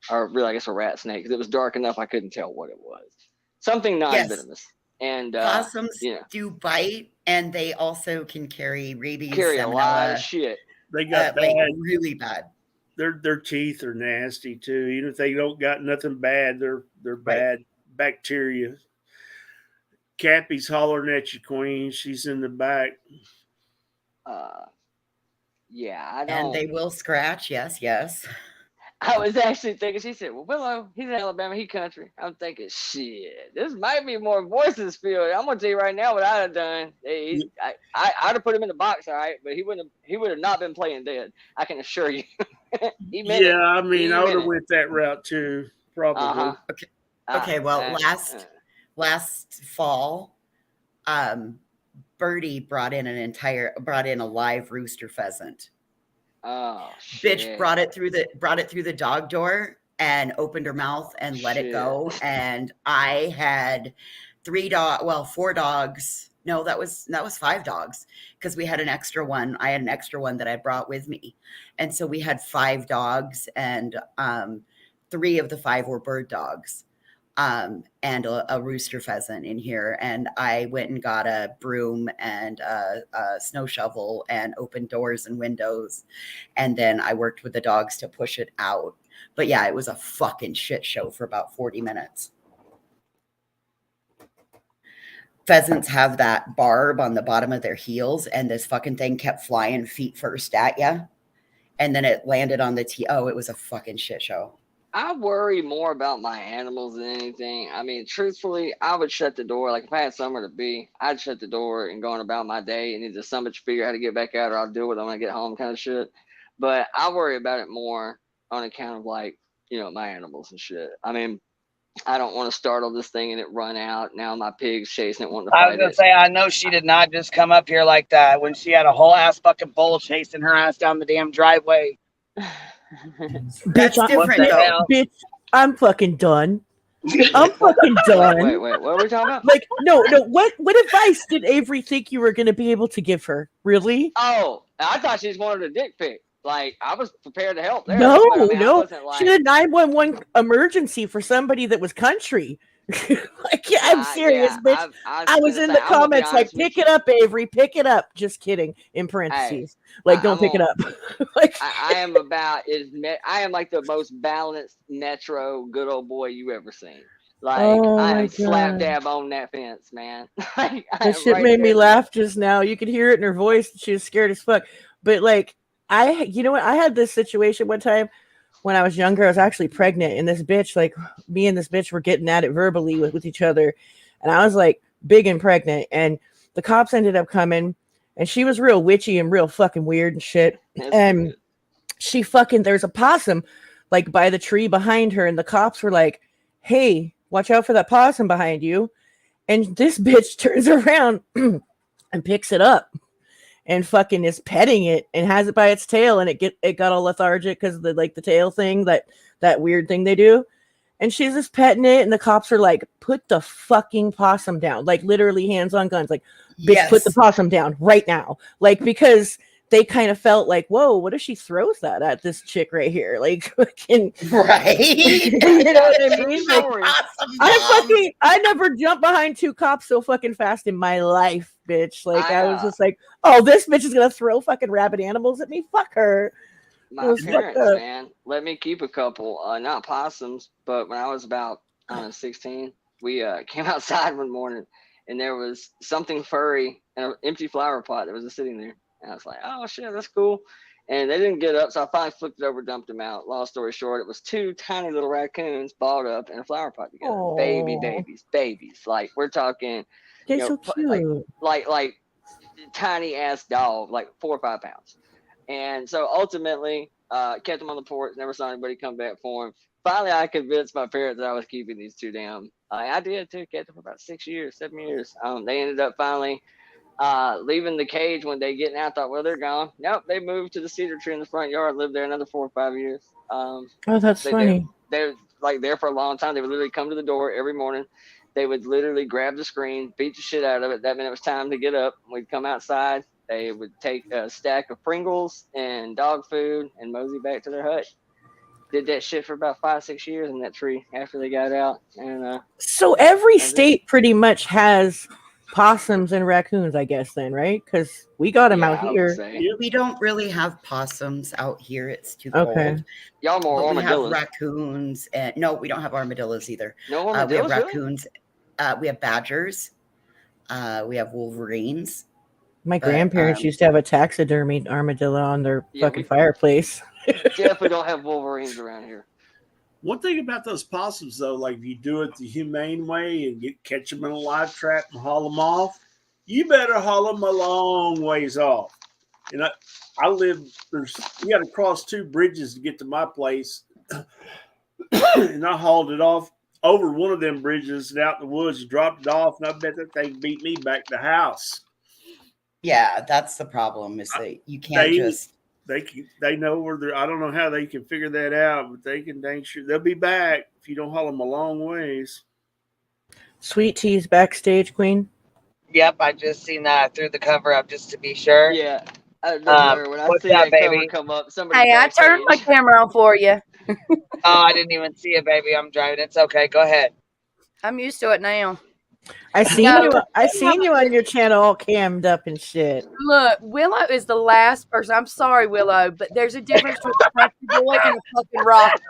Or really, I guess a rat snake, because it was dark enough I couldn't tell what it was. Something non-venomous. And Possums do bite, and they also can carry rabies, carry a lot of salmonella, shit. They got like bad. really bad. Their teeth are nasty too. Even if they don't got nothing bad, they're bad bacteria. Cappy's hollering at you, Queen. She's in the back. Yeah, I don't. And they will scratch. Yes, yes. I was actually thinking, she said, well, Willow, he's in Alabama, he country. I'm thinking, shit, this might be more voices field. I'm going to tell you right now what I'd have done. I'd have put him in the box, all right, but he would have not been playing dead. I can assure you. He meant it. I mean, He I would meant have it. went that route too, probably. Uh-huh. Okay. Well, last fall, Birdie brought in a live rooster pheasant. Oh shit. Bitch brought it through the dog door and opened her mouth and let it go. And I had 4 dogs. No, that was 5 dogs because we had an extra one. I had an extra one that I brought with me. And so we had 5 dogs, and 3 of the 5 were bird dogs. And a rooster pheasant in here. And I went and got a broom and a snow shovel and opened doors and windows. And then I worked with the dogs to push it out. But yeah, it was a fucking shit show for about 40 minutes. Pheasants have that barb on the bottom of their heels, and this fucking thing kept flying feet first at you. And then it landed on the Oh, it was a fucking shit show. I worry more about my animals than anything. I mean, truthfully, I would shut the door. Like, if I had somewhere to be, I'd shut the door and go on about my day and either some bitch figure out how to get back out or I'll deal with them when I get home kind of shit. But I worry about it more on account of, like, my animals and shit. I mean, I don't want to startle this thing and it run out. Now my pig's chasing it, wanting to fight I was going to say, I know she did not just come up here like that when she had a whole ass fucking bull chasing her ass down the damn driveway. That's different, though. Bitch, I'm fucking done. I'm fucking done. Wait, what are we talking about? Like, no. What advice did Avery think you were going to be able to give her? Really? Oh, I thought she just wanted a dick pic. Like, I was prepared to help there. No, but, I mean, I no. wasn't like, She had a 911 emergency for somebody that was country. Like, yeah, I'm serious, yeah, bitch. I was in the comments like, pick it up, Avery, pick it up. Just kidding. In parentheses, don't pick it up. Like, I am like the most balanced metro good old boy you ever seen. Like, I am slap dab on that fence, man. Like, that shit made me laugh just now. You could hear it in her voice. She was scared as fuck. But like, you know what? I had this situation one time when I was younger. I was actually pregnant, and this bitch, like, me and this bitch were getting at it verbally with each other. And I was like big and pregnant, and the cops ended up coming, and she was real witchy and real fucking weird and shit. And there's a possum like by the tree behind her, and the cops were like, hey, watch out for that possum behind you. And this bitch turns around and picks it up and fucking is petting it and has it by its tail, and it got all lethargic because of the tail thing, that weird thing they do. And she's just petting it, and the cops are like, put the fucking possum down. Like, literally hands on guns. Like, bitch, put the possum down right now. Like, because they kind of felt like, whoa, what if she throws that at this chick right here? Like, fucking, right? You know what I mean? Like, I never jumped behind two cops so fucking fast in my life, bitch. Like, I was just like, oh, this bitch is gonna throw fucking rabid animals at me. Fuck her. My parents, man, let me keep a couple, not possums, but when I was about 16, we came outside one morning, and there was something furry in an empty flower pot that was just sitting there. And I was like, oh shit, that's cool. And they didn't get up, so I finally flipped it over, dumped them out. Long story short, it was two tiny little raccoons balled up in a flower pot together. Aww. Babies. Like, we're talking, They're so cute. like tiny ass dog, like 4 or 5 pounds. And so ultimately, kept them on the porch, never saw anybody come back for him. Finally, I convinced my parents that I was keeping these two down. I did too, kept them for about 7 years. They ended up finally leaving the cage when they getting out. Thought, well, they're gone. Nope, they moved to the cedar tree in the front yard, lived there another 4 or 5 years. Oh, that's funny. They're like there for a long time. They would literally come to the door every morning. They would literally grab the screen, beat the shit out of it. That meant it was time to get up. We'd come outside. They would take a stack of Pringles and dog food and mosey back to their hut. Did that shit for about 5-6 years in that tree after they got out. And so every state pretty much has possums and raccoons, I guess, then, right? Because we got them out here. We don't really have possums out here. It's too cold. Y'all more but armadillos. We have raccoons. And no, we don't have armadillos either. No we armadillos, have raccoons. We have badgers. We have wolverines. My grandparents used to have a taxidermied armadillo on their fucking fireplace. Definitely don't have wolverines around here. One thing about those possums, though, like if you do it the humane way and catch them in a live trap and haul them off, you better haul them a long ways off. And I live, you got to cross 2 bridges to get to my place. And I hauled it off over one of them bridges and out in the woods, dropped it off, and I bet that thing beat me back to the house. Yeah, that's the problem. Is that you can't they know where they're. I don't know how they can figure that out, but they can dang sure they'll be back if you don't haul them a long ways. Sweet Tea's backstage queen. Yep, I just seen that through the cover up just to be sure. Yeah. When I what's see up, that baby? cover come up, somebody. Hey, I turned my camera on for you. Oh, I didn't even see it, baby. I'm driving. It's okay. Go ahead. I'm used to it now. I seen you on your channel all cammed up and shit. Look, Willow is the last person. I'm sorry, Willow, but there's a difference between a country boy and a fucking rocker.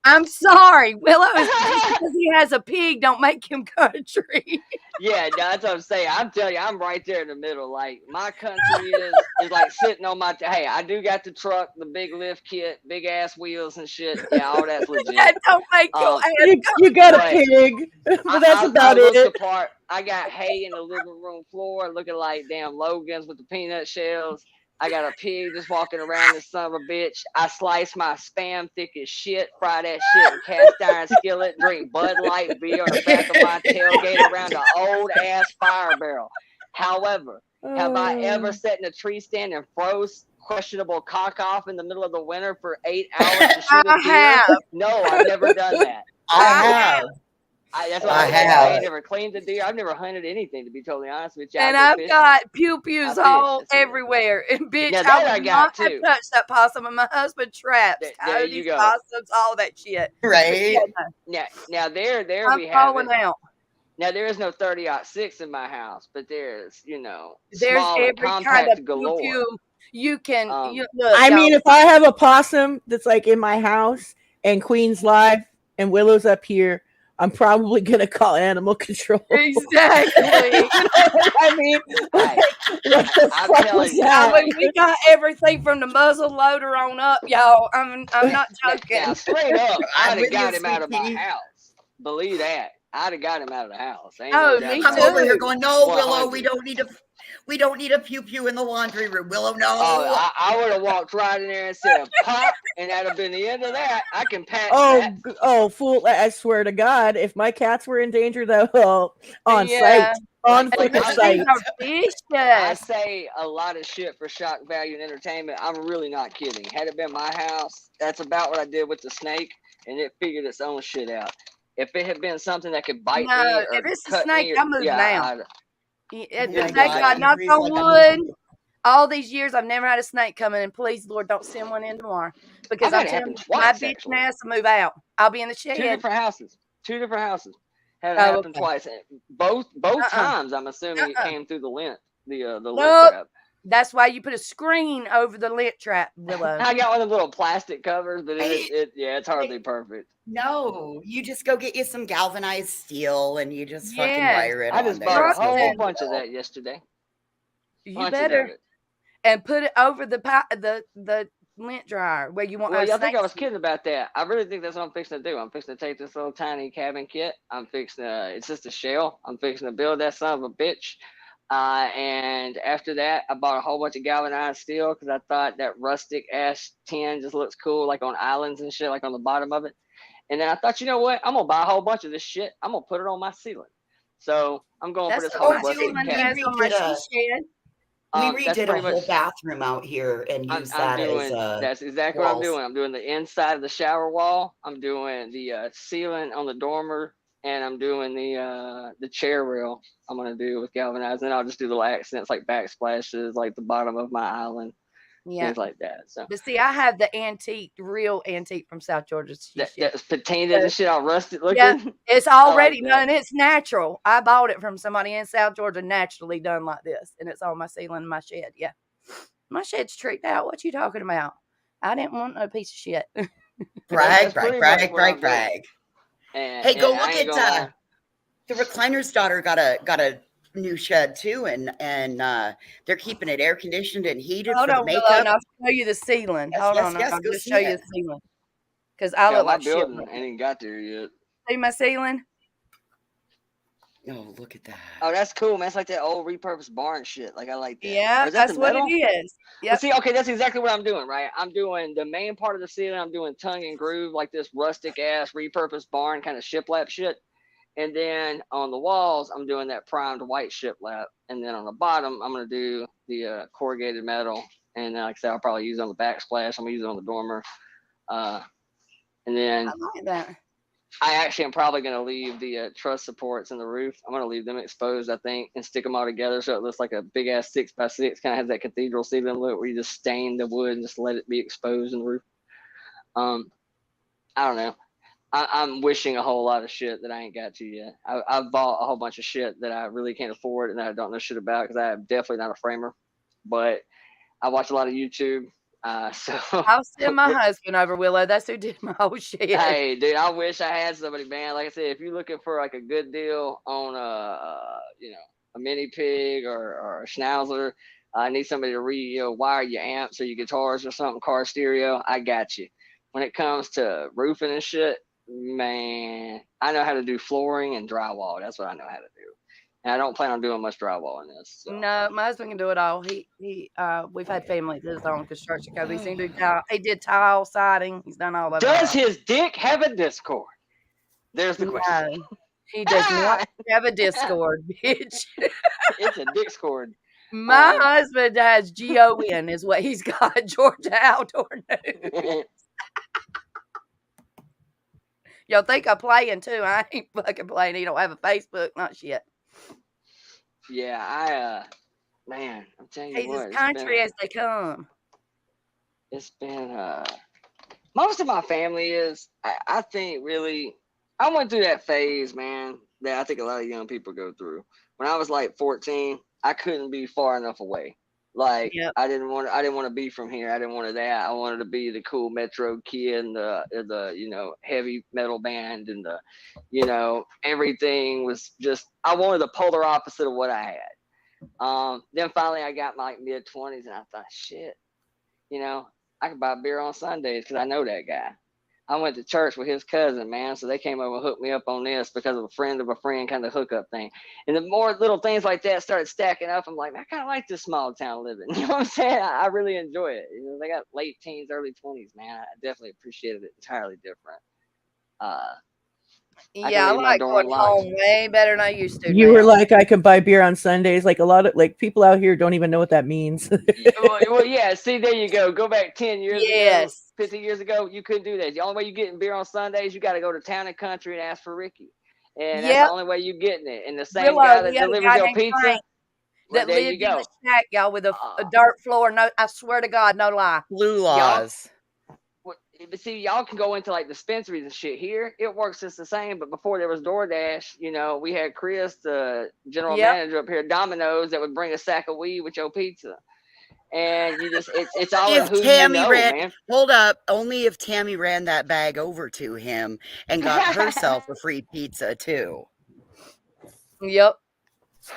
I'm sorry, Willow is just because he has a pig don't make him country. Yeah, that's what I'm saying. I'm telling you, I'm right there in the middle. Like my country is like sitting on my. Hey, I do got the truck, the big lift kit, big ass wheels and shit. Yeah, all that's legit. That don't make your ass you got a pig, but that's about I looked it. the part. I got hay in the living room floor, looking like damn Logans with the peanut shells. I got a pig just walking around, this son of a bitch. I slice my Spam thick as shit, fry that shit in cast iron skillet, drink Bud Light beer on the back of my tailgate around an old ass fire barrel. However, have I ever sat in a tree stand and froze questionable cock off in the middle of the winter for 8 hours to shoot a deer? No, I've never done that. I have. That's what I ain't never cleaned a deer. I've never hunted anything, to be totally honest with you. And I've got pew-pews all everywhere. And bitch, Yeah, that I I would got, not have too. touched that possum, and my husband traps There you coyotes, go. possums, all that shit. Right. Now there I'm we have falling it. out. Now there is no 30-06 in my house, but there's There's small and every kind compact of galore. pew-pew you can. Look, I mean, y'all. if I have a possum that's like in my house and Queen's live and Willow's up here, I'm probably gonna call animal control. Exactly. I mean, like, what the fuck was that? I mean, we got everything from the muzzle loader on up, y'all. I'm not joking. Now straight up, I'd have with got you, him out of my sweetie. house. Believe that. I'd have got him out of the house. Ain't Oh, no doubt me about I'm it. over here going, no, Willow, 100. we don't need to. We don't need a pew pew in the laundry room, Willow. No. Oh, I would have walked right in there and said pop, and that'd have been the end of that. I can patch Oh, that. fool! I swear to God, if my cats were in danger, though, on Yeah. site, on Like freaking I, site. I say a lot of shit for shock value and entertainment. I'm really not kidding. Had it been my house, that's about what I did with the snake, and it figured its own shit out. If it had been something that could bite No, me or if it's a cut snake, me, I'm moving yeah, out. Oh my Thank God, God, she knock breathes on like a wood. movie. All these years, I've never had a snake coming, and please, Lord, don't send one in tomorrow. Because I've I'm had it telling happen you, my twice bitch actually. ass will move out. I'll be in the Two shed. different houses. Had it Oh, happen okay. twice. Both times, I'm assuming it Uh-uh. came through the lint, the lint Nope. trap. That's why you put a screen over the lint trap, Willow. I got one of the little plastic covers, but it's hardly perfect. No, you just go get you some galvanized steel and you just fucking Yes. wire it I on just there. bought a It's no whole big bunch of deal. that yesterday. You Bunches better. of it. And put it over the lint dryer where you want Well, our yeah, I think I snakes. was kidding about that. I really think that's what I'm fixing to do. I'm fixing to take this little tiny cabin kit. I'm fixing to, it's just a shell. I'm fixing to build that son of a bitch. And after that, I bought a whole bunch of galvanized steel because I thought that rustic ash tin just looks cool, like on islands and shit, like on the bottom of it. And then I thought, you know what? I'm gonna buy a whole bunch of this shit. I'm gonna put it on my ceiling. So I'm going for That's this what whole my rustic ceiling cabin. has on my she shed. We That's redid a pretty whole much. bathroom out here and used I'm that as doing. That's exactly what I'm walls. doing. I'm doing the inside of the shower wall. I'm doing the ceiling on the dormer, and I'm doing the chair rail. I'm gonna do with galvanized. And I'll just do little accents like backsplashes, like the bottom of my island, Yeah. things like that. So But see, I have the antique, real antique from South Georgia. that's patinted and shit, all rusted looking. Yeah, it's I like already that. done. It's natural. I bought it from somebody in South Georgia, naturally done like this, and it's on my ceiling in my shed. Yeah, my shed's tricked out. What you talking about? I didn't want no piece of shit. Brag, That's brag, pretty much brag, what I'm brag, doing. brag. And, Hey, go and I look ain't at gonna lie. the recliner's daughter got a new shed too, and they're keeping it air conditioned and heated Hold for the on, Willow, makeup. and I'll show you the ceiling. Yes, Hold yes, on, yes, I'll go just see show you it. the ceiling because I Yeah, look my like shit. building ain't even got there yet. See my ceiling? Oh, look at that. Oh, that's cool, man. It's like that old repurposed barn shit. Like I like that. Yeah, Or is that that's the what metal? it is. Well, Yep. see, okay, that's exactly what I'm doing, right? I'm doing the main part of the ceiling. I'm doing tongue and groove, like this rustic ass repurposed barn kind of shiplap shit. And then on the walls, I'm doing that primed white shiplap. And then on the bottom, I'm gonna do the corrugated metal. And like I said, I'll probably use it on the backsplash. I'm gonna use it on the dormer. And then I like that. I actually am probably going to leave the truss supports in the roof. I'm going to leave them exposed, I think, and stick them all together so it looks like a big ass 6x6. Kind of has that cathedral ceiling look where you just stain the wood and just let it be exposed in the roof. I don't know. I'm wishing a whole lot of shit that I ain't got to yet. I've bought a whole bunch of shit that I really can't afford and that I don't know shit about because I'm definitely not a framer. But I watch a lot of YouTube. So I'll send my husband over, Willow. That's who did my whole shit. Hey, dude, I wish I had somebody, man. Like I said, if you're looking for like a good deal on a mini pig or a schnauzer, I need somebody to wire your amps or your guitars or something, car stereo. I got you. When it comes to roofing and shit, man, I know how to do flooring and drywall. That's what I know how to do. And I don't plan on doing much drywall in this. So. No, my husband can do it all. We've had family that does own construction companies. He did tile, siding. He's done all of that. Does his dick have a Discord? There's the question. No, he does not have a Discord, bitch. It's a Discord. My husband has GON is what he's got. Georgia Outdoor News. Y'all think I'm playing too? I ain't fucking playing. He don't have a Facebook, not shit. Yeah, man, I'm telling you He's what. as country as they come. It's been most of my family is I think really I went through that phase, man, that I think a lot of young people go through. When I was like 14, I couldn't be far enough away. Like I didn't want to be from here. I didn't want to that. I wanted to be the cool metro kid and the heavy metal band and everything was just I wanted the polar opposite of what I had. Then finally I got my like mid 20s and I thought, shit, I can buy beer on Sundays because I know that guy. I went to church with his cousin, man. So they came over and hooked me up on this because of a friend kind of hookup thing. And the more little things like that started stacking up, I'm like, I kind of like this small town living. You know what I'm saying? I really enjoy it. You know, they got late teens, early 20s, man. I definitely appreciated it. Entirely different. Yeah, I like going home way better than I used to You now. were like, I can buy beer on Sundays. Like a lot of like people out here don't even know what that means. Well, yeah. See, there you go. Go back 10 years ago, Yes. 15 years ago, you couldn't do that. The only way you getting beer on Sundays, you got to go to Town and Country and ask for Ricky, and that's the Yep. only way you getting it. And the same Willow, guy that we had a delivers guy your named pizza, Frank well, that there you lived in go. the shack, y'all, with a dirt floor. No, I swear to God, no lie. Blue Y'all, laws. but see, y'all can go into like dispensaries and shit. Here, it works just the same. But before there was DoorDash, you know, we had Chris, the general Yep. manager up here at Domino's, that would bring a sack of weed with your pizza. And you just, it's all in If who Tammy you know, ran, man. hold up, only if Tammy ran that bag over to him and got herself a free pizza too. Yep.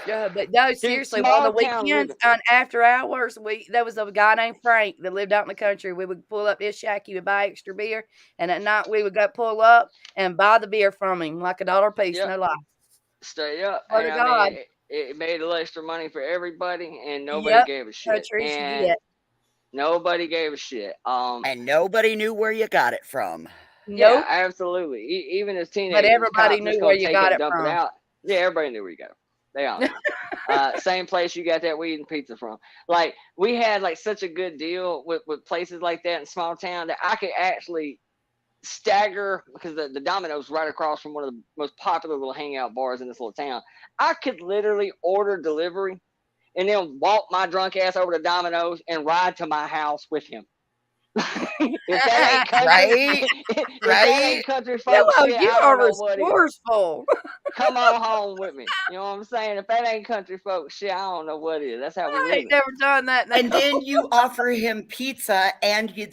Yeah, but no, Dude, seriously, on small the town weekends living. and after hours, there was a guy named Frank that lived out in the country. We would pull up his shack, he would buy extra beer, and at night we would go pull up and buy the beer from him, like $1 a piece, Yep. no lie. Straight up. Swear to And I God. mean, it made a little extra money for everybody, and nobody Yep. gave a shit. Countries you And get. nobody gave a shit. And nobody knew where you got it from. Yeah, Nope. absolutely. Even as But teenagers, everybody cops knew just where gonna you take got it it and dump it from. out. Yeah, everybody knew where you got it. They all knew. Same place you got that weed and pizza from. Like, we had like such a good deal with places like that in small town that I could actually stagger, because the Domino's right across from one of the most popular little hangout bars in this little town. I could literally order delivery and then walk my drunk ass over to Domino's and ride to my house with him. If that ain't country, Right? if that Right? ain't country folk Willow, shit, you I are don't know what is. resourceful. Come on home with me. You know what I'm saying? If that ain't country folk shit, I don't know what is. That's how we I live ain't never done that. And then you offer him pizza, and you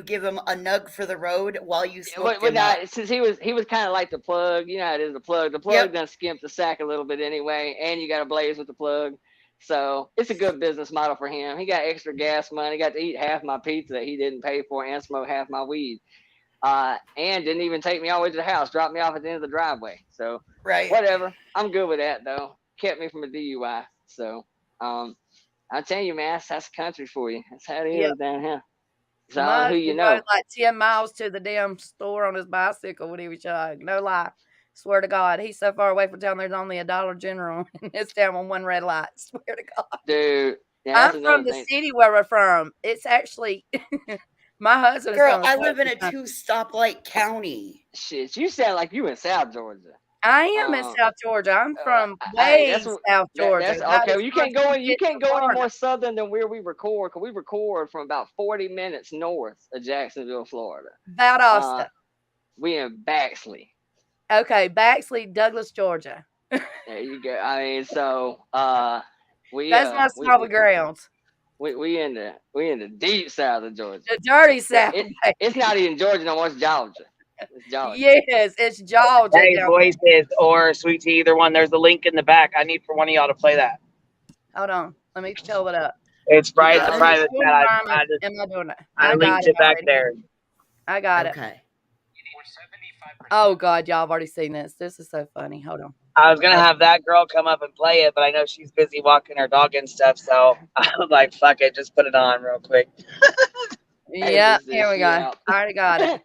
give him a nug for the road while you smoke him up. Since he was kind of like the plug, you know how it is, the plug. The plug done skimp the sack a little bit anyway, and you got to blaze with the plug. So it's a good business model for him. He got extra gas money, got to eat half my pizza that he didn't pay for, and smoke half my weed. And didn't even take me all the way to the house, dropped me off at the end of the driveway. So whatever. I'm good with that though. Kept me from a DUI. So I'm telling you, man, that's country for you. That's how it is Yep. down here. It's all My who you husband know. rode like 10 miles to the damn store on his bicycle when he was young. No lie. Swear to God. He's so far away from town, there's only a Dollar General in his town on one red light. Swear to God. Dude, yeah, that's I'm another from the thing. city where we're from. It's actually my husband is Girl, from the I live in a country. 2-stoplight county. Shit, you sound like you in South Georgia. I am in South Georgia. I'm from That's South Georgia. That's Not okay. as You can't far go as in. You get to can't go any Florida. more southern than where we record, because we record from about 40 minutes north of Jacksonville, Florida. Valdosta. We in Baxley. Okay, Baxley, Douglas, Georgia. There you go. I mean, so we That's my stomping grounds. We in the deep south of Georgia. The dirty South. It's not even Georgia no more. It's Georgia. It's Georgia. Yes, it's Georgia. Hey, down voices or sweet tea, either one. There's a link in the back. I need for one of y'all to play that. Hold on. Let me pull it up. It's private. Yeah, It's private. What chat. time I just, am I doing it? I got linked it it back already. there. I got it. Okay. Oh God, y'all have already seen this. This is so funny. Hold on. I was gonna have that girl come up and play it, but I know she's busy walking her dog and stuff. So I was like, "Fuck it, just put it on real quick." Yeah, here we go. I already got it.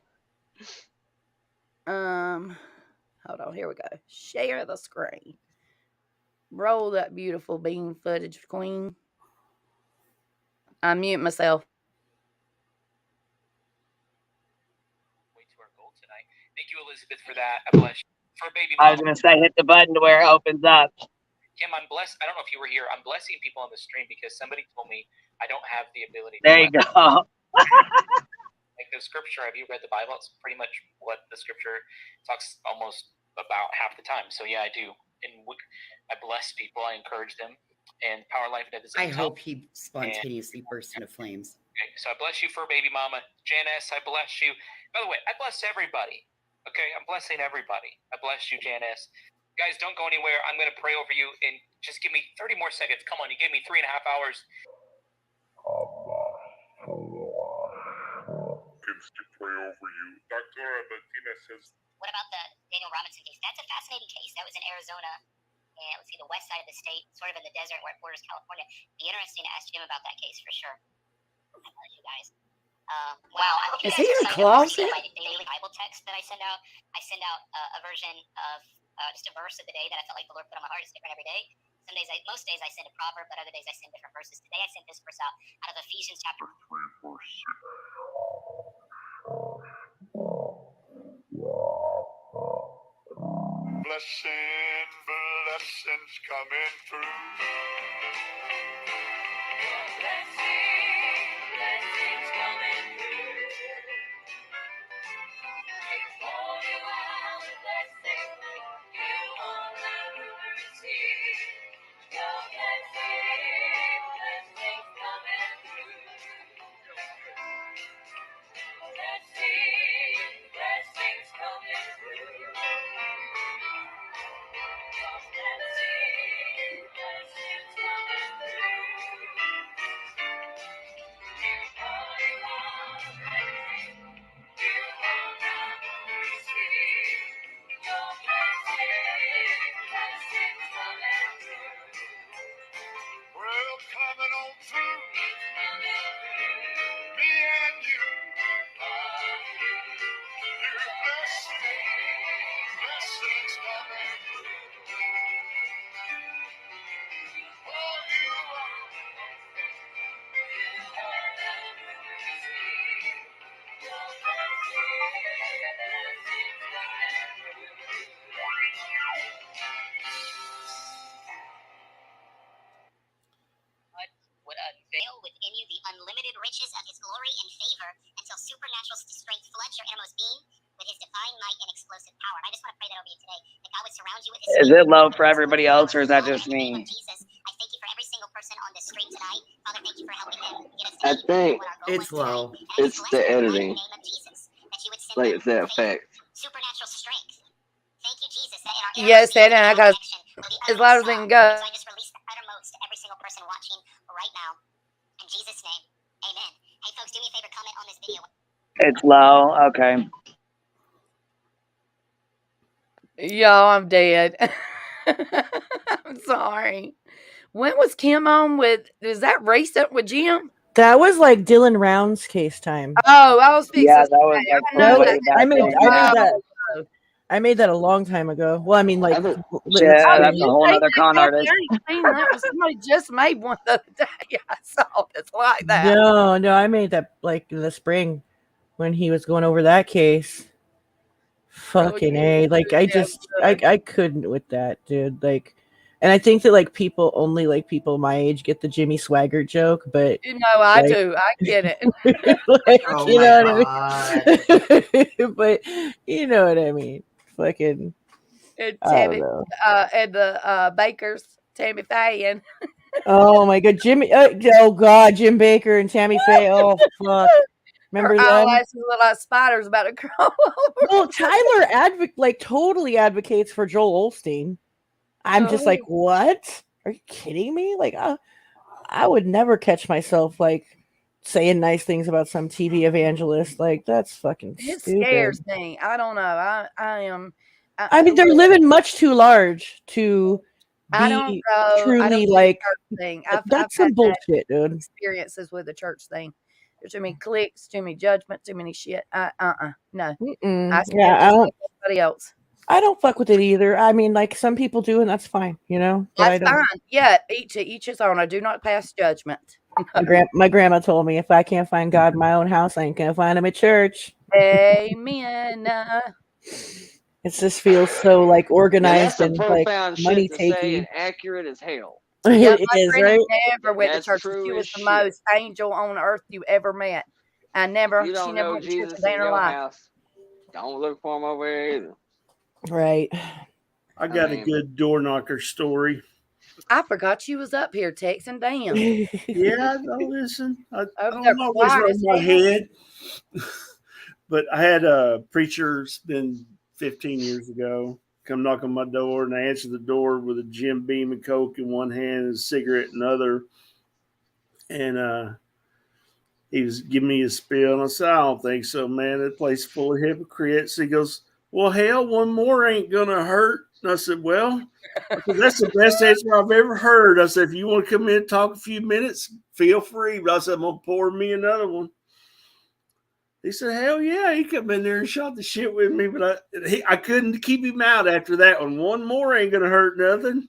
Hold on. Here we go. Share the screen. Roll that beautiful bean footage, queen. I mute myself. Thank you, Elizabeth, for that. I bless you. For baby I was mama. gonna say, hit the button to where it opens up. Kim, I'm blessed. I don't know if you were here. I'm blessing people on the stream because somebody told me I don't have the ability to There you bless. go. Like the scripture, have you read the Bible? It's pretty much what the scripture talks almost about half the time. So yeah, I do. And I bless people. I encourage them. And Power Life Death is I hope he spontaneously bursts into flames. Okay, so I bless you for baby mama. Janice, I bless you. By the way, I bless everybody. Okay, I'm blessing everybody. I bless you, Janice. Guys, don't go anywhere. I'm going to pray over you and just give me 30 more seconds. Come on, you gave me 3.5 hours. Instant prayer for you. Dr. Martinez says. What about the Daniel Robinson case? That's a fascinating case. That was in Arizona. And let's see, the west side of the state, sort of in the desert where it borders California. Be interesting to ask Jim about that case for sure. I love you guys. Wow, I hope you Is guys he are in a excited to see closet? my daily Bible text that I send out. I send out a version of just a verse of the day that I felt like the Lord put on my heart. It's different every day. Most days I send a proverb, but other days I send different verses. Today I sent this verse out of Ephesians chapter 3, verse 6. Blessings coming through. Blessings coming through. All you are the blessings you won't have to receive. Your blessings coming through. Blessings coming through. Your blessings coming through. All you are the blessings you won't have to receive. Your blessings coming through. Well, coming on through. Me and you. Your blessings coming through. All you are. Would unveil within you the unlimited riches of his glory and favor until supernatural strength floods your innermost being with his divine might and explosive power. And I just want to pray that over you today, that God would surround you with his Is it low for everybody else, or is that just me? Jesus. I thank you for every single person on this stream tonight. Father, thank you for helping them get us I think It's low. it's the editing. Like it's that effect. supernatural strength. Thank you, Jesus, that in our Yes, and I got as loud as I can go. So I just release the uttermost to every single person watching right now. In Jesus' name, amen. Hey, folks, do me a favor, comment on this video. It's low. Okay. Yo, I'm dead. I'm sorry. When was Kim on with? Is that recent with Jim? That was like Dylan Round's case time. Oh, I was fixing. Yeah, that was like I know way that. back I made then. that. I made that a long time ago. Well, I mean, like, Yeah, that's a whole other con artist. I ain't seen that. Somebody just made one the other day. I saw it's like that. no, I made that like in the spring when he was going over that case. Fucking A. Like, I couldn't with that, dude. Like, and I think that like people only like people my age get the Jimmy Swaggart joke, but You know, I like, do. I get it. like, Oh you my know what I mean? But you know what I mean. Fucking, And I don't Tammy, know. and the Bakers, Tammy Faye, and Oh my god, Jimmy! Oh god, Jim Baker and Tammy Faye. Oh fuck, remember her them? eyelashes look like spiders about to crawl over. Well, Tyler totally advocates for Joel Osteen. I'm just like, what? Are you kidding me? Like, I would never catch myself like saying nice things about some TV evangelist. Like, that's fucking It stupid. scares me. I don't know. I am. I mean, they're living much too large to I don't be know. truly I don't do the like. church thing. I've That's had some bullshit, dude. experiences with the church thing. There's too many clicks, too many judgment, too many shit. No. I stand Yeah, I just don't. like everybody else. I don't fuck with it either. I mean, like some people do, and that's fine, you know. But I That's don't. fine. Yeah, each his own. I do not pass judgment. My grandma told me if I can't find God in my own house, I ain't gonna find him at church. Amen. It just feels so like Now organized that's a and like profound money shit to say takey. and accurate as hell. Yeah, It my is, granny right? never went to That's church. true She was as the shit. most angel on earth you ever met. If you She don't never know went to church a Jesus day in in her your life. house, don't look for him over here either. Right. I got a good door knocker story. I forgot you was up here texting. Damn. Yeah, no, listen. I Over don't there always quiet run as my hell. head. But I had a preacher, it's been 15 years ago, come knock on my door, and I answered the door with a Jim Beam and Coke in one hand and a cigarette in the other. And he was giving me a spiel, and I said, I don't think so, man. That place is full of hypocrites. He goes, well, hell, one more ain't gonna hurt. And I said, well, that's the best answer I've ever heard. I said, if you want to come in and talk a few minutes, feel free. But I said, I'm gonna pour me another one. He said, hell yeah, he come in there and shot the shit with me, but I couldn't keep him out after that one. One more ain't gonna hurt nothing.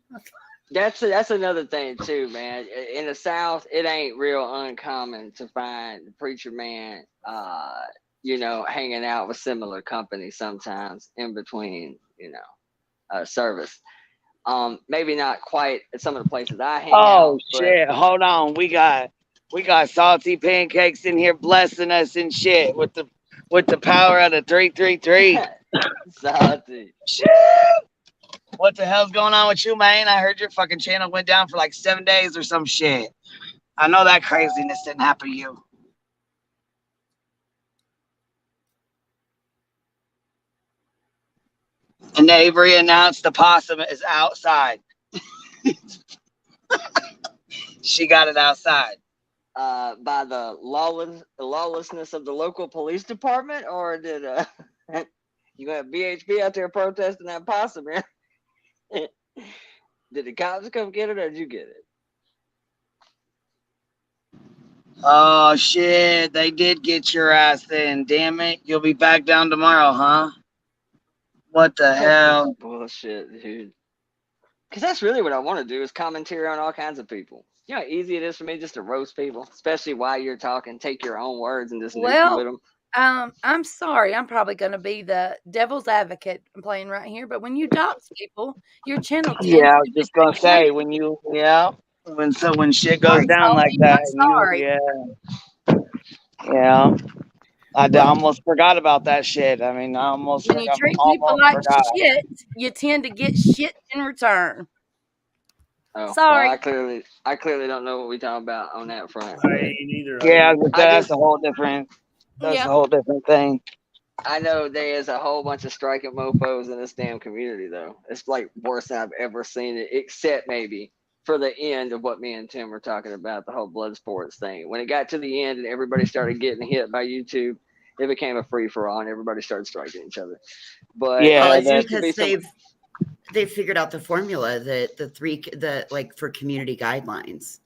That's another thing too, man. In the South, it ain't real uncommon to find the preacher man, hanging out with similar company sometimes in between, service. Maybe not quite at some of the places I hang out. Oh shit! Hold on, we got salty pancakes in here blessing us and shit with the power of the 333. Salty. Shit! What the hell's going on with you, man? I heard your fucking channel went down for like 7 days or some shit. I know that craziness didn't happen to you. And Avery announced the possum is outside. She got it outside. By the lawlessness of the local police department, or did you have BHP out there protesting that possum, man? Did the cops come get it, or did you get it? Oh shit, they did get your ass then. Damn it. You'll be back down tomorrow, huh? What the hell? Bullshit, dude. Because that's really what I want to do, is commentary on all kinds of people. You know how easy it is for me just to roast people, especially while you're talking, take your own words and just nuke you with them. I'm sorry. I'm probably going to be the devil's advocate. I'm playing right here. But when you dox people, your channel tends Yeah, I was to just gonna say when shit goes down like that, I almost forgot about that shit. I mean, I almost when you treat people like shit, you tend to get shit in return. Oh, sorry. Well, I clearly don't know what we're talking about on that front. I ain't either. Yeah, that's a whole different. That's a whole different thing. I know there is a whole bunch of striking mofos in this damn community, though. It's like worse than I've ever seen it, except maybe for the end of what me and Tim were talking about, the whole blood sports thing. When it got to the end and everybody started getting hit by YouTube, it became a free for all, and everybody started striking each other. But yeah, because they've figured out the formula that for community guidelines.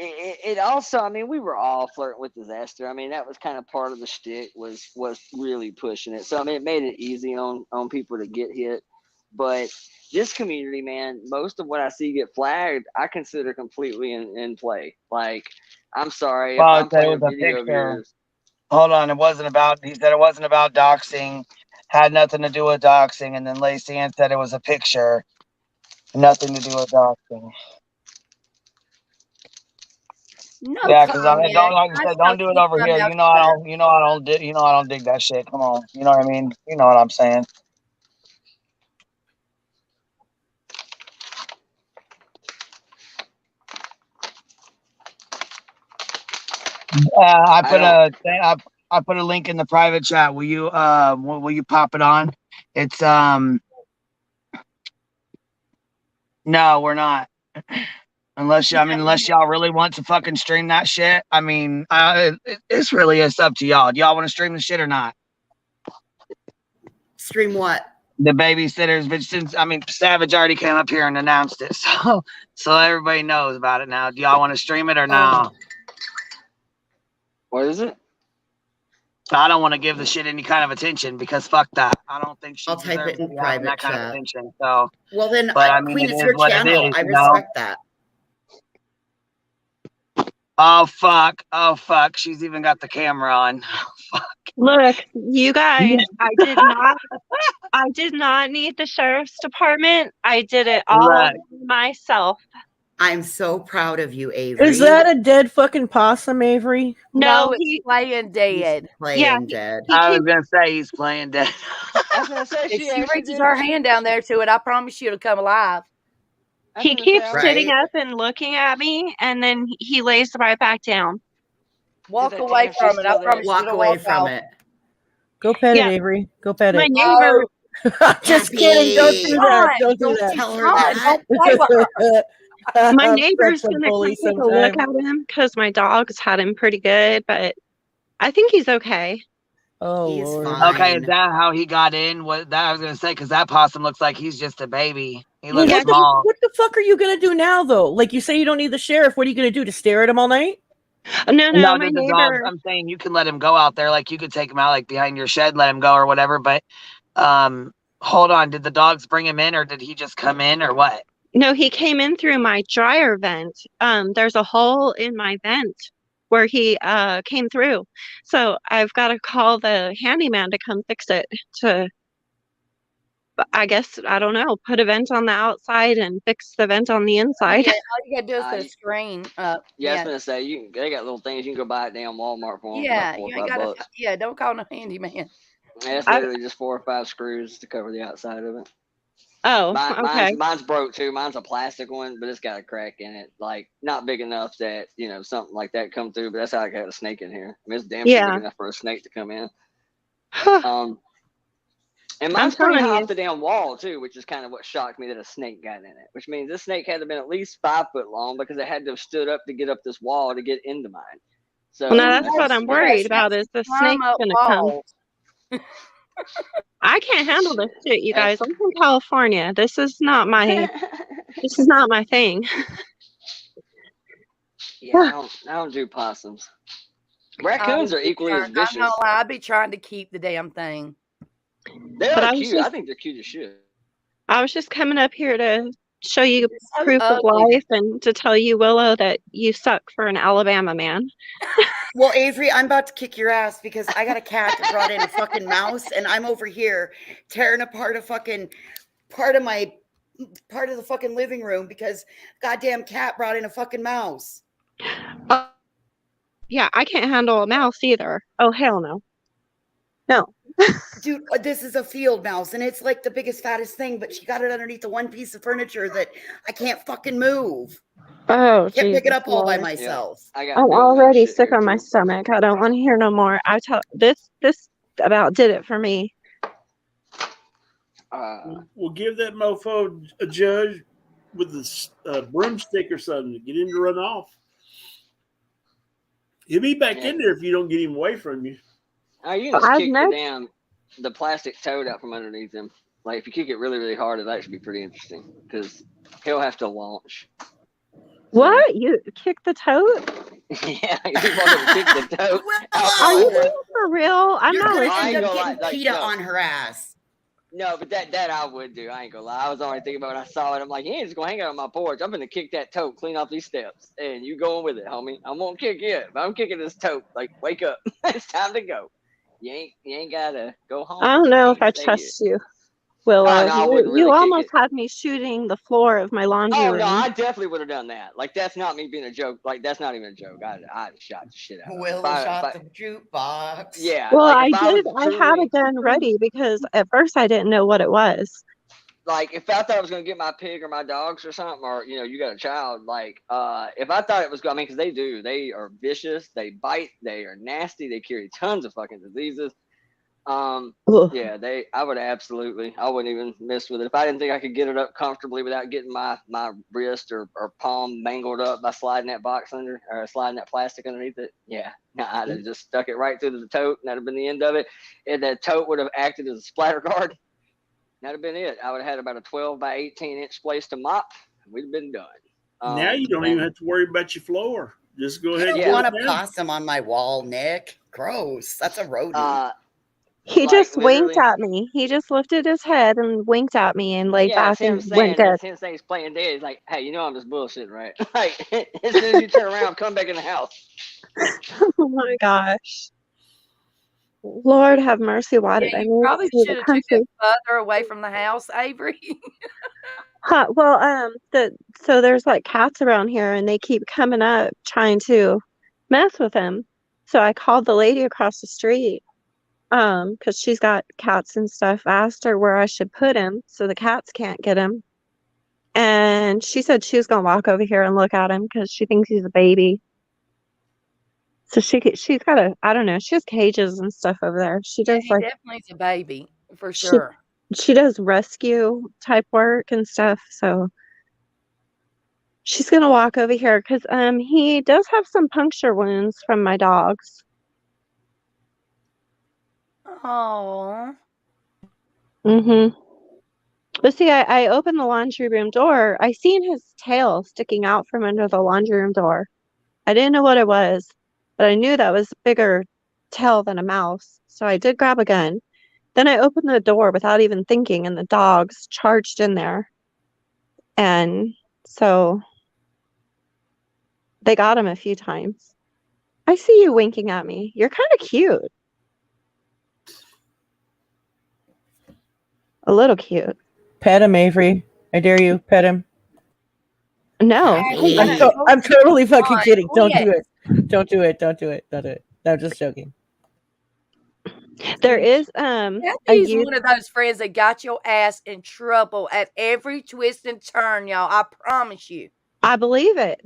It also, I mean, we were all flirting with disaster. I mean, that was kind of part of the shtick, was really pushing it. So I mean, it made it easy on people to get hit. But this community, man, most of what I see get flagged, I consider completely in play. Like, I'm sorry if I'm playing a video of yours. Hold on, he said it wasn't about doxing, had nothing to do with doxing, and then Lacey Ann said it was a picture, nothing to do with doxing. No, yeah, because like I said, don't do it over here. You know I don't dig that shit. Come on, you know what I mean? You know what I'm saying? I put a link in the private chat. Will you pop it on? It's no, we're not. Unless y'all really want to fucking stream that shit. I mean, it's up to y'all. Do y'all want to stream the shit or not? Stream what? The babysitters, but since Savage already came up here and announced it, so everybody knows about it now. Do y'all want to stream it or no? What is it? I don't want to give the shit any kind of attention because fuck that. I don't think she I'll type it in private that kind chat. of attention. So well then, Queen, it's it your what channel. Is, I respect that. Oh fuck! She's even got the camera on. Fuck. Look, you guys, I did not need the sheriff's department. I did it all myself. I'm so proud of you, Avery. Is that a dead fucking possum, Avery? No, he's playing dead. He's playing dead. I was gonna say he's playing dead. I was gonna say if she reaches her hand down there to it, I promise you it'll come alive. He keeps sitting up and looking at me, and then he lays right back down. Walk away from it. I promise you it'll walk from it. Go pet it, Avery. Go pet My it. neighbor. Just kidding. Don't do that. Don't do that. Tell her that. My Such neighbor's a gonna come bully take a look sometimes. at him because my dog's had him pretty good, but I think he's okay. Oh He's Lord. Okay, is fine. that how he got in? What that I was gonna say, because that possum looks like he's just a baby. He Well, looks small. what the fuck are you gonna do now, though? Like you say, you don't need the sheriff. What are you gonna do? To stare at him all night? No, No, my did the dog? neighbor. I'm saying you can let him go out there, like you could take him out, like behind your shed, let him go or whatever. But, hold on, did the dogs bring him in, or did he just come in, or what? No, he came in through my dryer vent. There's a hole in my vent where he came through. So I've got to call the handyman to come fix it to, I guess, I don't know, put a vent on the outside and fix the vent on the inside. Yeah, all you gotta do is put a screen up. Yeah, I was Yeah. gonna say they got little things you can go buy at damn Walmart for them for Yeah, like 4 you or ain't 5 gotta. bucks. Yeah, don't call no handyman. Yeah, it's I, literally just 4 or 5 screws to cover the outside of it. oh, okay. Mine's broke too. Mine's a plastic one, but it's got a crack in it, like not big enough that something like that come through. But that's how I got a snake in here. I mean, it's damn sure Yeah. big enough for a snake to come in. I'm And mine's pretty telling high you. off the damn wall too, which is kind of what shocked me that a snake got in it. Which means this snake had to have been at least 5 foot long because it had to have stood up to get up this wall to get into mine. So Well, now that's what I'm worried about is the snake's gonna come. I can't handle this shit, you guys. I'm from California. This is not my thing. Yeah, I don't do possums. Raccoons are equally as I'm vicious. not lie, I'd be trying to keep the damn thing. They But are I was cute. I just think they're cute as shit. I was just coming up here to show you so proof of ugly. life and to tell you, Willow, that you suck for an Alabama man. Well, Avery, I'm about to kick your ass because I got a cat that brought in a fucking mouse, and I'm over here tearing apart a fucking part of the fucking living room because goddamn cat brought in a fucking mouse. Yeah, I can't handle a mouse either. Oh, hell no. No. Dude, this is a field mouse, and it's like the biggest, fattest thing, but she got it underneath the one piece of furniture that I can't fucking move. Oh, Can't pick it Jesus up all by Lord. myself. I got I'm field mouse already shit sick here on my too. stomach. I don't want to hear no more. This about did it for me. We'll give that mofo a judge with a broomstick or something to get him to run off. He'll be back in there if you don't get him away from you. Oh, you can just kick the plastic toad out from underneath him. Like if you kick it really, really hard, it'll actually be pretty interesting because he'll have to launch. What? You kicked the toad? Yeah, you want to kick the toad. Are you being for real? I'm You're not gonna listening. end up getting PETA on her ass. No, but that I would do. I ain't gonna lie. I was already thinking about when I saw it. I'm like, he ain't just gonna hang out on my porch. I'm gonna kick that toad clean off these steps, and you going with it, homie. I won't kick you, but I'm kicking this toad. Like, wake up! It's time to go. You ain't gotta go home. I don't know if I Stay trust here. you, Willow. Oh, no, I wouldn't You really kick almost it. had me shooting the floor of my laundry Oh room. no, I definitely would have done that. Like that's not me being a joke. Like that's not even a joke. I'd shot the shit out of it. Willow shot the jukebox. Yeah. Well, like I if I was did. I had a truly gun ready because at first I didn't know what it was. like if I thought I was gonna get my pig or my dogs or something, or you got a child, like if I thought it was, I mean, because they are vicious, they bite, they are nasty, they carry tons of fucking diseases. Yeah, I wouldn't even mess with it if I didn't think I could get it up comfortably without getting my wrist or palm mangled up by sliding that box under or sliding that plastic underneath it. Yeah, no, I'd have just stuck it right through the tote, and that'd have been the end of it. And that tote would have acted as a splatter guard. That'd have been it. I would have had about a 12 by 18-inch place to mop. We'd have been done. Now you don't even have to worry about your floor. Just go ahead I and don't want a get it down. possum on my wall, Nick. Gross. That's a rodent. He Like, just winked literally. at me. He just lifted his head and winked at me and laid Yeah, back it's him and went saying dead. it's him saying he's playing dead. He's like, hey, I'm just bullshitting, right? Like as soon as you turn around, come back in the house. Oh my gosh. Lord have mercy. Why did I You move probably to should the have took country? it further away from the house, Avery. Well, so there's like cats around here and they keep coming up trying to mess with him. So I called the lady across the street, because she's got cats and stuff. I asked her where I should put him so the cats can't get him. And she said she was gonna walk over here and look at him because she thinks he's a baby. So she's got I don't know, she has cages and stuff over there. She Yeah, does he like definitely is a baby for she sure. she does rescue type work and stuff. So She's gonna walk over here because he does have some puncture wounds from my dogs. Oh. Mm-hmm. But see, I opened the laundry room door. I seen his tail sticking out from under the laundry room door. I didn't know what it was, but I knew that was a bigger tail than a mouse. So I did grab a gun. Then I opened the door without even thinking, and the dogs charged in there. And so they got him a few times. I see you winking at me. You're kind of cute. A little cute. Pet him, Avery. I dare you. Pet him. No. I'm totally fucking Fine. kidding. Don't Yes. do it. Don't do it. Don't do it. Don't do it. No, just joking. There is a He's youth. one of those friends that got your ass in trouble at every twist and turn, y'all. I promise you. I believe it.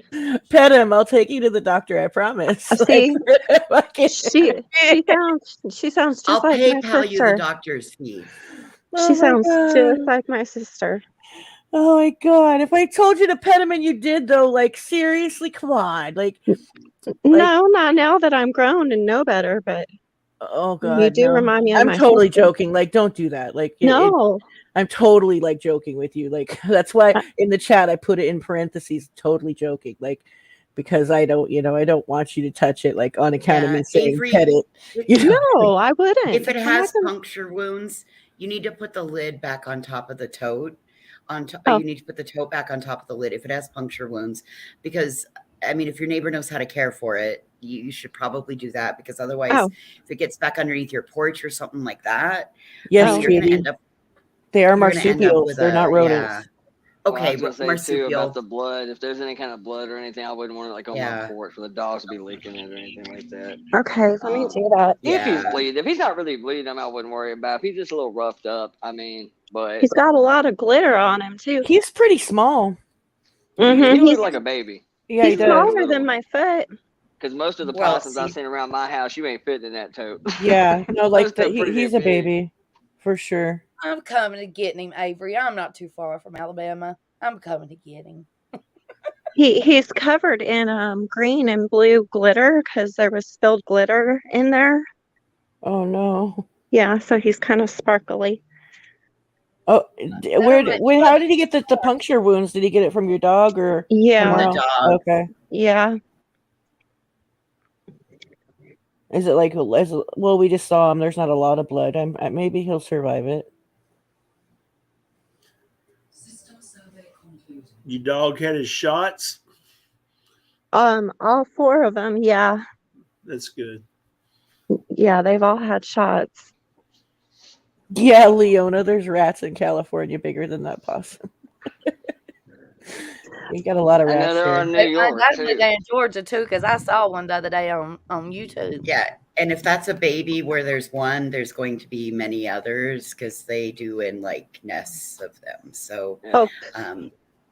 Pet him. I'll take you to the doctor. I promise. See, Like, she sounds just I'll like my PayPal you the sister. doctor's fee. Oh She my sounds God. just like my sister. Oh my God. If I told you to pet him and you did, though, like, seriously, come on. Like, No, not now that I'm grown and know better, but oh you God, do no. remind me of I'm my totally sister. joking. Like, don't do that. Like, No. I'm totally like joking with you. Like, that's why in the chat I put it in parentheses, totally joking. Like, because I don't want you to touch it, like on account of me saying Avery, pet it. You know? No, I wouldn't. if it I'm not has gonna... puncture wounds, you need to put the lid back on top of the tote. Oh. You need to put the tote back on top of the lid if it has puncture wounds, because I mean, if your neighbor knows how to care for it, you should probably do that, because otherwise, Oh. if it gets back underneath your porch or something like that, Yes, you're going to sweetie. end up. They are you're gonna end up marsupials. with They're not rodents. Yeah. Well, I Okay, was gonna say too marsupial. about the blood. If there's any kind of blood or anything, I wouldn't want it like on my porch where the dogs would be leaking it or anything like that. Okay, let me do that. If he's bleeding, if he's not really bleeding, I wouldn't worry about it. If he's just a little roughed up, I mean, but He's got a lot of glitter on him too. He's pretty small. Mm-hmm. he looks like a baby. Yeah, He's smaller than my foot. Because most of the Well, possums I've seen around my house, you ain't fitting in that tote. Yeah, no, like Most of them pretty he's a big. baby for sure. I'm coming to get him, Avery. I'm not too far from Alabama. I'm coming to get him. He's covered in green and blue glitter because there was spilled glitter in there. Oh no. Yeah, so he's kind of sparkly. Oh, how did he get the puncture wounds? Did he get it from your dog or Yeah. somewhere From the else? dog. Okay. Yeah. Is it like, well, we just saw him. There's not a lot of blood. Maybe he'll survive it. Your dog had his shots? All 4 of them, yeah. That's good. Yeah, they've all had shots. Yeah, Leona, there's rats in California bigger than that possum. We got a lot of I know rats there here. are in New York I got too. them down in Georgia too, because I saw one the other day on YouTube. Yeah, and if that's a baby where there's one, there's going to be many others because they do in like nests of them. So, Oh,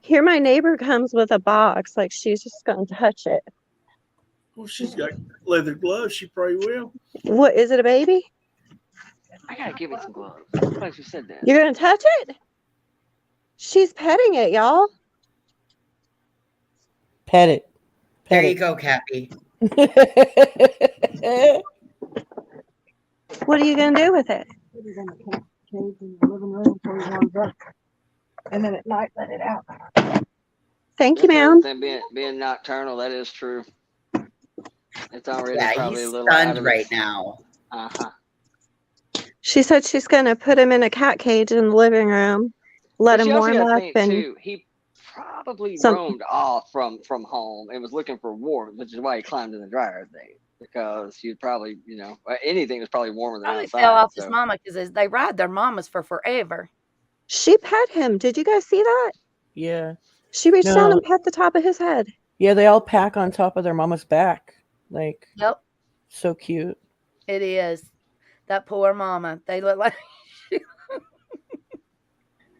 here my neighbor comes with a box, like she's just going to touch it. Well, she's got leather gloves. She probably will. What is it, a baby? I gotta give it some gloves. I'm glad you said that. You're gonna touch it? She's petting it, y'all. Pet it. There you go, Cappy. What are you gonna do with it? And then at night let it out. Thank you, ma'am. Being nocturnal, that is true. It's already Yeah, probably he's a little out stunned of right its- now. Uh-huh. She said she's gonna put him in a cat cage in the living room, let But him you also warm gotta up, think and too, he probably some. roamed off from home and was looking for warmth, which is why he climbed in the dryer thing. Because you'd probably, anything was probably warmer than Probably outside. fell off so. his mama because they ride their mamas for forever. She pet him. Did you guys see that? Yeah. She reached down No. and pet the top of his head. Yeah, they all pack on top of their mama's back. Like, Yep, so cute. it is. That poor mama. They look like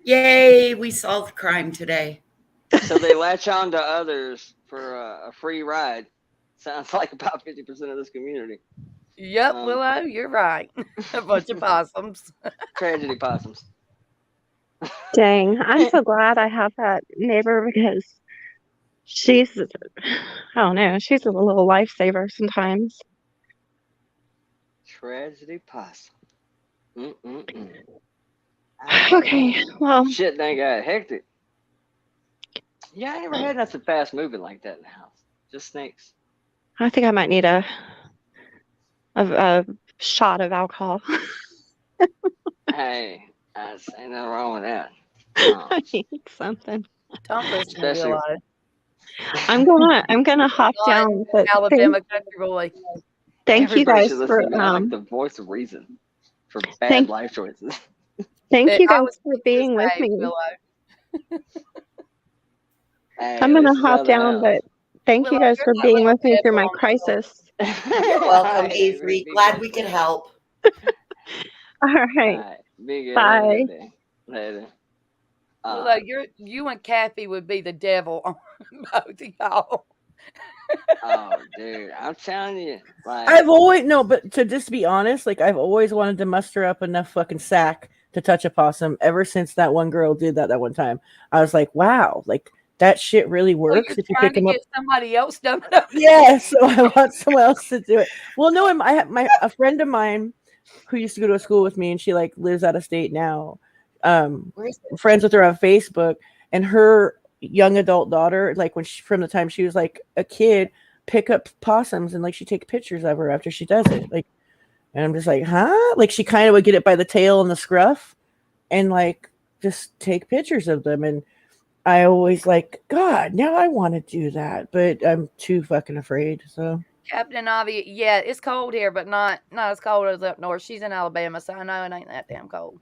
Yay, we solved crime today. So they latch on to others for a free ride. Sounds like about 50% of this community. Yep, Willow, you're right. A bunch of possums. Tragedy possums. Dang, I'm so glad I have that neighbor because She's, I don't know, she's a little lifesaver sometimes. Tragedy possum. Mm-mm-mm. Okay, well, Shit done got hectic. Yeah, I never had nothing fast moving like that in the house. Just snakes. I think I might need a shot of alcohol. Hey, ain't nothing wrong with that. I need something. Don't listen to Especially- Willow. I'm gonna hop Not down, but Alabama country boy. thank you Everybody guys should for listen to me. I'm like the voice of reason for bad thank- life choices. thank you I guys was for being with say, me. Willow. Hey, I'm this gonna is hop other down, house. but thank you Willow, guys you're for that being little with me through devil my on the floor. crisis. You're welcome, Hey, Avery. be Glad good, we could Willow. help. All right. Alright, be good. Bye. Have a good day. Later. Willow, you and Kathy would be the devil on both of y'all. Oh, dude, I'm telling you, like, I've always no, but to just be honest, like I've always wanted to muster up enough fucking sack to touch a possum. Ever since that one girl did that one time, I was like, wow, like that shit really Well, works you're if you trying pick to them up. get somebody else done up. Yeah, so I want someone else to do it. Well, no, I have a friend of mine who used to go to school with me, and she like lives out of state now. Friends with her on Facebook, and her young adult daughter, like from the time she was like a kid, pick up possums and like she take pictures of her after she does it. Like, and I'm just like, huh? Like she kind of would get it by the tail and the scruff, and like just take pictures of them. And I always like, God, now I want to do that, but I'm too fucking afraid. So Captain Avi, yeah, it's cold here, but not as cold as up north. She's in Alabama, so I know it ain't that damn cold.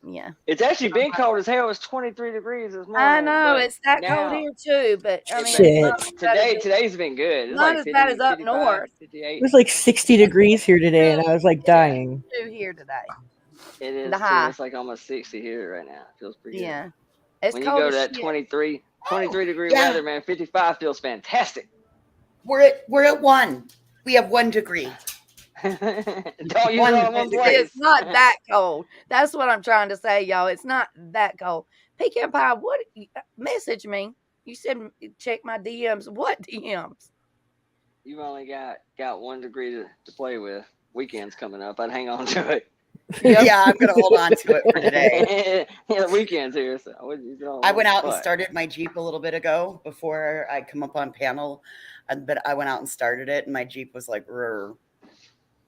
Yeah. it's actually been cold as hell. It's 23 degrees this morning. I know but it's that cold now- here too, but I mean, but it's not as bad as today's been good. It's not like as bad as up 55, north. 58. it was like 60 degrees here today, and I was like dying. Two here today. It is The too. high. It's like almost 60 here right now. It feels pretty good. Yeah. It's When you cold go as to that shit. 23 degree Yeah. weather, man, 55 feels fantastic. We're at 1. We have 1 degree. Don't use it all in one place. It's not that cold. That's what I'm trying to say, y'all. It's not that cold. Pecan Pie, what message me? You said check my DMs. What DMs? You've only got 1 degree to play with. Weekend's coming up. I'd hang on to it. Yeah, I'm gonna hold on to it for today. Yeah, the weekend's here, so I went out and started my Jeep a little bit ago before I come up on panel, but I went out and started it, and my Jeep was like, "Rrr,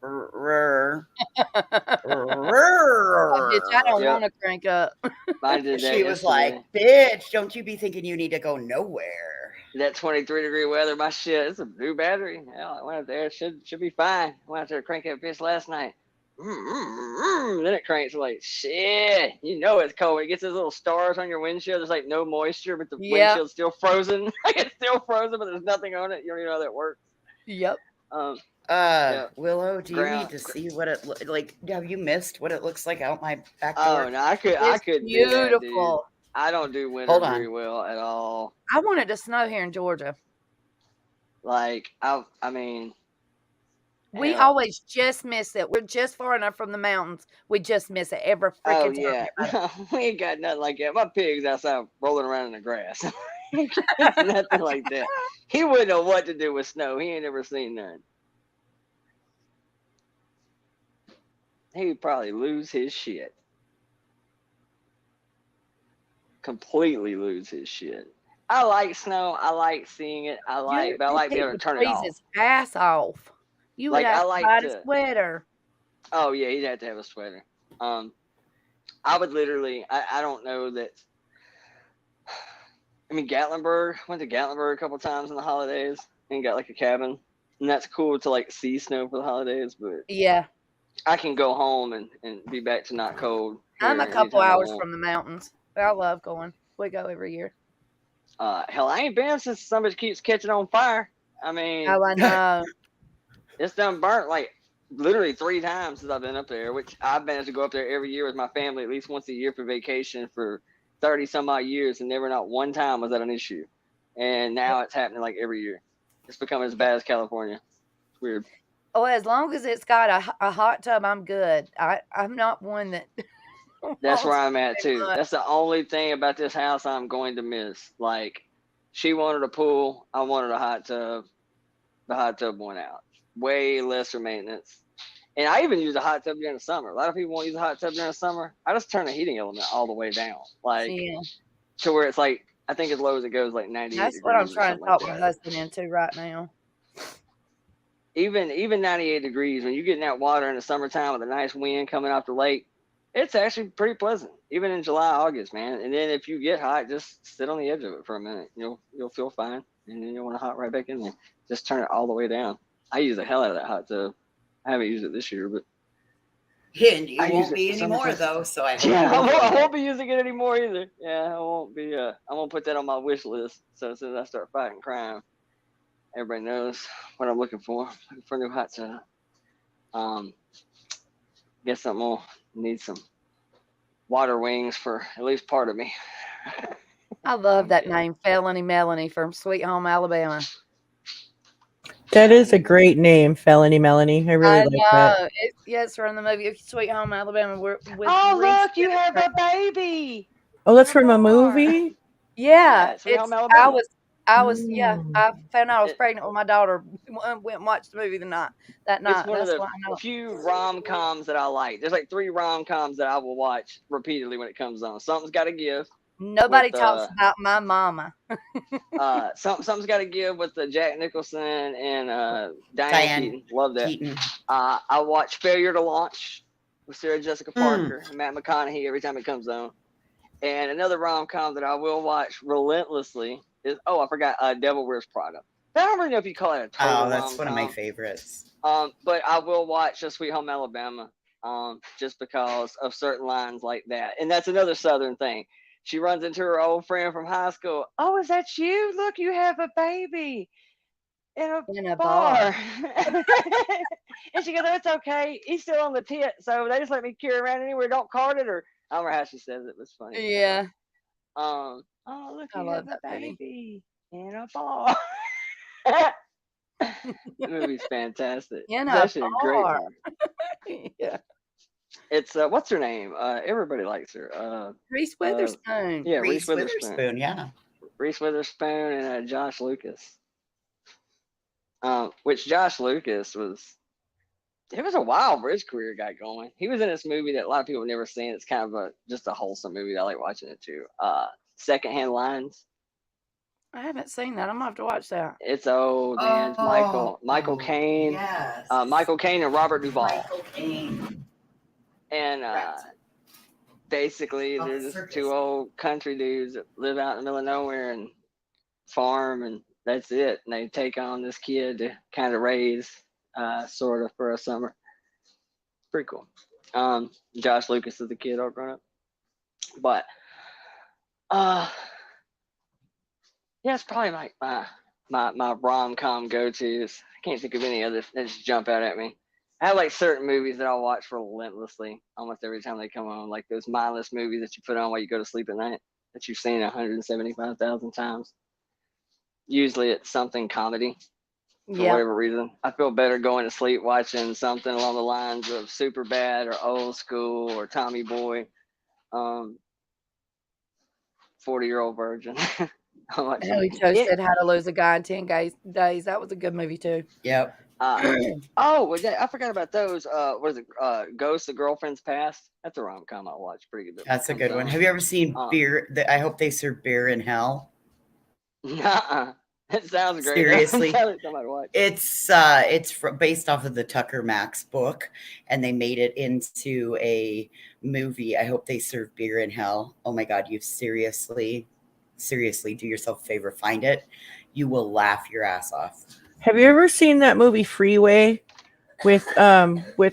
rrr, Oh, bitch, I don't rrr." want to crank up. Mine did that She was yesterday. like, "Bitch, don't you be thinking you need to go nowhere." That 23 degree weather, my shit, it's a new battery. Hell, I went up there, should be fine. I went out there to crank that bitch last night. Then it cranks like shit. You know it's cold. It gets those little stars on your windshield. There's like no moisture, but the windshield's still frozen. It's still frozen, but there's nothing on it. You don't even know how that works. Yep. Yeah. Willow, do you Ground- need to see what it like? Have you missed what it looks like out my back Oh door? no, I couldn't do that, dude. Beautiful. I don't do winter Hold on. very well at all. I want it to snow here in Georgia. Like I mean, We hell. always just miss it. We're just far enough from the mountains. We just miss it every Oh freaking yeah, time. we ain't got nothing like that. My pig's outside rolling around in the grass. Nothing like that. He wouldn't know what to do with snow. He ain't never seen none. He'd probably lose his shit. Completely lose his shit. I like snow. I like seeing it. But I like being able to turn it freeze off. his ass off. You would Like, have I to like buy a to- sweater. Oh yeah, he'd have to have a sweater. I would literally. I don't know that. I mean, Gatlinburg. Went to Gatlinburg a couple times in the holidays and got like a cabin, and that's cool to like see snow for the holidays. But Yeah. I can go home and be back to not cold. I'm a here couple anytime I hours want. from the mountains. But I love going. We go every year. Hell, I ain't been since somebody keeps catching on fire. I mean, Oh, I know. it's done burnt like literally 3 times since I've been up there, which I've managed to go up there every year with my family at least once a year for vacation for 30 some odd years, and never not one time was that an issue. And now it's happening like every year. It's becoming as bad as California. It's weird. Oh, as long as it's got a hot tub, I'm good. I'm not one that. That's where wants I'm at very too. much. That's the only thing about this house I'm going to miss. Like She wanted a pool. I wanted a hot tub. The hot tub went out. Way lesser maintenance. And I even use a hot tub during the summer. A lot of people won't use a hot tub during the summer. I just turn the heating element all the way down, like Yeah. to where it's like I think as low as it goes, like 98 That's degrees. what I'm or trying to something talk like my that. husband into right now. Even 98 degrees when you get in that water in the summertime with a nice wind coming off the lake, it's actually pretty pleasant. Even in July, August, man. And then if you get hot, just sit on the edge of it for a minute. You'll feel fine, and then you'll want to hop right back in there. Just turn it all the way down. I use the hell out of that hot tub. I haven't used it this year, but And you I use won't it be in the anymore summertime. though, so I hope Yeah, you enjoy I it. won't be using it anymore either. Yeah, I won't be. I'm gonna put that on my wish list. So as soon as I start fighting crime, everybody knows what I'm looking for. Looking for a new hot tub. Guess I'm gonna need some water wings for at least part of me. I love that name, Felony Melanie from Sweet Home Alabama. That is a great name, Felony Melanie. I really I like that. know. It's from the movie Sweet Home Alabama with Oh, Reese look, you have Witherspoon. a baby. Oh, that's from a movie? Yeah, Yeah, Sweet Home I Alabama. I found out I was pregnant with my daughter. Went and watched the movie that night. It's one of That's the why I know. few rom-coms that I like. There's like 3 rom-coms that I will watch repeatedly when it comes on. Something's Got to Give. Nobody with, talks about my mama. Something's Got to Give with Jack Nicholson and Diane Diane Keaton. Love that. Keaton. I watch Failure to Launch with Sarah Jessica Mm. Parker and Matt McConaughey every time it comes on. And another rom-com that I will watch relentlessly is I forgot Devil Wears Prada. I don't really know if you call it a total Oh, that's one of my rom-com. favorites. But I will watch A Sweet Home Alabama just because of certain lines like that. And that's another Southern thing. She runs into her old friend from high school. Oh, is that you? Look, you have a baby in a bar. And she goes, oh, it's okay. He's still on the tit, so they just let me carry around anywhere. Don't card it, or I don't remember how she says it. It was funny. Yeah. Oh, look, I you love have a that movie. baby in a bar. The movie's fantastic. In It's a actually a great bar. movie. Yeah. It's what's her name? Everybody likes her. Reese Witherspoon. Yeah, Reese Reese Witherspoon. Witherspoon, yeah. Reese Witherspoon and Josh Lucas. Which Josh Lucas it was a while where his career got going. He was in this movie that a lot of people have never seen. It's kind of just a wholesome movie. I like watching it too. Secondhand Lines. I haven't seen that. I'm gonna have to watch that. It's old, man. Michael Caine. Yes. Michael Caine and Robert Duvall. Michael Caine. And basically, they're just two old country dudes that live out in the middle of nowhere and farm, and that's it. And they take on this kid to kind of raise, sort of, for a summer. Pretty cool. Josh Lucas is the kid all grown up. But, yeah, it's probably like my rom-com go-tos. I can't think of any others that just jump out at me. I have like certain movies that I'll watch relentlessly almost every time they come on, like those mindless movies that you put on while you go to sleep at night that you've seen 175,000 times. Usually it's something comedy for whatever reason. I feel better going to sleep watching something along the lines of Superbad or Old School or Tommy Boy, 40-Year-Old Virgin. Ellie Joe said How to Lose a Guy in 10 Days. That was a good movie too. Yep. I forgot about those. What is it? Ghost of Girlfriend's Past. That's a rom-com I'll watch. Pretty good. That's a good one. Have you ever seen Beer? I hope they serve beer in hell. Nuh-uh. It sounds great. Seriously, Watch. it's based off of the Tucker Max book, and they made it into a movie. I hope they serve beer in hell. Oh my God, you seriously do yourself a favor, find it. You will laugh your ass off. Have you ever seen that movie Freeway with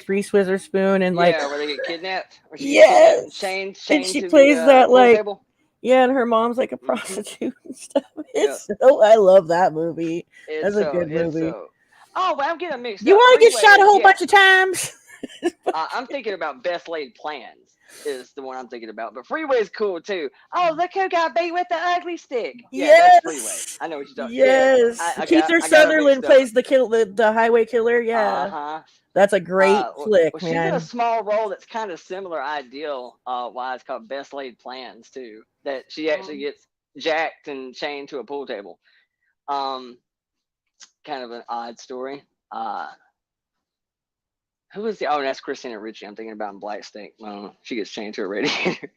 Reese Witherspoon and like where they get kidnapped? Yes, chained and she to plays the, that pool like table? Yeah, and her mom's like a prostitute and stuff. I love that movie. That's a good movie. Oh, but I'm getting mixed You up. want to get Freeway shot a is- whole yeah. bunch of times? I'm thinking about Best Laid Plans is the one I'm thinking about. But Freeway is cool too. Oh, look who got beat with the ugly stick. Yeah, that's Freeway. I know what you're talking about. Yes. Yeah, Keith Sutherland plays the highway killer. Yeah. Uh-huh. That's a great flick, She's in man. a small role that's kind of similar ideal wise called Best Laid Plans too. That she actually gets jacked and chained to a pool table. Kind of an odd story. Who is the? Oh, that's Christina Ricci. I'm thinking about in Black Snake. She gets chained to a radiator.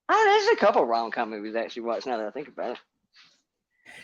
There's a couple rom-com movies I actually watched now that I think about it.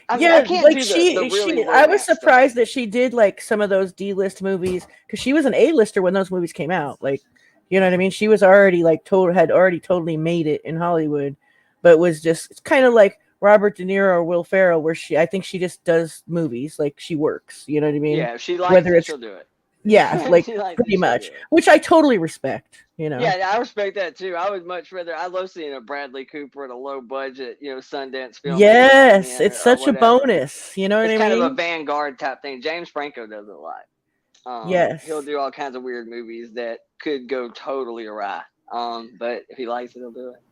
I mean, I can't like do the really I was romance stuff. surprised that she did like some of those D-list movies because she was an A-lister when those movies came out. Like, you know what I mean? She was already like had already totally made it in Hollywood, but was just kind of like Robert De Niro or Will Ferrell, where I think she just does movies, like she works. You know what I mean? Yeah, if she likes Whether it, it's she'll do it. yeah, like She likes it, pretty she'll much, do it. which I totally respect. You know? Yeah, I respect that too. I would much rather. I love seeing a Bradley Cooper at a low budget, Sundance film. Yes, it's such a bonus. You know what It's I kind mean? of a Vanguard type thing. James Franco does it a lot. Yes. He'll do all kinds of weird movies that could go totally awry. But if he likes it, he'll do it.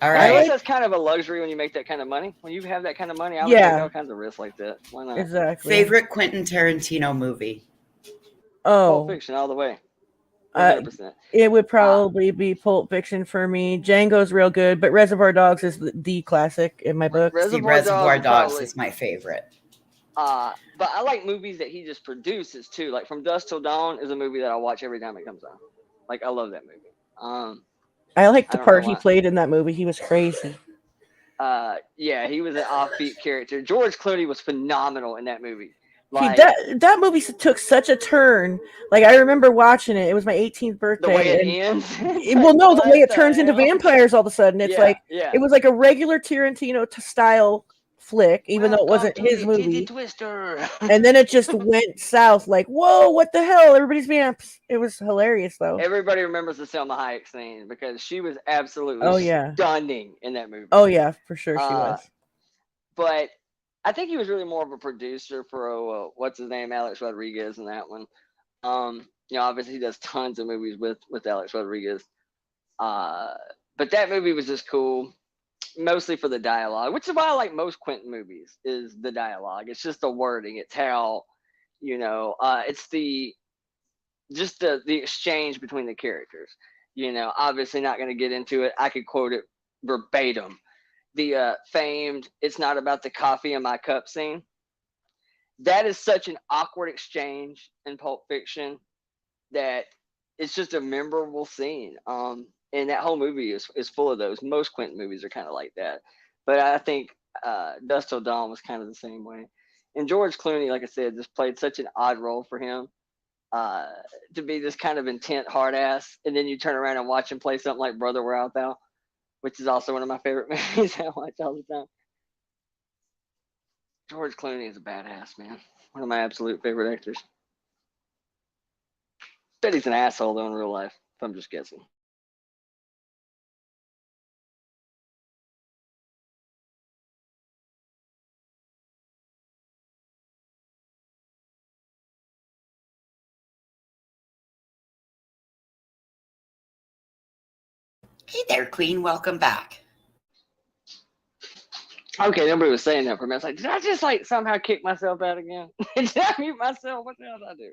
All And I guess right. that's kind of a luxury when you make that kind of money. When you have that kind of money, I would take all kinds of risks like that. Why not? Exactly. Favorite Quentin Tarantino movie? Pulp Oh, Fiction all the way. 100%. it would probably be Pulp Fiction for me. Django's real good, but Reservoir Dogs is the classic in my book. Reservoir Dogs is my favorite. But I like movies that he just produces too. Like From Dusk Till Dawn is a movie that I watch every time it comes on. Like I love that movie. I like the don't part know he why. played in that movie. He was crazy. Yeah, he was an offbeat character. George Clooney was phenomenal in that movie. Like That movie took such a turn. Like I remember watching it. It was my 18th birthday. the way it and ends. well, no, the way it turns into vampires all of a sudden. It's like yeah. it was like a regular Tarantino style flick, even though it wasn't his movie. Twister. And then it just went south. Like, whoa, what the hell? Everybody's vamps. It was hilarious though. Everybody remembers the Selma Hayek scene because she was absolutely Oh, yeah. stunning in that movie. Oh yeah, for sure she was. But I think he was really more of a producer for what's his name, Alex Rodriguez, in that one. Obviously he does tons of movies with Alex Rodriguez. But that movie was just cool, mostly for the dialogue, which is why I like most Quentin movies. Is the dialogue? It's just the wording. It's how, it's the exchange between the characters. Obviously not going to get into it. I could quote it verbatim. The famed "It's not about the coffee in my cup" scene. That is such an awkward exchange in Pulp Fiction that it's just a memorable scene. And that whole movie is full of those. Most Quentin movies are kind of like that. But I think Dusk Till Dawn was kind of the same way. And George Clooney, like I said, just played such an odd role for him to be this kind of intent hard ass. And then you turn around and watch him play something like Brother Where Art Thou, which is also one of my favorite movies I watch all the time. George Clooney is a badass, man. One of my absolute favorite actors. Bet he's an asshole though in real life, if I'm just guessing. Hey there, Queen. Welcome back. Okay, nobody was saying that for me. I was like, did I just somehow kick myself out again? Did I mute myself? What the hell did I do?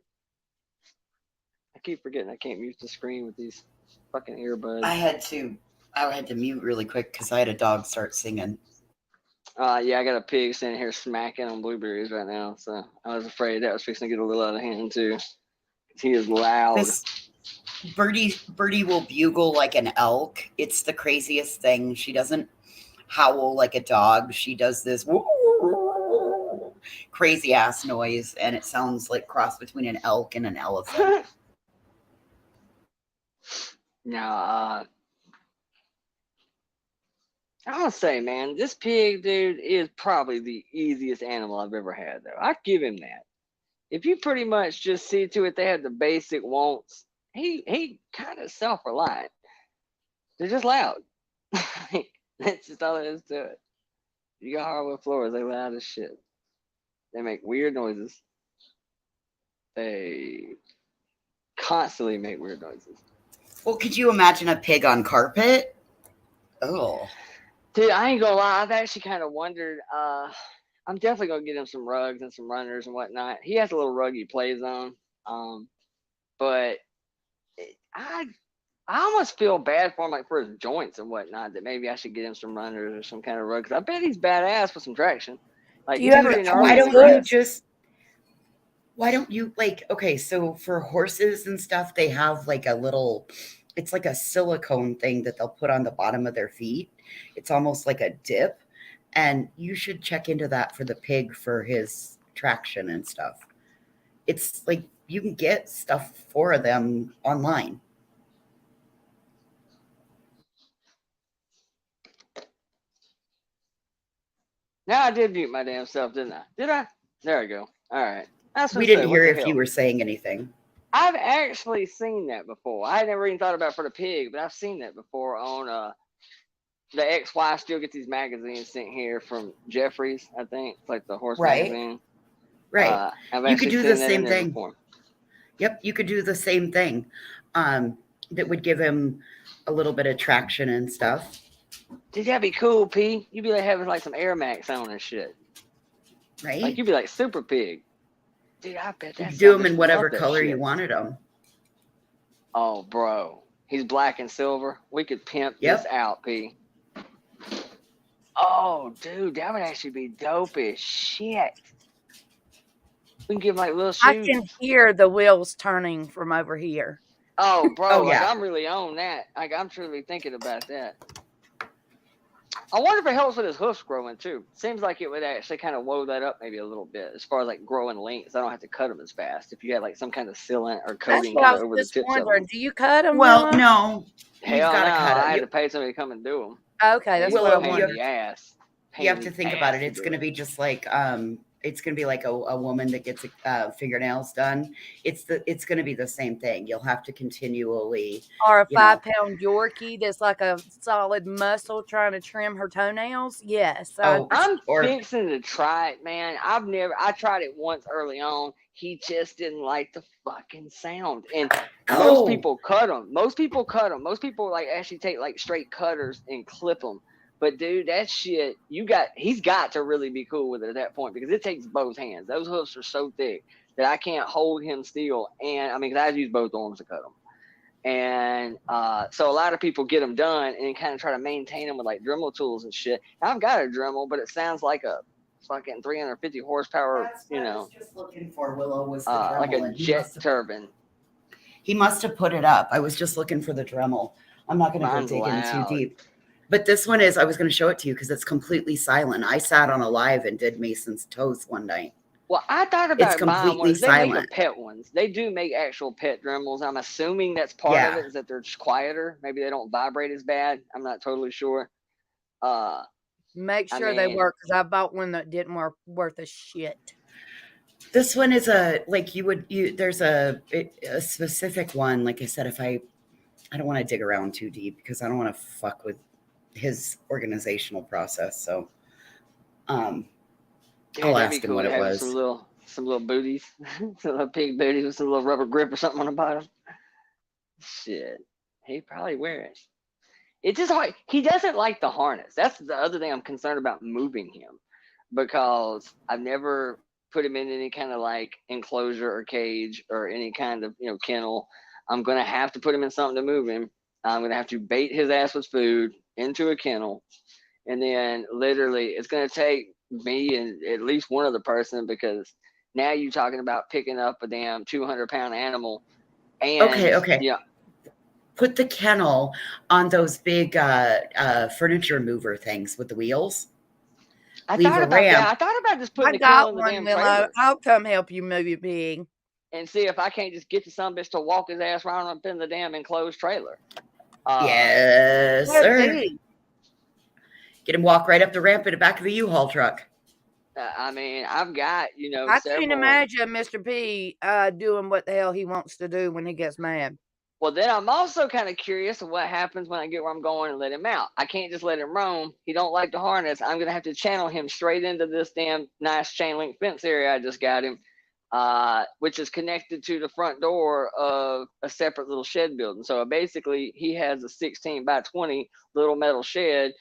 I keep forgetting I can't mute the screen with these fucking earbuds. I had to mute really quick because I had a dog start singing. Yeah, I got a pig sitting here smacking on blueberries right now, so I was afraid that was fixing to get a little out of hand too. He is loud. Birdie will bugle like an elk. It's the craziest thing. She doesn't howl like a dog. She does this crazy ass noise, and it sounds like cross between an elk and an elephant. Now, I'll say, man, this pig, dude, is probably the easiest animal I've ever had, though. I give him that. If you pretty much just see to it they have the basic wants, he kind of self-reliant. They're just loud. That's just all there is to it. You got hardwood floors, they loud as shit. They make weird noises. They constantly make weird noises. Well, could you imagine a pig on carpet? Oh. Dude, I ain't gonna lie. I've actually kind of wondered. I'm definitely gonna get him some rugs and some runners and whatnot. He has a little rug he plays on. But I I almost feel bad for him, like for his joints and whatnot, that maybe I should get him some runners or some kind of rug, because I bet he's badass with some traction. Like, Dude, he's pretty gnarly why in the don't you grass. just, why don't you, like, okay, so for horses and stuff, they have like a little, it's like a silicone thing that they'll put on the bottom of their feet. It's almost like a dip. And you should check into that for the pig for his traction and stuff. It's like you can get stuff for them online. Now I did mute my damn self, didn't I? Did I? There we go. All right. That's We what I didn't say. hear What if the you hell? were saying anything. I've actually seen that before. I had never even thought about it for the pig, but I've seen that before on the ex-wife still gets these magazines sent here from Jeffries, I think. It's like the horse magazine. Right. I've You could actually do seen the that in same there thing. before. Yep, you could do the same thing. That would give him a little bit of traction and stuff. Dude, that'd be cool, P. You'd be like having like some Air Max on and shit. Right? Like you'd be like super pig. Dude, I bet You that could do them suckers in whatever love that color you shit. wanted them. Oh, bro. He's black and silver. We could pimp this out, P. Oh, dude, that would actually be dope as shit. We can give him like little shoes. I can hear the wheels turning from over here. Oh, bro, Oh, like yeah. I'm really on that. Like I'm truly thinking about that. I wonder if it helps with his hoofs growing too. Seems like it would actually kind of woe that up maybe a little bit as far as like growing lengths. I don't have to cut them as fast if you had like some kind of sealant or That's coating what I kind of was over the just tips of wondering. them. Do you cut them? Well, no. You've Hell no, got to cut I it. had to pay somebody to come and do them. Okay, that's Willow, what I Pain in wondered. the ass. You have Pain to in think the about ass it. to It's do going to it. be just like it's going to be like a woman that gets fingernails done. It's going to be the same thing. You'll have to continually, Or a you know, 5-pound Yorkie that's like a solid muscle trying to trim her toenails. Yes. I'm fixing to try it, man. I tried it once early on. He just didn't like the fucking sound. And most people cut them. Most people like actually take like straight cutters and clip them. But dude, that shit, he's got to really be cool with it at that point because it takes both hands. Those hoofs are so thick that I can't hold him still. And I mean, cause I use both arms to cut them. And so a lot of people get them done and then kind of try to maintain them with like Dremel tools and shit. I've got a Dremel, but it sounds like a fucking 350 horsepower, you know. I was just looking for Willow was the like Dremel, a and jet turbine. He must have put it up. I was just looking for the Dremel. I'm not going to go Mine's dig in too loud. deep. But this one is, I was going to show it to you because it's completely silent. I sat on a live and did Mason's toes one night. Well, I thought about It's buying completely ones. They make the silent. pet ones. They do make actual pet Dremels. I'm assuming that's part of it, is that they're just quieter. Maybe they don't vibrate as bad. I'm not totally sure. Make I sure they mean- work because I bought one that didn't work worth a shit. This one is there's a specific one. Like I said, if I don't want to dig around too deep because I don't want to fuck with his organizational process. So, Yeah, I'll that'd be ask him cool what to it have was. some little booties, some little pig booties with some little rubber grip or something on the bottom. Shit, he'd probably wear it. It's just hard. He doesn't like the harness. That's the other thing I'm concerned about moving him, because I've never put him in any kind of like enclosure or cage or any kind of kennel. I'm gonna have to put him in something to move him. I'm gonna have to bait his ass with food into a kennel, and then literally it's gonna take me and at least one other person, because now you're talking about picking up a damn 200-pound animal. And Okay. yeah. Put the kennel on those big furniture mover things with the wheels. I Leave thought a about ramp. that. I thought about just putting I the kennel got in the one, damn Willow. trailer I'll come help you move it big. and see if I can't just get the son of a bitch to walk his ass around up in the damn enclosed trailer. Yes, Let's sir. see. Get him walk right up the ramp in the back of the U-Haul truck. I mean, I've got, I several. can't imagine Mr. P doing what the hell he wants to do when he gets mad. Well, then I'm also kind of curious of what happens when I get where I'm going and let him out. I can't just let him roam. He don't like the harness. I'm going to have to channel him straight into this damn nice chain link fence area I just got him, which is connected to the front door of a separate little shed building. So basically, he has a 16 by 20 little metal shed,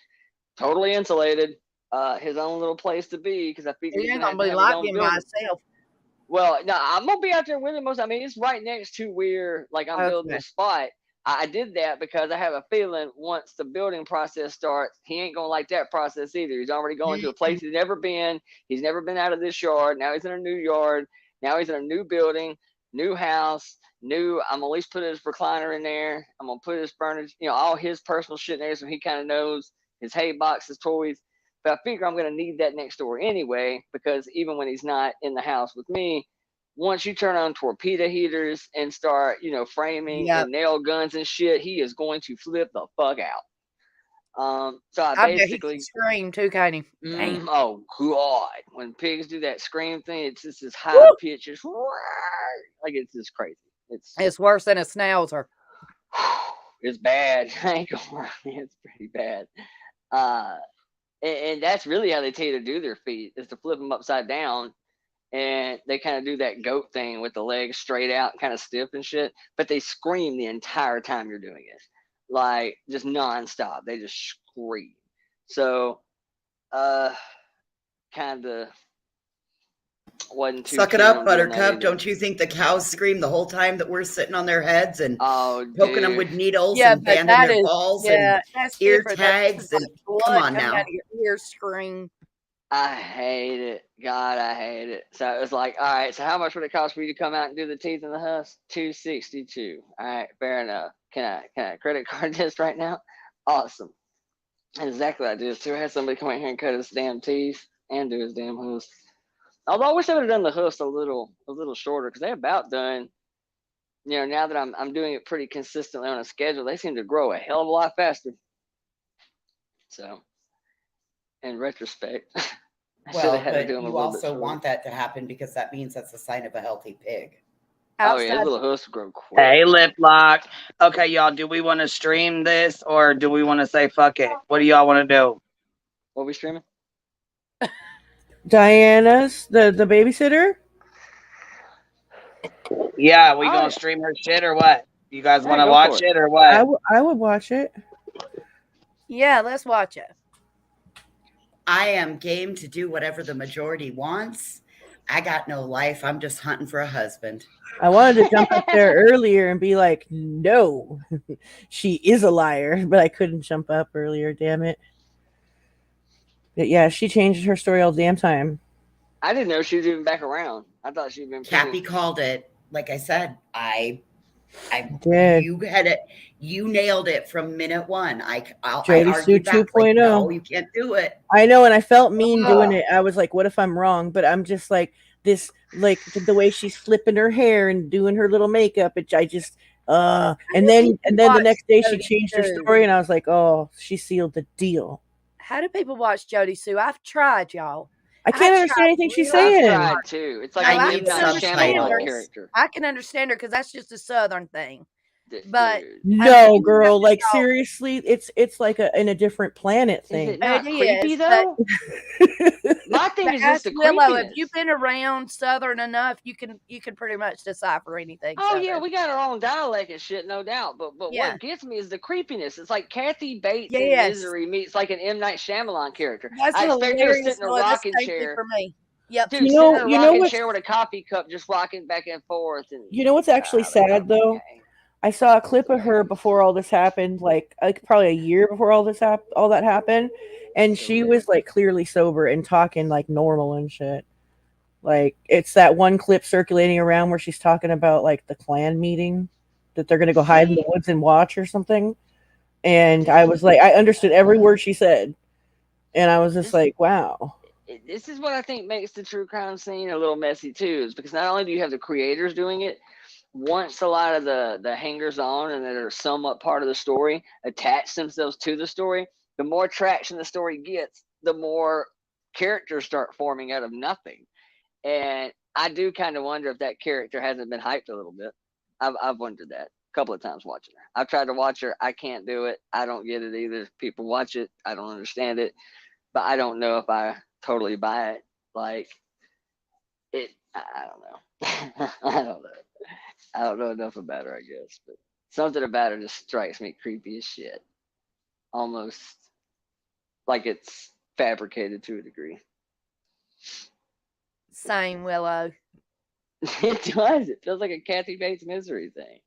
totally insulated, his own little place to be, because I figured He he's ain't going gonna to be have his like own him by building. himself. Well, no, I'm gonna be out there with him most. I mean, it's right next to where I'm building the spot. I did that because I have a feeling once the building process starts, he ain't gonna like that process either. He's already going to a place he's never been. He's never been out of this yard. Now he's in a new yard. Now he's in a new building, new house, new. I'm gonna at least put his recliner in there. I'm gonna put his furniture, all his personal shit in there, so he kind of knows his hay box, his toys. But I figure I'm gonna need that next door anyway, because even when he's not in the house with me, once you turn on torpedo heaters and start, framing Yep. and nail guns and shit, he is going to flip the fuck out. So I I bet he can basically scream too, can't he? Damn. oh god, when pigs do that scream thing, it's just this high pitch, just like it's just crazy. It's worse than a schnauzer. It's bad. I ain't gonna lie, it's pretty bad. And that's really how they tell you to do their feet, is to flip them upside down. And they kind of do that goat thing with the legs straight out, kind of stiff and shit. But they scream the entire time you're doing it, like just nonstop. They just scream. So, kind of wasn't too. Suck it keen up, on doing that Buttercup. either. Don't you think the cows scream the whole time that we're sitting on their heads and Oh, poking them dude. with needles Yeah, and but banding that their is balls yeah, and that's ear different. That's tags? And blood come on coming now. out of your ear scream. I hate it. God, I hate it. So it was like, all right, so how much would it cost for you to come out and do the teeth and the husk? $262. All right, fair enough. Can I credit card this right now? Awesome. That's exactly what I did too. I had somebody come in here and cut his damn teeth and do his damn husk. Although I wish I would have done the husk a little shorter, because they're about done. Now that I'm doing it pretty consistently on a schedule, they seem to grow a hell of a lot faster. So, in retrospect, I should Well, have had to but do them a you little bit also shorter. want that to happen because that means that's a sign of a healthy pig. Oh yeah, his little hooves grow quick. Hey, lip lock. Okay, y'all, do we want to stream this or do we want to say fuck it? What do y'all want to do? What we streaming? Diana's the babysitter. Yeah, we Oh, gonna yeah. stream her shit or what? You guys Hey, want to go watch for it. it or what? I would watch it. Yeah, let's watch it. I am game to do whatever the majority wants. I got no life. I'm just hunting for a husband. I wanted to jump up there earlier and be like, no, she is a liar, but I couldn't jump up earlier. Damn it. But yeah, she changed her story all the damn time. I didn't know she was even back around. I thought she'd been. Cappy called it. Like I said, I did. You had it. You nailed it from minute one. I Jody argued Sue back, like, 2.0. no, you can't do it. I know, and I felt mean doing it. I was like, what if I'm wrong? But I'm just like this, like the way she's flipping her hair and doing her little makeup. I just and then the next day she changed her story, and I was like, oh, she sealed the deal. How do people watch Jody Sue? I've tried, y'all. I can't understand anything she's saying. I've tried too. It's like I an need M. Night Shyamalan subtitles. character. I can understand her because that's just a Southern thing. But No, girl, like seriously, it's like in a different planet Is thing. it not It creepy is, though? My thing but is just the ask Willow, creepiness. if you've been around Southern enough, you can pretty much decipher anything. Oh Southern. yeah, we got our own dialect and shit, no doubt. But Yeah. what gets me is the creepiness. It's like Kathy Bates Yes. in Misery meets like an M. Night Shyamalan character. That's I expect her to hilarious. sit in a Well, that's rocking the same thing chair. for me. Yep. Dude, You sit know- in a you know rocking what's- chair with a coffee cup, just rocking back and forth. And You know what's actually sad though? I saw a clip of her before all this happened, like probably a year before all that happened, and she was like clearly sober and talking like normal and shit. Like it's that one clip circulating around where she's talking about like the clan meeting that they're gonna go hide in the woods and watch or something. And I was like, I understood every word she said, and I was just like, wow. this is what I think makes the true crime scene a little messy too, is because not only do you have the creators doing it, once a lot of the hangers on and that are somewhat part of the story attach themselves to the story, the more traction the story gets, the more characters start forming out of nothing. And I do kind of wonder if that character hasn't been hyped a little bit. I've wondered that a couple of times watching her. I've tried to watch her. I can't do it. I don't get it either. People watch it. I don't understand it. But I don't know if I totally buy it. Like, I don't know. I don't know. I don't know enough about her, I guess. But something about her just strikes me creepy as shit. Almost like it's fabricated to a degree. Same, Willow. It does. It feels like a Kathy Bates Misery thing.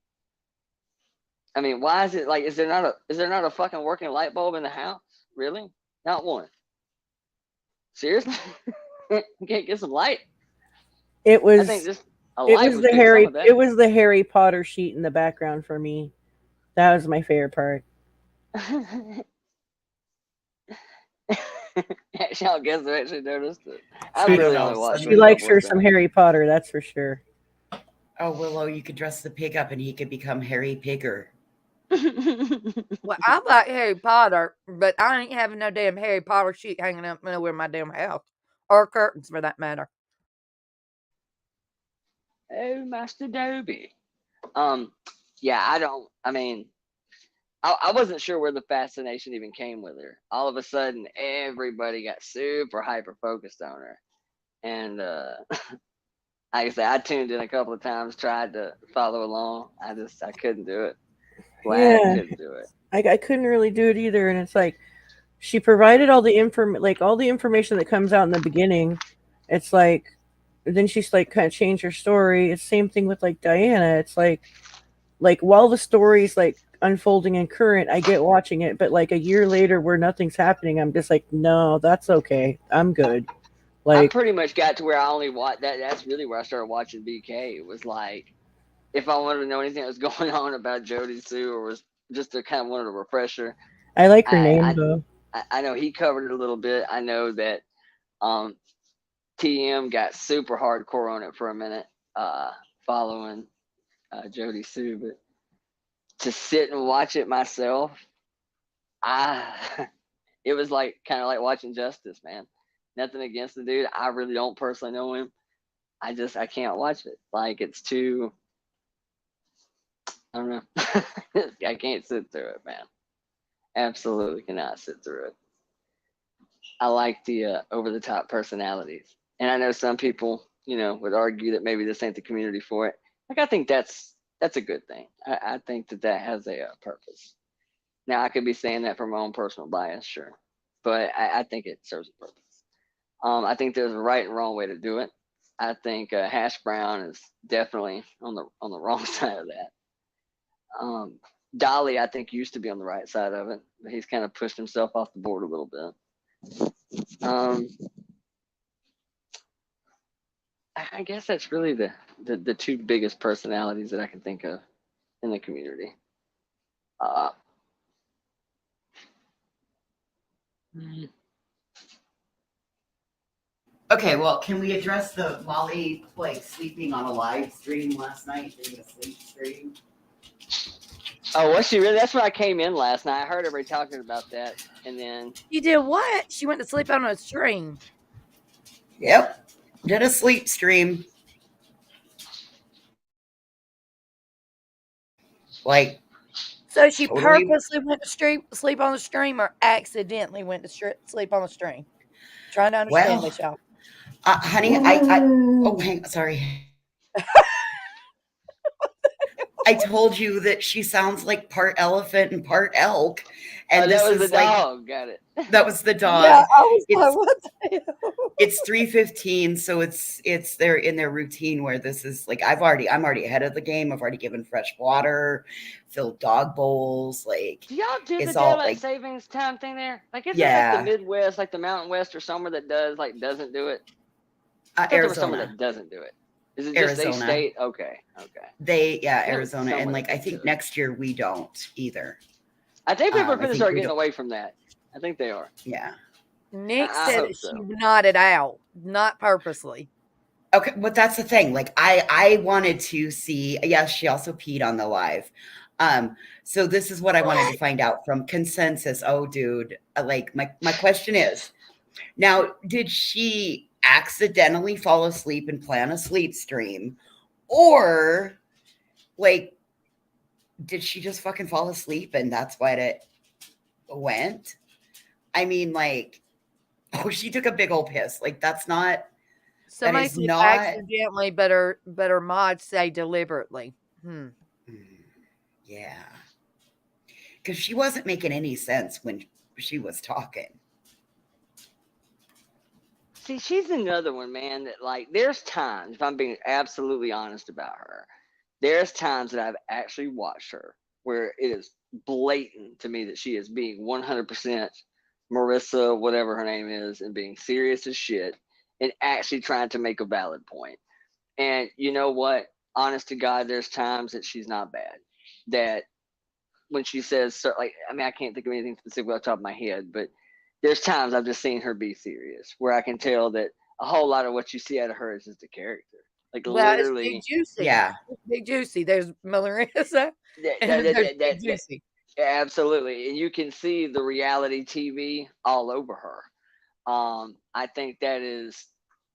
I mean, why is it like? Is there not a fucking working light bulb in the house? Really? Not one. Seriously? You can't get some light. It I think was just a light would fix some of that. It was the Harry Potter sheet in the background for me. That was my favorite part. Actually, I guess I actually noticed it. I She, really only watched she it a likes couple her of some times. Harry Potter, that's for sure. Oh, Willow, you could dress the pig up and he could become Harry Pigger. Well, I like Harry Potter, but I ain't having no damn Harry Potter sheet hanging up nowhere in my damn house. Or curtains for that matter. Oh, Master Dobie. Yeah, I mean, I wasn't sure where the fascination even came with her. All of a sudden, everybody got super hyper focused on her. And like I said, I tuned in a couple of times, tried to follow along. I couldn't do it. Flat Yeah. couldn't do it. I couldn't really do it either, and it's like she provided all the information that comes out in the beginning. It's like then she's like kind of changed her story. It's the same thing with like Diana. It's like while the story's like unfolding and current, I get watching it, but like a year later where nothing's happening, I'm just like, no, that's okay. I'm good. I Like pretty much got to where I only watched that. That's really where I started watching BK. It was like, if I wanted to know anything that was going on about Jody Sue, or was just to kind of wanted a refresher. I like her name though. I know he covered it a little bit. I know that TM got super hardcore on it for a minute, following Jody Sue, but to sit and watch it myself, it was like kind of like watching Justice, man. Nothing against the dude. I really don't personally know him. I can't watch it. Like, it's too, I don't know. I can't sit through it, man. Absolutely cannot sit through it. I like the over the top personalities. And I know some people, would argue that maybe this ain't the community for it. Like, I think that's a good thing. I think that has a purpose. Now, I could be saying that from my own personal bias, sure, but I think it serves a purpose. I think there's a right and wrong way to do it. I think Hash Brown is definitely on the wrong side of that. Dolly, I think, used to be on the right side of it, but he's kind of pushed himself off the board a little bit. I guess that's really the two biggest personalities that I can think of in the community. Okay, well, can we address the Molly sleeping on a live stream last night during a sleep stream? Oh, was she really? That's when I came in last night. I heard everybody talking about that, and then You did what? She went to sleep on a stream. Yep, did a sleep stream. Like, so she totally. purposely went to sleep on the stream, or accidentally went to sleep on the stream? Trying to understand this, y'all. Honey, sorry. I told you that she sounds like part elephant and part elk, and that this was is the dog. Got it. That was the dog. Yeah, I was like, what the hell? It's 3:15, so it's they're in their routine where this is like I'm already ahead of the game. I've already given fresh water, filled dog bowls. Like, do y'all do the it's all daylight like savings time thing there? Like, isn't Yeah. it like the Midwest, like the Mountain West, or somewhere that doesn't do it? I thought there was somewhere Arizona. that doesn't do it. Is it just a Arizona. state? Okay. Arizona, and like I think next year we don't either. I think people are I going to think start we getting don't- away from that. I think they are. Yeah. Nick I said hope that so. she nodded out, not purposely. Okay, but that's the thing. Like I wanted to see. Yeah, she also peed on the live. So this is what I wanted to find out from consensus. Oh, dude, like my question is, now did she accidentally fall asleep and plan a sleep stream, or like did she just fucking fall asleep and that's why it went? I mean, like, oh, she took a big old piss. Like, that's not. Somebody is said not- accidentally, better mod say deliberately. Yeah. Because she wasn't making any sense when she was talking. See, she's another one, man, that like there's times, if I'm being absolutely honest about her, there's times that I've actually watched her where it is blatant to me that she is being 100% Marissa, whatever her name is, and being serious as shit and actually trying to make a valid point. And you know what? Honest to God, there's times that she's not bad. That when she says, like, I mean, I can't think of anything specific off the top of my head, but there's times I've just seen her be serious where I can tell that a whole lot of what you see out of her is just a character. Like, Well, it's literally. Big Juicy. Yeah. It's Big Juicy. There's Melissa, and then there's Big Juicy. Absolutely. And you can see the reality TV all over her. I think that is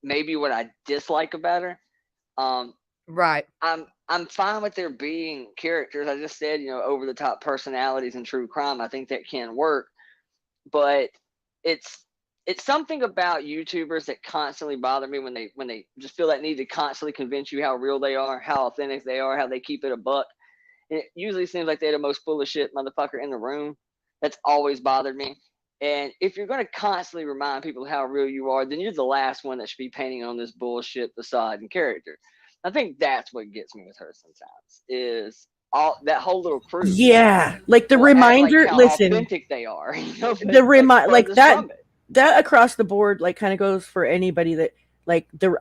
maybe what I dislike about her. Right. I'm fine with there being characters. I just said, over the top personalities in true crime. I think that can work, but it's something about YouTubers that constantly bother me when they just feel that need to constantly convince you how real they are, how authentic they are, how they keep it a buck. And it usually seems like they're the most full of shit motherfucker in the room. That's always bothered me. And if you're going to constantly remind people how real you are, then you're the last one that should be painting on this bullshit facade and character. I think that's what gets me with her sometimes is all that whole little crew. Yeah, like the reminder. How listen, authentic they are. Like that across the board, like kind of goes for anybody that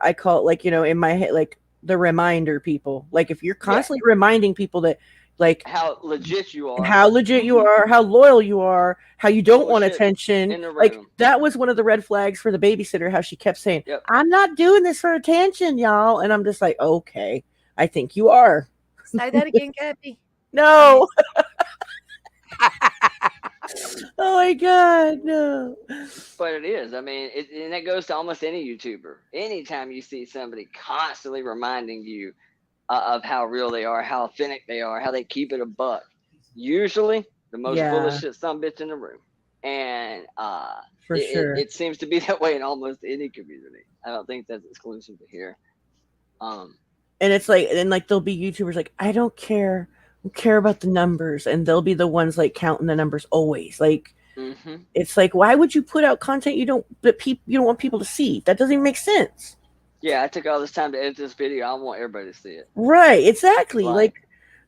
I call it like in my head like the reminder people. Like if you're constantly reminding people that like how legit you are, and how legit you are, how loyal you are, how you don't want attention. Like that was one of the red flags for the babysitter, how she kept saying, I'm not doing this for attention, y'all. And I'm just like, okay, I think you are. Say that again, Cappy. No. Oh my God, no. But it is. I mean, and that goes to almost any YouTuber. Anytime you see somebody constantly reminding you of how real they are, how authentic they are, how they keep it a buck, usually the most full of shit son bitch in the room. And for sure, it seems to be that way in almost any community. I don't think that's exclusive to here. And it's like, and like there'll be YouTubers like, I don't care about the numbers, and they'll be the ones like counting the numbers always. Like it's like, why would you put out content you don't want people to see? That doesn't even make sense. Yeah, I took all this time to edit this video. I want everybody to see it. Right, exactly. Like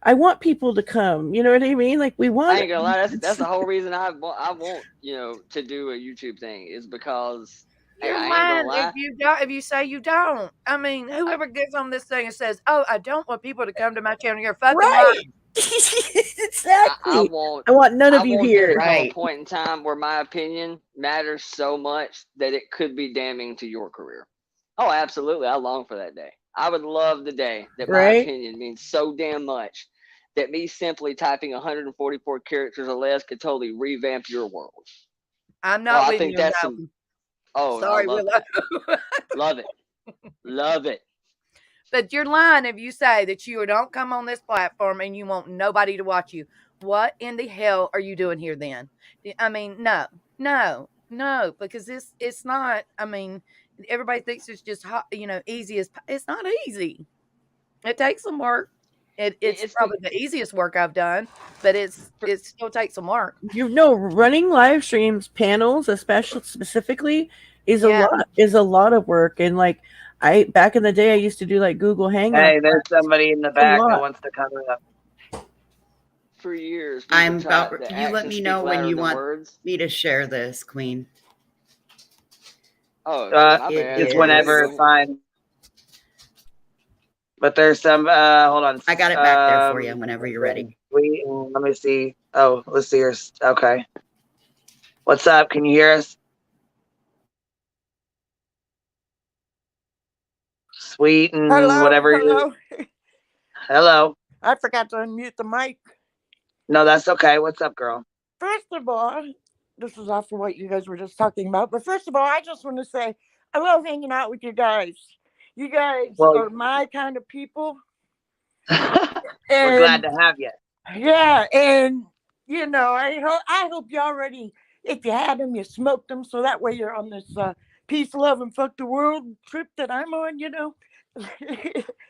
I want people to come. You know what I mean? Like we want. I ain't gonna lie. That's the whole reason I want to do a YouTube thing is because You're lying if you say you don't. I mean, whoever gets on this thing and says, "Oh, I don't want people to come to my channel," you're fucking lying. Exactly. I want none of you here. Right. A point in time where my opinion matters so much that it could be damning to your career. Oh, absolutely. I long for that day. I would love the day that my opinion means so damn much that me simply typing 144 characters or less could totally revamp your world. I'm not with you. Sorry, Willow. Love it. Love it. But you're lying if you say that you don't come on this platform and you want nobody to watch you. What in the hell are you doing here then? I mean, no, because it's not. I mean, everybody thinks it's just easy as it's not easy. It takes some work. It's probably the easiest work I've done, but it still takes some work. Running live streams, panels, specifically, is a lot of work. And like back in the day, I used to do like Google Hangouts. Hey, there's somebody in the back that wants to come up. For years, I'm about. Can you let me know when you want me to share this, Queen? Oh, it's whenever it's fine. But there's some. Hold on. I got it back there for you whenever you're ready. Let me see. Oh, let's see here. Okay. What's up? Can you hear us? Sweet and whatever. Hello. I forgot to unmute the mic. No, that's okay. What's up, girl? First of all, this is after what you guys were just talking about. But first of all, I just want to say I love hanging out with you guys. You guys are my kind of people. We're glad to have you. Yeah, and I hope you already, if you had them, you smoked them, so that way you're on this peace, love, and fuck the world trip that I'm on.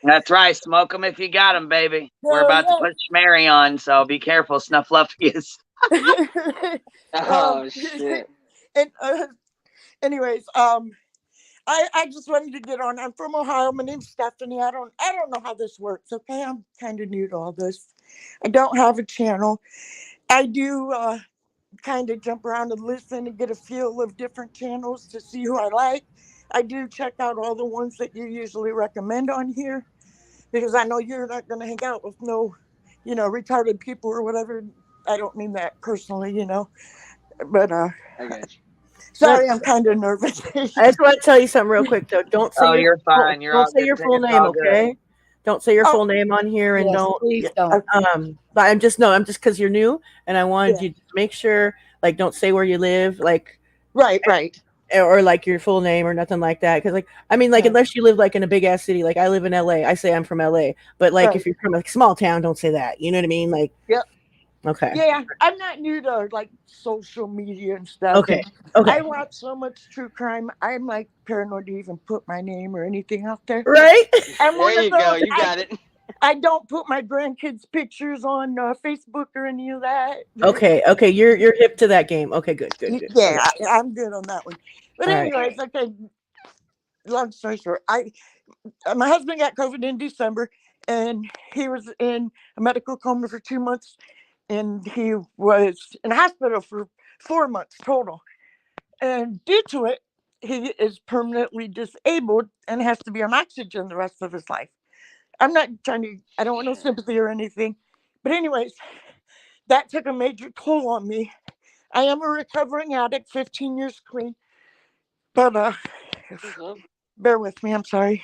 That's right. Smoke them if you got them, baby. We're about to put Schmary on, so be careful, Snuffleupagus. Oh shit. And anyways, I just wanted to get on. I'm from Ohio. My name's Stephanie. I don't know how this works. Okay, I'm kind of new to all this. I don't have a channel. I do kind of jump around and listen and get a feel of different channels to see who I like. I do check out all the ones that you usually recommend on here because I know you're not going to hang out with no, retarded people or whatever. I don't mean that personally, but I got you. sorry, I'm kind of nervous. I just want to tell you something real quick though. Don't say Oh, you're fine. You're all don't say good. your full It's name, all good. okay? Don't say your full name on here, and Yes, please don't. But I'm just because you're new, and I wanted you to make sure, like, don't say where you live, like, right, or like your full name or nothing like that. Because, like, I mean, like, unless you live like in a big ass city, like I live in LA, I say I'm from LA. But like, if you're from a small town, don't say that. You know what I mean? Like, yep. Okay. Yeah, I'm not new to like social media and stuff. Okay. And Okay. I watch so much true crime. I'm like paranoid to even put my name or anything out there. Right? I'm one There of you go. those. You got it. I don't put my grandkids' pictures on Facebook or any of that. Okay. You're hip to that game. Okay. Good. Yeah, I'm good on that one. But All right. anyways, okay. Long story short, my husband got COVID in December, and he was in a medical coma for 2 months, and he was in the hospital for 4 months total. And due to it, he is permanently disabled and has to be on oxygen the rest of his life. I don't want no sympathy or anything. But anyways, that took a major toll on me. I am a recovering addict, 15 years clean. But bear with me, I'm sorry.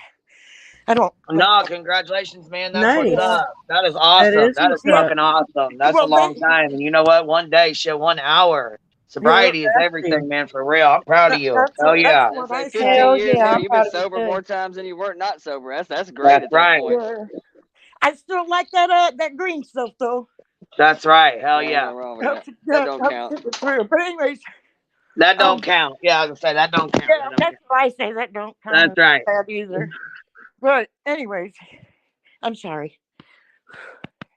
I don't. No, congratulations, man. That's Nice. what's up. That is awesome. That is what's up. fucking awesome. That's a long time. And you know what? One day, shit, 1 hour. Sobriety is everything, man, for real. I'm proud of you. Hell yeah. That's like 15 years now. You've been sober more times than you weren't not sober. That's great That's at that right. point. Yeah. I still like that green stuff though. That's right. Hell Ain't yeah. nothing wrong with that. That don't count. But anyways, That don't count. Yeah, I was gonna say that don't count. yeah, that's what I say. That don't count. That's right. That either. But anyways, I'm sorry.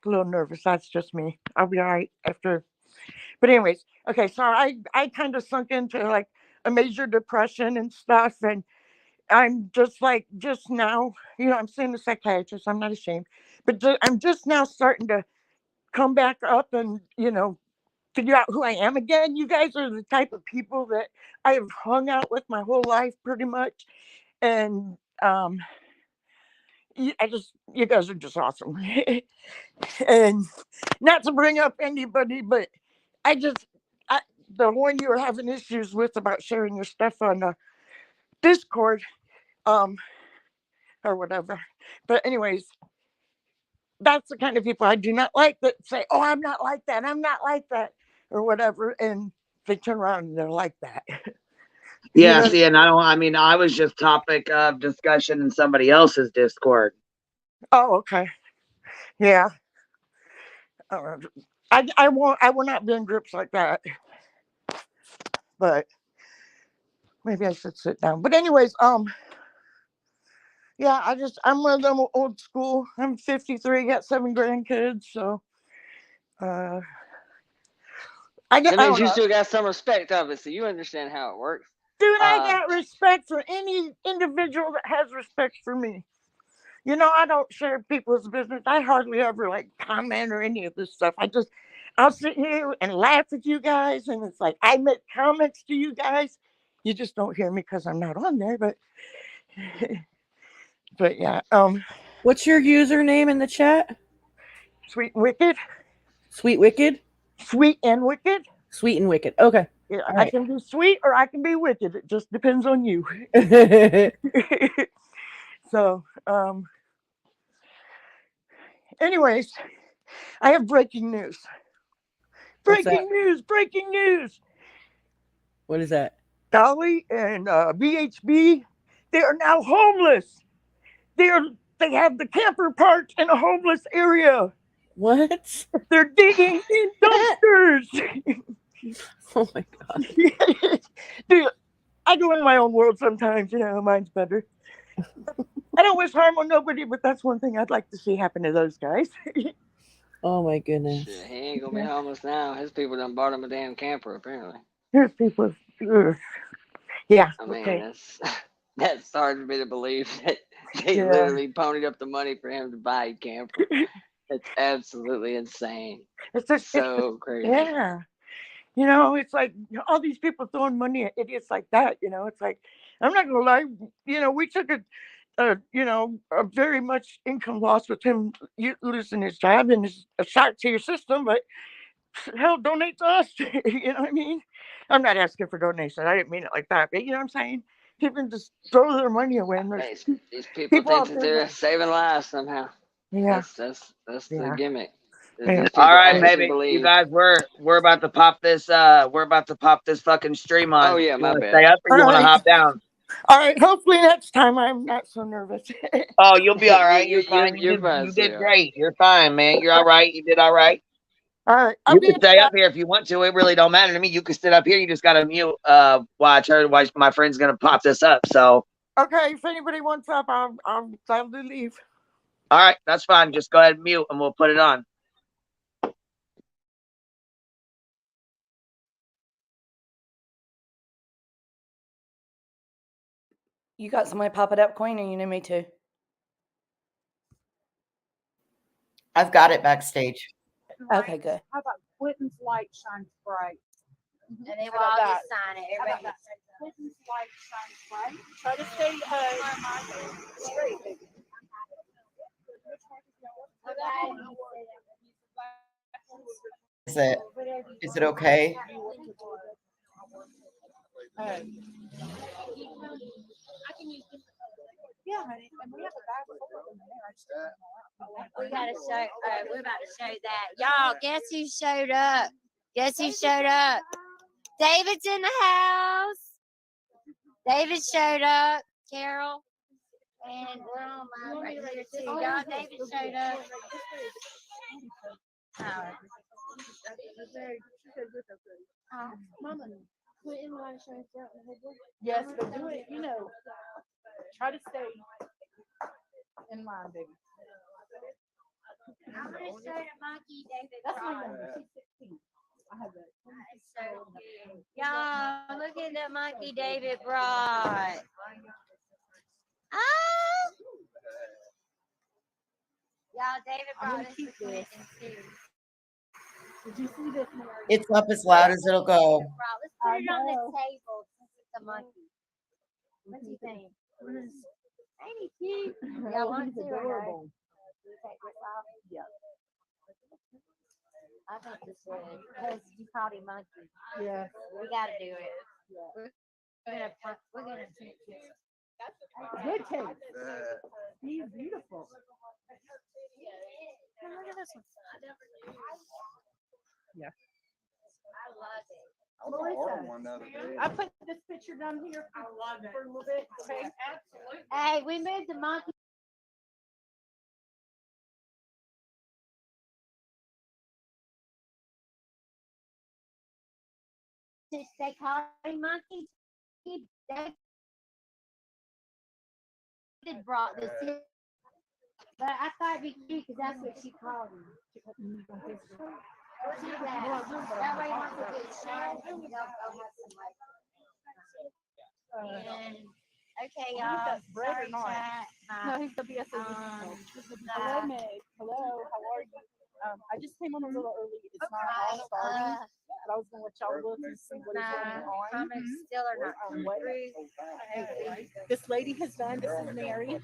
A little nervous. That's just me. I'll be all right after. But anyways, okay. So I kind of sunk into like a major depression and stuff, and I'm just now. I'm seeing a psychiatrist. I'm not ashamed, but I'm just now starting to come back up and figure out who I am again. You guys are the type of people that I have hung out with my whole life, pretty much, and you guys are just awesome. And not to bring up anybody, but the one you were having issues with about sharing your stuff on Discord, or whatever. But anyways, that's the kind of people I do not like that say, "Oh, I'm not like that. I'm not like that," or whatever, and they turn around and they're like that. Yeah, see, and I was just topic of discussion in somebody else's Discord. Oh, okay. Yeah. I will not be in groups like that. But maybe I should sit down. But anyways, yeah, I'm one of them old school. I'm 53, got 7 grandkids, so That means you still got some respect of it, so you understand how it works. Dude, I got respect for any individual that has respect for me. I don't share people's business. I hardly ever comment or any of this stuff. I'll sit here and laugh at you guys, and it's like I make comments to you guys. You just don't hear me because I'm not on there, but yeah. What's your username in the chat? Sweet and Wicked. Sweet Wicked? Sweet and Wicked. Sweet and Wicked. Okay. Yeah, All I right. can be sweet or I can be wicked. It just depends on you. So, anyways, I have breaking news. Breaking news. What is that? Dolly and BHB, they are now homeless. They have the camper parked in a homeless area. What? They're digging in dumpsters. Oh my god. Dude, I go in my own world sometimes, mine's better. I don't wish harm on nobody, but that's one thing I'd like to see happen to those guys. Oh my goodness. Shit, he ain't gonna be homeless now. His people done bought him a damn camper, apparently. There's people. Yeah. I mean, okay. that's that started me to believe that they Yeah. literally ponied up the money for him to buy a camper. It's absolutely insane. It's just, So crazy. yeah. You know, it's like all these people throwing money at idiots like that. You know, it's like, I'm not gonna lie. You know, we took a very much income loss with him losing his job, and it's a shock to your system. But hell, donate to us. You know what I mean? I'm not asking for donations. I didn't mean it like that. But you know what I'm saying? People just throw their money away, and there's These people people think out that there they're that, saving lives somehow. yeah, That's the yeah. gimmick. Yeah. These All people right, actually baby. You believe. guys, we're about to pop this fucking stream on. Oh yeah, You my want to bad. stay up or you All want to right. hop down? All right. Hopefully next time I'm not so nervous. Oh, you'll be all right. You're fine. You're fine, You did sweetheart. great. You're fine, man. You're all right. You did all right. All right. You can stay up here if you want to. It really don't matter to me. You can sit up here. You just gotta mute. Watch her. Watch my friend's gonna pop this up. So Okay. If anybody wants up, I'll gladly leave. all right, that's fine. Just go ahead and mute, and we'll put it on. You got somebody pop it up, Queen, or you need me to? I've got it backstage. Okay, good. How about Quentin's light shines bright? And then we'll How all about just sign it. How about Everybody. that? Quentin's light shines bright. Try to stay straight. Is it okay? Yeah, honey. And we have a bag full of them there. We gotta show. We're about to show that. Y'all, guess who showed up? Guess who showed up? David's in the house. David showed up. Carol. And we're on live right here too. Y'all, David showed up. Mama, Quentin light shines bright. Yes, but do it. You know, try to stay in line, baby. I'm gonna show the monkey, David. That's my brought. younger. She's 16. I have that. So cute. Y'all, look at the monkey David brought. Ah! Y'all, David brought us this too. Did you see this, Mary? It's up as loud as it'll go. Let's put it on the table since it's a monkey. What do you think? Ain't he cute? Y'all want to adorable. Take this off? Yeah. I think this would, because you called him monkey. Yeah. We gotta do it. Yeah. We're gonna take this. Good taste. He's beautiful. Hey, look at this one. Yeah. I love it. Melissa, I put this picture down here for a little bit. Okay, absolutely. Hey, we moved the monkey. They call him monkey. They brought this in. But I thought it'd be cute because that's what she called him. That way, once it gets shown, they'll go have some like. And, okay, y'all. That's bread or not? Chat. No, he's the BSA. Hello, Meg. Hello, how are you? I just came on a little early. It's not all starting, but I was gonna let y'all look and see what is going on. Comments still are not coming What through. this lady has done. This is Mary.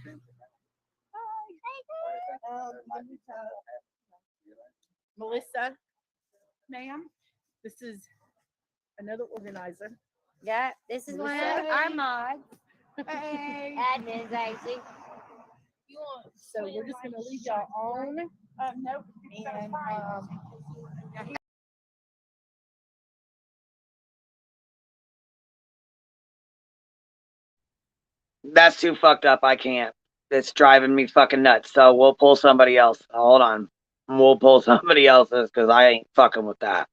Melissa, ma'am. This is another organizer. Yeah, this is one of our mods. Admins, actually. So we're just gonna leave y'all on. Nope. And That's too fucked up. I can't. It's driving me fucking nuts. So we'll pull somebody else. Hold on. We'll pull somebody else's because I ain't fucking with that.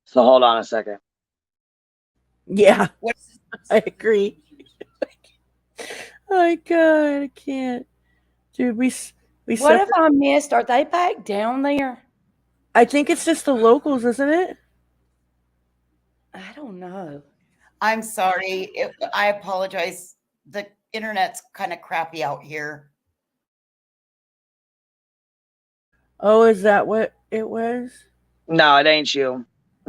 So hold on a second. Yeah, I agree. Oh God, I can't. Dude, we What if I missed? Are they back down there? I think it's just the locals, isn't it? I don't know. I'm sorry. I apologize. the internet's kind of crappy out here. Oh, is that what it was? No, it ain't you.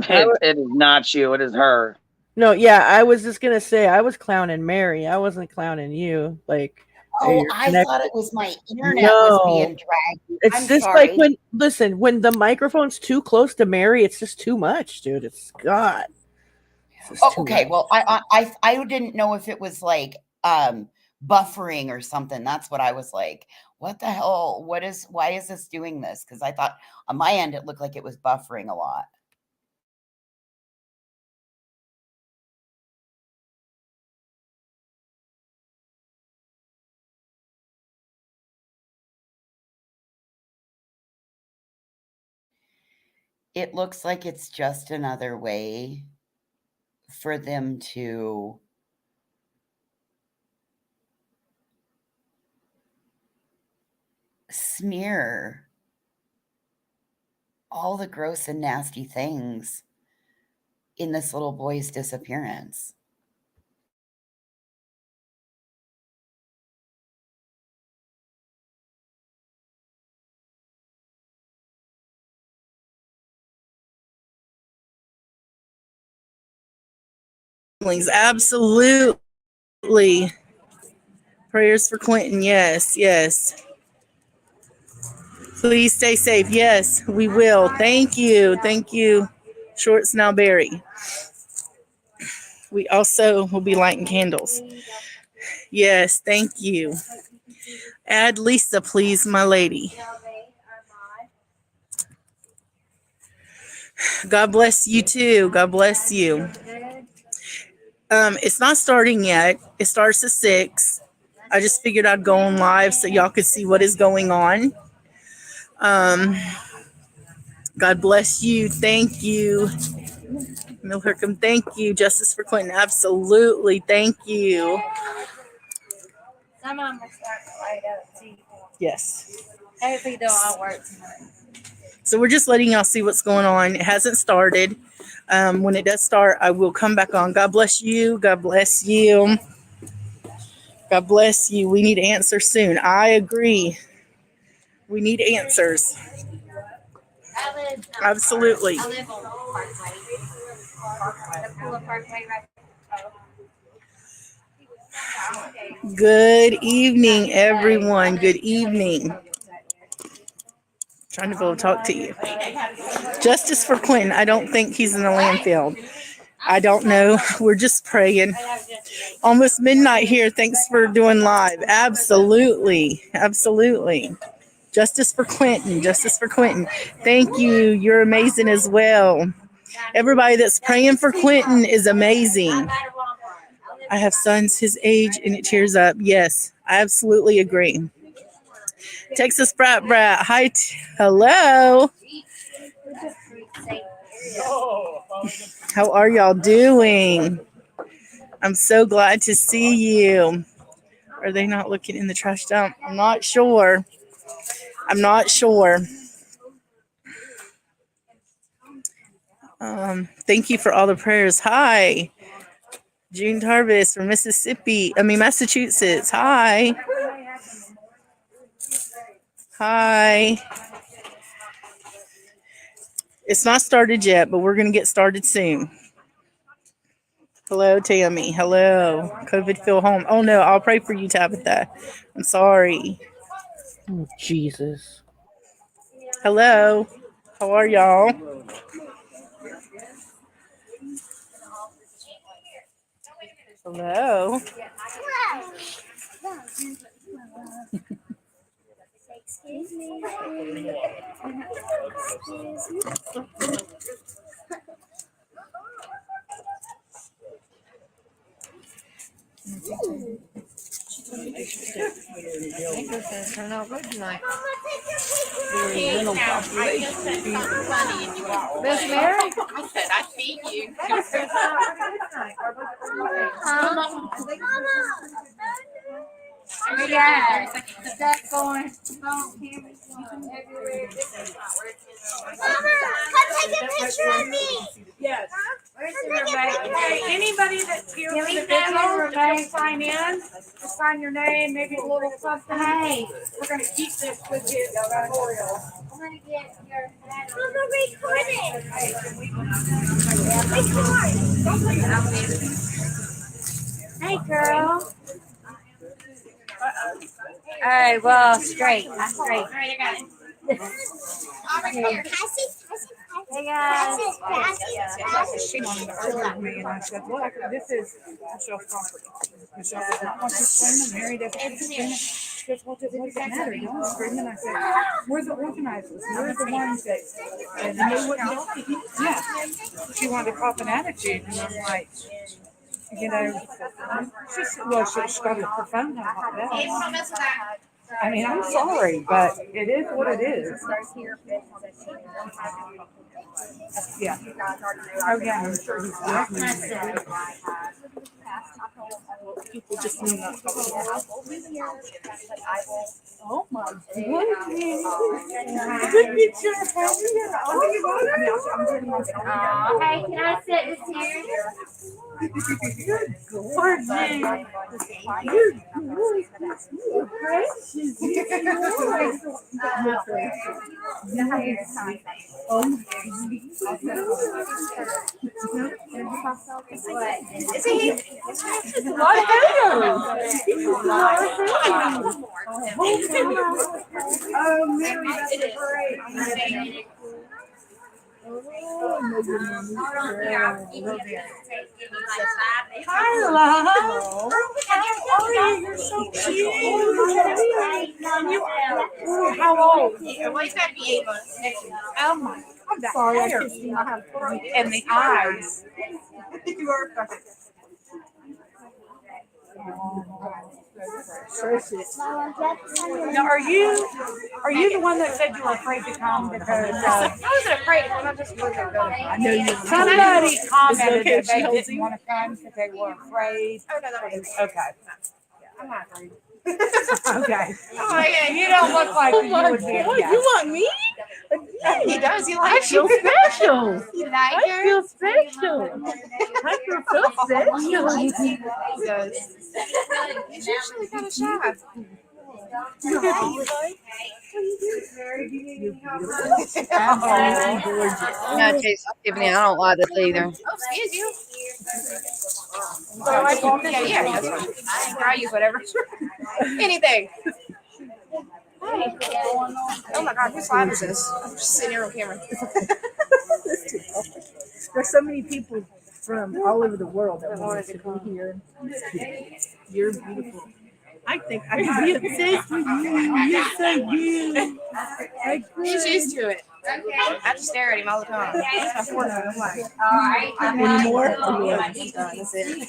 It is not you. It is her. No, yeah, I was just gonna say I was clowning Mary. I wasn't clowning you. Like, Oh, you're I thought connected. it was my internet was being No, dragged. it's I'm just sorry. like when the microphone's too close to Mary, it's just too much, dude. It's God. It's just Oh, too okay. much. Well, I didn't know if it was like buffering or something. That's what I was like. What the hell? Why is this doing this? Because I thought on my end it looked like it was buffering a lot. It looks like it's just another way for them to smear all the gross and nasty things in this little boy's disappearance. Absolutely. Prayers for Clinton. Yes, yes. Please stay safe. Yes, we will. Thank you. Thank you, Shorts Now Berry. We also will be lighting candles. Yes, thank you. Add Lisa, please, my lady. God bless you too. God bless you. It's not starting yet. It starts at 6. I just figured I'd go on live so y'all could see what is going on. God bless you. Thank you. Milhercom, thank you. Justice for Clinton, absolutely. Thank you. Some of them are starting to light up too. Yes. Hopefully they'll all work tonight. So we're just letting y'all see what's going on. It hasn't started. When it does start, I will come back on. God bless you. God bless you. God bless you. We need answers soon. I agree. We need answers. Absolutely. I live on Parkway. The Pula Parkway right Good evening, everyone. Good evening. Trying to be able to talk to you. Justice for Clinton. I don't think he's in the landfill. I don't know. We're just praying. Almost midnight here. Thanks for doing live. Absolutely. Absolutely. Justice for Clinton. Justice for Clinton. Thank you. You're amazing as well. Everybody that's praying for Clinton is amazing. I have sons his age and it tears up. Yes, I absolutely agree. Texas Brat. Hi. Hello. How are y'all doing? I'm so glad to see you. Are they not looking in the trash dump? I'm not sure. I'm not sure. Thank you for all the prayers. Hi. June Tarvis from Massachusetts. Hi. Hi. It's not started yet, but we're going to get started soon. Hello, Tammy. Hello. COVID feel home. Oh, no. I'll pray for you, Tabitha. I'm sorry. Oh, Jesus. Hello. How are y'all? Hello. Excuse me. Excuse me. I think it's going to turn out good tonight. Miss Mary? I said I feed you. Yeah. Is that going? Mama, come take a picture of me. Yes. Hey, anybody that's here for the video, if you'll sign in, just sign your name, maybe a little something. Hey, we're gonna keep this with you. Memorial. I'm gonna get your. I'm recording. Hey, girl. All right, well, straight. I'm straight. All right, I got it. Hey guys. She wanted to argue with me, and I said, look, this is Michelle's property. Michelle does not want you screaming. Mary doesn't want you screaming. She goes, well, what does it matter? You want screaming? I said, we're the organizers. We're the ones that, and they wouldn't, yeah. She wanted to cop an attitude, and I'm like, you know, she said, well, she's got her phone down like that. I mean, I'm sorry, but it is what it is. Yeah. Oh, yeah, I'm sure he's listening. People just knew not to. Oh, my goodness. Good picture. Hey, can I sit this here? You're gorgeous. You're gorgeous. You're precious. Oh, Mary, that's great. Hi, love. How are you? You're so cute. How old? Well, he's got to be 8 months. Oh my God, that hair. And the eyes. You are perfect. Now, are you the one that said you were afraid to come because I wasn't afraid to come. I just wasn't going. I know you. Somebody commented that they didn't want to come because they were afraid. Oh no, that wasn't me. Okay. I'm not afraid. Okay. Oh yeah, You don't look like you would be. You want me? He does. He likes you. I feel special. You like her? I feel special. I feel so special. He does. He's usually kind of shy. Yeah, Tiffany, I don't like this either. Oh, excuse you. Yeah, that's fine. I use whatever. Anything. Hey. Oh my God, whose live is this? I'm just sitting here on camera. There's so many people from all over the world that wanted to be here. You're beautiful. I think I could be obsessed with you. You're so good. He's used to it. I just stare at him all the time. That's my partner. I'm like, all right. Anymore? That's it.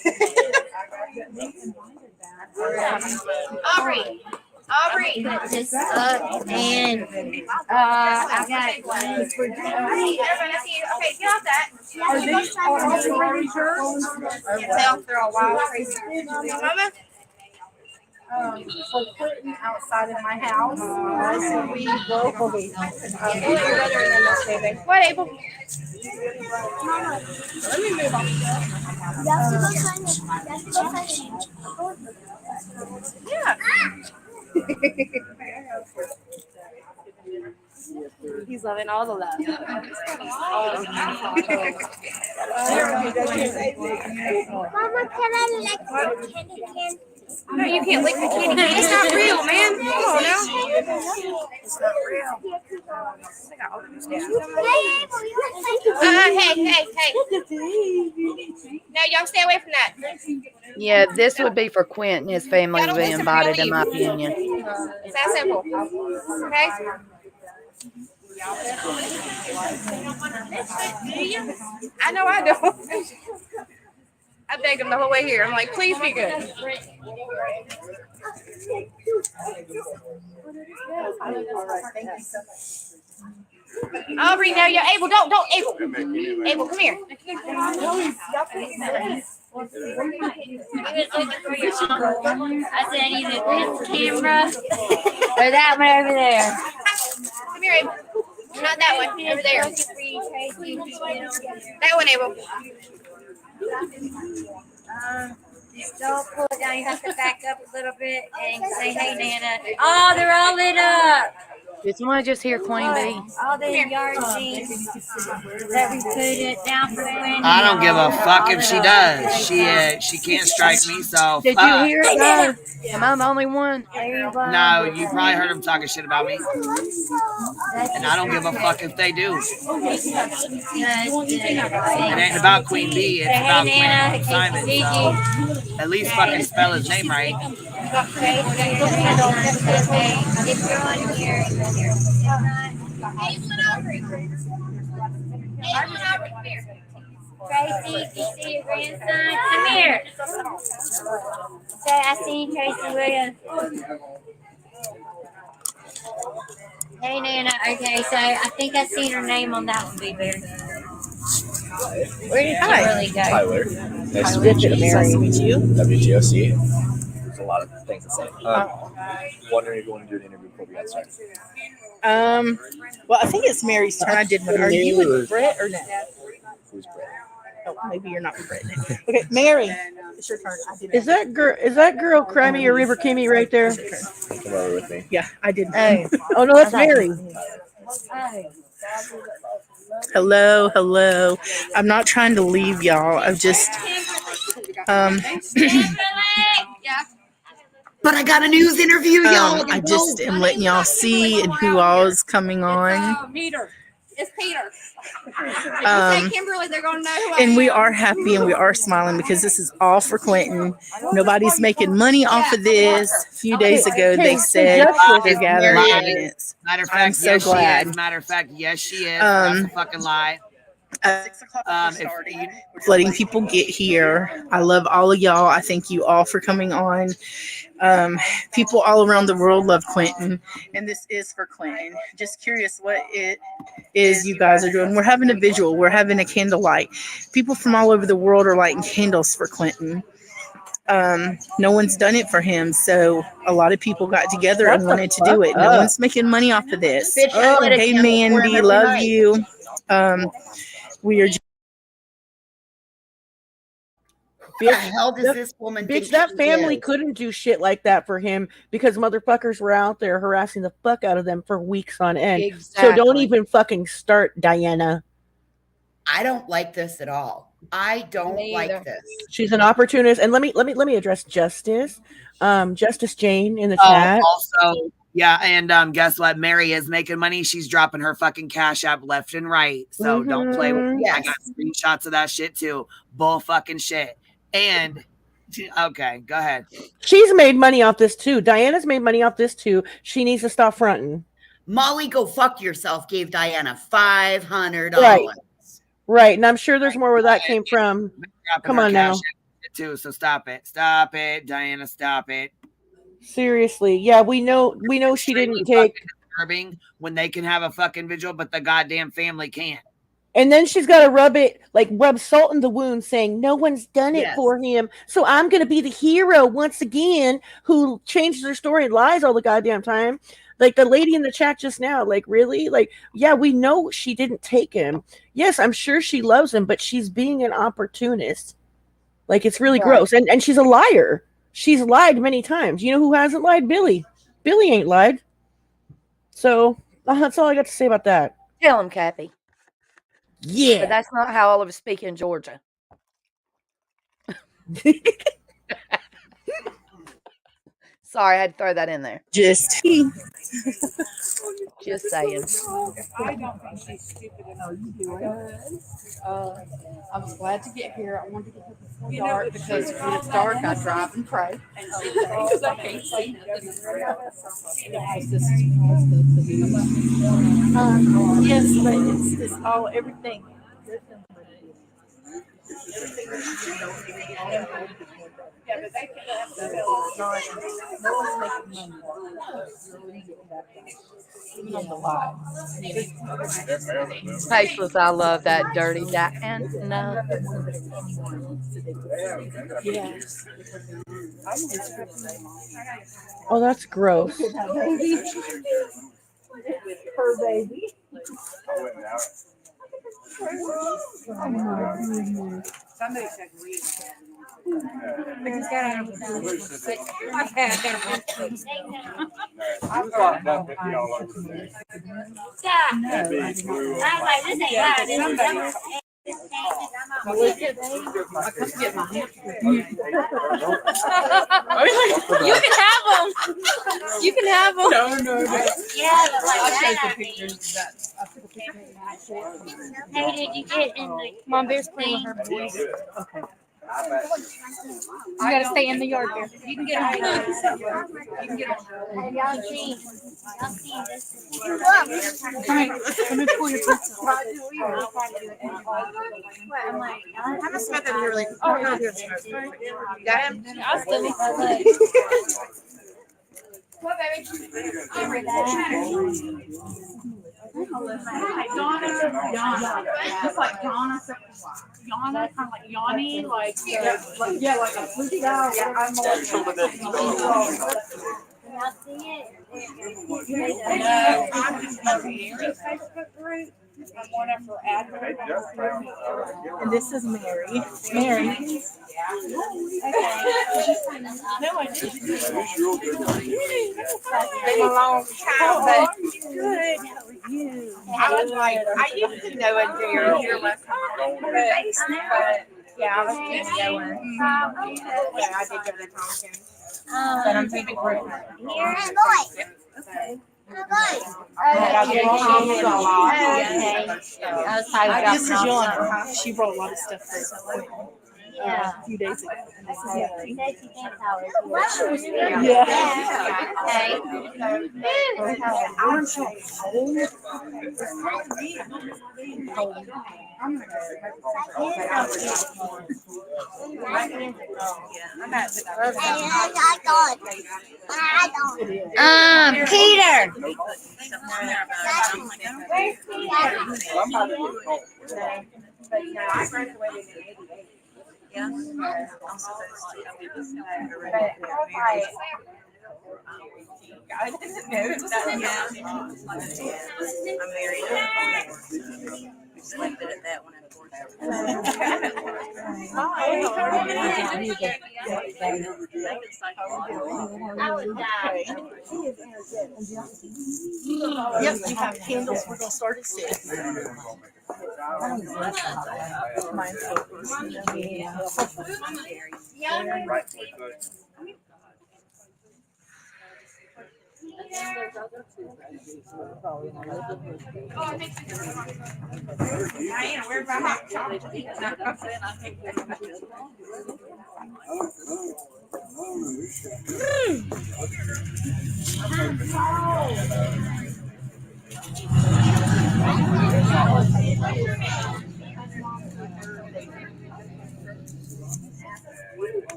Aubrey, this and I got one for you. Okay, get off that. Are these already yours? They're all wild, crazy. Mama? For putting outside of my house. So we both will be. What, Abel? Let me move on. Yeah. He's loving all the love. Mama, can I lick the candy can? No, you can't lick the candy can. It's not real, man. Come on now. It's not real. Hey. No, y'all stay away from that. Yeah, this would be for Quint and his family to be invited, in my opinion. It's that simple. Okay? I know I don't. I begged him the whole way here. I'm like, please be good. Aubrey, now you're Abel. Don't, Abel. Abel, come here. He was looking for your uncle. I said either this camera or that one over there. Come here, Abel. Not that one. Over there. That one, Abel. Don't pull it down. You have to back up a little bit and say, "Hey, Nana." Oh, they're all lit up. Did someone just hear Queen Bee? All the yard things that we put it down for Quinn. I don't give a fuck if she does. She can't strike me, so Did fuck. you hear it, guys? Am I the only one? No, you probably heard them talking shit about me. And I don't give a fuck if they do. It ain't about Queen Bee, it's about Quentin Simon. So at least fucking spell his name right. Tracy, you see your grandson? Come here. Say, I seen Tracy Williams. Hey, Nana. Okay, so I think I seen her name on that one, Big Bear. Where did she really go? Tyler. Nice to meet you. Nice to meet you. WGOC. There's a lot of things to say. Wondering if you want to do an interview before we get started. Well, I think it's Mary's turn. I did one. Are you with Brett or no? Who's Brett? Oh, maybe you're not with Brett. Okay, Mary, it's your turn. I did Is that girl Crimey or River Kimmy right there? Come over with me. Yeah, I did. Oh no, that's Mary. Hello, hello. I'm not trying to leave y'all. I've just But I got a news interview, y'all. I just am letting y'all see and who all is coming on. Peter. It's Peter. Kimberly, they're gonna know who and we are happy and we are smiling because this is all for Quentin. Nobody's making money off of this. A few days ago, they said they're gathering evidence. Matter of fact, I'm so yes, glad. she is. Matter of fact, yes, she is. That's a fucking lie. 6 o'clock starting. Letting people get here. I love all of y'all. I thank you all for coming on. People all around the world love Quentin, and this is for Quentin. Just curious what it is you guys are doing. We're having a visual. We're having a candlelight. People from all over the world are lighting candles for Quentin. No one's done it for him, so a lot of people got together and wanted to do it. No one's making money off of this. Hey, Mandy, love you. We are just What the hell does this woman think Bitch, that she family is? couldn't do shit like that for him because motherfuckers were out there harassing the fuck out of them for weeks on end. So don't even fucking start, Diana. I don't like this at all. I don't like this. She's an opportunist, and let me address Justice, Justice Jane in the chat. Also, yeah, and guess what? Mary is making money. She's dropping her fucking cash app left and right. So don't play with me. I got screenshots of that shit too. Bull fucking shit. And okay, go ahead. She's made money off this too. Diana's made money off this too. She needs to stop fronting. Molly, go fuck yourself. Gave Diana $500. Right, and I'm sure there's more where that came from. Come on now. Too, so stop it, Diana, stop it. Seriously, yeah, we know she didn't take. Disturbing when they can have a fucking vigil, but the goddamn family can't. And then she's got to rub salt in the wound, saying no one's done it for him. So I'm going to be the hero once again, who changes her story and lies all the goddamn time. Like the lady in the chat just now, like, really? Like, yeah, we know she didn't take him. Yes, I'm sure she loves him, but she's being an opportunist. Like, it's really gross. And she's a liar. She's lied many times. You know who hasn't lied? Billy. Billy ain't lied. So that's all I got to say about that. Tell him, Cappy. Yeah. But that's not how all of us speak in Georgia. Sorry, I had to throw that in there. Just saying. I don't think she's stupid enough to do it. I was glad to get here. I wanted to get here before dark because when it's dark, I drive and pray. Because I can't see nothing. Yes, but it's all everything. Faceless, I love that dirty Diana. Yes. Oh, that's gross. Her baby. Oh my goodness. Somebody said read. I just got out of the You can have them. You can have them. No. Yeah, I'll show you some pictures of that. I took a picture of that. Hey, did you get in the Mom Bear's clean? Okay. You gotta stay in the yard there. You can get them. You can get them. Have y'all seen? Y'all seen this? Come here. Let me pull your pizza. I'm like, I'm gonna smoke that here. Oh, no, here. You got him? I'll still what, baby? Yana. Just like Yana. Yana, kind of like Yanni, like a fruity guy. Yeah, I'm more. Y'all see it? I'm just on Mary's Facebook group. I'm one of her admins. And this is Mary. Mary. No, I didn't. Been a long time, but good. How are you? I was like, I used to know Andrea here last time. But yeah, I was videoing. Yeah, I did go to Tompkins. But I'm taking break. Here, boy. Okay. This is Yana. She brought a lot of stuff for Yeah. a few days ago. This is Mary. Aren't you cold? Peter. But no, I graduated in '88. Yeah. I'm I didn't know that. I'm married. Slept at that one. Yep, you have candles. We're gonna start at 6. Diana, where's my hot chocolate?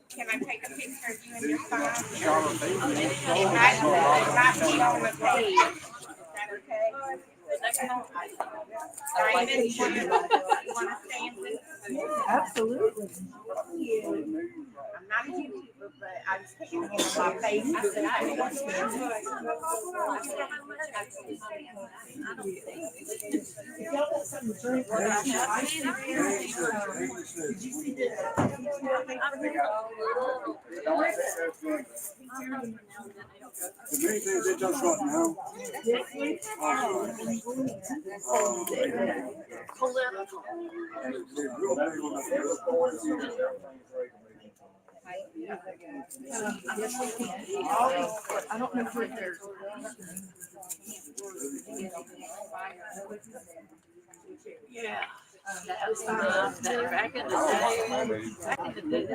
Can I take a picture of you and your phone? It might be on the page. Is that okay? Diamond, you want to stand with us? Absolutely. I'm not a YouTuber, but I was taking a hand on my face. I said, I want to. If y'all want something to drink, did you see this? The main thing is they just got now. I don't know where there's. Yeah. That was back in the day. Back in the day.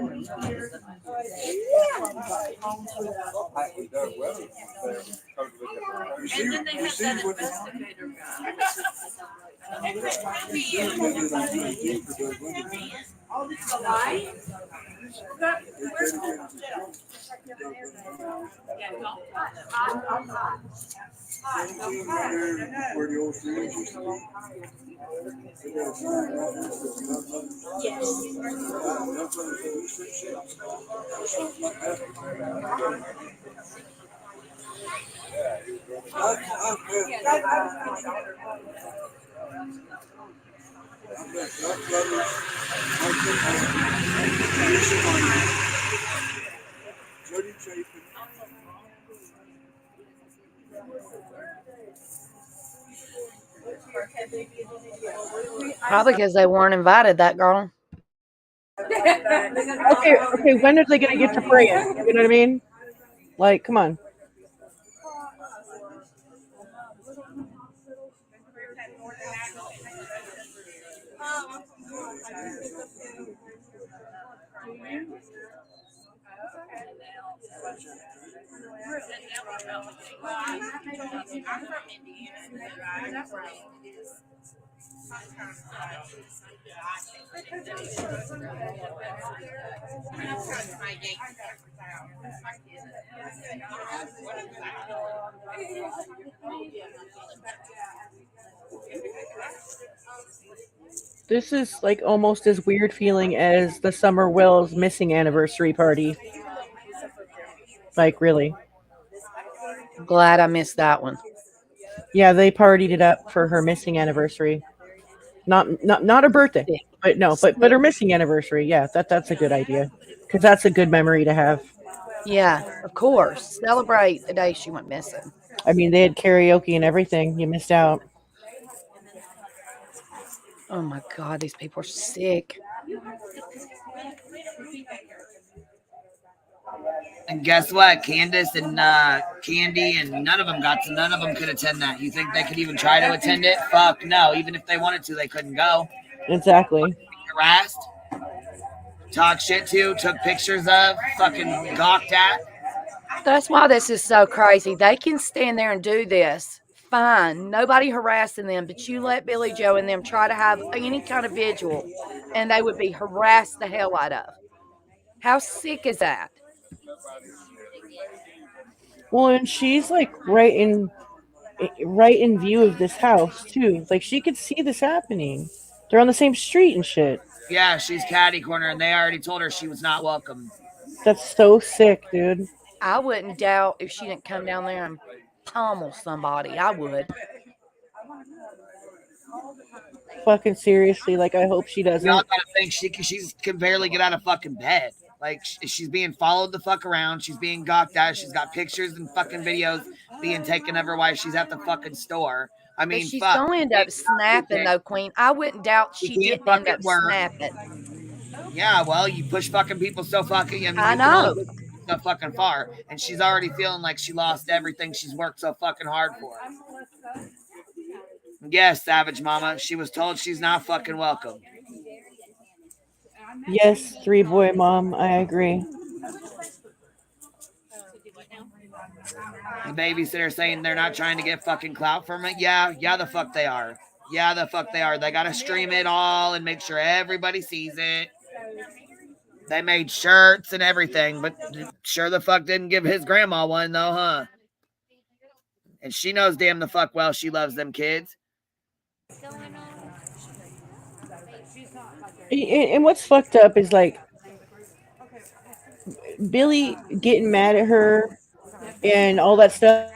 And then they had that investigator guy. Probably because they weren't invited, that girl. Okay, when are they gonna get to praying? You know what I mean? Like, come on. This is like almost as weird feeling as the Summer Wells missing anniversary party. Like, really. Glad I missed that one. Yeah, they partied it up for her missing anniversary. Not her birthday, but no, but her missing anniversary. Yeah, that's a good idea because that's a good memory to have. Yeah, of course. Celebrate the day she went missing. I mean, they had karaoke and everything. You missed out. Oh my God, these people are sick. And guess what? Candace and Candy and none of them could attend that. You think they could even try to attend it? Fuck no. Even if they wanted to, they couldn't go. Exactly. Harassed, talk shit to, took pictures of, fucking gawked at. That's why this is so crazy. They can stand there and do this. Fine. Nobody harassing them, but you let Billy Joe and them try to have any kind of vigil and they would be harassed the hell out of. How sick is that? Well, and she's like right in view of this house too. Like she could see this happening. They're on the same street and shit. Yeah, she's catty corner, and they already told her she was not welcome. That's so sick, dude. I wouldn't doubt if she didn't come down there and pummel somebody. I would. Fucking seriously, like I hope she doesn't. Y'all gotta think she can barely get out of fucking bed. Like she's being followed the fuck around. She's being gawked at. She's got pictures and fucking videos being taken of her while she's at the fucking store. I mean, but she's fuck. gonna end up snapping though, Queen. I wouldn't doubt she didn't end up snapping. Yeah, well, you push fucking people so fucking. I mean, I you can only know. push so fucking far, and she's already feeling like she lost everything she's worked so fucking hard for. Yes, Savage Mama. She was told she's not fucking welcome. Yes, 3-boy mom. I agree. The babysitter saying they're not trying to get fucking clout from it. Yeah, the fuck they are. Yeah, the fuck they are. They gotta stream it all and make sure everybody sees it. They made shirts and everything, but sure the fuck didn't give his grandma one though, huh? And she knows damn the fuck well she loves them kids. And what's fucked up is like Billy getting mad at her and all that stuff.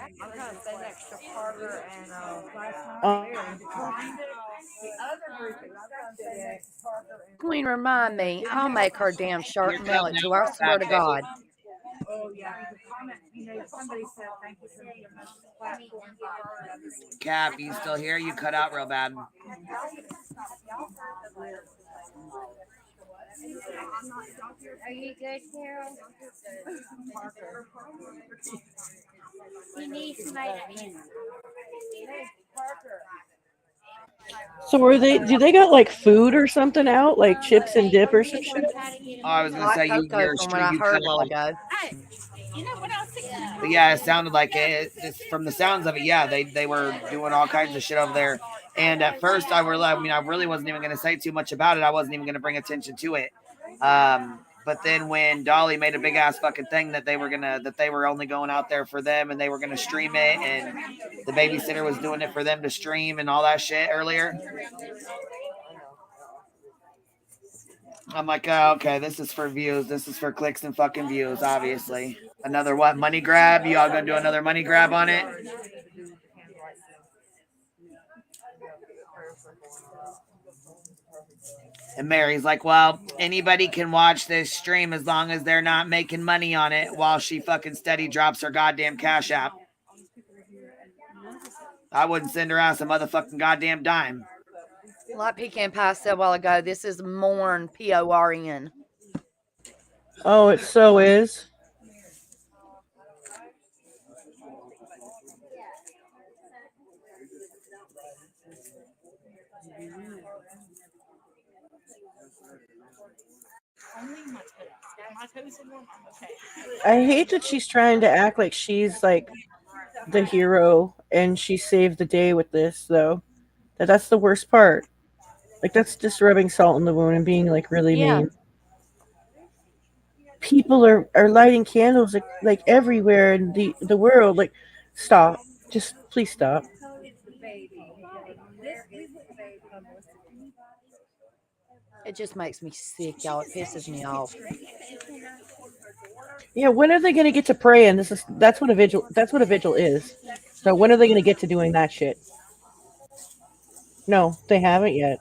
Queen, remind me. I'll make her damn shirt and mail it to her. I swear to God. Oh yeah, the comment, somebody said thank you for giving us this platform. Cap, you still here? You cut out real bad. Are you good, Carol? We need somebody to answer. So were they? Do they got like food or something out, like chips and dip or some shit? Oh, I was gonna Hot say cocoa your from what stream I you cut heard a while out. ago. But yeah, it sounded like it. Just from the sounds of it, yeah, they were doing all kinds of shit over there. And at first, I really wasn't even gonna say too much about it. I wasn't even gonna bring attention to it. But then when Dolly made a big ass fucking thing that they were only going out there for them and they were gonna stream it, and the babysitter was doing it for them to stream and all that shit earlier. I'm like, oh, okay, this is for views. This is for clicks and fucking views, obviously. Another what? Money grab? You all gonna do another money grab on it? And Mary's like, well, anybody can watch this stream as long as they're not making money on it while she fucking steady drops her goddamn cash app. I wouldn't send her ass a motherfucking goddamn dime. Like Pecan Pie said a while ago, this is Morn, P-O-R-N. Oh, it so is. I hate that she's trying to act like she's like the hero and she saved the day with this, though. That's the worst part. Like, that's just rubbing salt in the wound and being like really mean. People are lighting candles like everywhere in the world. Like, stop. Just please stop. It just makes me sick, y'all. It pisses me off. Yeah, when are they gonna get to praying? That's what a vigil is. So when are they gonna get to doing that shit? No, they haven't yet.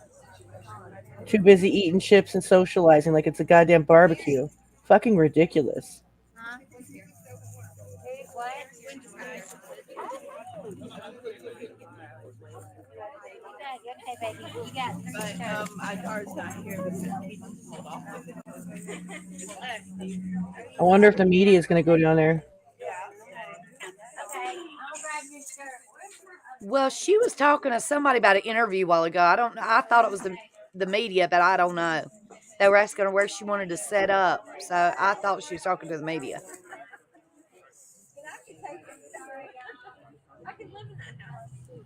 Too busy eating chips and socializing like it's a goddamn barbecue. Fucking ridiculous. I wonder if the media is going to go down there. Well, she was talking to somebody about an interview a while ago. I thought it was the media, but I don't know. They were asking her where she wanted to set up, so I thought she was talking to the media.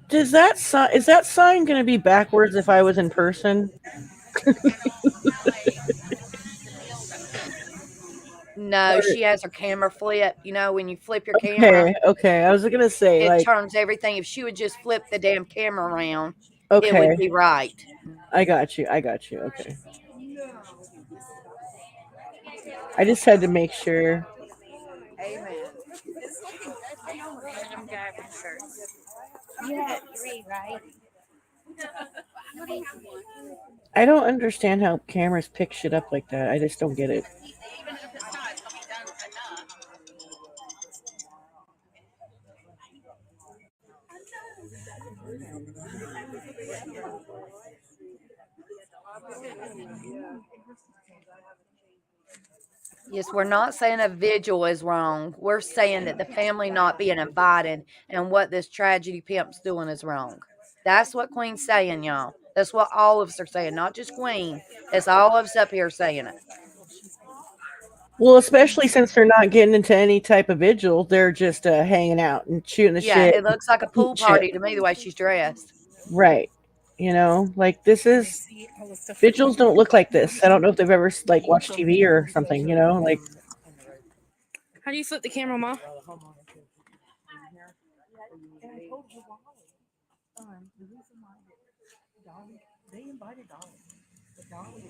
Is that sign going to be backwards if I was in person? No, she has her camera flip. You know, when you flip your camera. Okay. I was going to say, it like, turns everything. If she would just flip the damn camera around, okay, it would be right. I got you. Okay. I just had to make sure. Amen. It's looking random guy with shirts. You had 3, right? I don't understand how cameras pick shit up like that. I just don't get it. Yes, we're not saying a vigil is wrong. We're saying that the family not being invited and what this tragedy pimp's doing is wrong. That's what Queen's saying, y'all. That's what all of us are saying, not just Queen. It's all of us up here saying it. Well, especially since they're not getting into any type of vigil, they're just hanging out and shooting the Yeah, shit. it looks like a pool party to me the way she's dressed. Right. You know, like this is vigils don't look like this. I don't know if they've ever like watched TV or something. You know, like. How do you flip the camera, Ma? They invited Dolly. But Dolly,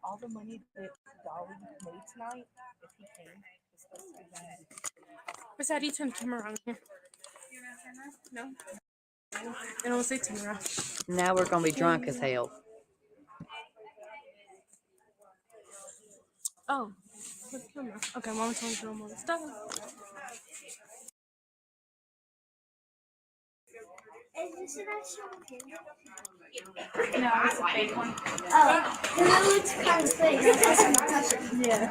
all the money that Dolly made tonight, if he came, was supposed to be done. What's that? You turn the camera around here. No. I don't say Tamara. Now we're gonna be drunk as hell. Oh, what's the camera? Okay, Mama's telling me to film all the stuff. Is this an actual camera? No, it's a fake one. Oh, it looks kind of fake. Yeah.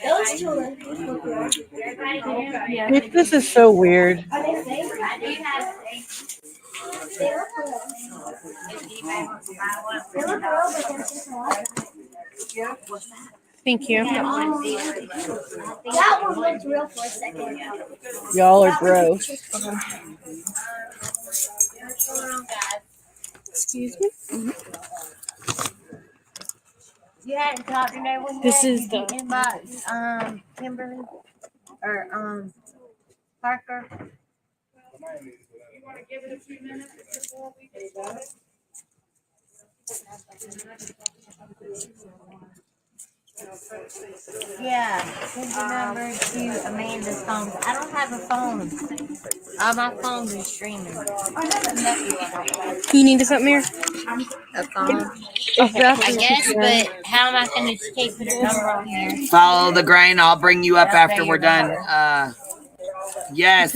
Those children. This is so weird. Thank you. That one looked real for a second. Y'all are gross. Excuse me. You hadn't talked to no one This yet? is the Inbox Kimberly or Parker. You want to give it a few minutes before we get started? Yeah, send your number to Amanda's phone. I don't have a phone. My phone's is streaming. You need something here? A phone. Okay. I guess, but how am I going to keep the number on here? Follow the grain. I'll bring you up after we're done. Yes,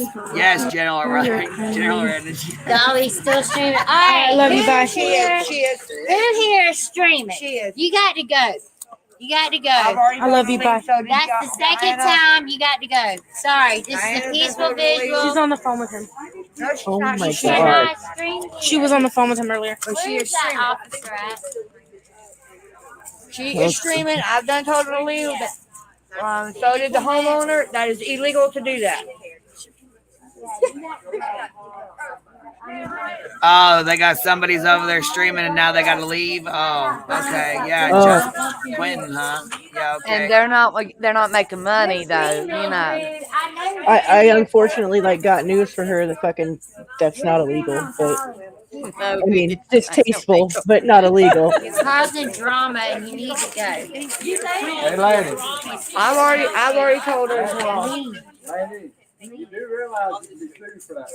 General Energy. Dolly's still streaming. All right, Love you, bye. She is. Who here is streaming? She is. You got to go. You got to go. I love you, bye. That's the second time you got to go. Sorry, this is a peaceful visual. She's on the phone with him. No, she's Oh not. my She God. cannot stream. She was on the phone with him earlier. She is that officer at? She is streaming. I've done told her to leave. So did the homeowner. That is illegal to do that. Oh, they got somebody's over there streaming and now they got to leave. Oh, okay, yeah, just Quentin, huh? Yeah, okay. And they're not making money though, you know. I unfortunately got news for her that that's not illegal, but I mean distasteful, but not illegal. You're causing drama and you need to go. Hey, lady. I've already told her as well. You do realize you can be sued for that.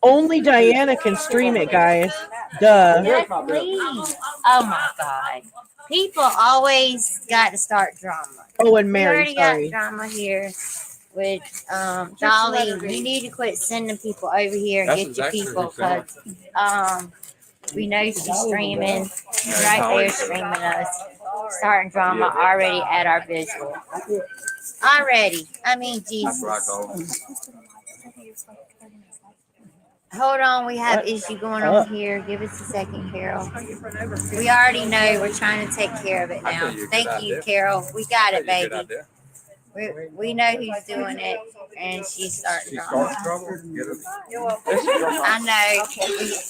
Only Diana can stream it, guys. Duh. Yes, please. Oh my God. People always got to start drama. Oh, and We Mary, already sorry. got drama here with Dolly. You need to quit sending people over here and get your people because we know she's streaming right there, streaming us, starting drama already at our visual. Already. I mean, Jesus. Hold on, we have issue going on here. Give us a second, Carol. We already know we're trying to take care of it now. Thank you, Carol. We got it, baby. We know who's doing it, and she's starting drama. I know.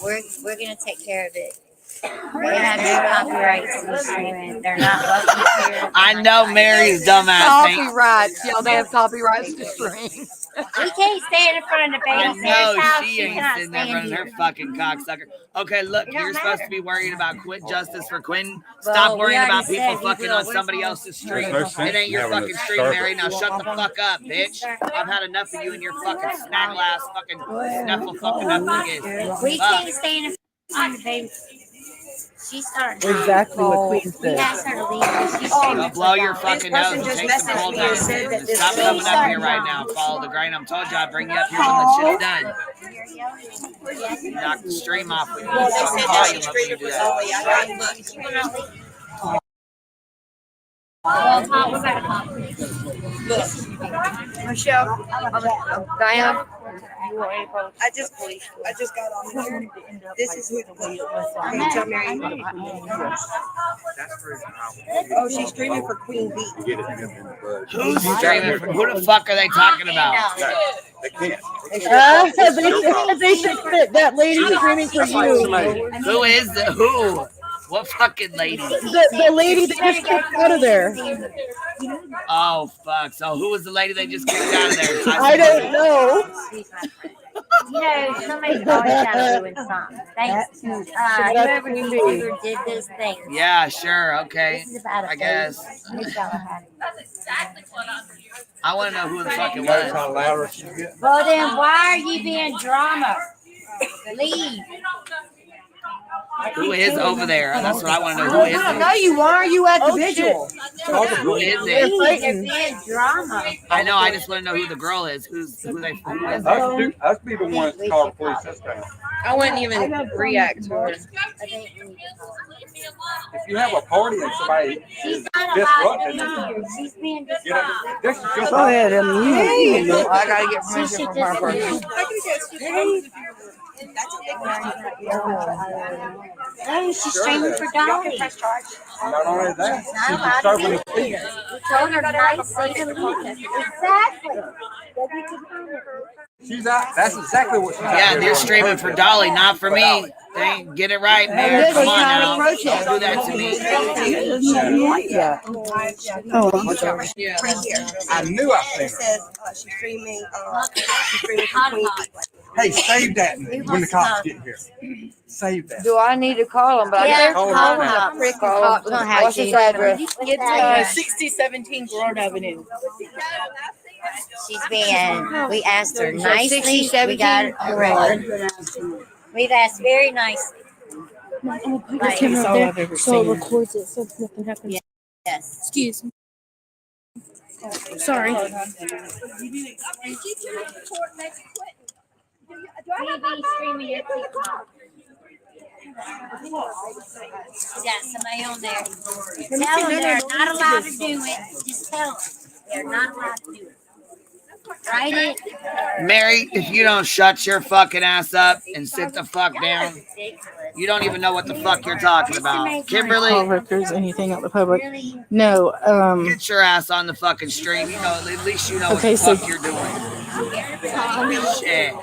We're gonna take care of it. They have no copyrights in the streaming. They're not welcome here. I know Mary's dumbass. Copyrights. Y'all, they have copyrights to stream. We can't stand in front of the babysitter's house. She ain't sitting there running her fucking cocksucker. Okay, look, you're supposed to be worried about justice for Quentin. Stop worrying about people fucking on somebody else's stream. It ain't your fucking stream, Mary. Now shut the fuck up, bitch. I've had enough of you and your fucking snaggle ass fucking snuffle fucking up niggas. We can't stand in front of the babysitter's. She's starting to Exactly what Queen We said. asked her to leave. She's streaming. Blow your fucking nose and take some cold medicine. Stop coming up here right now. Follow the grain. I'm told you I'd bring you up here when the shit's done. Knock the stream off with you. Fucking volume up when you do that. Michelle, Diana, I just got on here. This is who the police was. Okay, tell Mary. Oh, she's streaming for Queen Bee. Who's streaming? Who the fuck are they talking about? They should fit that lady streaming for you. Who is the who? What fucking lady? The lady that just kicked out of there. Oh fuck! So who was the lady they just kicked out of there? I don't know. You know, somebody's always got to doing something. Thanks to whoever did this thing. Yeah, sure, okay. This is about a I guess. That's exactly what I'm doing. I want to know who the fuck it was. Well, then why are you being drama? Leave. Who is over there? That's what I want to know. Who is it? No, you are. You at the vigil. Who is They're it? being drama. I know. I just want to know who the girl is. Who is it? Us be the ones that call the police this time. I wouldn't even react to her. If you have a party and somebody is disrupting it, She's being you know, this is just Go ahead, Hey, I gotta get permission from her first. Oh, she's streaming for Dolly. not only that, Not she's allowed disturbing to the do peace. it. We told her nicely to leave. Exactly. She's out. That's exactly what she's out Yeah, there they're doing. streaming for Dolly, not for me. They get it right, man. Come on now. Don't do that to me. Oh, I'm sorry. I knew I seen her. She's streaming for Queen. Hey, save that when the cops get here. Save that. Do I need to call them? But I Yeah, can't call them. call The freaking cops. What's his address? It's 6017 Gerard Avenue. we asked her So nicely. 60, We got her ready. We've asked very nicely. I'm gonna put That's the camera all up I've there ever so it seen. records it so nothing happens. Yes. Excuse me. Sorry. TV streaming your TikTok. We got somebody on there. Tell them they're not allowed to do it. Just tell them they're not allowed to do it. Write it. Mary, if you don't shut your fucking ass up and sit the fuck down, you don't even know what the fuck you're talking about. Kimberly, Call records, anything out the public. No. get your ass on the fucking stream. You know, at least you know Okay, what the so- fuck you're doing. Shit.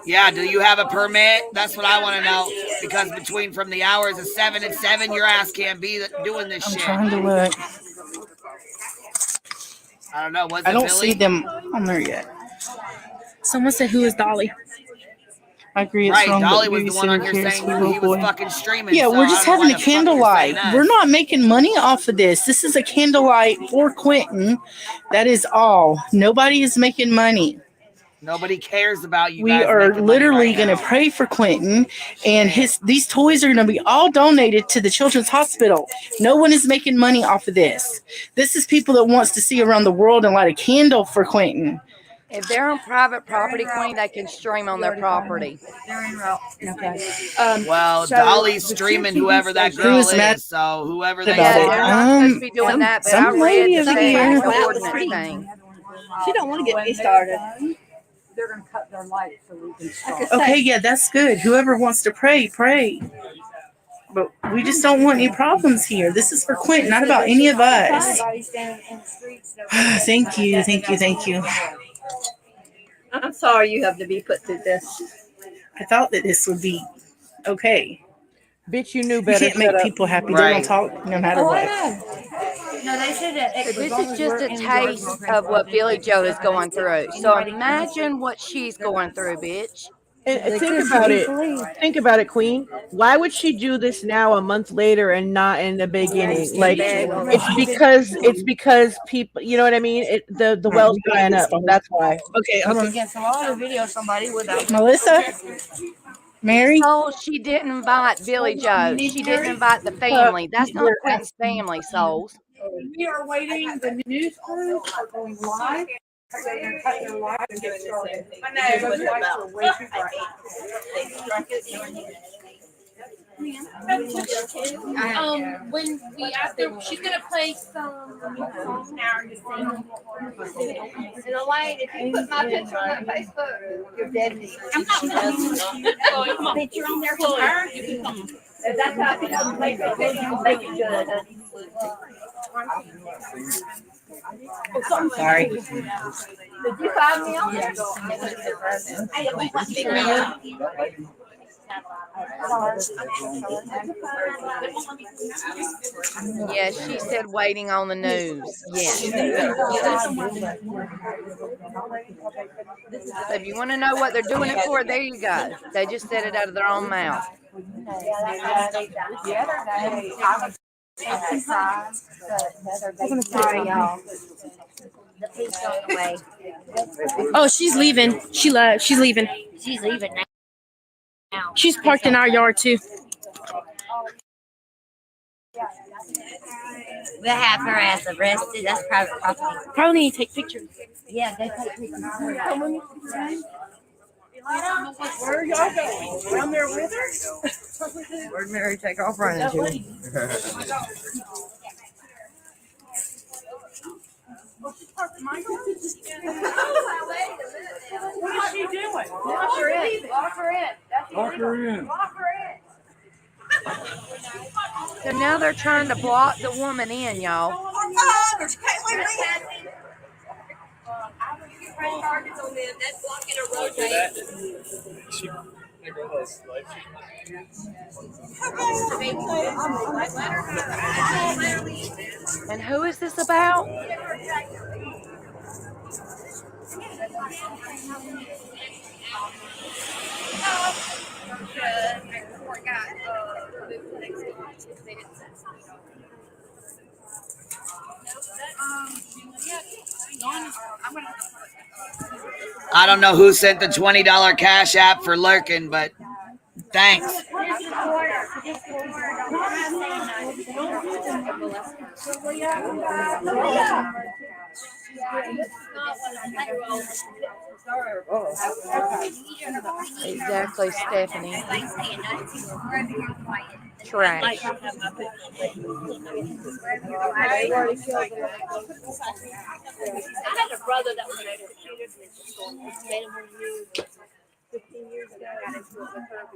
Yeah, do you have a permit? That's what I want to know. Because between from the hours of 7 and 7, your ass can't be doing this I'm shit. trying to look. I don't know. Was I it don't Billy? see them on there yet. Someone said, "Who is Dolly?" I agree. It's Right, wrong, Dolly but was the one on babysitter here cares saying for he little was boy. fucking streaming. Yeah, so we're I just don't know having why a the fuck you're candlelight. saying us. We're not making money off of this. This is a candlelight for Quentin. That is all. Nobody is making money. Nobody cares about you We guys are making literally money right going to now. pray for Quentin, and these toys are going to be all donated to the Children's Hospital. No one is making money off of this. This is people that wants to see around the world and light a candle for Quentin. If they're on private property, Queen, they can stream on their property. Okay. Well, So Dolly's the two streaming TV whoever that stations- girl Who's mad is. So whoever they about say. it? They're not supposed to be doing that, but I some read lady the over thing, here. the ordinance thing. She don't want to get me started. They're gonna cut their lights so we can start. Okay, yeah, that's good. Whoever wants to pray, pray. But we just don't want any problems here. This is for Quentin, not about any of us. Thank you, thank you, thank you. I'm sorry you have to be put through this. I thought that this would be okay. Bitch, you knew You better. can't make people happy. They're gonna talk no matter what. No, they said that. This is just a taste of what Billy Joe is going through. So imagine what she's going through, bitch. And think about it. Think about it, Queen. Why would she do this now, a month later, and not in the beginning? Like, it's because people. You know what I mean? The well's drying up. That's why. Okay, hold on. Against a lot of video, somebody without Melissa? Mary? Oh, she didn't invite Billy Joe. She didn't invite the family. That's not Quentin's family, souls. We are waiting. The news crews are going live. They're going to cut their live and get started. I know, those lights are way too bright. When we after she's gonna play some songs now and Elaine, if you put my picture on Facebook, you're dead. I'm not putting a picture on there for her. You can come. That's how I think I'm make it good. Sorry. Did you find me on there? Yeah, she said waiting on the news. Yes. So if you want to know what they're doing it for, there you go. They just said it out of their own mouth. The piece on the way. Oh, she's leaving. She's leaving. She's leaving now. She's parked in our yard too. We'll have her as arrested. That's private property. Probably need to take pictures. Yeah, they take pictures. Where are y'all going? Down there with her? Where'd Mary take off running to? What is she doing? Lock her in. Lock her in. Lock her in. Lock her in. So now they're trying to block the woman in, y'all. And who is this about? I don't know who sent the $20 cash app for lurking, but thanks. Exactly, Stephanie. Trash. I had a brother that was executed in 15 years ago.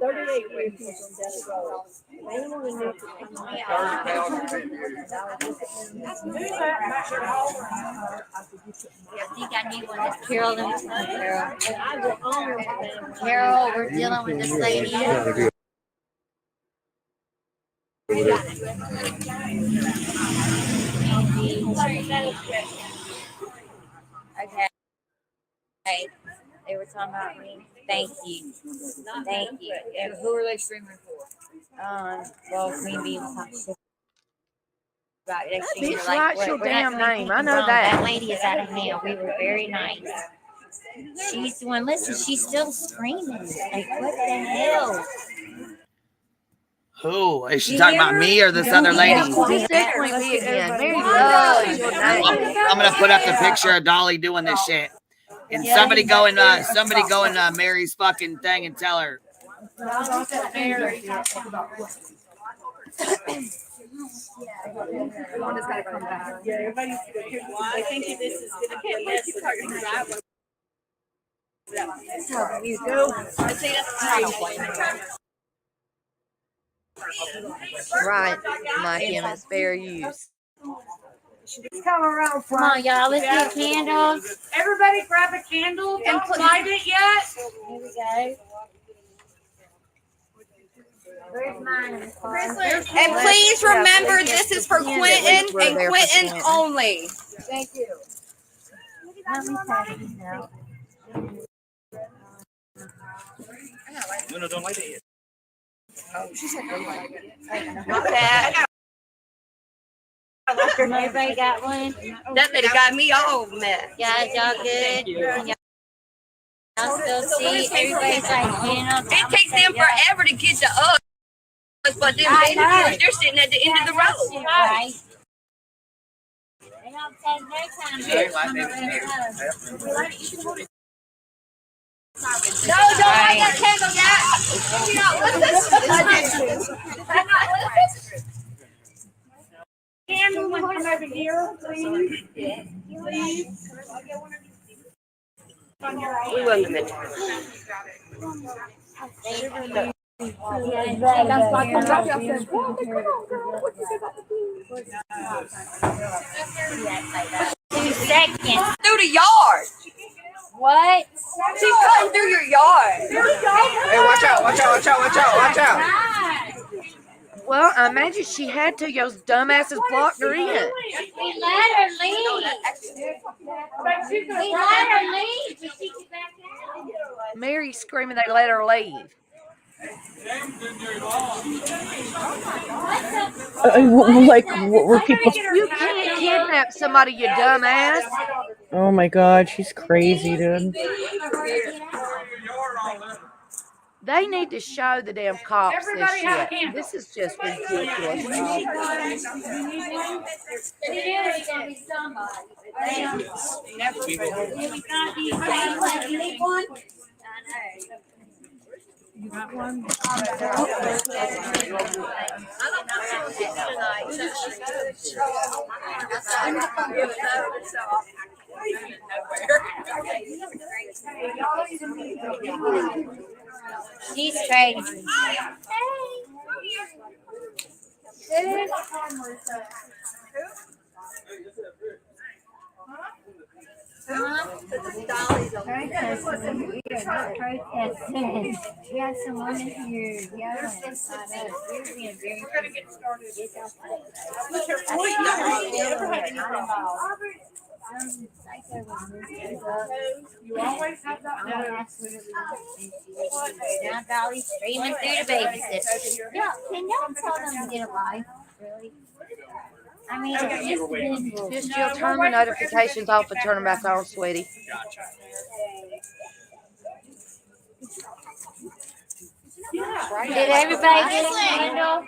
38 years he was on death row. I think I need one that's Carol and Carol, we're dealing with this lady. Okay. They were talking about me. Thank you. Thank you. Who are they streaming for? Well, Queen Bee was talking shit about it. Bitch, write your damn name. I know That that. lady is out of hand. We were very nice. She's the one. Listen, she's still screaming. Like, what the hell? Who? Is she talking about me or this other lady? It's definitely me again. Mary loves your name. I'm gonna put up the picture of Dolly doing this shit. And somebody go in Mary's fucking thing and tell her. One has got to come back. Yeah, everybody's I think this is going to be a lesson. You go. I say that's Right, my him is fair use. Come around. Come on, y'all. Let's get candles. Everybody grab a candle. Don't light it yet. Here we go. Where's mine? And please remember, this is for Quentin and Quentin only. Thank you. Let me pass these out. No, don't light it yet. Oh, she said don't light it. Not bad. Everybody got one? That lady got me all mad. Guys, y'all good? Y'all still see everybody's like candles. It takes them forever to get to us, but them babies, they're sitting at the end of the road. Right. They don't take their time. No, don't light that candle yet. Candle, come over here, please. Please. We wasn't meant to. Seconds. Through the yard. What? She's cutting through your yard. Hey, watch out, watch out, watch out, watch out, watch out. Well, I imagine she had to. Those dumbasses blocked her in. We let her leave. We let her leave. Mary's screaming they let her leave. Like, what were people? You can't kidnap somebody, you dumbass. Oh my god, she's crazy, dude. They need to show the damn cops this shit. This is just ridiculous, y'all. You got one? She's crazy. Protesting. We have some women here. Yeah, we're being very. We're gonna get started. You always have that. Now Dolly's streaming through the babysitter. Yeah, can y'all tell them to get a life? Really? I mean, Just Jill, turn the notifications off and turn them back on, sweetie. Did everybody get a candle?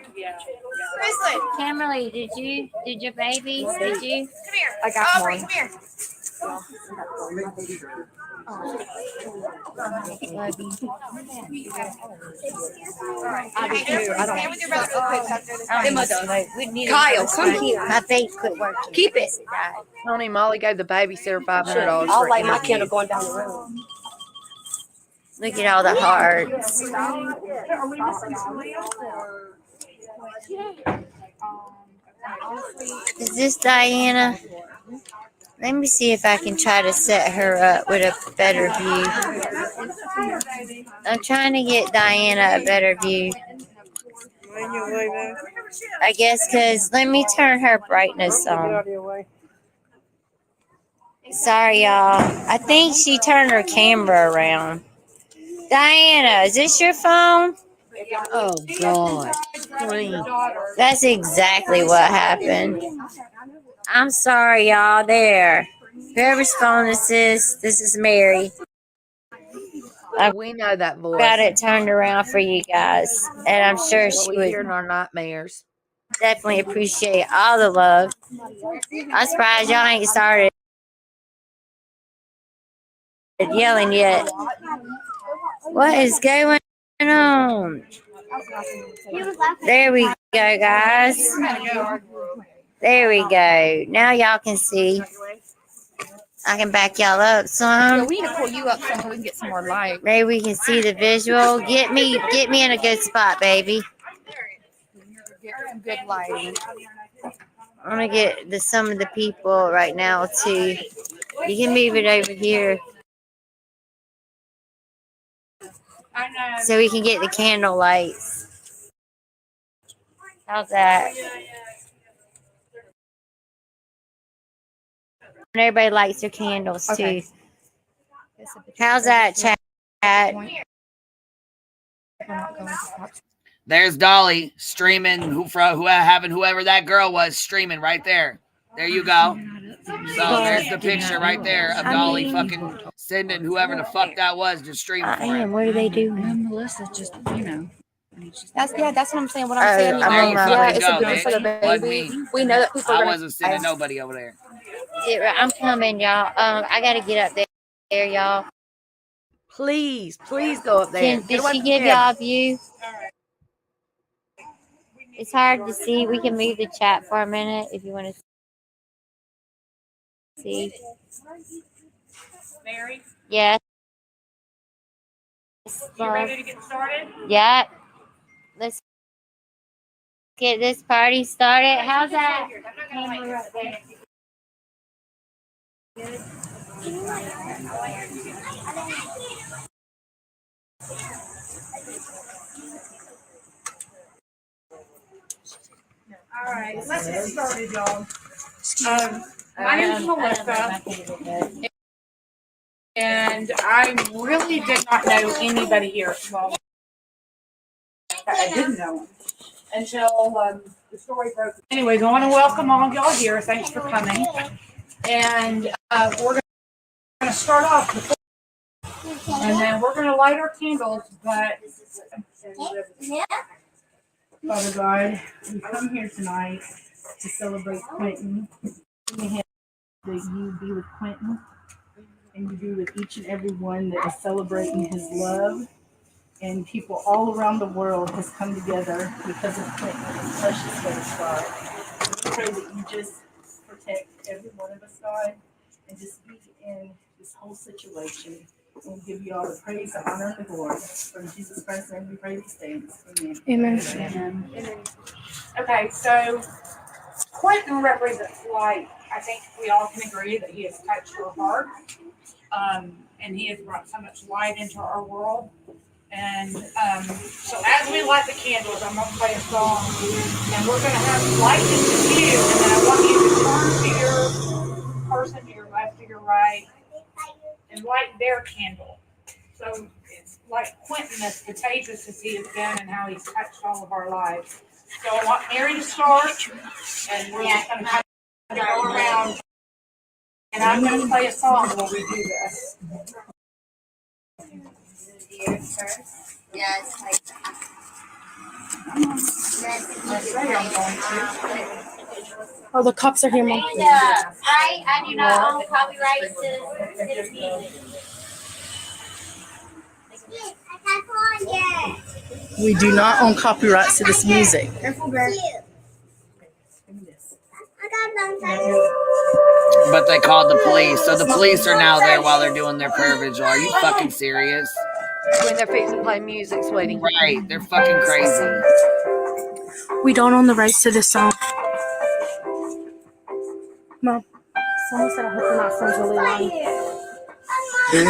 Kimberly, did your babies? Did you? Come here. I got Aubrey, one. come here. I do too. I don't. Stand with your brother real quick. Emma does. Kyle, come here. My face quit working. Keep it. Tony, Molly gave the babysitter $500. I'll for light my interview. candle going down the road. Look at all the hearts. Are we missing somebody else? Is this Diana? Let me see if I can try to set her up with a better view. I'm trying to get Diana a better view. I guess because let me turn her brightness on. Sorry, y'all. I think she turned her camera around. Diana, is this your phone? Oh, God. That's exactly what happened. I'm sorry, y'all. There. Whoever's phone this is Mary. We know that voice. Got it turned around for you guys. And I'm sure she We would hear in our nightmares. definitely appreciate all the love. I'm surprised y'all ain't started yelling yet. What is going on? There we go, guys. There we go. Now y'all can see. I can back y'all up some. We need to pull you up so we can get some more light. Maybe we can see the visual. Get me in a good spot, baby. Get some good lighting. I'm gonna get some of the people right now too. You can move it over here so we can get the candle lights. How's that? And everybody lights their candles too. How's that, chat? There's Dolly streaming having whoever that girl was streaming right there. There you go. So there's the picture right there of Dolly fucking sending whoever the fuck that was to stream for him. What are they doing? Melissa just, That's what I'm saying. What I'm saying. There you fucking It's a go, good for the bitch. Wasn't baby. me. We know that people are I gonna wasn't sending nobody over there. Yeah, I'm coming, y'all. I gotta get up there, y'all. Please go up there. Did she give y'all a view? It's hard to see. We can move the chat for a minute if you want to see. Mary, Yes. you ready to get started? Yep. Let's get this party started. How's that? All right, let's get started, y'all. My name is Melissa, and I really did not know anybody here. Well, I didn't know them until the story broke. Anyways, I want to welcome all of y'all here. Thanks for coming. And we're going going to start off with, and then we're going to light our candles, but Father God, we come here tonight to celebrate Quentin. That you be with Quentin and you be with each and every one that is celebrating his love. And people all around the world has come together because of Quentin and precious faith, God. We pray that you just protect every one of us, God, and just be in this whole situation. And give you all the praise, the honor, and the glory. From Jesus Christ's name we pray these things. Amen. Amen. Amen. Okay, so Quentin represents light. I think we all can agree that he has touched our heart. And he has brought so much light into our world. And so as we light the candles, I'm going to play a song, and we're going to have light into you, and then I want you to turn to your person to your left, to your right, and light their candle. So it's like Quentin, as contagious as he has been and how he's touched all of our lives. So I want Mary to start, and we're just going to kind of go around, and I'm going to play a song while we do this. Yes, like Oh, the cops are here, Mom. right? I do not own copyright to this music. We do not own copyrights to this music. But they called the police, so the police are now there while they're doing their prayer vigil. Are you fucking serious? When they're fixing to play music, sweetie. Right, they're fucking crazy. We don't own the rights to this song. Mom, someone said I hope you're not friends really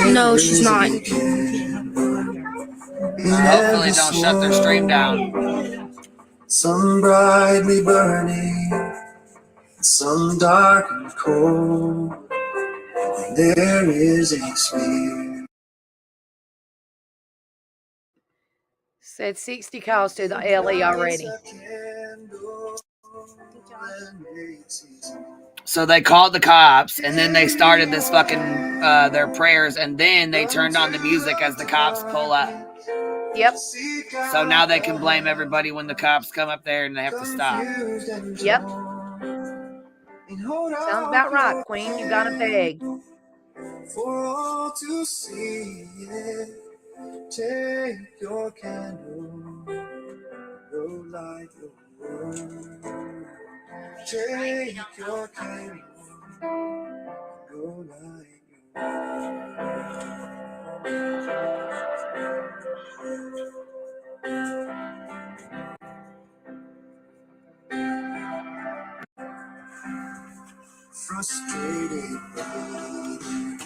long. No, she's not. Hopefully don't shut their stream down. Some brightly burning, some dark and cold. There is a spirit. Said 60 calls to the LE already. So they called the cops, and then they started this fucking their prayers, and then they turned on the music as the cops pull up. Yep. So now they can blame everybody when the cops come up there and they have to stop. Yep. Sounds about right, Queen. You got a beg. For all to see it, take your candle, go light your word. Take your candle, go light frustrated baby,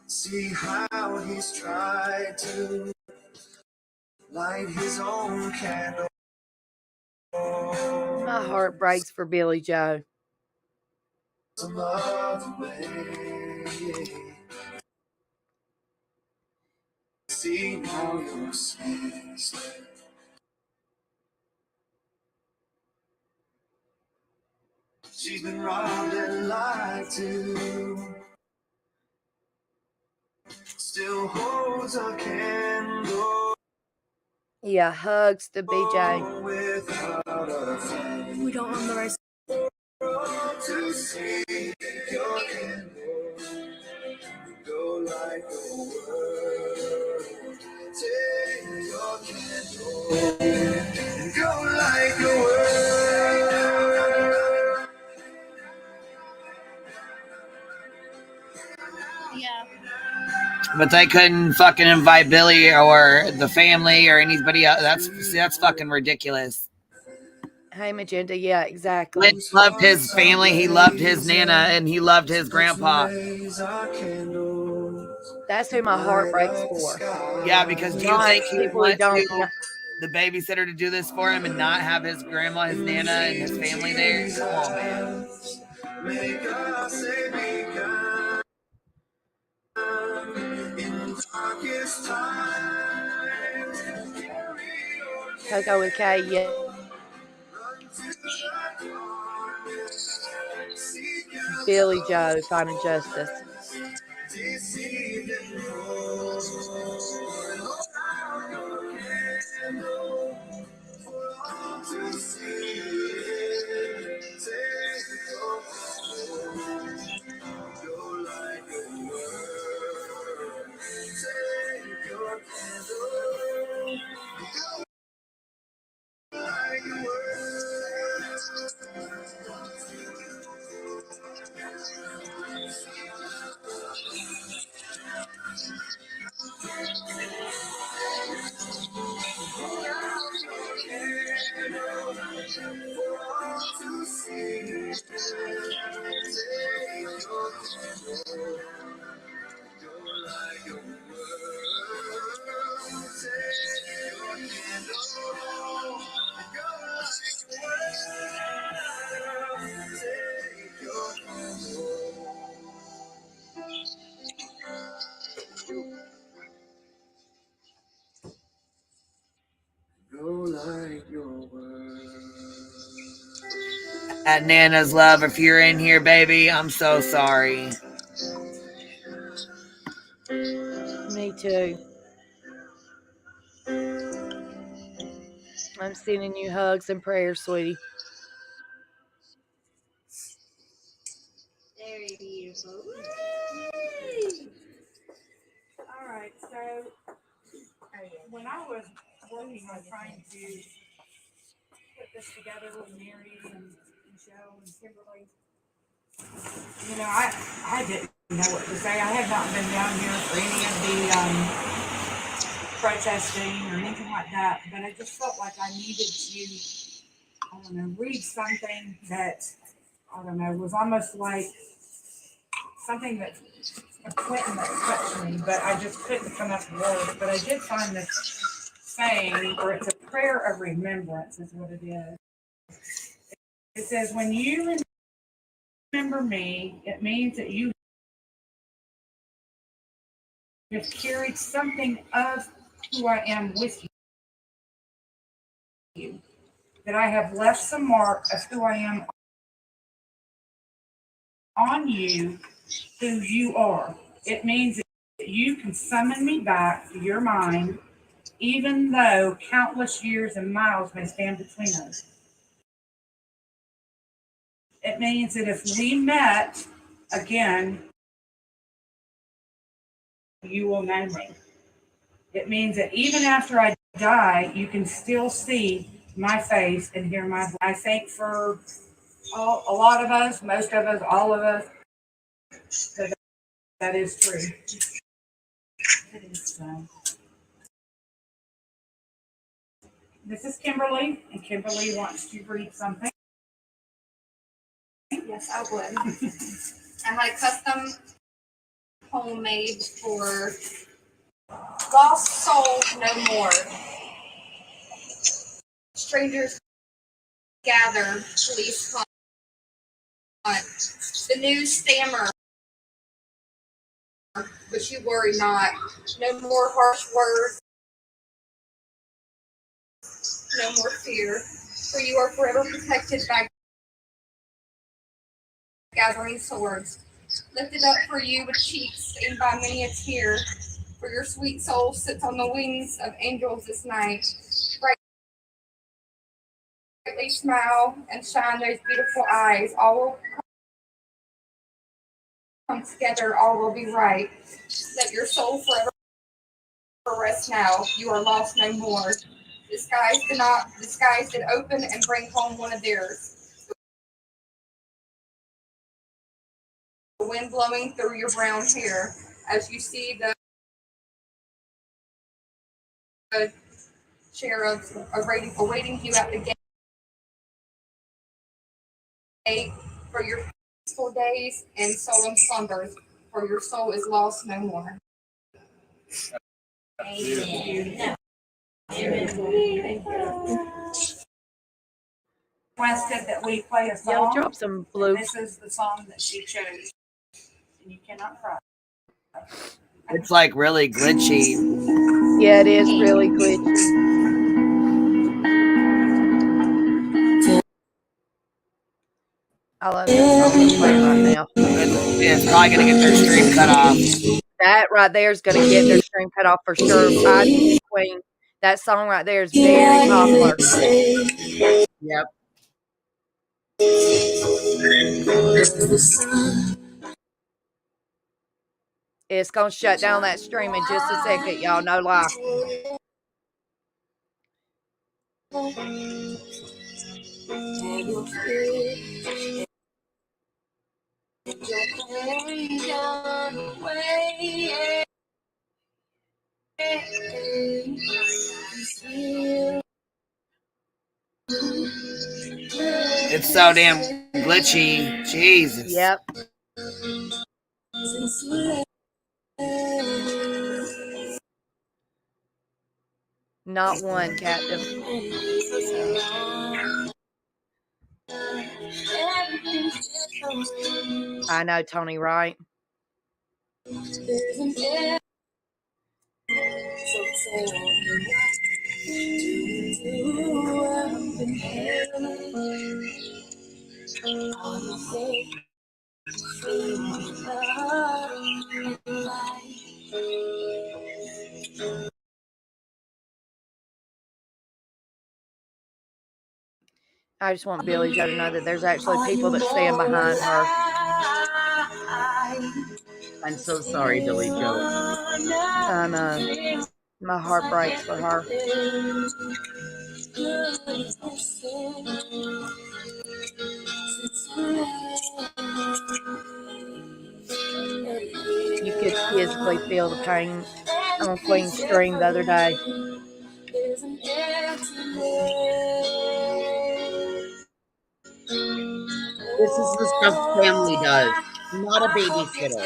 see how he's tried to light his own candle. My heart breaks for Billy Joe. Some other way. See all your sins. She's been robbed and lied to. Still holds a candle. Yeah, hugs to BJ. We don't own the rights. To see your candle, go like a word. Take your candle, go like a word. Yeah. But they couldn't fucking invite Billy or the family or anybody else. That's fucking ridiculous. Hey, Magenta. Yeah, exactly. He loved his family, he loved his nana, and he loved his grandpa. That's who my heart breaks for. Yeah, because do you think he people who wants don't the babysitter to do this for him and not have his grandma, his nana, and his family there? Come on, man. Coco with K, yeah. Billy Joe finding justice. At Nana's Love, if you're in here, baby, I'm so sorry. Me too. I'm sending you hugs and prayers, sweetie. Very beautiful. All right, so when I was working on trying to put this together with Mary and Michelle and Kimberly, you know, I didn't know what to say. I had not been down here for any of the protesting or anything like that, but I just felt like I needed to, I don't know, read something that, I don't know, was almost like something that a Quentin that touched me, but I just couldn't come up with words. But I did find this saying, or it's a prayer of remembrance, is what it is. It says, when you remember me, it means that you have carried something of who I am with you, that I have left some mark of who I am on you, who you are. It means that you can summon me back to your mind, even though countless years and miles may stand between us. It means that if we met again, you will know me. It means that even after I die, you can still see my face and hear my voice. I think for a lot of us, most of us, all of us, that is true. It is so. This is Kimberly, and Kimberly wants to read something. Yes, I would. I had a custom homemade for Lost Soul No More. Strangers gather, police hunt. The news stammer, but you worry not. No more harsh words, no more fear, for you are forever protected by gathering swords. Lifted up for you with cheeks stained by many a tear, for your sweet soul sits on the wings of angels this night. Brightly smile and shine those beautiful eyes. All will come together, all will be right. Let your soul forever rest now. You are lost no more. The skies did open and bring home one of theirs. The wind blowing through your brown hair as you see the cherubs awaiting you at the gate for your peaceful days and solemn slumbers, for your soul is lost no more. Amen. Requested that we play a song. Y'all drop some blue. This is the song that she chose. And you cannot cry. It's like really glitchy. Yeah, it is really glitchy. I love that song they're playing right now. It's probably gonna get their stream cut off. That right there is gonna get their stream cut off for sure. I Queen. That song right there is very popular. Yep. It's gonna shut down that stream in just a second, y'all. No lie. It's so damn glitchy. Jesus. Yep. Not one captive. I know, Tony, right? I just want Billy Joe to know that there's actually people that stand behind her. I'm so sorry, Billy Joe. I know. My heart breaks for her. You could physically feel the pain on Queen's string the other day. This is the stuff family does, not a babysitter.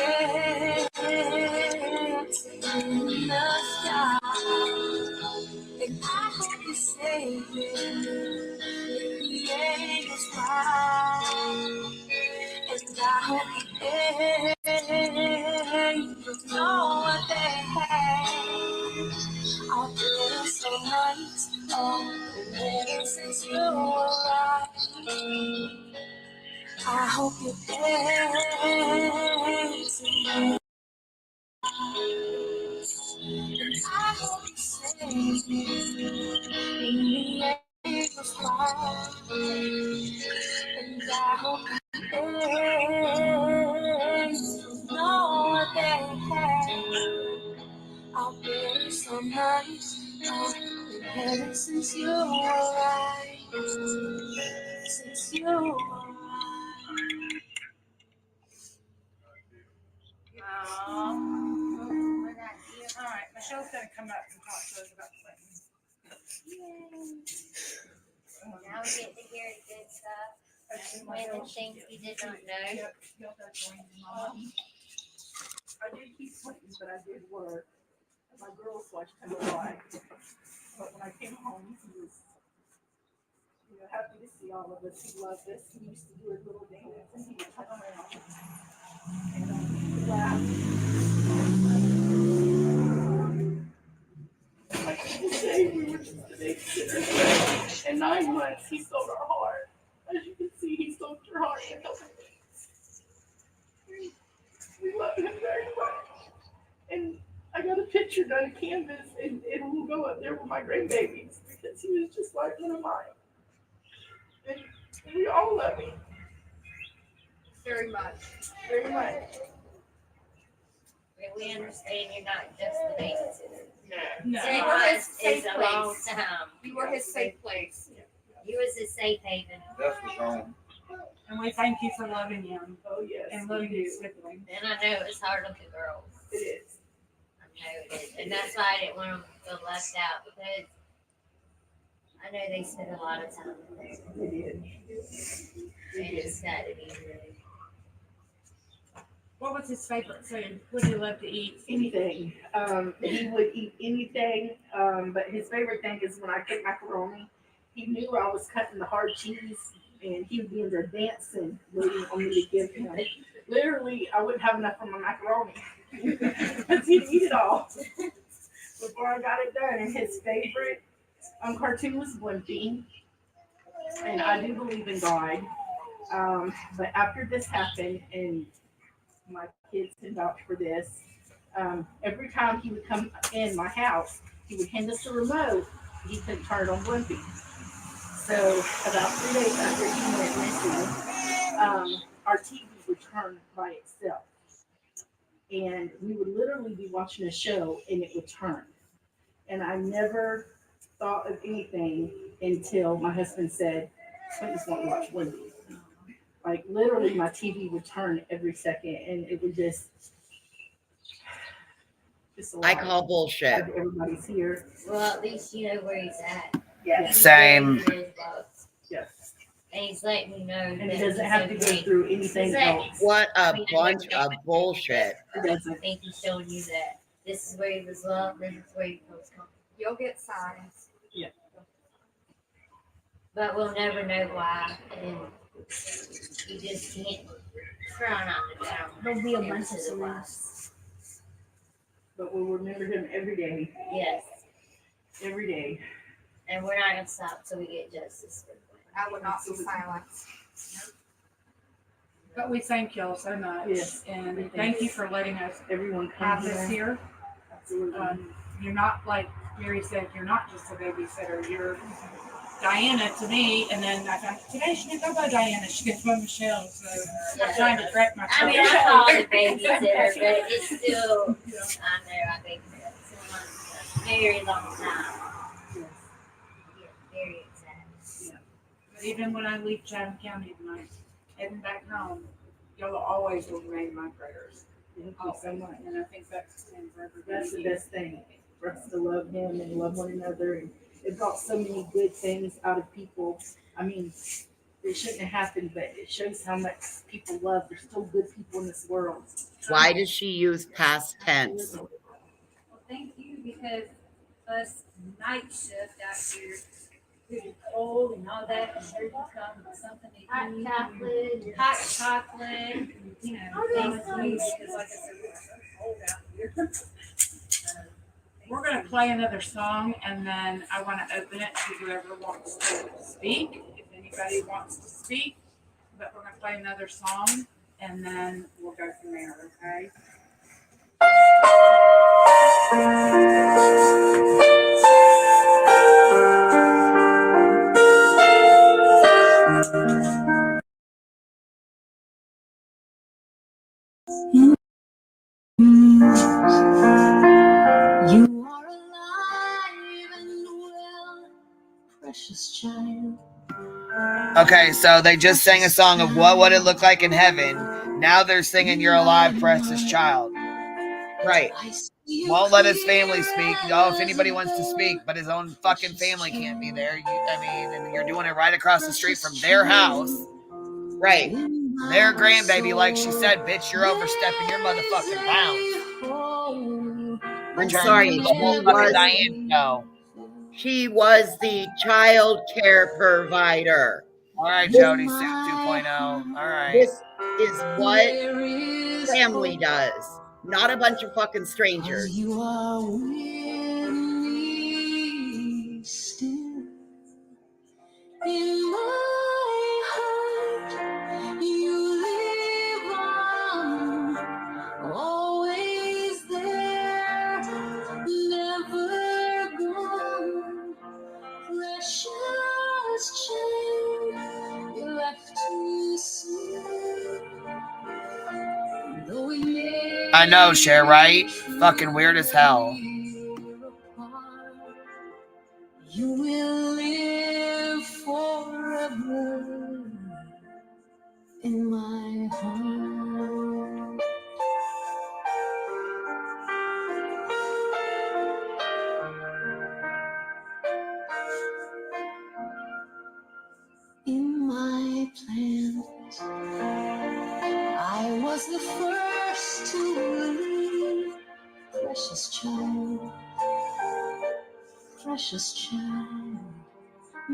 I hope you dance. I hope you sing in the April's fire. And I hope you know what they have. I've been so nice. I've been headed since you arrived. Since you arrived. All right, Michelle's gonna come up and talk to us about Clinton. Now we get to hear the good stuff. Women things we did not know. I did keep Clinton, but I did work. My girls watched him a lot. But when I came home, he was, happy to see all of us. He loved us. He used to do his little dance, and he would turn around and laugh. I can say we were just the babysitters. In 9 months, he sold our heart. As you can see, he sold your heart in a couple of weeks. We love him very much. And I got a picture done on canvas, and it will go up there with my grandbabies because he was just like one of mine. And we all love him. Very much. Very much. We understand you're not just the babysitter. No. You were his safe place. You were his safe place. You was his safe haven. That's what's wrong. And we thank you for loving him. Oh, yes. And loving his sibling. And I know it's hard on the girls. It is. I know it is. And that's why I didn't want them to feel left out because I know they spend a lot of time there. They did. And it's got to be really. What was his favorite food? What did he love to eat? Anything. He would eat anything, but his favorite thing is when I cook macaroni. He knew I was cutting the hard cheese, and he would be in there dancing, waiting on me to give him. Literally, I wouldn't have enough for my macaroni because he'd eat it all before I got it done. And his favorite cartoon was Blimpy, and I do believe in God. But after this happened, and my kids can vouch for this. Every time he would come in my house, he would hand us a remote. He couldn't turn it on Blimpy. So about 3 days after he went missing, our TV would turn by itself. And we would literally be watching a show and it would turn. And I never thought of anything until my husband said, "Please don't watch Blimpy." Like literally my TV would turn every second and it would just a lot. I call bullshit. Everybody's here. Well, at least you know where he's at. Yeah. Same. Yes. And he's letting you know And that he doesn't he's have to go okay. through anything else. What a bunch of bullshit. I think he's showing you that this is where he was loved, this is where he feels comfortable. You'll get signs. Yeah. But we'll never know why, and you just can't try not to drown. There'll be a bunch of signs. But we'll remember him every day. Yes. Every day. And we're not going to stop till we get justice for Quinn. I would not be silenced. But we thank y'all so much. Yes. And thank you for letting us Everyone have come this here. here. Absolutely. You're not, like Mary said, you're not just a babysitter. You're Diana to me, and then I thought, today she didn't go by Diana, she goes by Michelle, so I'm trying to correct myself. I mean, I call it a babysitter, but it's still, I know I babysat a very long time. Yeah, very exact. Yeah. But even when I leave Chatham County tonight, heading back home, y'all always will remain my prayers. Also, and I think that's the same for everybody. That's the best thing, for us to love him and love one another. And it brought so many good things out of people. I mean, it shouldn't have happened, but it shows how much people love. There's still good people in this world. Why does she use past tense? Well, thank you, because us night shift out here, pretty cold and all that, and here you come with something to eat. Hot chocolate, you know, things to eat, because like I said, it's so cold out here. We're going to play another song, and then I want to open it to whoever wants to speak, if anybody wants to speak. But we're going to play another song, and then we'll go from there, okay? You are alive and well, precious child. Okay, so they just sang a song of what would it look like in heaven. Now they're singing You're Alive, Precious Child. Right. Won't let his family speak. Oh, if anybody wants to speak, but his own fucking family can't be there. And you're doing it right across the street from their house. Right. Their grandbaby, like she said, bitch, you're overstepping your motherfucking bounds. I'm sorry, she was the child care provider. All right, Jody, Sam 2.0. All right. This is what family does, not a bunch of fucking strangers. You are with me still. In my heart, you live on, always there, never gone. Precious child, you left too soon. Though we may I know, Cher, right? Fucking weird as hell. you will live forever in my heart. In my plans, I was the first to believe, precious child, precious child.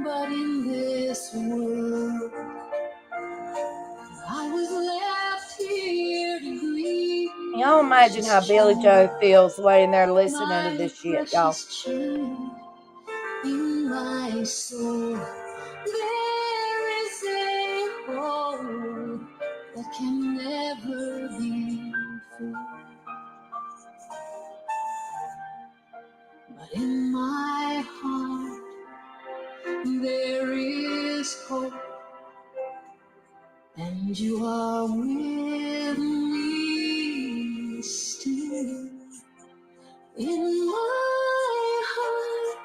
But in this world, I was left here to grieve. Y'all imagine how Billy Joe feels laying there listening to this shit, y'all. In my soul, there is a hole that can never be filled. But in my heart, there is hope, and you are with me still. In my heart,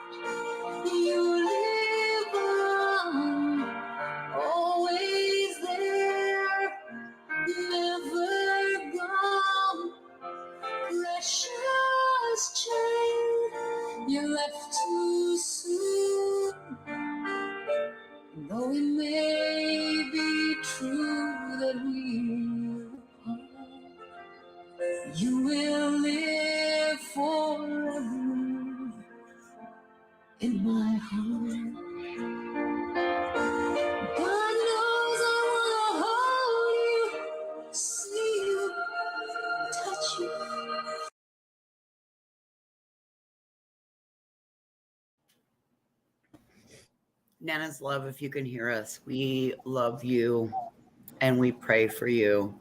you live on, always there, never gone. Precious child, you left too soon. Though it may Nana's love, if you can hear us, we love you and we pray for you.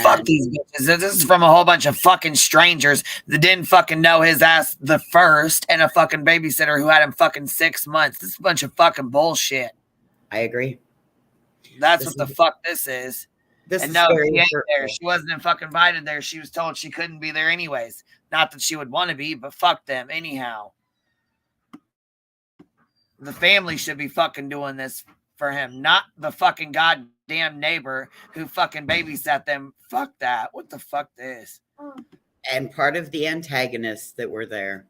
Fuck these bitches. This is from a whole bunch of fucking strangers that didn't fucking know his ass the first, and a fucking babysitter who had him fucking 6 months. This is a bunch of fucking bullshit. I agree. That's what the fuck this is. This and is no, very she ain't hurtful. there. She wasn't fucking invited there. She was told she couldn't be there anyways. Not that she would want to be, but fuck them anyhow. The family should be fucking doing this for him, not the fucking goddamn neighbor who fucking babysat them. Fuck that. What the fuck this? And part of the antagonists that were there.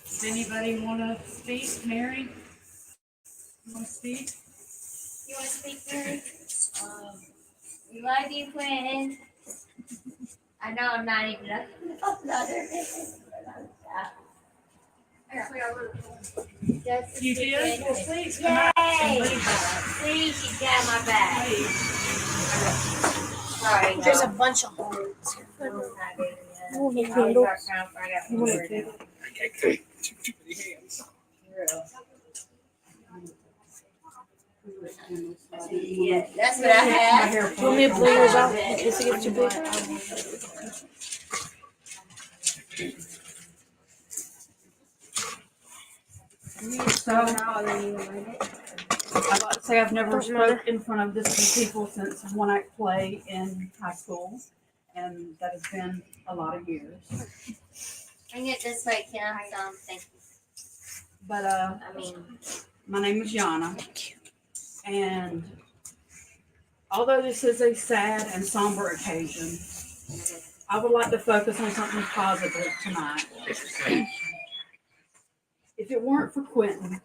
Does anybody want to speak? Mary? You want to speak? You want to speak, Mary? We love you, Quinn. I know I'm not even another. You did? Well, please come Yay! out. Please, you got my back. Sorry, There's a bunch of holes. You want a candle? You want a candle? Yeah, that's what I have. Do you want me to blow yours out in case it gets too big? So, I'd like to say I've never spoke in front of this many people since one act play in high school, and that has been a lot of years. Bring it this way, Kim. Thank you. But my name is Yana, and although this is a sad and somber occasion, I would like to focus on something positive tonight. If it weren't for Quentin,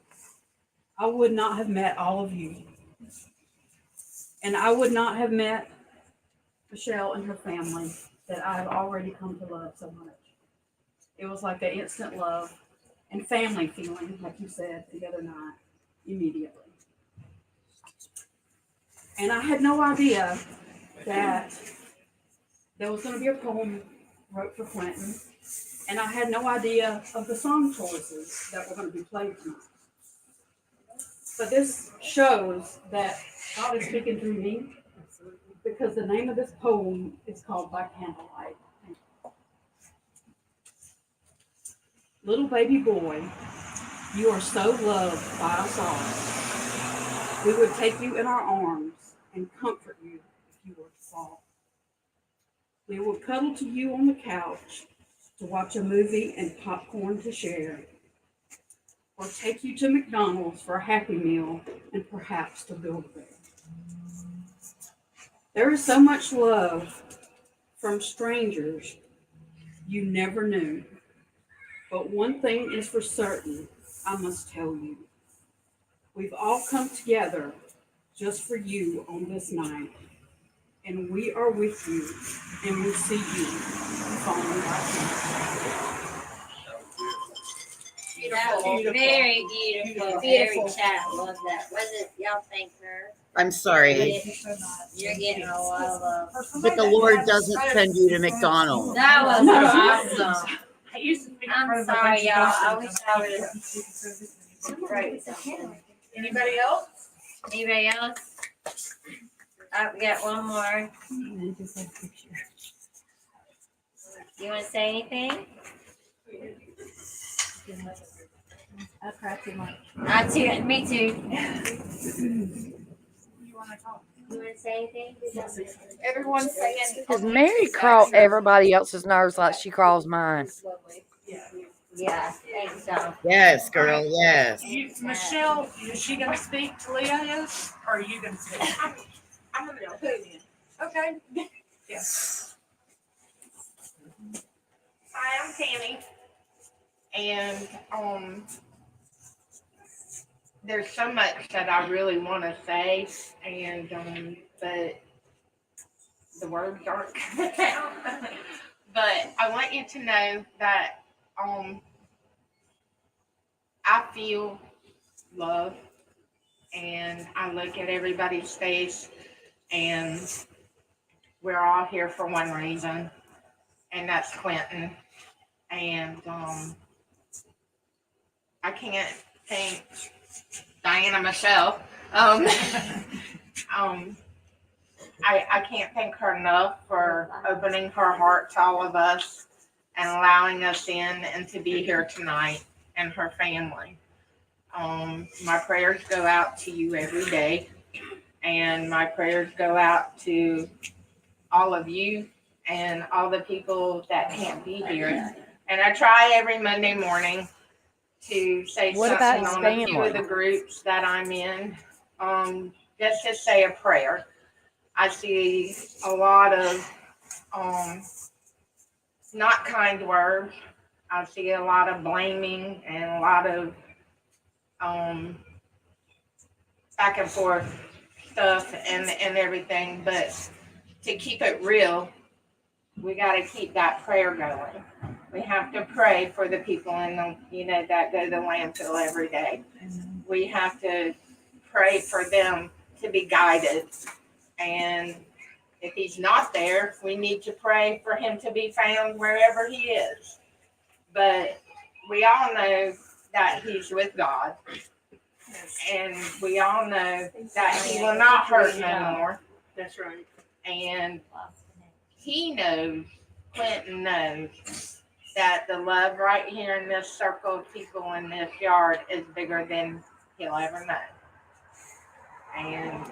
I would not have met all of you. And I would not have met Michelle and her family that I've already come to love so much. It was like an instant love and family feeling, like you said the other night, immediately. And I had no idea that there was going to be a poem wrote for Quentin, and I had no idea of the song choices that were going to be played tonight. But this shows that God is speaking through me, because the name of this poem is called By Candlelight. Little baby boy, you are so loved by us all. We would take you in our arms and comfort you if you were to fall. We will cuddle to you on the couch to watch a movie and popcorn to share, or take you to McDonald's for a Happy Meal and perhaps to Build-A-Bear. There is so much love from strangers you never knew. But one thing is for certain, I must tell you. We've all come together just for you on this night. And we are with you, and we see you falling Beautiful. Very beautiful. Very chat. Love that. Was it? Y'all thank her. I'm sorry. You're getting a lot of love. But the Lord doesn't send you to McDonald's. That was awesome. I'm sorry, y'all. I wish I would have. Anybody else? Anybody else? We got one more. You want to say anything? I cried too much. I too. Me too. You want to talk? You want to say anything? Everyone's saying. Does Mary crawl everybody else's nerves like she crawls mine? Yeah, I think so. Yes, girl, yes. Michelle, is she going to speak to Leah, or are you going to speak? I'm going to put it in. Okay. Yes. Hi, I'm Tammy. And there's so much that I really want to say, and but the words aren't coming out. But I want you to know that I feel love, and I look at everybody's face, and we're all here for one reason, and that's Quentin. And I can't thank Diana myself. I can't thank her enough for opening her heart to all of us and allowing us in and to be here tonight, and her family. My prayers go out to you every day, and my prayers go out to all of you and all the people that can't be here. And I try every Monday morning to say What about something his on a few of the family? groups that I'm in. Just to say a prayer. I see a lot of not kind words. I see a lot of blaming and a lot of um, back and forth stuff and everything. But to keep it real, we got to keep that prayer going. We have to pray for the people in the that go to the landfill every day. We have to pray for them to be guided, and if he's not there, we need to pray for him to be found wherever he is. But we all know that he's with God, and we all know that he will not hurt no more. That's right. And he knows, Clinton knows, that the love right here in this circle of people in this yard is bigger than he'll ever know. And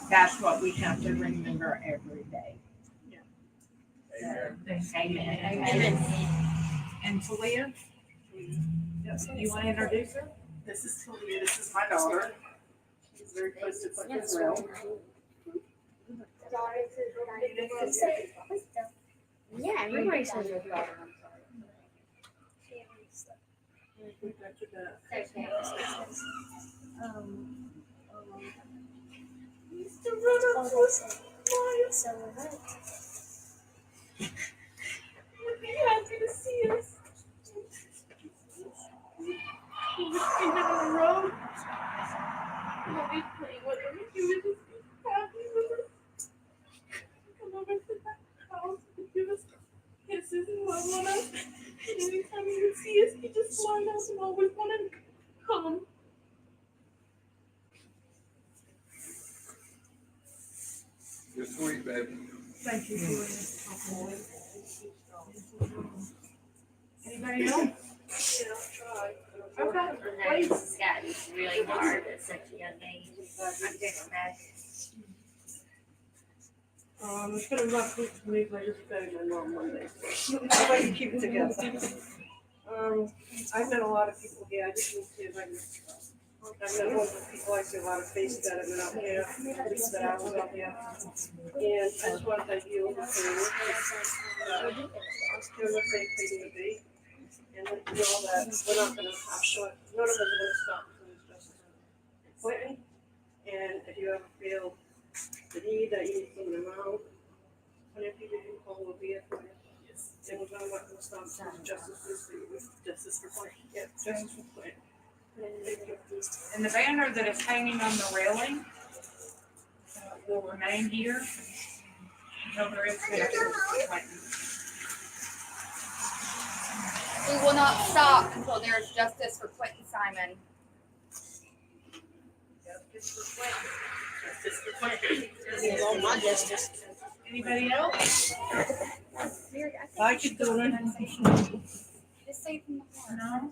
that's what we have to remember every day. Amen. Amen. And Talia, you want to introduce her? This is Talia. This is my daughter. She's very close to Clint as well. Yeah, everybody says her daughter. You're happy to see us. We're sitting on the road. We'll be playing with them. You would just be happy with us. Come over to the house and give us kisses and love on us. And anytime you see us, you just find us and always want to come. You're sweet, baby. Thank you, Anybody else? Yeah, I'll try. Okay. This has gotten really hard at such a young age. I couldn't imagine. It's been a rough week for me, but I just better than on Monday. How about you keep it together? I've met a lot of people here. I just need to see if I can. I've met a lot of people. I see a lot of faces that have been out here, that I was out here. And I just want to thank you for I'm still a safe place to be. And let you know that we're not going to have short, none of us are going to stop until it's justice and equity. And if you ever feel the need that you need someone around, whenever you can call, we'll be here for you. Yes. And we're not going to stop justice for Quentin. Yeah, justice for Quentin. And the banner that is hanging on the railing will remain here until there is justice. We will not stop until there is justice for Quentin Simon. Justice for Quentin. Justice for Quentin. My justice. Anybody else? I could do it. Just say from the heart. No.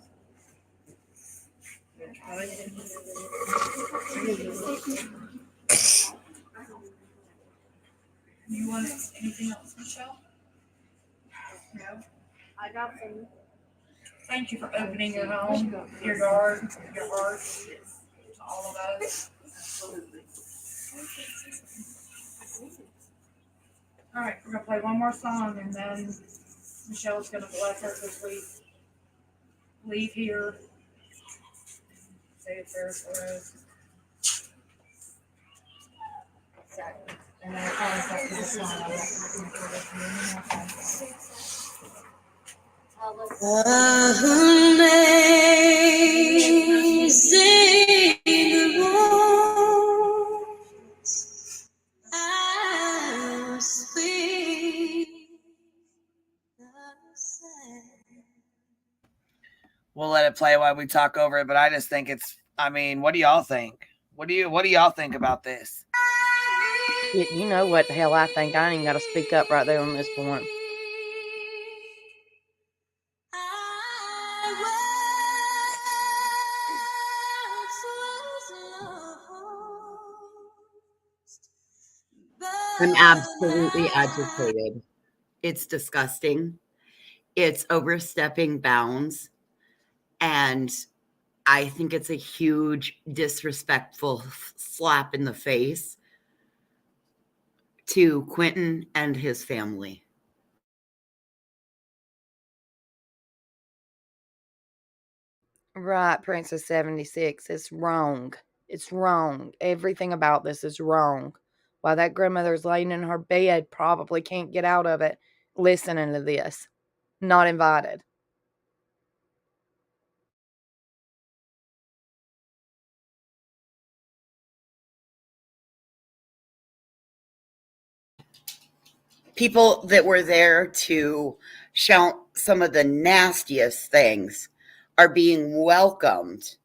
You want anything else, Michelle? No. I got some. Thank you for opening your home, your yard, your heart to all of us. All right, we're gonna play one more song, and then Michelle's gonna bless us as we leave here say it's there for us. And then I contact this line. Amazing grace, how sweet the sound. We'll let it play while we talk over it, but I just think it's, I mean, what do y'all think? What do y'all think about this? You know what the hell I think. I ain't even got to speak up right there on this point. I'm absolutely agitated. It's disgusting. It's overstepping bounds. And I think it's a huge disrespectful slap in the face to Quentin and his family. Right, Princess 76. It's wrong. It's wrong. Everything about this is wrong. While that grandmother's laying in her bed, probably can't get out of it, listening to this. Not invited. People that were there to shout some of the nastiest things are being welcomed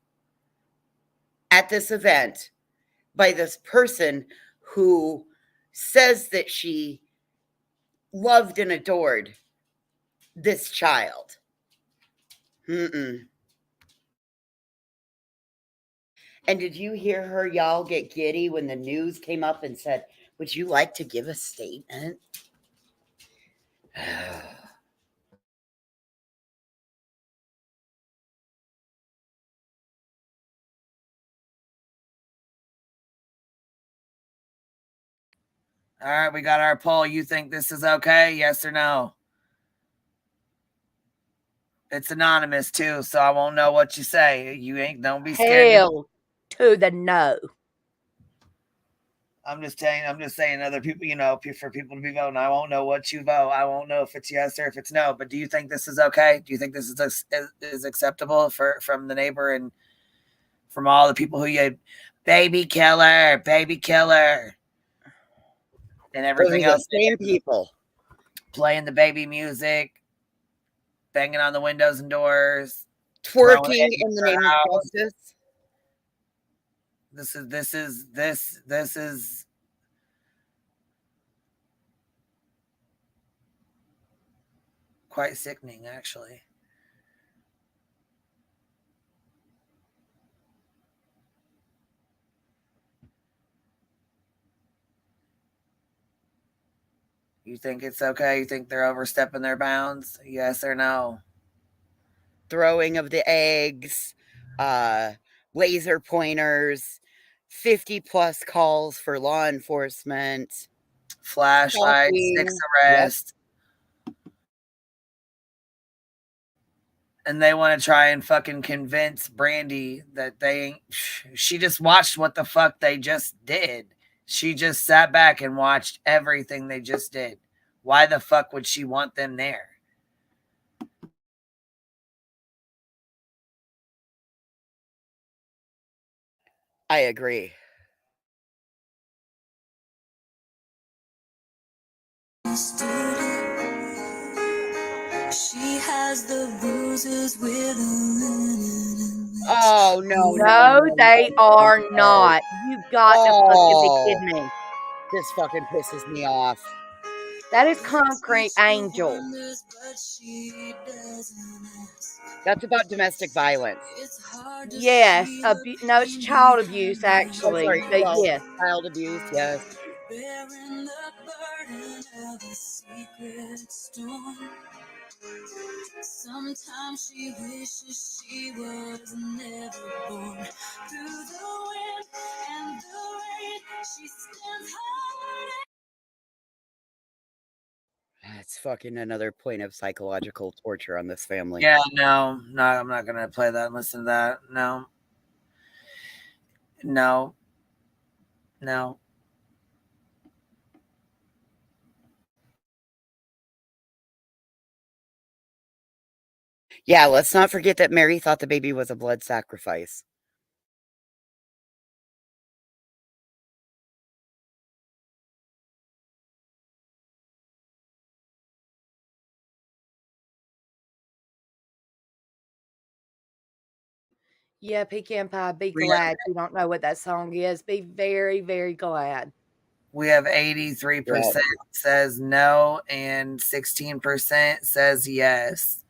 at this event by this person who says that she loved and adored this child. Mm-mm. And did you hear her, y'all, get giddy when the news came up and said, "Would you like to give a statement?" All right, we got our poll. You think this is okay? Yes or no? It's anonymous too, so I won't know what you say. Don't be scared. Hell to the no. I'm just saying other people, for people to be voting. I won't know what you vote. I won't know if it's yes or if it's no. But do you think this is okay? Do you think this is acceptable from the neighbor and from all the people who you baby killer, and everything Those are else? the same people Playing the baby music, banging on the windows and doors, twerking in the name of justice. This is quite sickening, actually. You think it's okay? You think they're overstepping their bounds? Yes or no? Throwing of the eggs, laser pointers, 50 plus calls for law enforcement, flashlights, 6 arrests. Yep. And they want to try and fucking convince Brandy that she just watched what the fuck they just did. She just sat back and watched everything they just did. Why the fuck would she want them there? I agree. She has the bruises with Oh, No, they are not. You got to fucking be kidding me. This fucking pisses me off. That is Concrete Angel. That's about domestic violence. Yes. No, it's child abuse, actually. Oh, sorry. But Well, yes. child abuse, yes. bearing the burden of a secret storm. Sometimes she wishes she was never born. Through the wind and the rain, she stands hard. That's fucking another point of psychological torture on this family. Yeah, no, I'm not gonna play that and listen to that. No. No. No. Yeah, let's not forget that Mary thought the baby was a blood sacrifice. Yeah, pecan pie, be We have, glad you don't know what that song is. Be very, very glad. we have 83% says no and 16% says yes.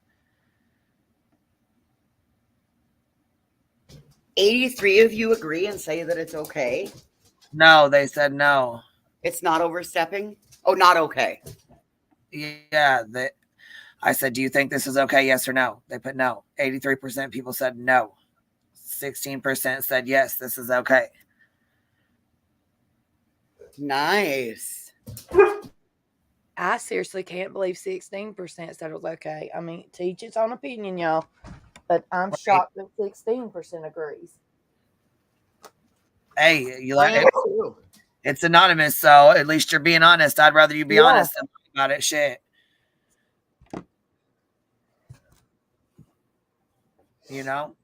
83 of you agree and say that it's okay. No, they said no. It's not overstepping. Oh, not okay. Yeah, I said, do you think this is okay? Yes or no? They put no. 83% people said no. 16% said yes, this is okay. Nice. I seriously can't believe 16% said it was okay. I mean, teach its own opinion, y'all. But I'm shocked that 16% agrees. Hey, you like it? It's anonymous, so at least you're being honest. I'd rather you be honest than about it. Shit. You know?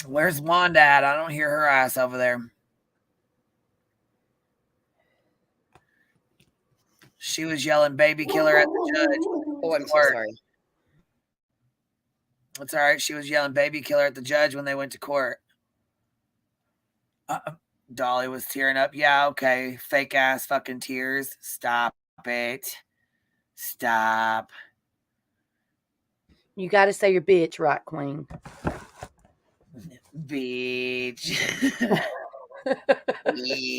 Where's Wanda at? I don't hear her ass over there. She was yelling baby killer at the judge. Oh, I'm so sorry. It's all right. She was yelling baby killer at the judge when they went to court. Dolly was tearing up. Yeah, okay. Fake ass fucking tears. Stop it. Stop. You got to say your bitch, right, Queen? Bitch.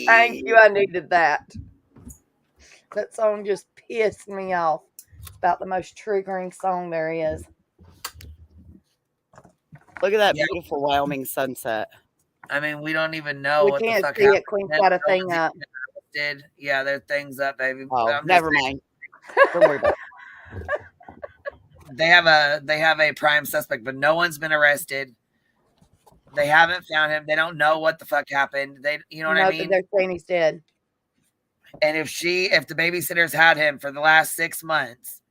Thank you. I needed that. That song just pissed me off. It's about the most triggering song there is. Look at that beautiful Wyoming sunset. I mean, we don't even know We what the can't fuck see happened. it. Queen's got a thing up. Yeah, their thing's up, baby. Oh, never mind. Don't worry about it. They have a prime suspect, but no one's been arrested. They haven't found him. They don't know what the fuck happened. You know what I mean? They're saying he's dead. And if the babysitter's had him for the last 6 months,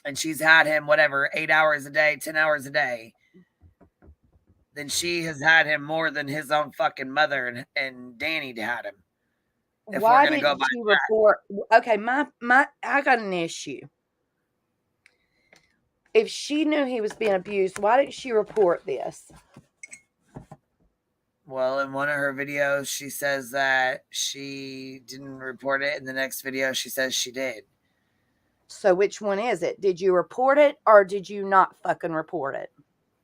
and she's had him whatever 8 hours a day, 10 hours a day, then she has had him more than his own fucking mother and Danny had him. If Why we're gonna go didn't by she report? Okay, I got an issue. If she knew he was being abused, why didn't she report this? Well, in one of her videos, she says that she didn't report it. In the next video, she says she did. So which one is it? Did you report it or did you not fucking report it?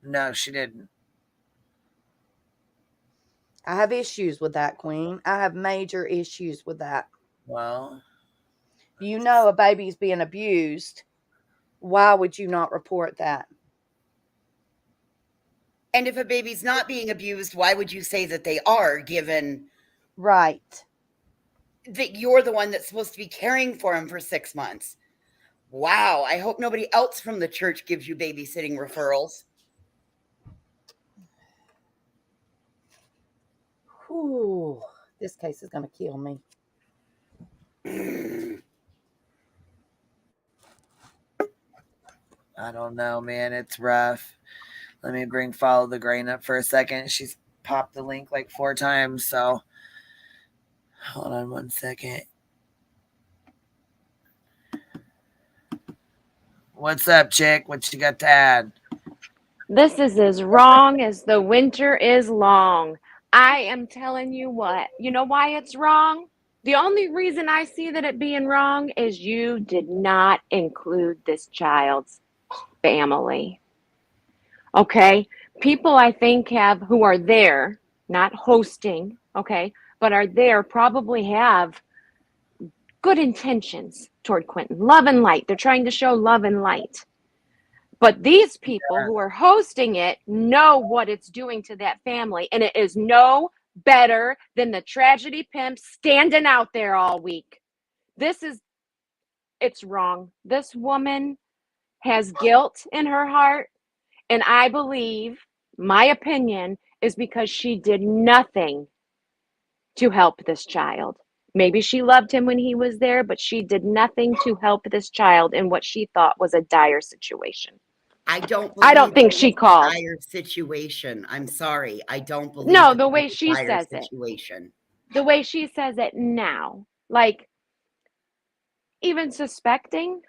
No, she didn't. I have issues with that, Queen. I have major issues with that. Well, you know a baby's being abused. Why would you not report that? And if a baby's not being abused, why would you say that they are, given right that you're the one that's supposed to be caring for him for 6 months? Wow, I hope nobody else from the church gives you babysitting referrals. Whew, this case is going to kill me. I don't know, man. It's rough. Let me bring Follow the Grain up for a second. She's popped the link like 4 times, so hold on 1 second. What's up, chick? What you got to add? This is as wrong as the winter is long. I am telling you what. You know why it's wrong? The only reason I see that it being wrong is you did not include this child's family. Okay? People I think who are there, not hosting, okay, but are there, probably have good intentions toward Quentin. Love and light. They're trying to show love and light. But these people who are hosting it know what it's doing to that family, and it is no better than the tragedy pimps standing out there all week. It's wrong. This woman has guilt in her heart, And I believe, my opinion, is because she did nothing to help this child. Maybe she loved him when he was there, but she did nothing to help this child in what she thought was a dire situation. I don't I don't believe think it she was a called. dire situation. I'm sorry. I don't believe No, it the was way a she dire says it. situation. The way she says it now. Like, even suspecting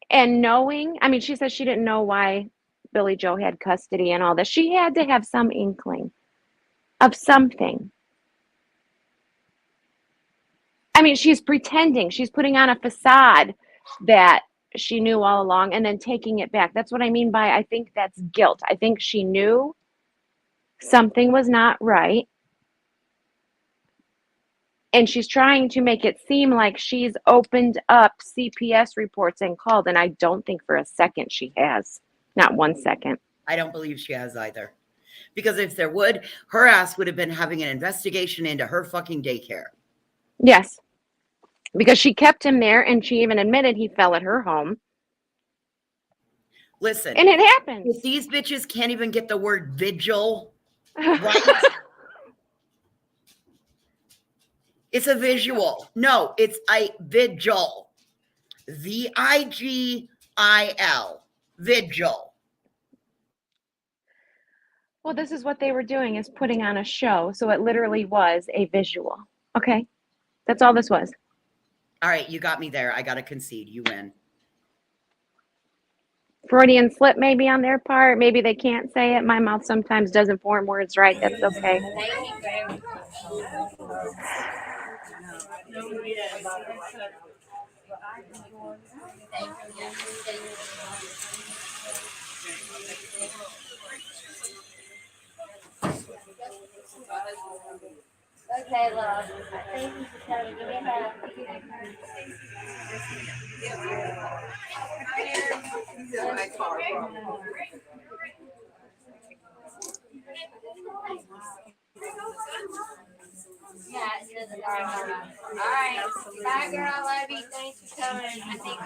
and knowing. I mean, she says she didn't know why Billy Joe had custody and all this. She had to have some inkling of something. I mean, she's pretending. She's putting on a facade that she knew all along and then taking it back. That's what I mean by I think that's guilt. I think she knew something was not right. And she's trying to make it seem like she's opened up CPS reports and called. And I don't think for a second she has. Not 1 second. I don't believe she has either. Because if there would, her ass would have been having an investigation into her fucking daycare. Yes. Because she kept him there and she even admitted he fell at her home. Listen. And it happens. If these bitches can't even get the word vigil right, it's a visual. No, it's a vigil. VIGIL. Vigil. Well, this is what they were doing, is putting on a show. So it literally was a visual. Okay. That's all this was. All right, you got me there. I got to concede. You win. Freudian slip maybe on their part. Maybe they can't say it. My mouth sometimes doesn't form words right. That's okay. Okay, love. Thank you for telling me that. Yeah, it's just all right. Bye, girl. I love you. Thanks for coming. I think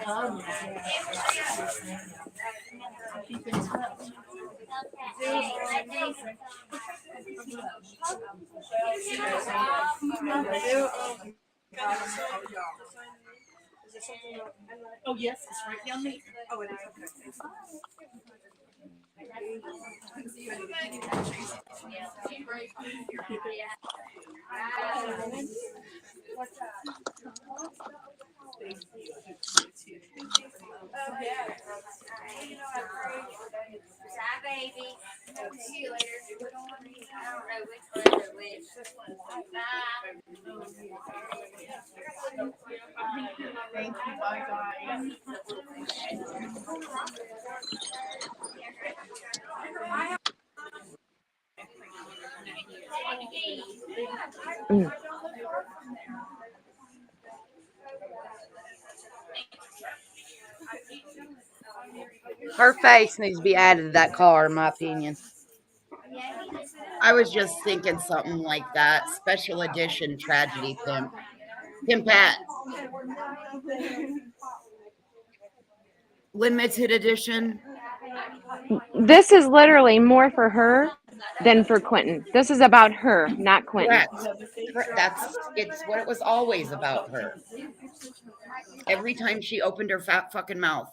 Oh, yes, it's right down there. Oh, it is. Bye, baby. See you later. I don't know which one is which. Bye. Thank you. Bye, guys. Her face needs to be added to that car, in my opinion. I was just thinking something like that. Special edition tragedy pimp. Pimpette. Limited edition. This is literally more for her than for Quentin. This is about her, not Quentin. Correct. It's what it was always about her. Every time she opened her fat fucking mouth.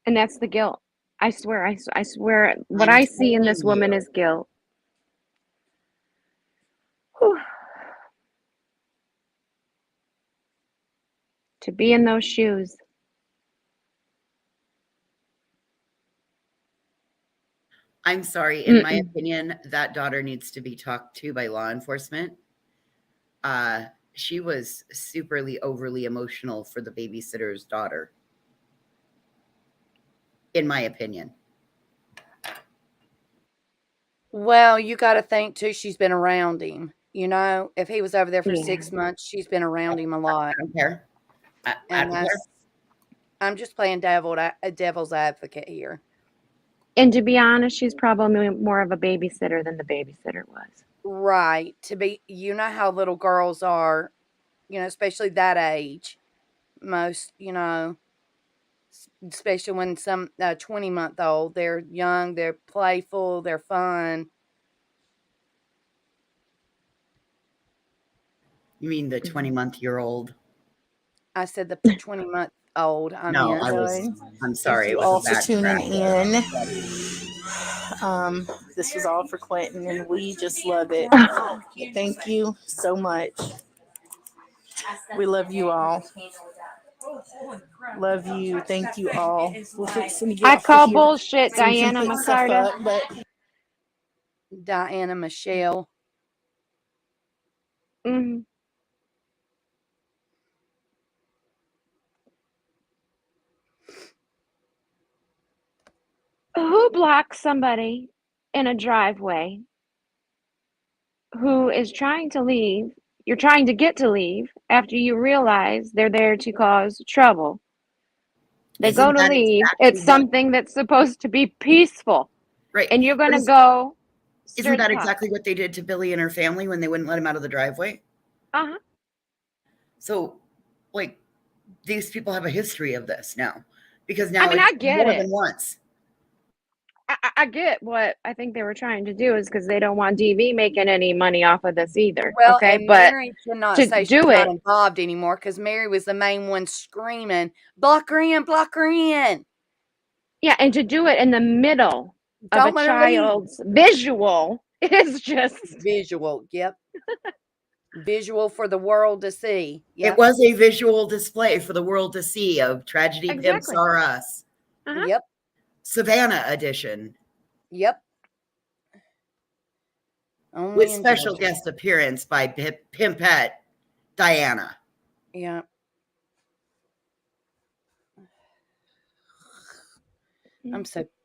And that's the guilt. I swear, I swear, what I see in this woman is guilt. Whew. To be in those shoes. I'm sorry. In my opinion, that daughter needs to be talked to by law enforcement. She was superly overly emotional for the babysitter's daughter. In my opinion. Well, you got to think too, she's been around him. You know, if he was over there for 6 months, she's been around him a lot. I don't care. I don't care. I'm just playing devil's advocate here. And to be honest, she's probably more of a babysitter than the babysitter was. Right. You know how little girls are, you know, especially that age. Most, you know, especially when some 20-month-old, they're young, they're playful, they're fun. You mean the 20-month-year-old? I said the 20-month-old. I No, meant. I'm sorry. Thank It you was a all for bad tuning crack. in. This was all for Clinton, and we just love it. Thank you so much. We love you all. Love you. Thank you all. We're fixing to get I off call of here bullshit, so we can Diana put stuff Macarta. up, but Diana Michelle. Mm-hmm. Who blocks somebody in a driveway who is trying to leave? You're trying to get to leave after you realize they're there to cause trouble. They go Isn't to that leave. exactly It's what? something that's supposed to be peaceful. Right. And you're going But to go stir isn't the that pot. exactly what they did to Billy and her family when they wouldn't let him out of the driveway? Uh-huh. So, like, these people have a history of this now, because now I mean, it's I get more it. than once. I get what I think they were trying to do is because they don't want DV making any money off of this either. Well, Okay, and but Mary cannot to say she's do not it, involved anymore because Mary was the main one screaming, block her in, block her in. yeah, and to do it in the middle of a Don't let her leave. child's visual is just Visual, yep. Visual for the world to see. Yep. It was a visual display for the world to see of Tragedy Pimps Exactly. Are Us. Uh-huh. Yep. Savannah edition. Yep. Only With in special Georgia. guest appearance by Pimpette Diana. Yeah.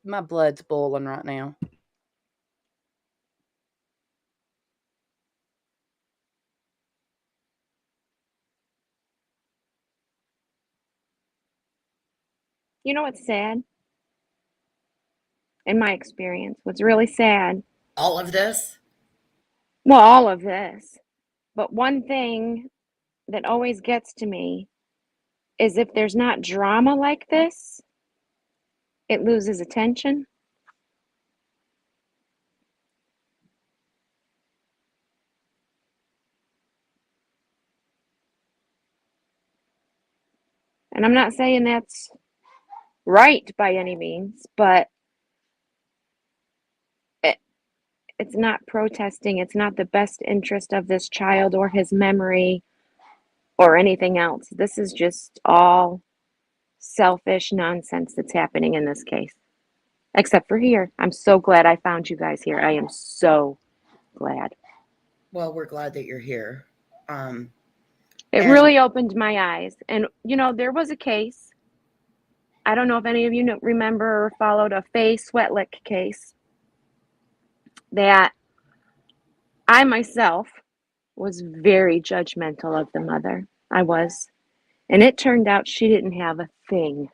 My blood's boiling right now. You know what's sad? In my experience, what's really sad? All of this? Well, all of this. But one thing that always gets to me is if there's not drama like this, it loses attention. And I'm not saying that's right by any means, but it's not protesting. It's not the best interest of this child or his memory or anything else. This is just all selfish nonsense that's happening in this case. Except for here. I'm so glad I found you guys here. I am so glad. Well, we're glad that you're here. It really opened my eyes. And, you know, there was a case. I don't know if any of you remember or followed a Faye Sweatlick case that I myself was very judgmental of the mother. I was. And it turned out she didn't have a thing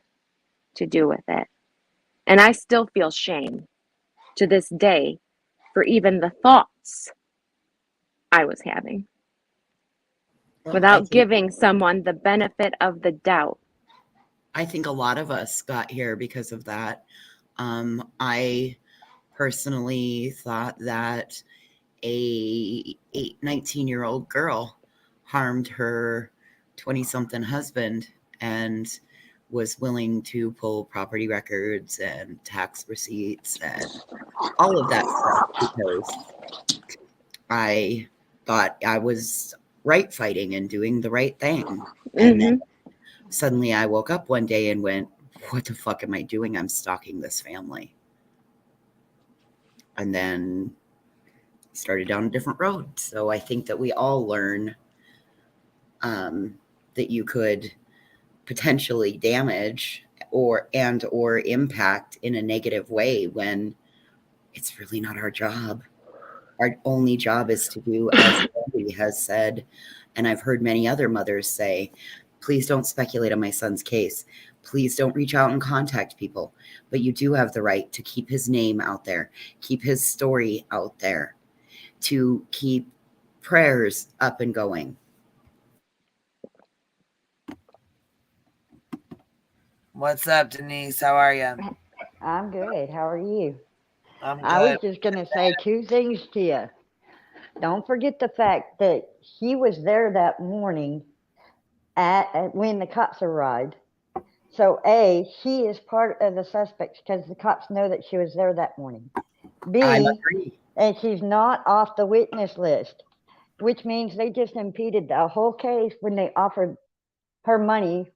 to do with it. And I still feel shame to this day for even the thoughts I was having without giving someone the benefit of the doubt. I think a lot of us got here because of that. I personally thought that a 19-year-old girl harmed her 20-something husband and was willing to pull property records and tax receipts and all of that stuff because I thought I was right fighting and doing the right thing. And then suddenly I woke up one day and went, what the fuck am I doing? I'm stalking this family. And then started down a different road. So I think that we all learn that you could potentially damage or impact in a negative way when it's really not our job. Our only job is to do as Andy has said, and I've heard many other mothers say, please don't speculate on my son's case. Please don't reach out and contact people. But you do have the right to keep his name out there, keep his story out there, to keep prayers up and going. What's up, Denise? How are you? I'm good. How are you? I'm I was good. just going to say two things to you. Don't forget the fact that he was there that morning when the cops arrived. So, A, she is part of the suspects because the cops know that she was there that morning. I B, agree. and she's not off the witness list, which means they just impeded the whole case when they offered her money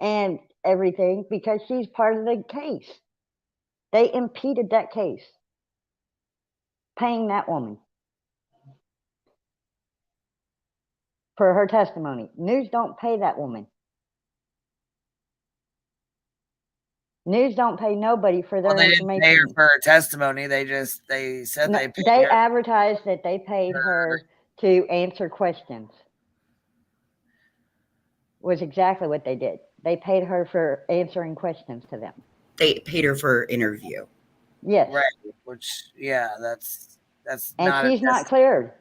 and everything because she's part of the case. They impeded that case, paying that woman for her testimony. News don't pay that woman. News don't pay nobody for their Well, they didn't pay her information. for her testimony. They said No, they paid they her. advertised that they paid her to answer questions. Was exactly what they did. They paid her for answering questions to them. They paid her for her interview. Yes. Right. Which, yeah, that's And not she's not cleared.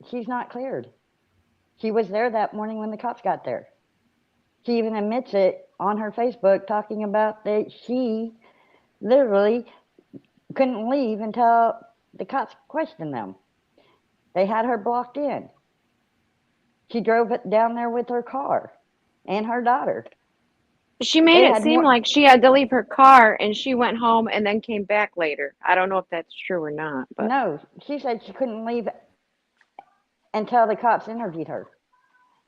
She's not cleared. She was there that morning when the cops got there. She even admits it on her Facebook, talking about that she literally couldn't leave until the cops questioned them. They had her blocked in. She drove it down there with her car and her daughter. She made it seem like she had to leave her car and she went home and then came back later. I don't know if that's true or not, but No, she said she couldn't leave until the cops interviewed her.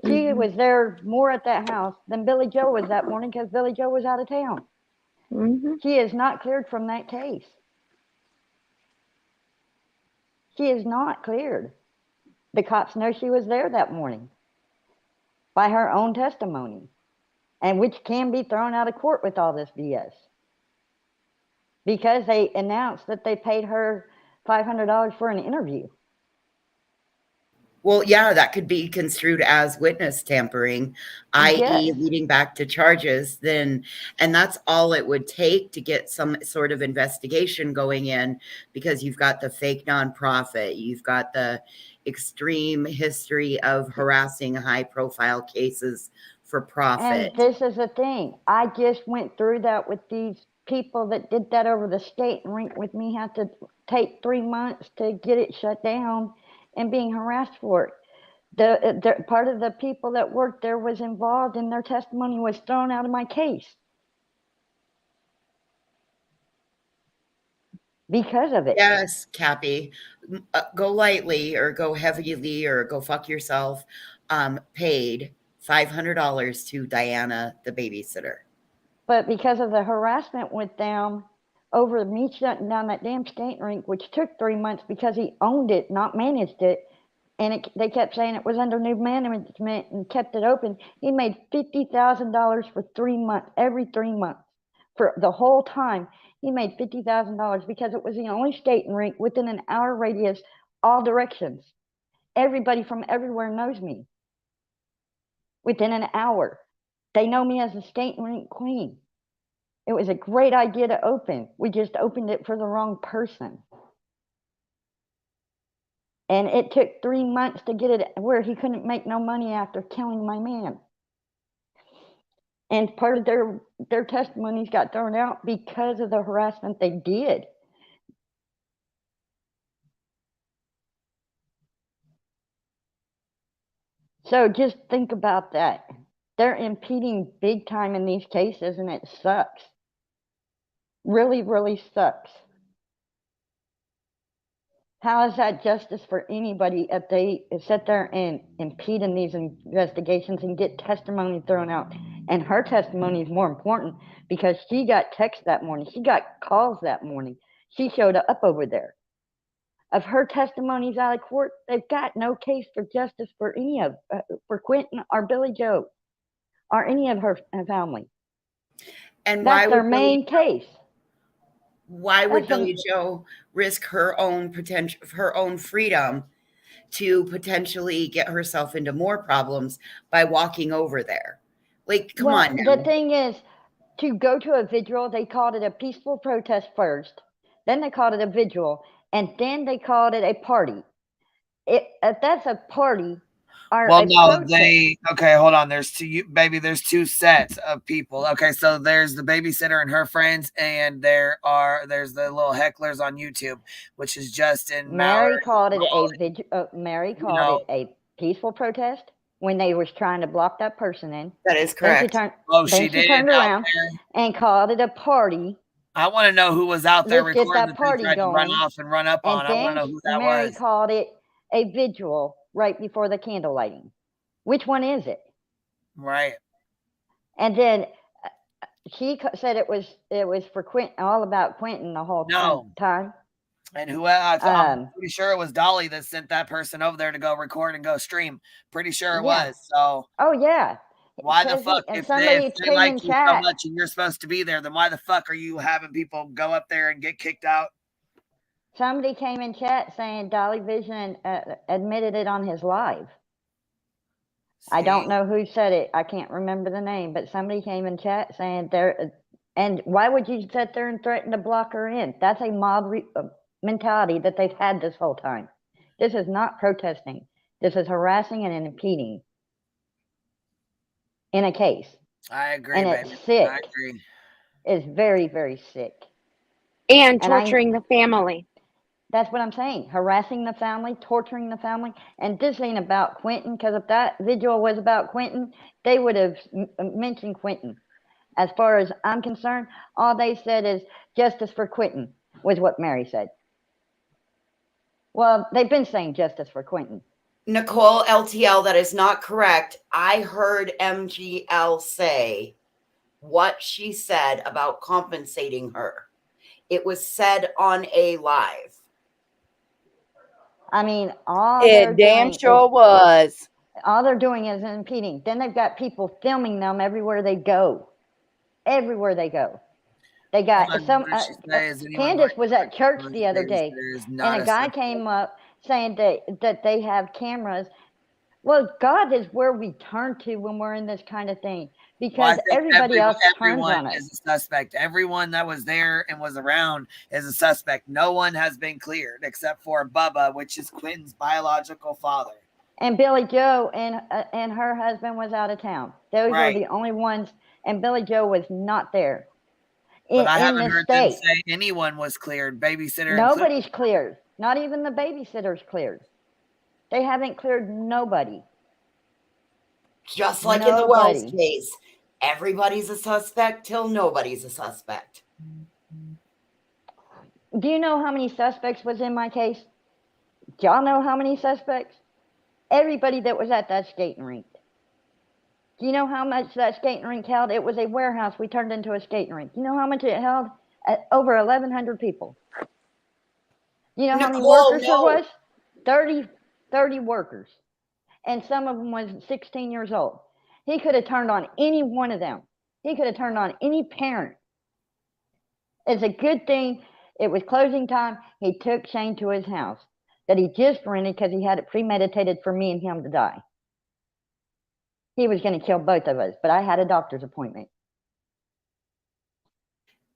She was there more at that house than Billy Joe was that morning because Billy Joe was out of town. She is not cleared from that case. She is not cleared. The cops know she was there that morning by her own testimony, and which can be thrown out of court with all this BS. Because they announced that they paid her $500 for an interview. Well, yeah, that could be construed as witness tampering, i.e., Yes. leading back to charges. And that's all it would take to get some sort of investigation going in, because you've got the fake nonprofit, you've got the extreme history of harassing high-profile cases for profit. And this is the thing. I just went through that with these people that did that over the skating rink with me. Had to take 3 months to get it shut down and being harassed for it. The part of the people that worked there was involved and their testimony was thrown out of my case because of it. Yes, Cappy, go lightly or go heavily or go fuck yourself. Paid $500 to Diana, the babysitter. But because of the harassment with them over me shutting down that damn skating rink, which took 3 months because he owned it, not managed it, and they kept saying it was under new management and kept it open. He made $50,000 for 3 months, every 3 months. For the whole time, he made $50,000 because it was the only skating rink within an hour radius, all directions. Everybody from everywhere knows me. Within an hour. They know me as the skating rink queen. It was a great idea to open. We just opened it for the wrong person. And it took 3 months to get it where he couldn't make no money after killing my man. And part of their testimonies got thrown out because of the harassment they did. So just think about that. They're impeding big time in these cases, and it sucks. Really, really sucks. How is that justice for anybody if they sit there and impede in these investigations and get testimony thrown out? And her testimony is more important because she got texts that morning. She got calls that morning. She showed up over there. If her testimony's out of court, they've got no case for justice for any of, for Quentin or Billy Joe or any of her family. And that's why their would main case. Why would Billy Joe risk her own potential, her own freedom, to potentially get herself into more problems by walking over there? Like, come on now. The thing is, to go to a vigil, they called it a peaceful protest first. Then they called it a vigil, and then they called it a party. If that's a party, are Well, a no, protest. they okay. Hold on. There's two sets of people. Okay, so there's the babysitter and her friends, and there's the little hecklers on YouTube, which is Justin, Mary Mallory, called it Molly. Mary You called know, it a peaceful protest when they was trying to block that person in. That is Then correct. she did turned out around there. and called it a party. I want to know who was out there Let's get recording that that they party tried to run going. off and run up And on. I want to then know who that Mary was. called it a vigil right before the candle lighting. Which one is it? Right. And then she said it was for Quentin, all about Quentin the whole time. And I'm pretty sure it was Dolly that sent that person over there to go record and go stream. Pretty sure it was. So. Oh yeah. Why the fuck, if somebody they came like in you so chat. much and you're supposed to be there, then why the fuck are you having people go up there and get kicked out? Somebody came in chat saying Dolly Vision admitted it on his live. I don't know who said it. I can't remember the name, but somebody came in chat saying there. And why would you sit there and threaten to block her in? That's a mob mentality that they've had this whole time. This is not protesting. This is harassing and impeding in a case. I agree, and baby. It's sick. I agree. It's very, very sick. And torturing the family. That's what I'm saying. Harassing the family, torturing the family. And this ain't about Quentin, because if that video was about Quentin, they would have mentioned Quentin. As far as I'm concerned, all they said is justice for Quentin, was what Mary said. Well, they've been saying justice for Quentin. Nicole LTL, that is not correct. I heard MGL say what she said about compensating her. It was said on a live. I mean, all It damn sure was. All they're doing is impeding. Then they've got people filming them everywhere they go. Everywhere they go. They got Candace was at church the other day, and a guy came up saying that they have cameras. Well, God is where we turn to when we're in this kind of thing, because everybody else turns on us. Is a suspect. Everyone that was there and was around is a suspect. No one has been cleared except for Bubba, which is Quentin's biological father. And Billy Joe and her husband was out of town. Those were the only ones, and Billy Joe was not there. But I haven't heard them say anyone was cleared. Babysitter. Nobody's cleared. Not even the babysitter's cleared. They haven't cleared nobody. Just like in the Wells case, everybody's a suspect till nobody's a suspect. Do you know how many suspects was in my case? Do y'all know how many suspects? Everybody that was at that skating rink. Do you know how much that skating rink held? It was a warehouse we turned into a skating rink. You know how much it held? Over 1,100 people. You know how many workers there was? 30 workers. And some of them was 16 years old. He could have turned on any one of them. He could have turned on any parent. It's a good thing. It was closing time. He took Shane to his house that he just rented because he had it premeditated for me and him to die. He was going to kill both of us, but I had a doctor's appointment.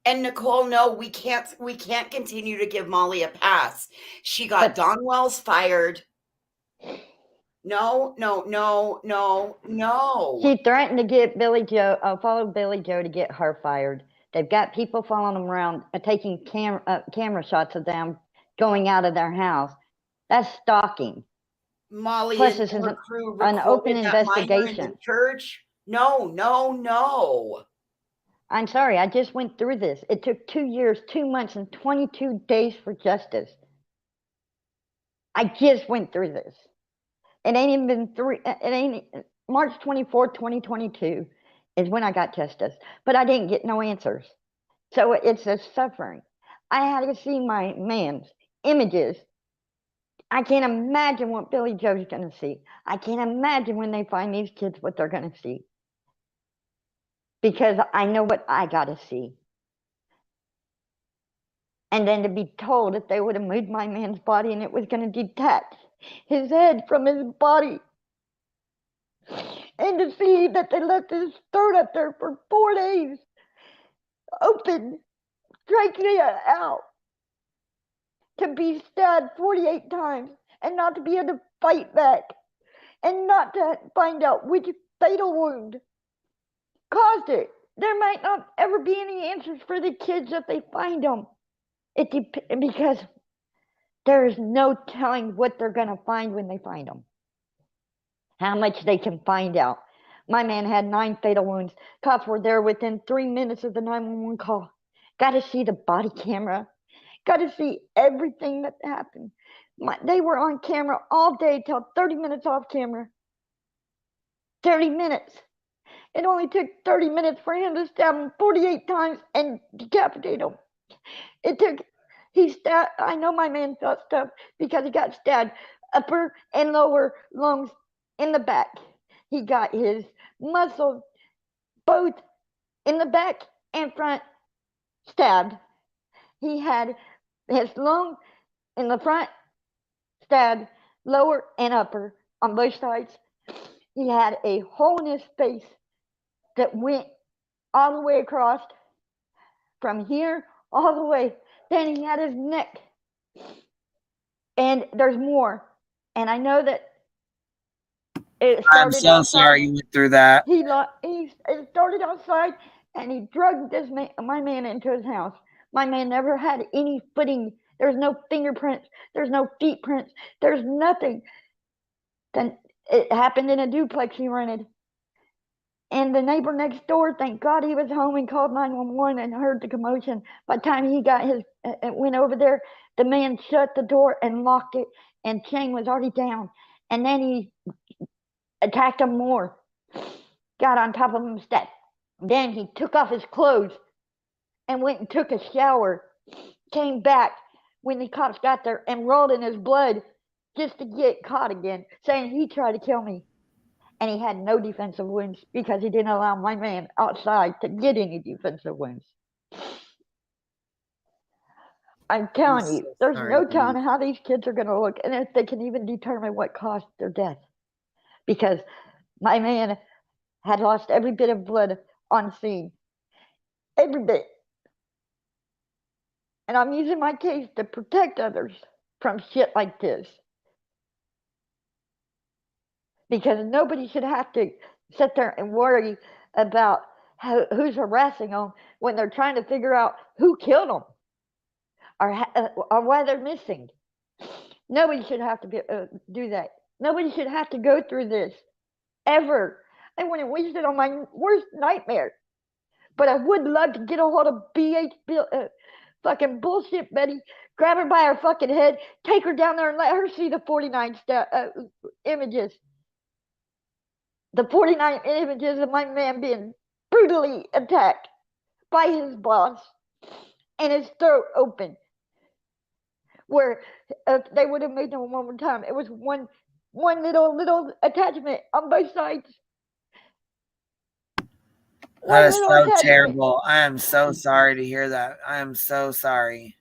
And Nicole, no, we can't continue to give Molly a pass. She got Don Wells fired. No. She threatened to get Billy Joe, follow Billy Joe to get her fired. They've got people following them around, taking camera shots of them going out of their house. That's stalking. Molly Plus, and this is her crew an open recorded that minor in the investigation. church. No. I'm sorry, I just went through this. It took 2 years, 2 months, and 22 days for justice. I just went through this. It ain't even been March 24th, 2022 is when I got justice, but I didn't get no answers. So it's a suffering. I had to see my man's images. I can't imagine what Billy Joe's going to see. I can't imagine when they find these kids what they're going to see. Because I know what I got to see. And then to be told that they would have moved my man's body and it was going to detach his head from his body. And to see that they left his throat up there for 4 days. Open. Drank it out. To be stabbed 48 times and not to be able to fight back. and not to find out which fatal wound caused it. There might not ever be any answers for the kids if they find them. Because there is no telling what they're going to find when they find them. How much they can find out. My man had 9 fatal wounds. Cops were there within 3 minutes of the 911 call. Got to see the body camera. Got to see everything that happened. They were on camera all day till 30 minutes off camera. 30 minutes. It only took 30 minutes for him to stab him 48 times and decapitate him. I know my man felt stuff because he got stabbed upper and lower lungs in the back. He got his muscles both in the back and front stabbed. He had his lung in the front stabbed, lower and upper on both sides. He had a hole in his face that went all the way across from here all the way. Then he had his neck. And there's more. And I know that it started I'm so outside. sorry you went through that. It started outside, and he drugged my man into his house. My man never had any footing. There's no fingerprints. There's no feet prints. There's nothing. Then it happened in a duplex he rented. And the neighbor next door, thank God he was home and called 911 and heard the commotion. By the time he went over there, the man shut the door and locked it, and Chang was already down. And then he attacked him more, got on top of him, stepped. Then he took off his clothes and went and took a shower, came back when the cops got there and rolled in his blood just to get caught again, saying he tried to kill me. And he had no defensive wounds because he didn't allow my man outside to get any defensive wounds. I'm telling you, there's no telling how these kids are going to look and if they can even determine what caused their death. Because my man had lost every bit of blood on scene. Every bit. And I'm using my case to protect others from shit like this. Because nobody should have to sit there and worry about who's harassing them when they're trying to figure out who killed them or why they're missing. Nobody should have to do that. Nobody should have to go through this ever. I wouldn't wish it on my worst nightmare. But I would love to get a hold of fucking bullshit Betty, grab her by her fucking head, take her down there and let her see the 49 images. The 49 images of my man being brutally attacked by his boss and his throat open. Where if they would have made them one more time, it was one little attachment on both sides. That is so terrible. I am so sorry to hear that. I am so sorry.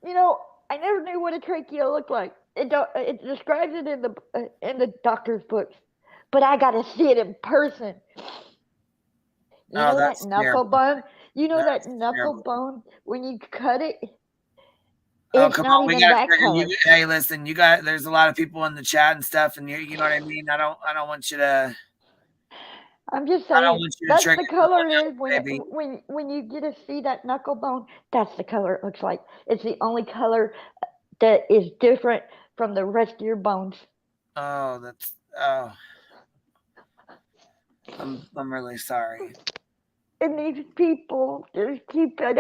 You know, I never knew what a trachea looked like. It describes it in the doctor's books, but I got to see it in person. You know that knuckle bone? You know that knuckle bone when you cut it? Oh, come on, we got hey, listen, there's a lot of people in the chat and stuff, and you know what I mean? I don't want you to. I'm just saying that's the color it is when you get to see that knuckle bone. That's the color it looks like. It's the only color that is different from the rest of your bones. Oh, I'm really sorry. And these people just keep it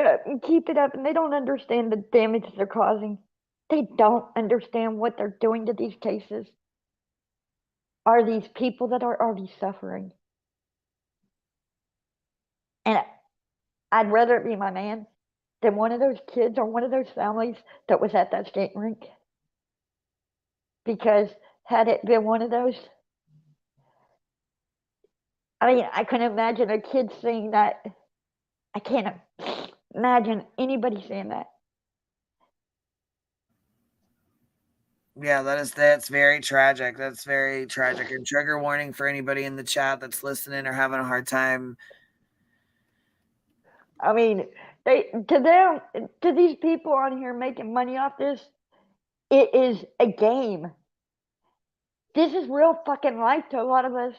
up, and they don't understand the damage they're causing. They don't understand what they're doing to these cases. Are these people that are already suffering? And I'd rather it be my man than one of those kids or one of those families that was at that skating rink. Because had it been one of those, I mean, I couldn't imagine a kid seeing that. I can't imagine anybody seeing that. Yeah, that's very tragic. That's very tragic. And trigger warning for anybody in the chat that's listening or having a hard time. I mean, to these people on here making money off this, it is a game. This is real fucking life to a lot of us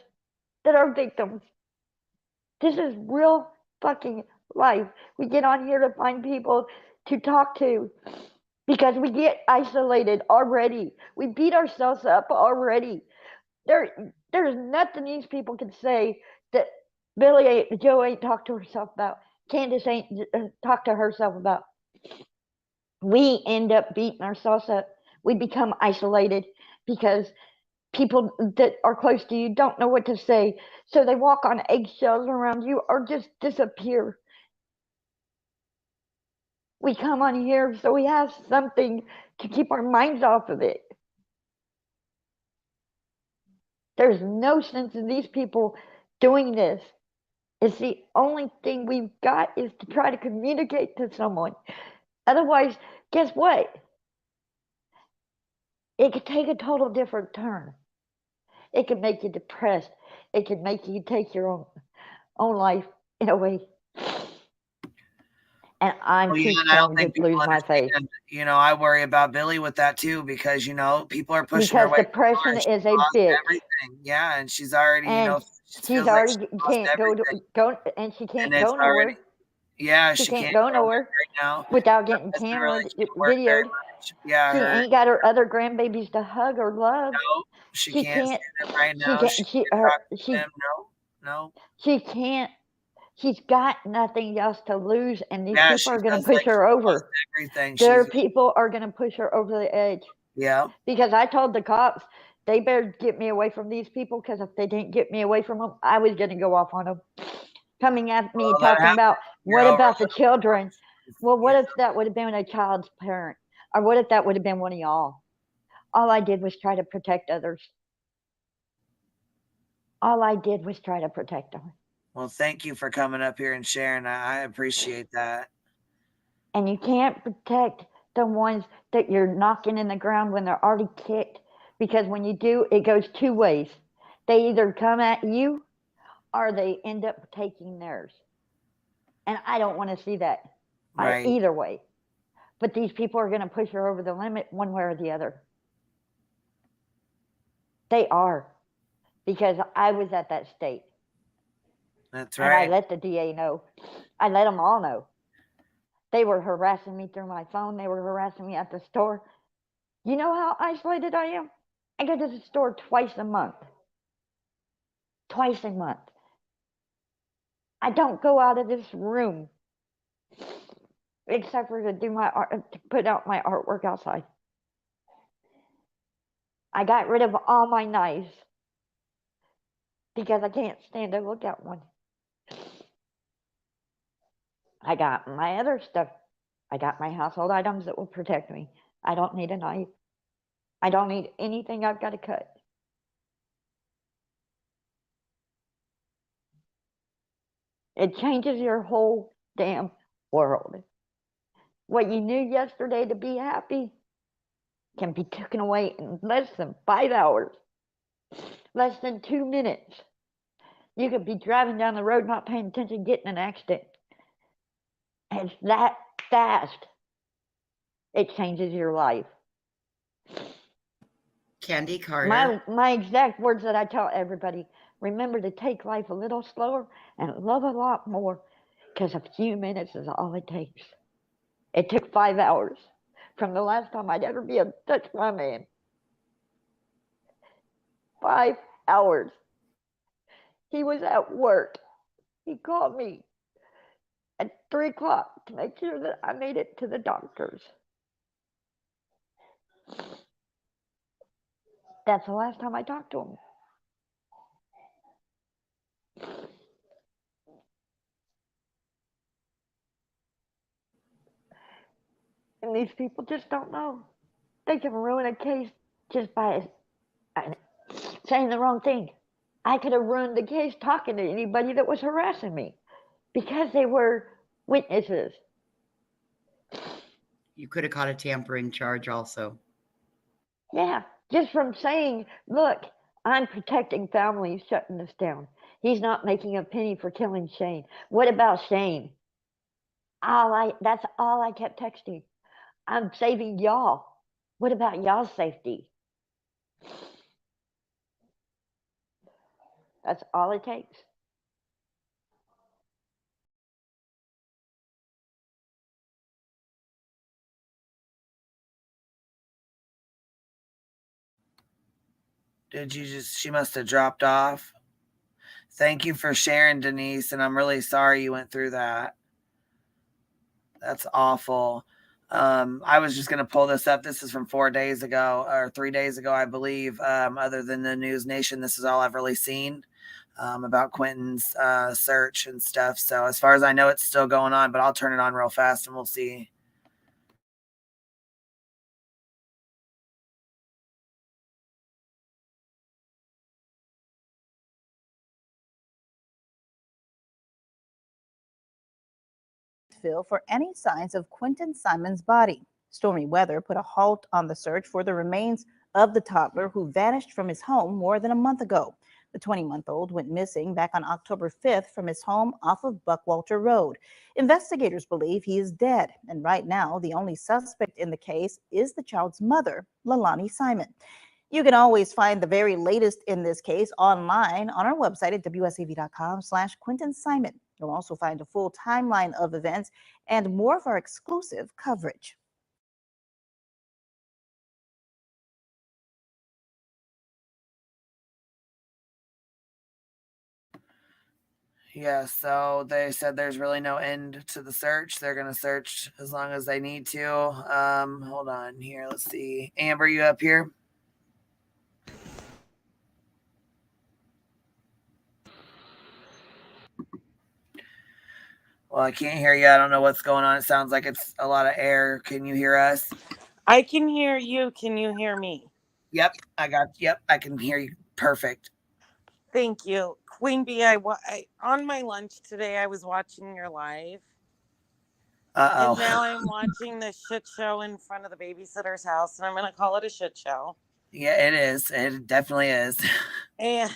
that are victims. This is real fucking life. We get on here to find people to talk to because we get isolated already. We beat ourselves up already. There's nothing these people can say that Joe ain't talked to herself about. Candace ain't talked to herself about. We end up beating ourselves up. We become isolated because people that are close to you don't know what to say. So they walk on eggshells around you or just disappear. We come on here so we have something to keep our minds off of it. There's no sense in these people doing this. It's the only thing we've got is to try to communicate to someone. Otherwise, guess what? It could take a total different turn. It can make you depressed. It can make you take your own life in a way. And I'm too and I don't strong to think people lose my faith. understand. You know, I worry about Billy with that too because you know people are pushing her Because away. depression From her. is a Lost bitch. everything. Yeah, and she's already, you And know, she's feels already like she lost can't everything. and she can't And it's go nowhere. already, yeah, She she can't can't go go nowhere nowhere right now. without Her getting husband camera really can't work very videoed. much. Yeah, She her ain't got her other grandbabies to hug or love. no, she She can't see can't. them right She now. can't. She can't talk to them. No. She can't. She's got nothing else to lose, and these Yeah, people she are going to feels push like her she lost over. everything. Their She's people are going to push her over the edge. yeah. Because I told the cops they better get me away from these people because if they didn't get me away from them, I was going to go off on them. Coming at me Well, that talking about You're what over about the with. children? Well, what if that would have been a child's parent? Or what if that would have been one of y'all? All I did was try to protect others. All I did was try to protect them. Well, thank you for coming up here and sharing. I appreciate that. And you can't protect the ones that you're knocking in the ground when they're already kicked. Because when you do, it goes two ways. They either come at you or they end up taking theirs. And I don't want to see that Right. either way. But these people are going to push her over the limit one way or the other. They are. Because I was at that state. That's And I right. let the DA know. I let them all know. They were harassing me through my phone. They were harassing me at the store. You know how isolated I am? I go to the store twice a month. Twice a month. I don't go out of this room except for to do my art, to put out my artwork outside. I got rid of all my knives because I can't stand to look at one. I got my other stuff. I got my household items that will protect me. I don't need a knife. I don't need anything I've got to cut. It changes your whole damn world. What you knew yesterday to be happy can be taken away in less than 5 hours, less than 2 minutes. You could be driving down the road not paying attention, getting in an accident. It's that fast. It changes your life. Candy Carter. My exact words that I tell everybody, remember to take life a little slower and love a lot more, because a few minutes is all it takes. It took 5 hours from the last time I'd ever be able to touch my man. 5 hours. He was at work. He called me at 3 o'clock to make sure that I made it to the doctors. That's the last time I talked to him. And these people just don't know. They can ruin a case just by saying the wrong thing. I could have ruined the case talking to anybody that was harassing me because they were witnesses. You could have caught a tampering charge also. Yeah, just from saying, look, I'm protecting families, shutting this down. He's not making a penny for killing Shane. What about Shane? That's all I kept texting. I'm saving y'all. What about y'all's safety? That's all it takes. Did you just, she must have dropped off. Thank you for sharing, Denise. And I'm really sorry you went through that. That's awful. I was just going to pull this up. This is from 4 days ago or 3 days ago, I believe. Other than the News Nation, this is all I've really seen about Quentin's search and stuff. So as far as I know, it's still going on, but I'll turn it on real fast and we'll see. For any signs of Quentin Simon's body. Stormy weather put a halt on the search for the remains of the toddler who vanished from his home more than a month ago. The 20-month-old went missing back on October 5th from his home off of Buckwalter Road. Investigators believe he is dead, and right now the only suspect in the case is the child's mother, Leilani Simon. You can always find the very latest in this case online on our website at wsav.com/Quentin Simon. You'll also find a full timeline of events and more of our exclusive coverage. Yeah, so they said there's really no end to the search. They're going to search as long as they need to. Hold on here. Let's see. Amber, you up here? Well, I can't hear you. I don't know what's going on. It sounds like it's a lot of air. Can you hear us? I can hear you. Can you hear me? Yep, I can hear you. Perfect. Thank you. Queen Bee, on my lunch today, I was watching your live. Uh-oh. And now I'm watching this shit show in front of the babysitter's house, and I'm going to call it a shit show. Yeah, it is. It definitely is. And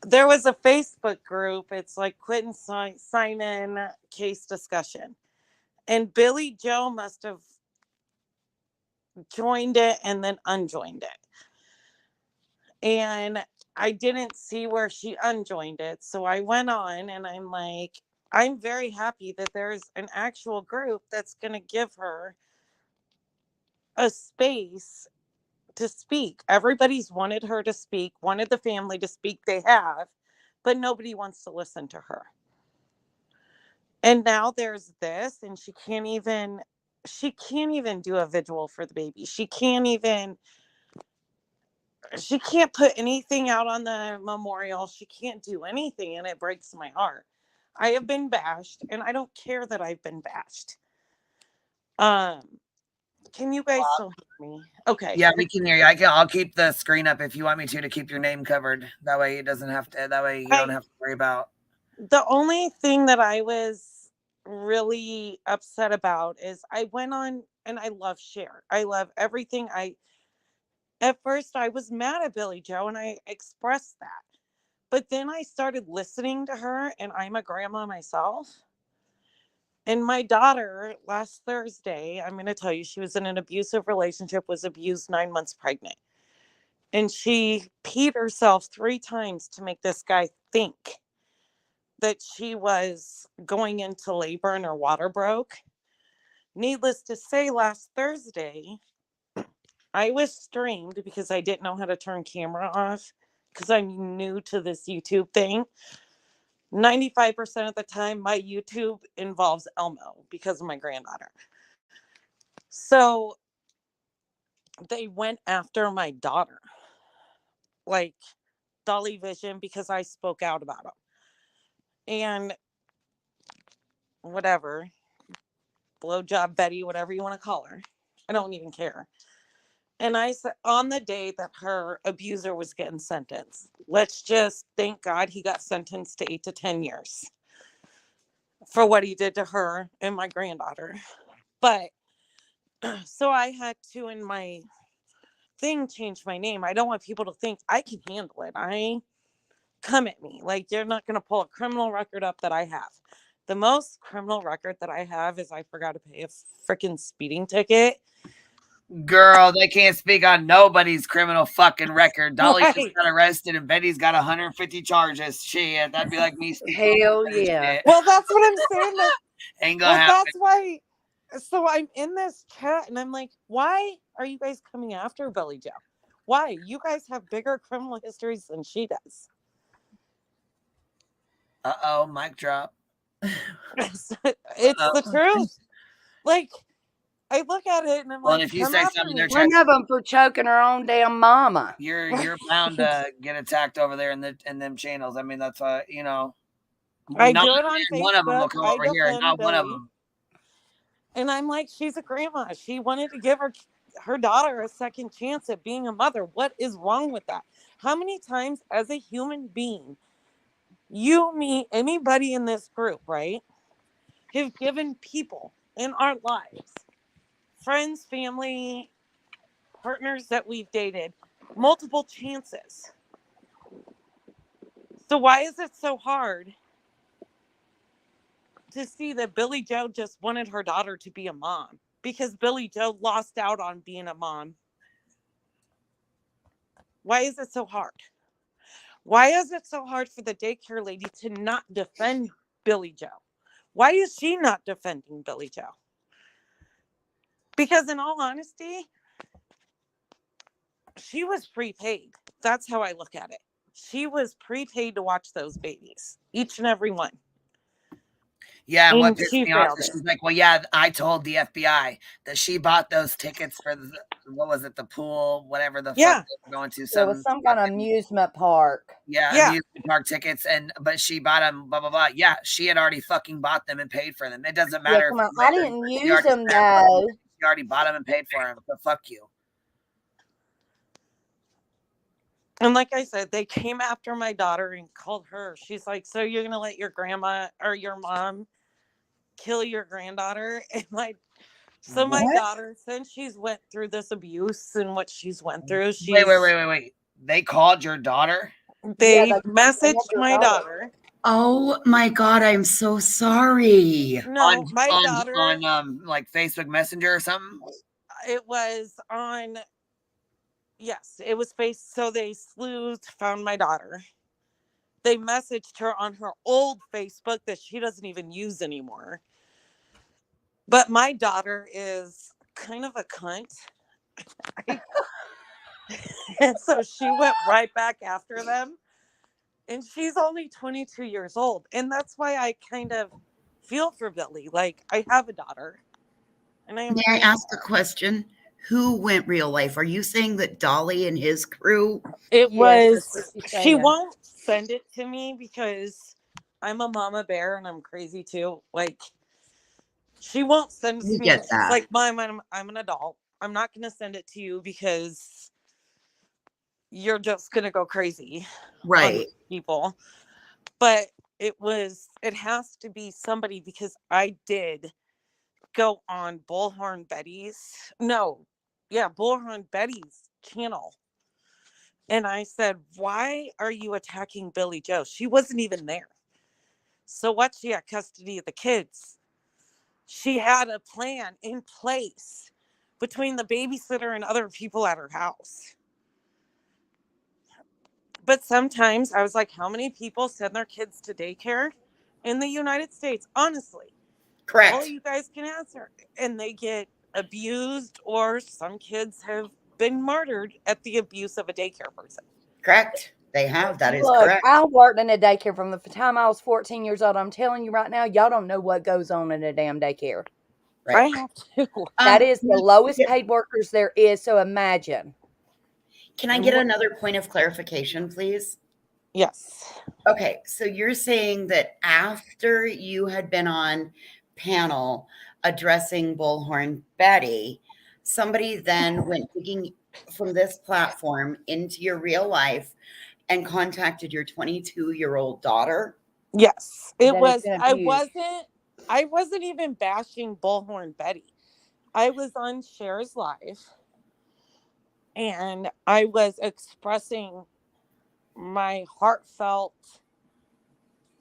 there was a Facebook group. It's like Quentin Simon case discussion. And Billy Joe must have joined it and then unjoined it. And I didn't see where she unjoined it. So I went on and I'm like, I'm very happy that there's an actual group that's going to give her a space to speak. Everybody's wanted her to speak, wanted the family to speak. They have, but nobody wants to listen to her. And now there's this, and she can't even do a vigil for the baby. She can't put anything out on the memorial. She can't do anything, and it breaks my heart. I have been bashed, and I don't care that I've been bashed. Can you guys still hear me? Okay. Yeah, we can hear you. I'll keep the screen up if you want me to keep your name covered. That way it doesn't have to. That way you don't have to worry about. The only thing that I was really upset about is I went on, and I love Cher. I love everything. At first I was mad at Billy Joe, and I expressed that. But then I started listening to her, and I'm a grandma myself. And my daughter, last Thursday, I'm going to tell you, she was in an abusive relationship, was abused 9 months pregnant. And she peed herself 3 times to make this guy think that she was going into labor and her water broke. Needless to say, last Thursday, I was streamed because I didn't know how to turn camera off because I'm new to this YouTube thing. 95% of the time, my YouTube involves Elmo because of my granddaughter. So they went after my daughter, like Dolly Vision, because I spoke out about them. And whatever, blowjob Betty, whatever you want to call her, I don't even care. And I said, on the day that her abuser was getting sentenced, let's just thank God he got sentenced to 8 to 10 years for what he did to her and my granddaughter. But so I had to, in my thing, change my name. I don't want people to think I can handle it. Come at me. Like, you're not going to pull a criminal record up that I have. The most criminal record that I have is I forgot to pay a freaking speeding ticket Girl, they can't speak on nobody's criminal fucking record. Dolly just Right. got arrested and Betty's got 150 charges. Shit, that'd be like me. Hell yeah. Well, that's what I'm saying. Ain't gonna Well, happen. that's why. So I'm in this chat and I'm like, why are you guys coming after Billy Joe? Why? You guys have bigger criminal histories than she does. Uh-oh, mic drop. It's the truth. Like, I look at it and I'm Well, like, if you come say after something, me. they're trying. One of them for choking her own damn mama. You're bound to get attacked over there in them channels. I mean, that's why I not do it on one of them will Facebook. come I over here, and defend not one of Billy. them. And I'm like, she's a grandma. She wanted to give her daughter a second chance at being a mother. What is wrong with that? How many times as a human being, you, me, anybody in this group, right, have given people in our lives, friends, family, partners that we've dated, multiple chances? So why is it so hard to see that Billy Joe just wanted her daughter to be a mom? Because Billy Joe lost out on being a mom. Why is it so hard? Why is it so hard for the daycare lady to not defend Billy Joe? Why is she not defending Billy Joe? Because in all honesty, she was prepaid. That's how I look at it. She was prepaid to watch those babies, each and every one. Yeah, and what And pissed she me off failed is it. she's like, well, yeah, I told the FBI that she bought those tickets for what was it, the pool, whatever the Yeah. fuck they were going to. It was some kind of amusement park. Yeah, amusement park tickets, but she bought them, blah, blah, blah. Yeah, she had already fucking bought them and paid for them. It doesn't Yeah, matter come if on. it's I later, didn't she use already them spent money. though. She already bought them and paid for them, so fuck you. And like I said, they came after my daughter and called her. She's like, so you're going to let your grandma or your mom kill your granddaughter? And my daughter, since she's went through this abuse and what she's went through, Wait. They called your daughter? They messaged my daughter. Oh my God, I'm so sorry. No, my daughter on like Facebook Messenger or something? It was on, yes, it was so they found my daughter. They messaged her on her old Facebook that she doesn't even use anymore. But my daughter is kind of a cunt. And so she went right back after them. And she's only 22 years old. And that's why I kind of feel for Billy. Like, I have a daughter. And May I ask a question? Who went real life? Are you saying that Dolly and his crew? It Yes, was, that's what she's she saying. won't send it to me because I'm a mama bear and I'm crazy too. Like, she won't send it You to me. get She's that. like, Mom, I'm an adult. I'm not going to send it to you because you're just going to go crazy. Right. On people. But it has to be somebody, because I did go on Bullhorn Betty's channel. And I said, why are you attacking Billy Joe? She wasn't even there. So what? She had custody of the kids. She had a plan in place between the babysitter and other people at her house. But sometimes I was like, how many people send their kids to daycare in the United States? Honestly. Correct. All you guys can answer. And they get abused, or some kids have been martyred at the abuse of a daycare person. Correct. They have. That is Look, correct. I worked in a daycare from the time I was 14 years old. I'm telling you right now, y'all don't know what goes on in a damn daycare. Right. I have to. That is the lowest paid workers there is. So imagine. Can I get another point of clarification, please? Yes. Okay, so you're saying that after you had been on panel addressing Bullhorn Betty, somebody then went digging from this platform into your real life and contacted your 22-year-old daughter? Yes. It That was, has been I wasn't even bashing Bullhorn Betty. I was on Cher's Live and I was expressing my heartfelt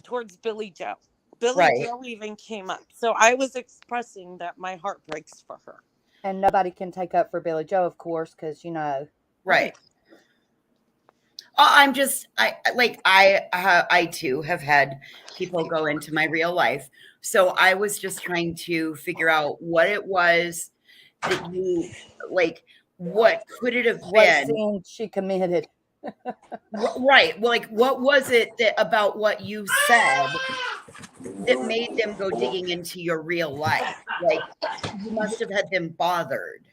towards Billy Joe. Billy Right. Joe even came up. So I was expressing that my heart breaks for her. And nobody can take up for Billy Joe, of course, because you know. Right. I'm just, I too have had people go into my real life. So I was just trying to figure out what it was that you, like, what could it have What been? sin she committed. Right. Well, like, what was it that about what you said that made them go digging into your real life? Like, you must have had them bothered.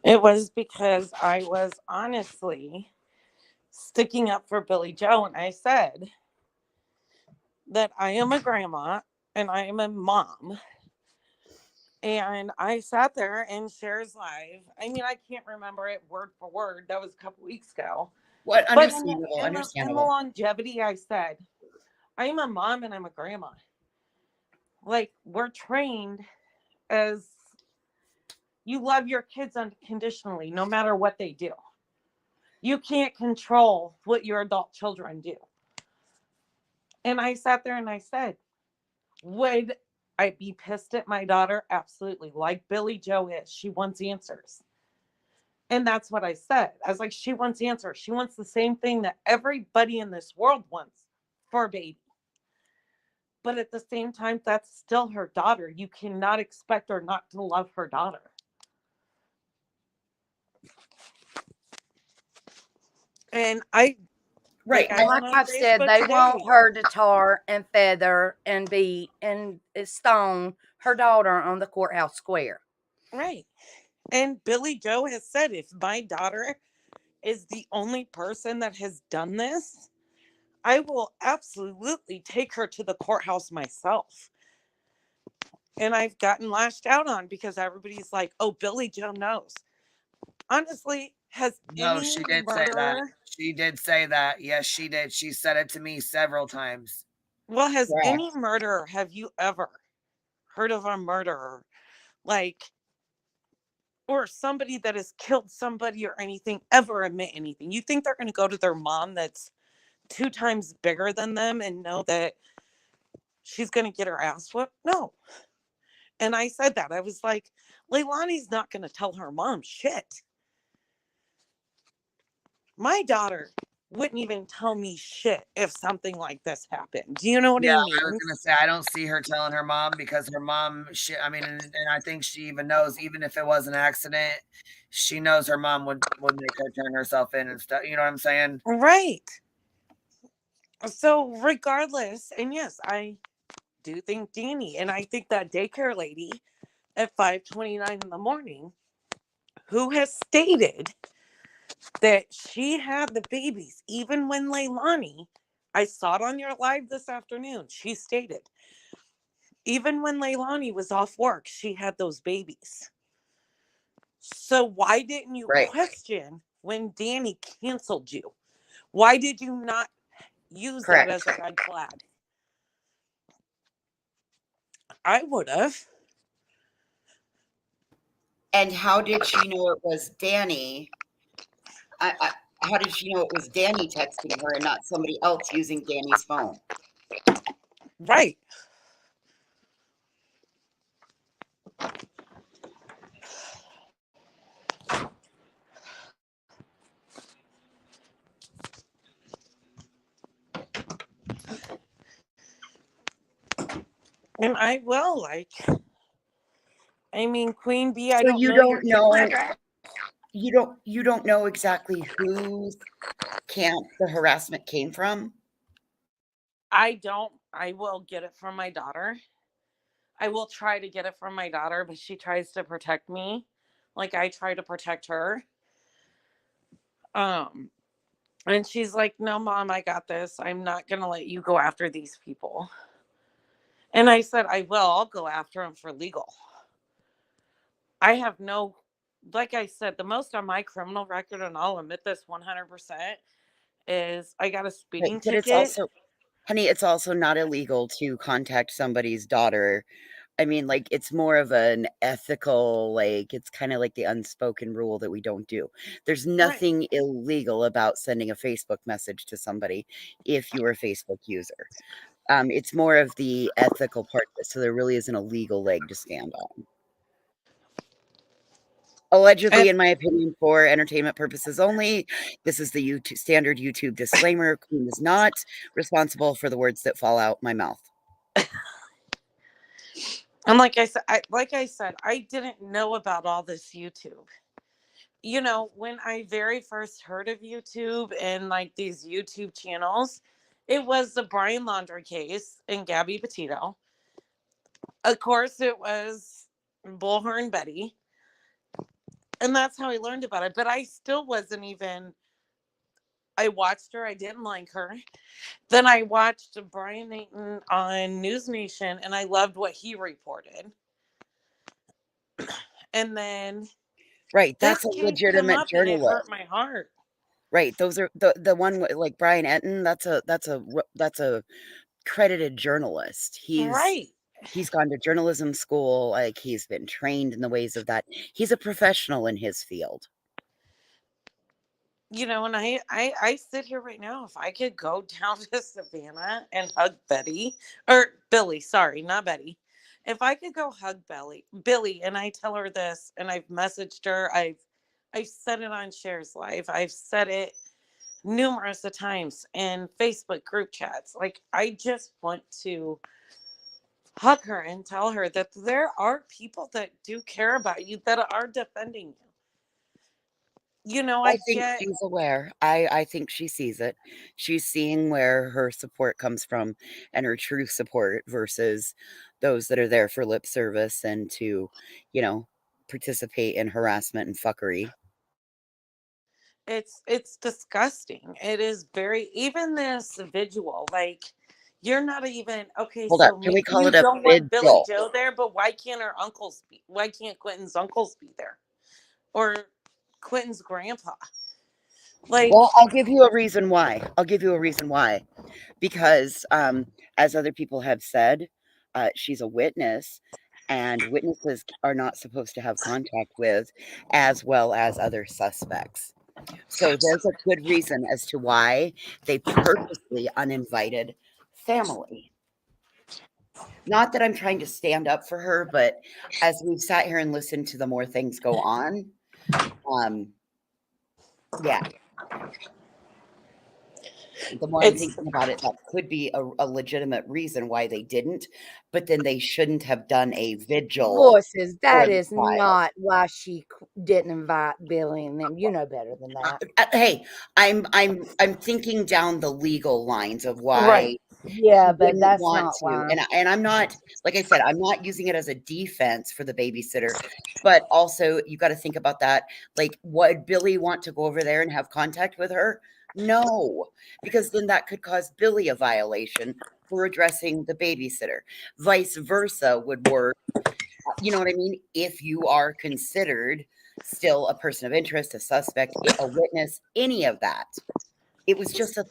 It was because I was honestly sticking up for Billy Joe, and I said that I am a grandma and I am a mom. And I sat there and shares live. I mean, I can't remember it word for word. That was a couple weeks ago. What? But Understandable. in the Understandable. longevity, I said, I'm a mom and I'm a grandma. Like, we're trained as you love your kids unconditionally, no matter what they do. You can't control what your adult children do. And I sat there and I said, would I be pissed at my daughter? Absolutely. Like Billy Joe is. She wants answers. And that's what I said. I was like, she wants answers. She wants the same thing that everybody in this world wants for a baby. But at the same time, that's still her daughter. You cannot expect her not to love her daughter. And right. Like I've said, they want her to tar and feather and beat and stone her daughter on the courthouse square. Right. And Billy Joe has said, if my daughter is the only person that has done this, I will absolutely take her to the courthouse myself. And I've gotten lashed out on because everybody's like, oh, Billy Joe knows. Honestly, has No, any she did say that. murderer, She did say that. Yes, she did. She said it to me several times. well, has Correct. any murderer, have you ever heard of a murderer, like, or somebody that has killed somebody or anything, ever admit anything? You think they're going to go to their mom that's 2 times bigger than them and know that she's going to get her ass whooped? No. And I said that. I was like, Leilani's not going to tell her mom shit. My daughter wouldn't even tell me shit if something like this happened. Do you know what I mean? I was gonna say I don't see her telling her mom because her mom, I mean, and I think she even knows, even if it was an accident, she knows her mom would make her turn herself in and stuff. You know what I'm saying? Right. So regardless, and yes, I do think Danny, and I think that daycare lady at 5:29 in the morning, who has stated that she had the babies, even when Leilani, I saw it on your live this afternoon, she stated, even when Leilani was off work, she had those babies. So why didn't you question when Danny canceled you? Why did you not use that as a red flag? I would have. And how did she know it was Danny? How did she know it was Danny texting her and not somebody else using Danny's phone? Right. And I will, like, I mean, Queen Bee, I So don't you know don't your know, address. you don't know exactly whose camp the harassment came from? I don't. I will get it from my daughter. I will try to get it from my daughter, but she tries to protect me like I try to protect her. And she's like, no, Mom, I got this. I'm not going to let you go after these people. And I said, I will. I'll go after them for legal. I have no, like I said, the most on my criminal record, and I'll admit this 100%, is I got a speeding But it's ticket. also, honey, it's also not illegal to contact somebody's daughter. I mean, like, it's more of an ethical, like, it's kind of like the unspoken rule that we don't do. There's nothing illegal about sending a Facebook message to somebody if you're a Facebook user. It's more of the ethical part, so there really isn't a legal leg to stand on. Allegedly, in my opinion, for entertainment purposes only. This is the standard YouTube disclaimer. Queen is not responsible for the words that fall out my mouth. And like I said, I didn't know about all this YouTube. You know, when I very first heard of YouTube and like these YouTube channels, it was the Brian Laundrie case and Gabby Petito. Of course, it was Bullhorn Betty. And that's how I learned about it. But I still wasn't even, I watched her. I didn't like her. Then I watched Brian Nathan on News Nation and I loved what he reported. And then right, that's this a case come legitimate up and it hurt journalist. my heart. Right, those are the one like Brian Etten. That's a credited journalist. Right. He's gone to journalism school. Like he's been trained in the ways of that. He's a professional in his field. You know, and I sit here right now. If I could go down to Savannah and hug Billy, sorry, not Betty. If I could go hug Billy, and I tell her this, and I've messaged her, I've said it on Shares Live, I've said it numerous of times in Facebook group chats. Like I just want to hug her and tell her that there are people that do care about you, that are defending you. You know, I think she's aware. I think she sees it. She's seeing where her support comes from and her true support versus those that are there for lip service and to, you know, participate in harassment and fuckery. It's disgusting. It is very, even this visual, like you're not even okay. Hold So up. Can we call you it a don't want Billy vigil? Joe there, but why can't her uncles be? Why can't Quentin's uncles be there, or Quentin's grandpa? Like, Well, I'll give you a reason why. Because as other people have said, she's a witness, and witnesses are not supposed to have contact with, as well as other suspects. So there's a good reason as to why they purposely uninvited family. Not that I'm trying to stand up for her, but as we've sat here and listened to the more things go on, yeah. The more I'm thinking about it, that could be a legitimate reason why they didn't, but then they shouldn't have done a vigil Voices, for that the is trial. not why she didn't invite Billy and them. You know better than that. Hey, I'm thinking down the legal lines of why Right. Yeah, she but wouldn't that's want not to. why. And I'm not, like I said, I'm not using it as a defense for the babysitter, but also you got to think about that. Like, would Billy want to go over there and have contact with her? No, because then that could cause Billy a violation for addressing the babysitter. Vice versa would work. You know what I mean? If you are considered still a person of interest, a suspect, a witness, any of that. It was just a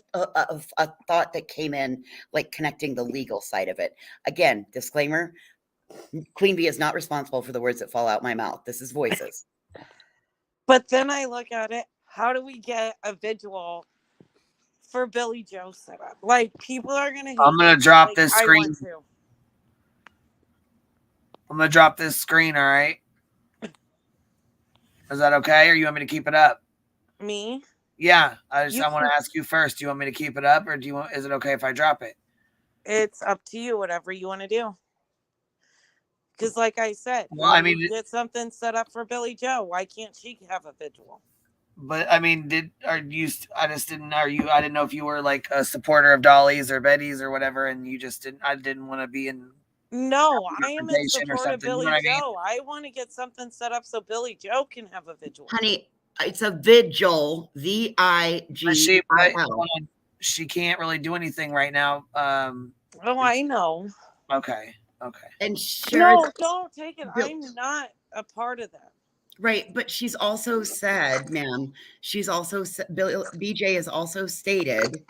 thought that came in, like connecting the legal side of it. Again, disclaimer, Queen Bee is not responsible for the words that fall out my mouth. This is voices. but then I look at it, how do we get a vigil for Billy Joe set up? Like, people are going to hate I'm going to me, drop like, this I screen. want to. I'm going to drop this screen, all right? Is that okay? Or you want me to keep it up? Me? Yeah, I want to ask you first. Do you want me to keep it up, or is it okay if I drop it? It's up to you, whatever you want to do. Because, like I said, Well, I mean, get something set up for Billy Joe. Why can't she have a vigil? But I mean, I didn't know if you were like a supporter of Dolly's or Betty's or whatever, and you just didn't. I didn't want to be in. No, I am in support of you know Billy what I mean? Joe. I want to get something set up so Billy Joe can have a vigil. Honey, it's a vigil, V-I-G-I-L. She can't really do anything right now. Oh, I know. Okay. And no, don't take it. I'm not a part of that. Right, but she's also said, ma'am, BJ has also stated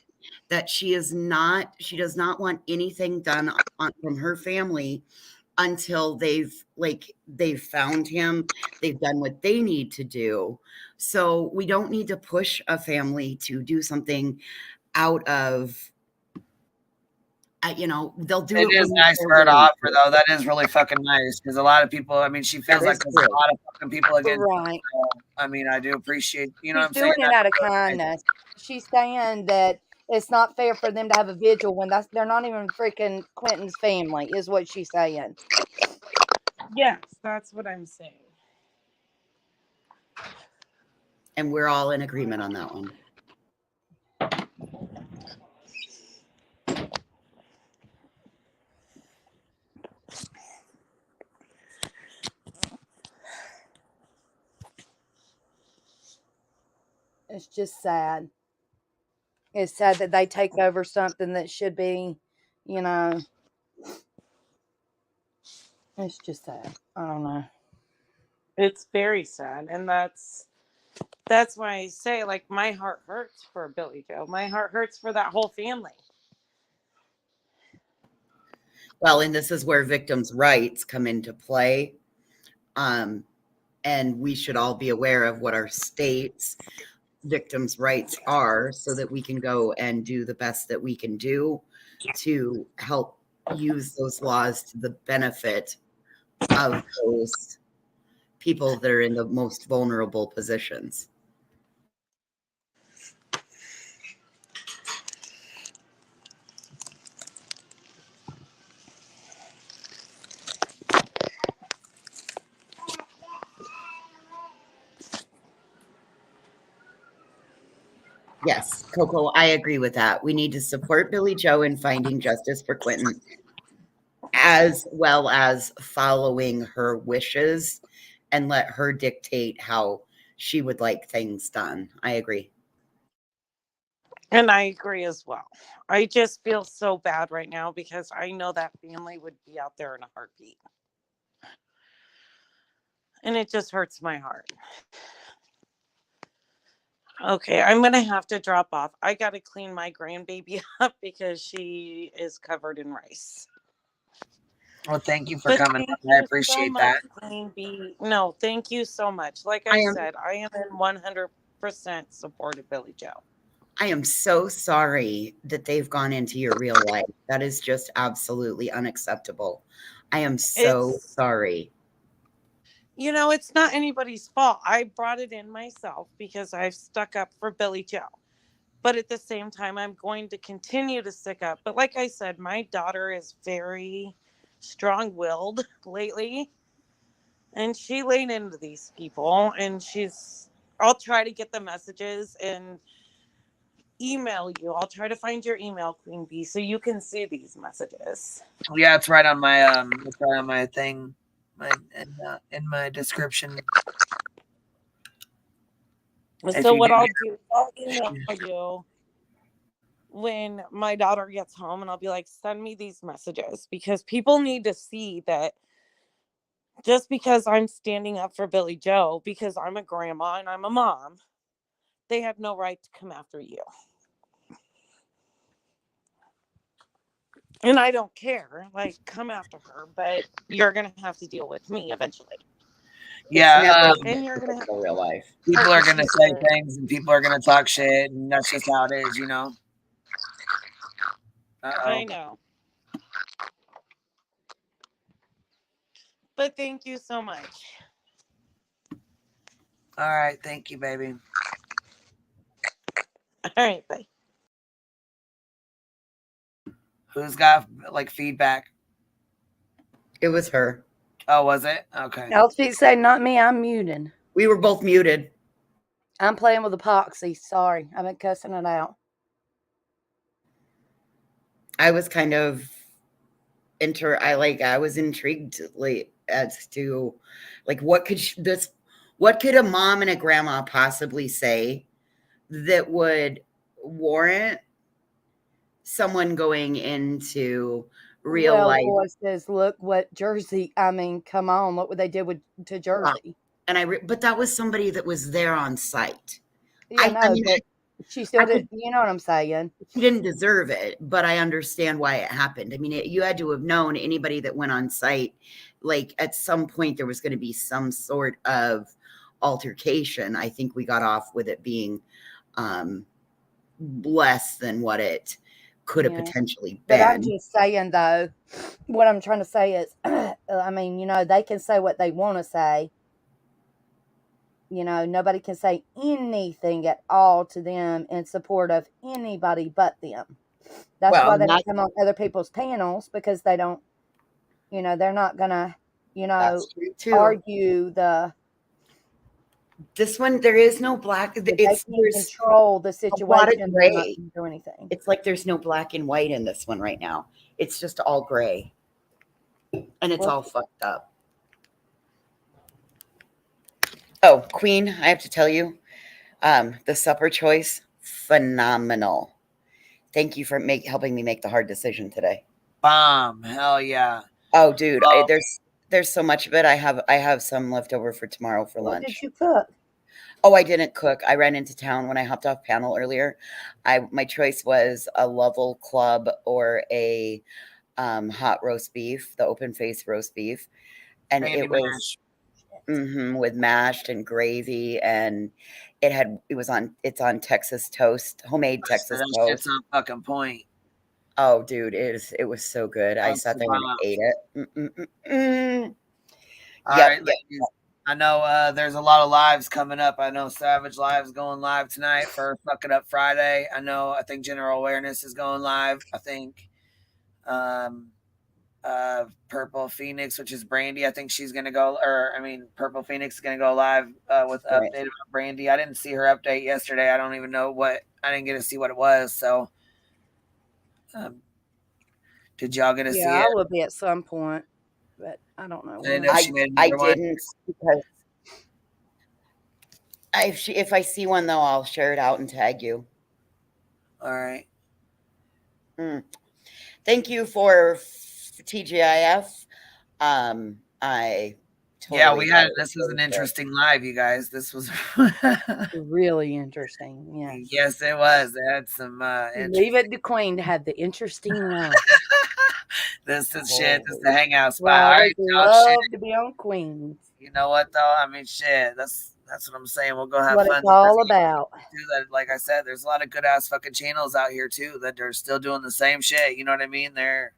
that she does not want anything done from her family until they've found him, they've done what they need to do. So we don't need to push a family to do something out of they'll do It it is when nice they're for her to willing offer, to. though. That is really fucking nice because a lot of people, I mean, she feels That like is there's true. a lot of fucking people against her. Right. So, I mean, I do appreciate, you know what She's I'm saying? doing it out of kindness. She's saying that it's not fair for them to have a vigil when they're not even freaking Quentin's family, is what she's saying. Yes, that's what I'm saying. And we're all in agreement on that one. It's just sad. It's sad that they take over something that should be, it's just sad. I don't know. It's very sad, and that's why I say, like, my heart hurts for Billy Joe. My heart hurts for that whole family. Well, and this is where victims' rights come into play. And we should all be aware of what our state's victims' rights are so that we can go and do the best that we can do to help use those laws to the benefit of those people that are in the most vulnerable positions. Yes, Coco, I agree with that. We need to support Billy Joe in finding justice for Quentin, as well as following her wishes and let her dictate how she would like things done. I agree. And I agree as well. I just feel so bad right now because I know that family would be out there in a heartbeat. And it just hurts my heart. Okay, I'm going to have to drop off. I got to clean my grandbaby up because she is covered in rice. Well, thank you for But coming. thank I you appreciate so much, that. Queen Bee. No, thank you so much. Like I said, I am in 100% support of Billy Joe. I am so sorry that they've gone into your real life. That is just absolutely unacceptable. I am so sorry. It's not anybody's fault. I brought it in myself because I've stuck up for Billy Joe. But at the same time, I'm going to continue to stick up. But like I said, my daughter is very strong-willed lately. And she laid into these people. And I'll try to get the messages and email you. I'll try to find your email, Queen Bee, so you can see these messages. Yeah, it's right on my thing, in my description. So what I'll do, I'll email you when my daughter gets home, and I'll be like, send me these messages, because people need to see that just because I'm standing up for Billy Joe, because I'm a grandma and I'm a mom, they have no right to come after you. And I don't care, like, come after her, but you're going to have to deal with me eventually. Yeah, and you're going to have real life. People are going to say things and people are going to talk shit, and that's just how it is, I know. But thank you so much. All right. Thank you, baby. All right. Bye. Who's got feedback? It was her. Oh, was it? Okay. Elsie say not me. I'm muted. We were both muted. I'm playing with epoxy. Sorry, I've been cussing it out. I was kind of I was intrigued as to what could a mom and a grandma possibly say that would warrant someone going into real life. Boy says, look what Jersey. I mean, come on, look what they did to Jersey. And but that was somebody that was there on site. Yeah, I mean, she still did. You know what I'm saying? She didn't deserve it, but I understand why it happened. I mean, you had to have known anybody that went on site, at some point there was going to be some sort of altercation. I think we got off with it being less than what it could have Yeah. potentially But I'm been. just saying, though, what I'm trying to say is, I mean, they can say what they want to say. Nobody can say anything at all to them in support of anybody but them. That's Well, why they not don't come on other people's panels, because they don't, they're not gonna, that's true too. argue This one, there is no black. they It's can't there's control the a lot of situation. They're not gray. gonna do anything. It's like there's no black and white in this one right now. It's just all gray, and it's Well, all fucked up. Oh, Queen, I have to tell you, the supper choice, phenomenal. Thank you for helping me make the hard decision today. Bomb. Hell yeah. Oh, dude, there's so much of it. I have some left over for tomorrow for what lunch. did you cook? Oh, I didn't cook. I ran into town when I hopped off panel earlier. My choice was a Lovell Club or a hot roast beef, the open face roast beef, and Gravy it was with mashed and gravy, and it's on Texas toast, homemade Texas That toast. shit's on fucking point. Oh, dude, it was so good. I sat there and ate it. All Yep, right, yep. ladies. I know there's a lot of lives coming up. I know Savage Live's going live tonight for Fuck It Up Friday. I think General Awareness is going live. I think Purple Phoenix, which is Brandy, I think she's gonna go, Purple Phoenix is gonna go live with Right. update about Brandy. I didn't see her update yesterday. I don't even know I didn't get to see what it was. So did y'all get to see Yeah, I it? will be at some point, but I don't know. I didn't know she made I another one. didn't, because if I see one though, I'll share it out and tag you. All right. Thank you for TGIF. I totally this was an interesting live, you guys. This was really interesting. Yes. Yes, it was. It had some Leave it to Queen to have the interesting life. This is shit. This is the hangout spot. Well, All I right, would y'all, love shit. to be on Queen. You know what though? I mean, shit. That's what I'm saying. We'll go have What fun. it's all about. Do that. Like I said, there's a lot of good ass fucking channels out here too that are still doing the same shit. You know what I mean? They're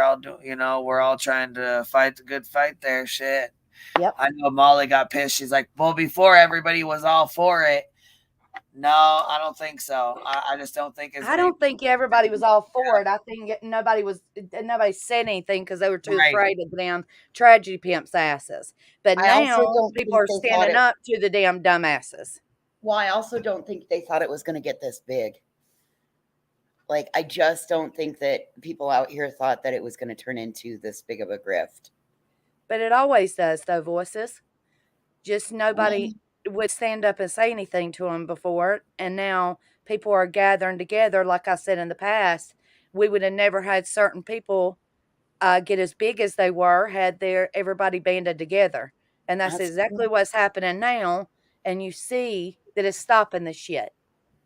all doing. We're all trying to fight the good fight there. Shit. Yep. I know Molly got pissed. She's like, well, before everybody was all for it. No, I don't think so. I just don't think I don't think everybody was all for it. I think nobody said anything because they were too afraid of the damn tragedy pimps' asses. But now people are standing up to the damn dumbasses. Well, I also don't think they thought it was going to get this big. Like, I just don't think that people out here thought that it was going to turn into this big of a grift. But it always does, though, voices. Just nobody would stand up and say anything to them before, and now people are gathering together. Like I said in the past, we would have never had certain people get as big as they were had everybody banded together, and that's exactly what's happening now. And you see that it's stopping the shit.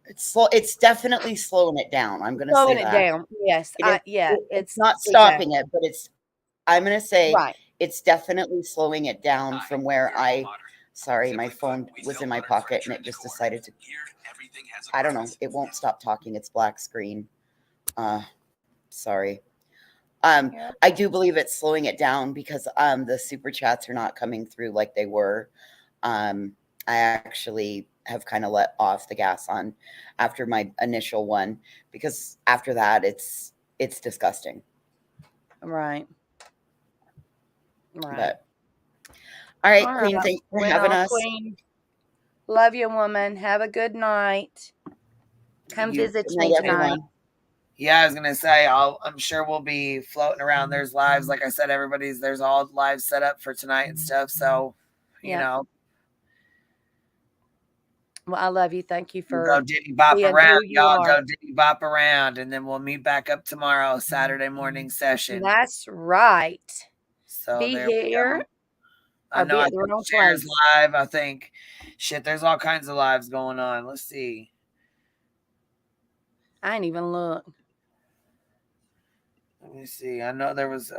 It's definitely slowing it down. I'm going to say Slowing that. it down. Yes. It's not stopping it, but I'm going to say it's definitely slowing it down from where sorry, my phone was in my pocket and it just decided to, I don't know. It won't stop talking. It's black screen. Sorry. I do believe it's slowing it down because the super chats are not coming through like they were. I actually have kind of let off the gas on after my initial one, because after that it's disgusting. Right. But all right, Queen, thanks for having us. Queen. Love you, woman. Have a good night. Come visit me tonight. Yeah, I was gonna say, I'm sure we'll be floating around. There's lives, like I said, there's all lives set up for tonight and stuff. So, you know. Well, I love you. Thank you for go diddy bop around, y'all. Go diddy bop around, and then we'll meet back up tomorrow, Saturday morning session. That's right. So be there here. I know. I think Cher's live. I think, shit. There's all kinds of lives going on. Let's see. I ain't even look. Let me see. I know there was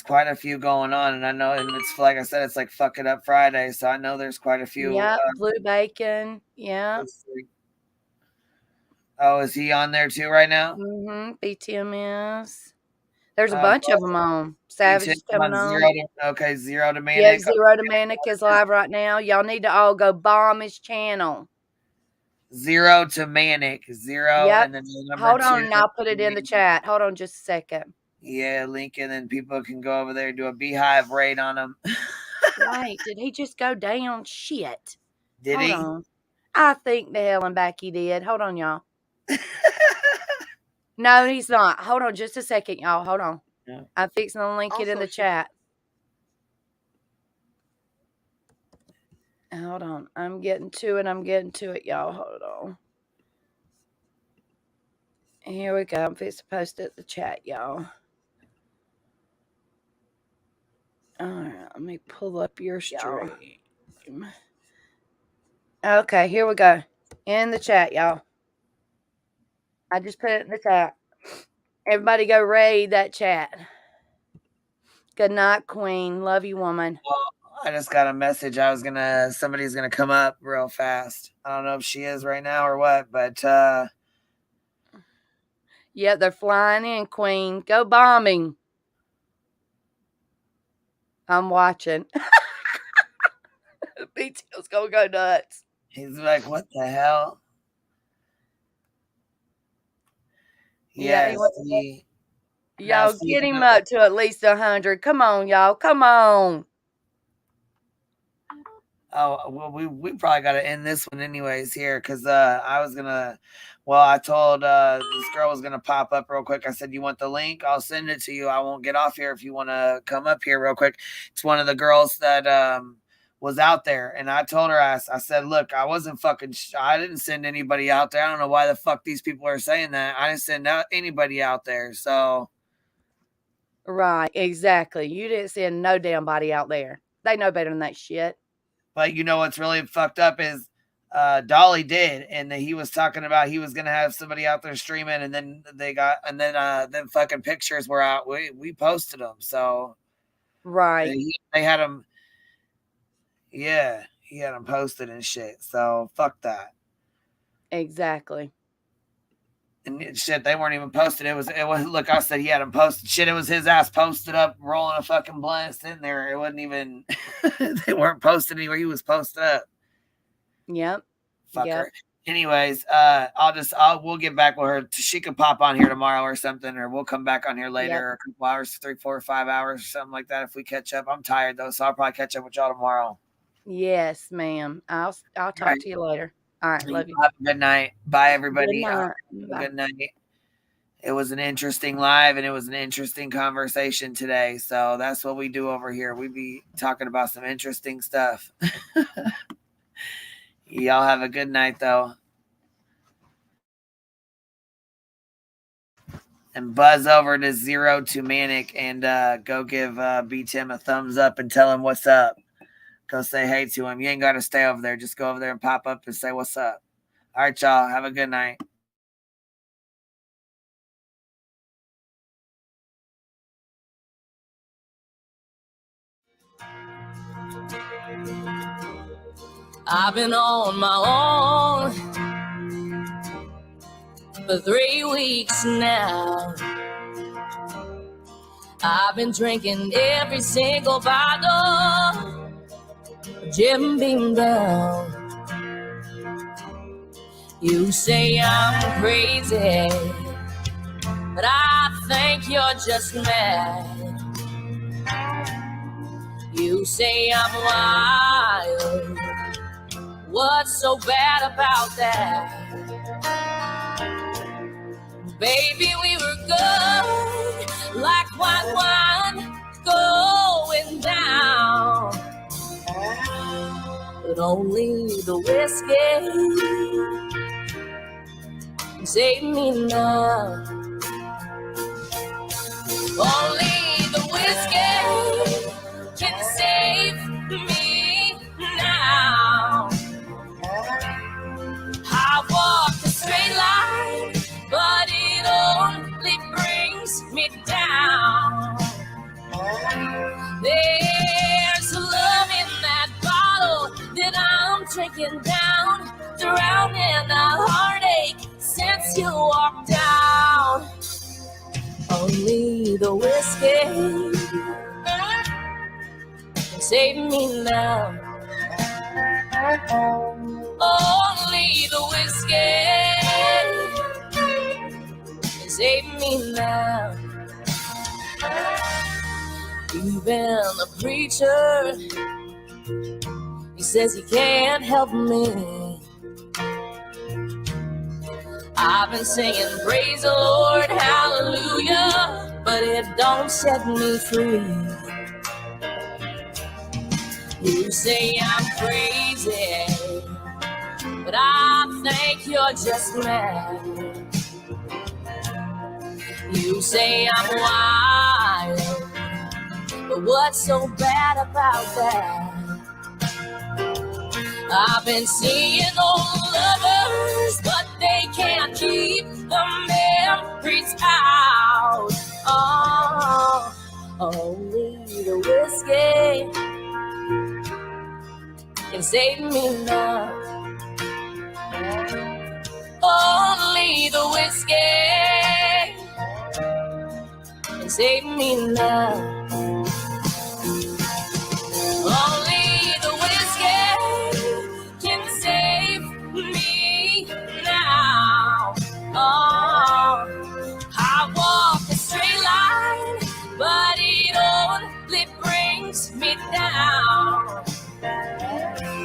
quite a few going on, and I know, and it's like I said, it's like Fuck It Up Friday, so I know there's quite a few. Yeah, Blue Bacon. Yeah. Oh, is he on there too right now? BTM is. There's a Oh, bunch of them on. Savage is coming on. Zero to Manic. Yeah, Zero to Manic is live right now. Y'all need to all go bomb his channel. Zero to Manic. Zero Yep. and then the number Hold 2. on, and I'll put it in the chat. Hold on just a second. Yeah, link and then people can go over there and do a beehive raid on him. Wait, did he just go down? Shit. Did Hold he? on. I think the hell and back he did. Hold on, y'all. No, he's not. Hold on just a second, y'all. Hold on. Yeah. I'm fixing to link it in the chat. Hold on. I'm getting to it, y'all. Hold on. Here we go. I'm fixing to post it in the chat, y'all. All right. Let me pull up your stream. Okay, here we go. In the chat, y'all. I just put it in the chat. Everybody go raid that chat. Good night, Queen. Love you, woman. I just got a message. Somebody's gonna come up real fast. I don't know if she is right now or what, but yeah, they're flying in, Queen. Go bombing. I'm watching. BTL's gonna go nuts. He's like, what the hell? Yeah, Now, y'all get him up to at least 100. Come on, y'all. Come on. Oh, well, we probably got to end this one anyways here because I told this girl was going to pop up real quick. I said, you want the link? I'll send it to you. I won't get off here if you want to come up here real quick. It's one of the girls that was out there. And I told her, I said, look, I wasn't I didn't send anybody out there. I don't know why the fuck these people are saying that. I didn't send anybody out there. So. Right, exactly. You didn't send no damn body out there. They know better than that shit. But you know what's really fucked up is Dolly did, and he was talking about he was gonna have somebody out there streaming, and then then fucking pictures were out. We posted them, so right. They had them. Yeah, he had them posted and shit. So fuck that. Exactly. And shit, they weren't even posted. It was look, I said he had them posted. Shit, it was his ass posted up, rolling a fucking blunt in there. It wasn't even they weren't posted anywhere. He was posted up. Yep. Fucker. Yep. Anyways, we'll get back with her. She could pop on here tomorrow or something, or we'll come back on here later, or a couple hours, 3, 4, 5 hours, or something like that. If we catch up, I'm tired though, so I'll probably catch up with y'all tomorrow. Yes, ma'am. I'll talk to you later. All right, love you. Have a good night. Bye, everybody. Good night. Good night. It was an interesting live, and it was an interesting conversation today. So that's what we do over here. We be talking about some interesting stuff. Y'all have a good night, though. And buzz over to Zero to Manic and go give B-Tim a thumbs up and tell him what's up. Go say hey to him. You ain't got to stay over there. Just go over there and pop up and say what's up. All right, y'all. Have a good night. I've been on my own for 3 weeks now. I've been drinking every single bottle, Jim Beam down. You say I'm crazy, but I think you're just mad. You say I'm wild, what's so bad about that? Baby, we were good, like white wine going down. But only the whiskey can save me now. Only the whiskey can save me now. I walk a straight line, but it only brings me down. There's love in that bottle that I'm drinking down, drowning a heartache since you save me now. Only the whiskey can save me now. Even the preacher, he says he can't help me. I've been singing praise the Lord, hallelujah, but it don't set me free. You say I'm crazy, but I think you're just mad. You say I'm wild, but what's so bad about that? I've been seeing old lovers, but they can't keep the memories out. Oh, only the whiskey can save me now. Only the whiskey can save me now. Only the whiskey can save me now. Oh, I walk a straight line, but it only brings me down.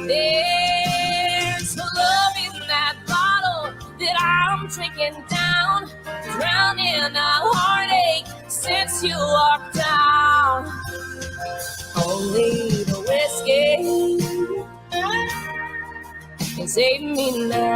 There's love in that bottle that I'm drinking down, drowning a heartache since you walked out. Only the whiskey can save me now.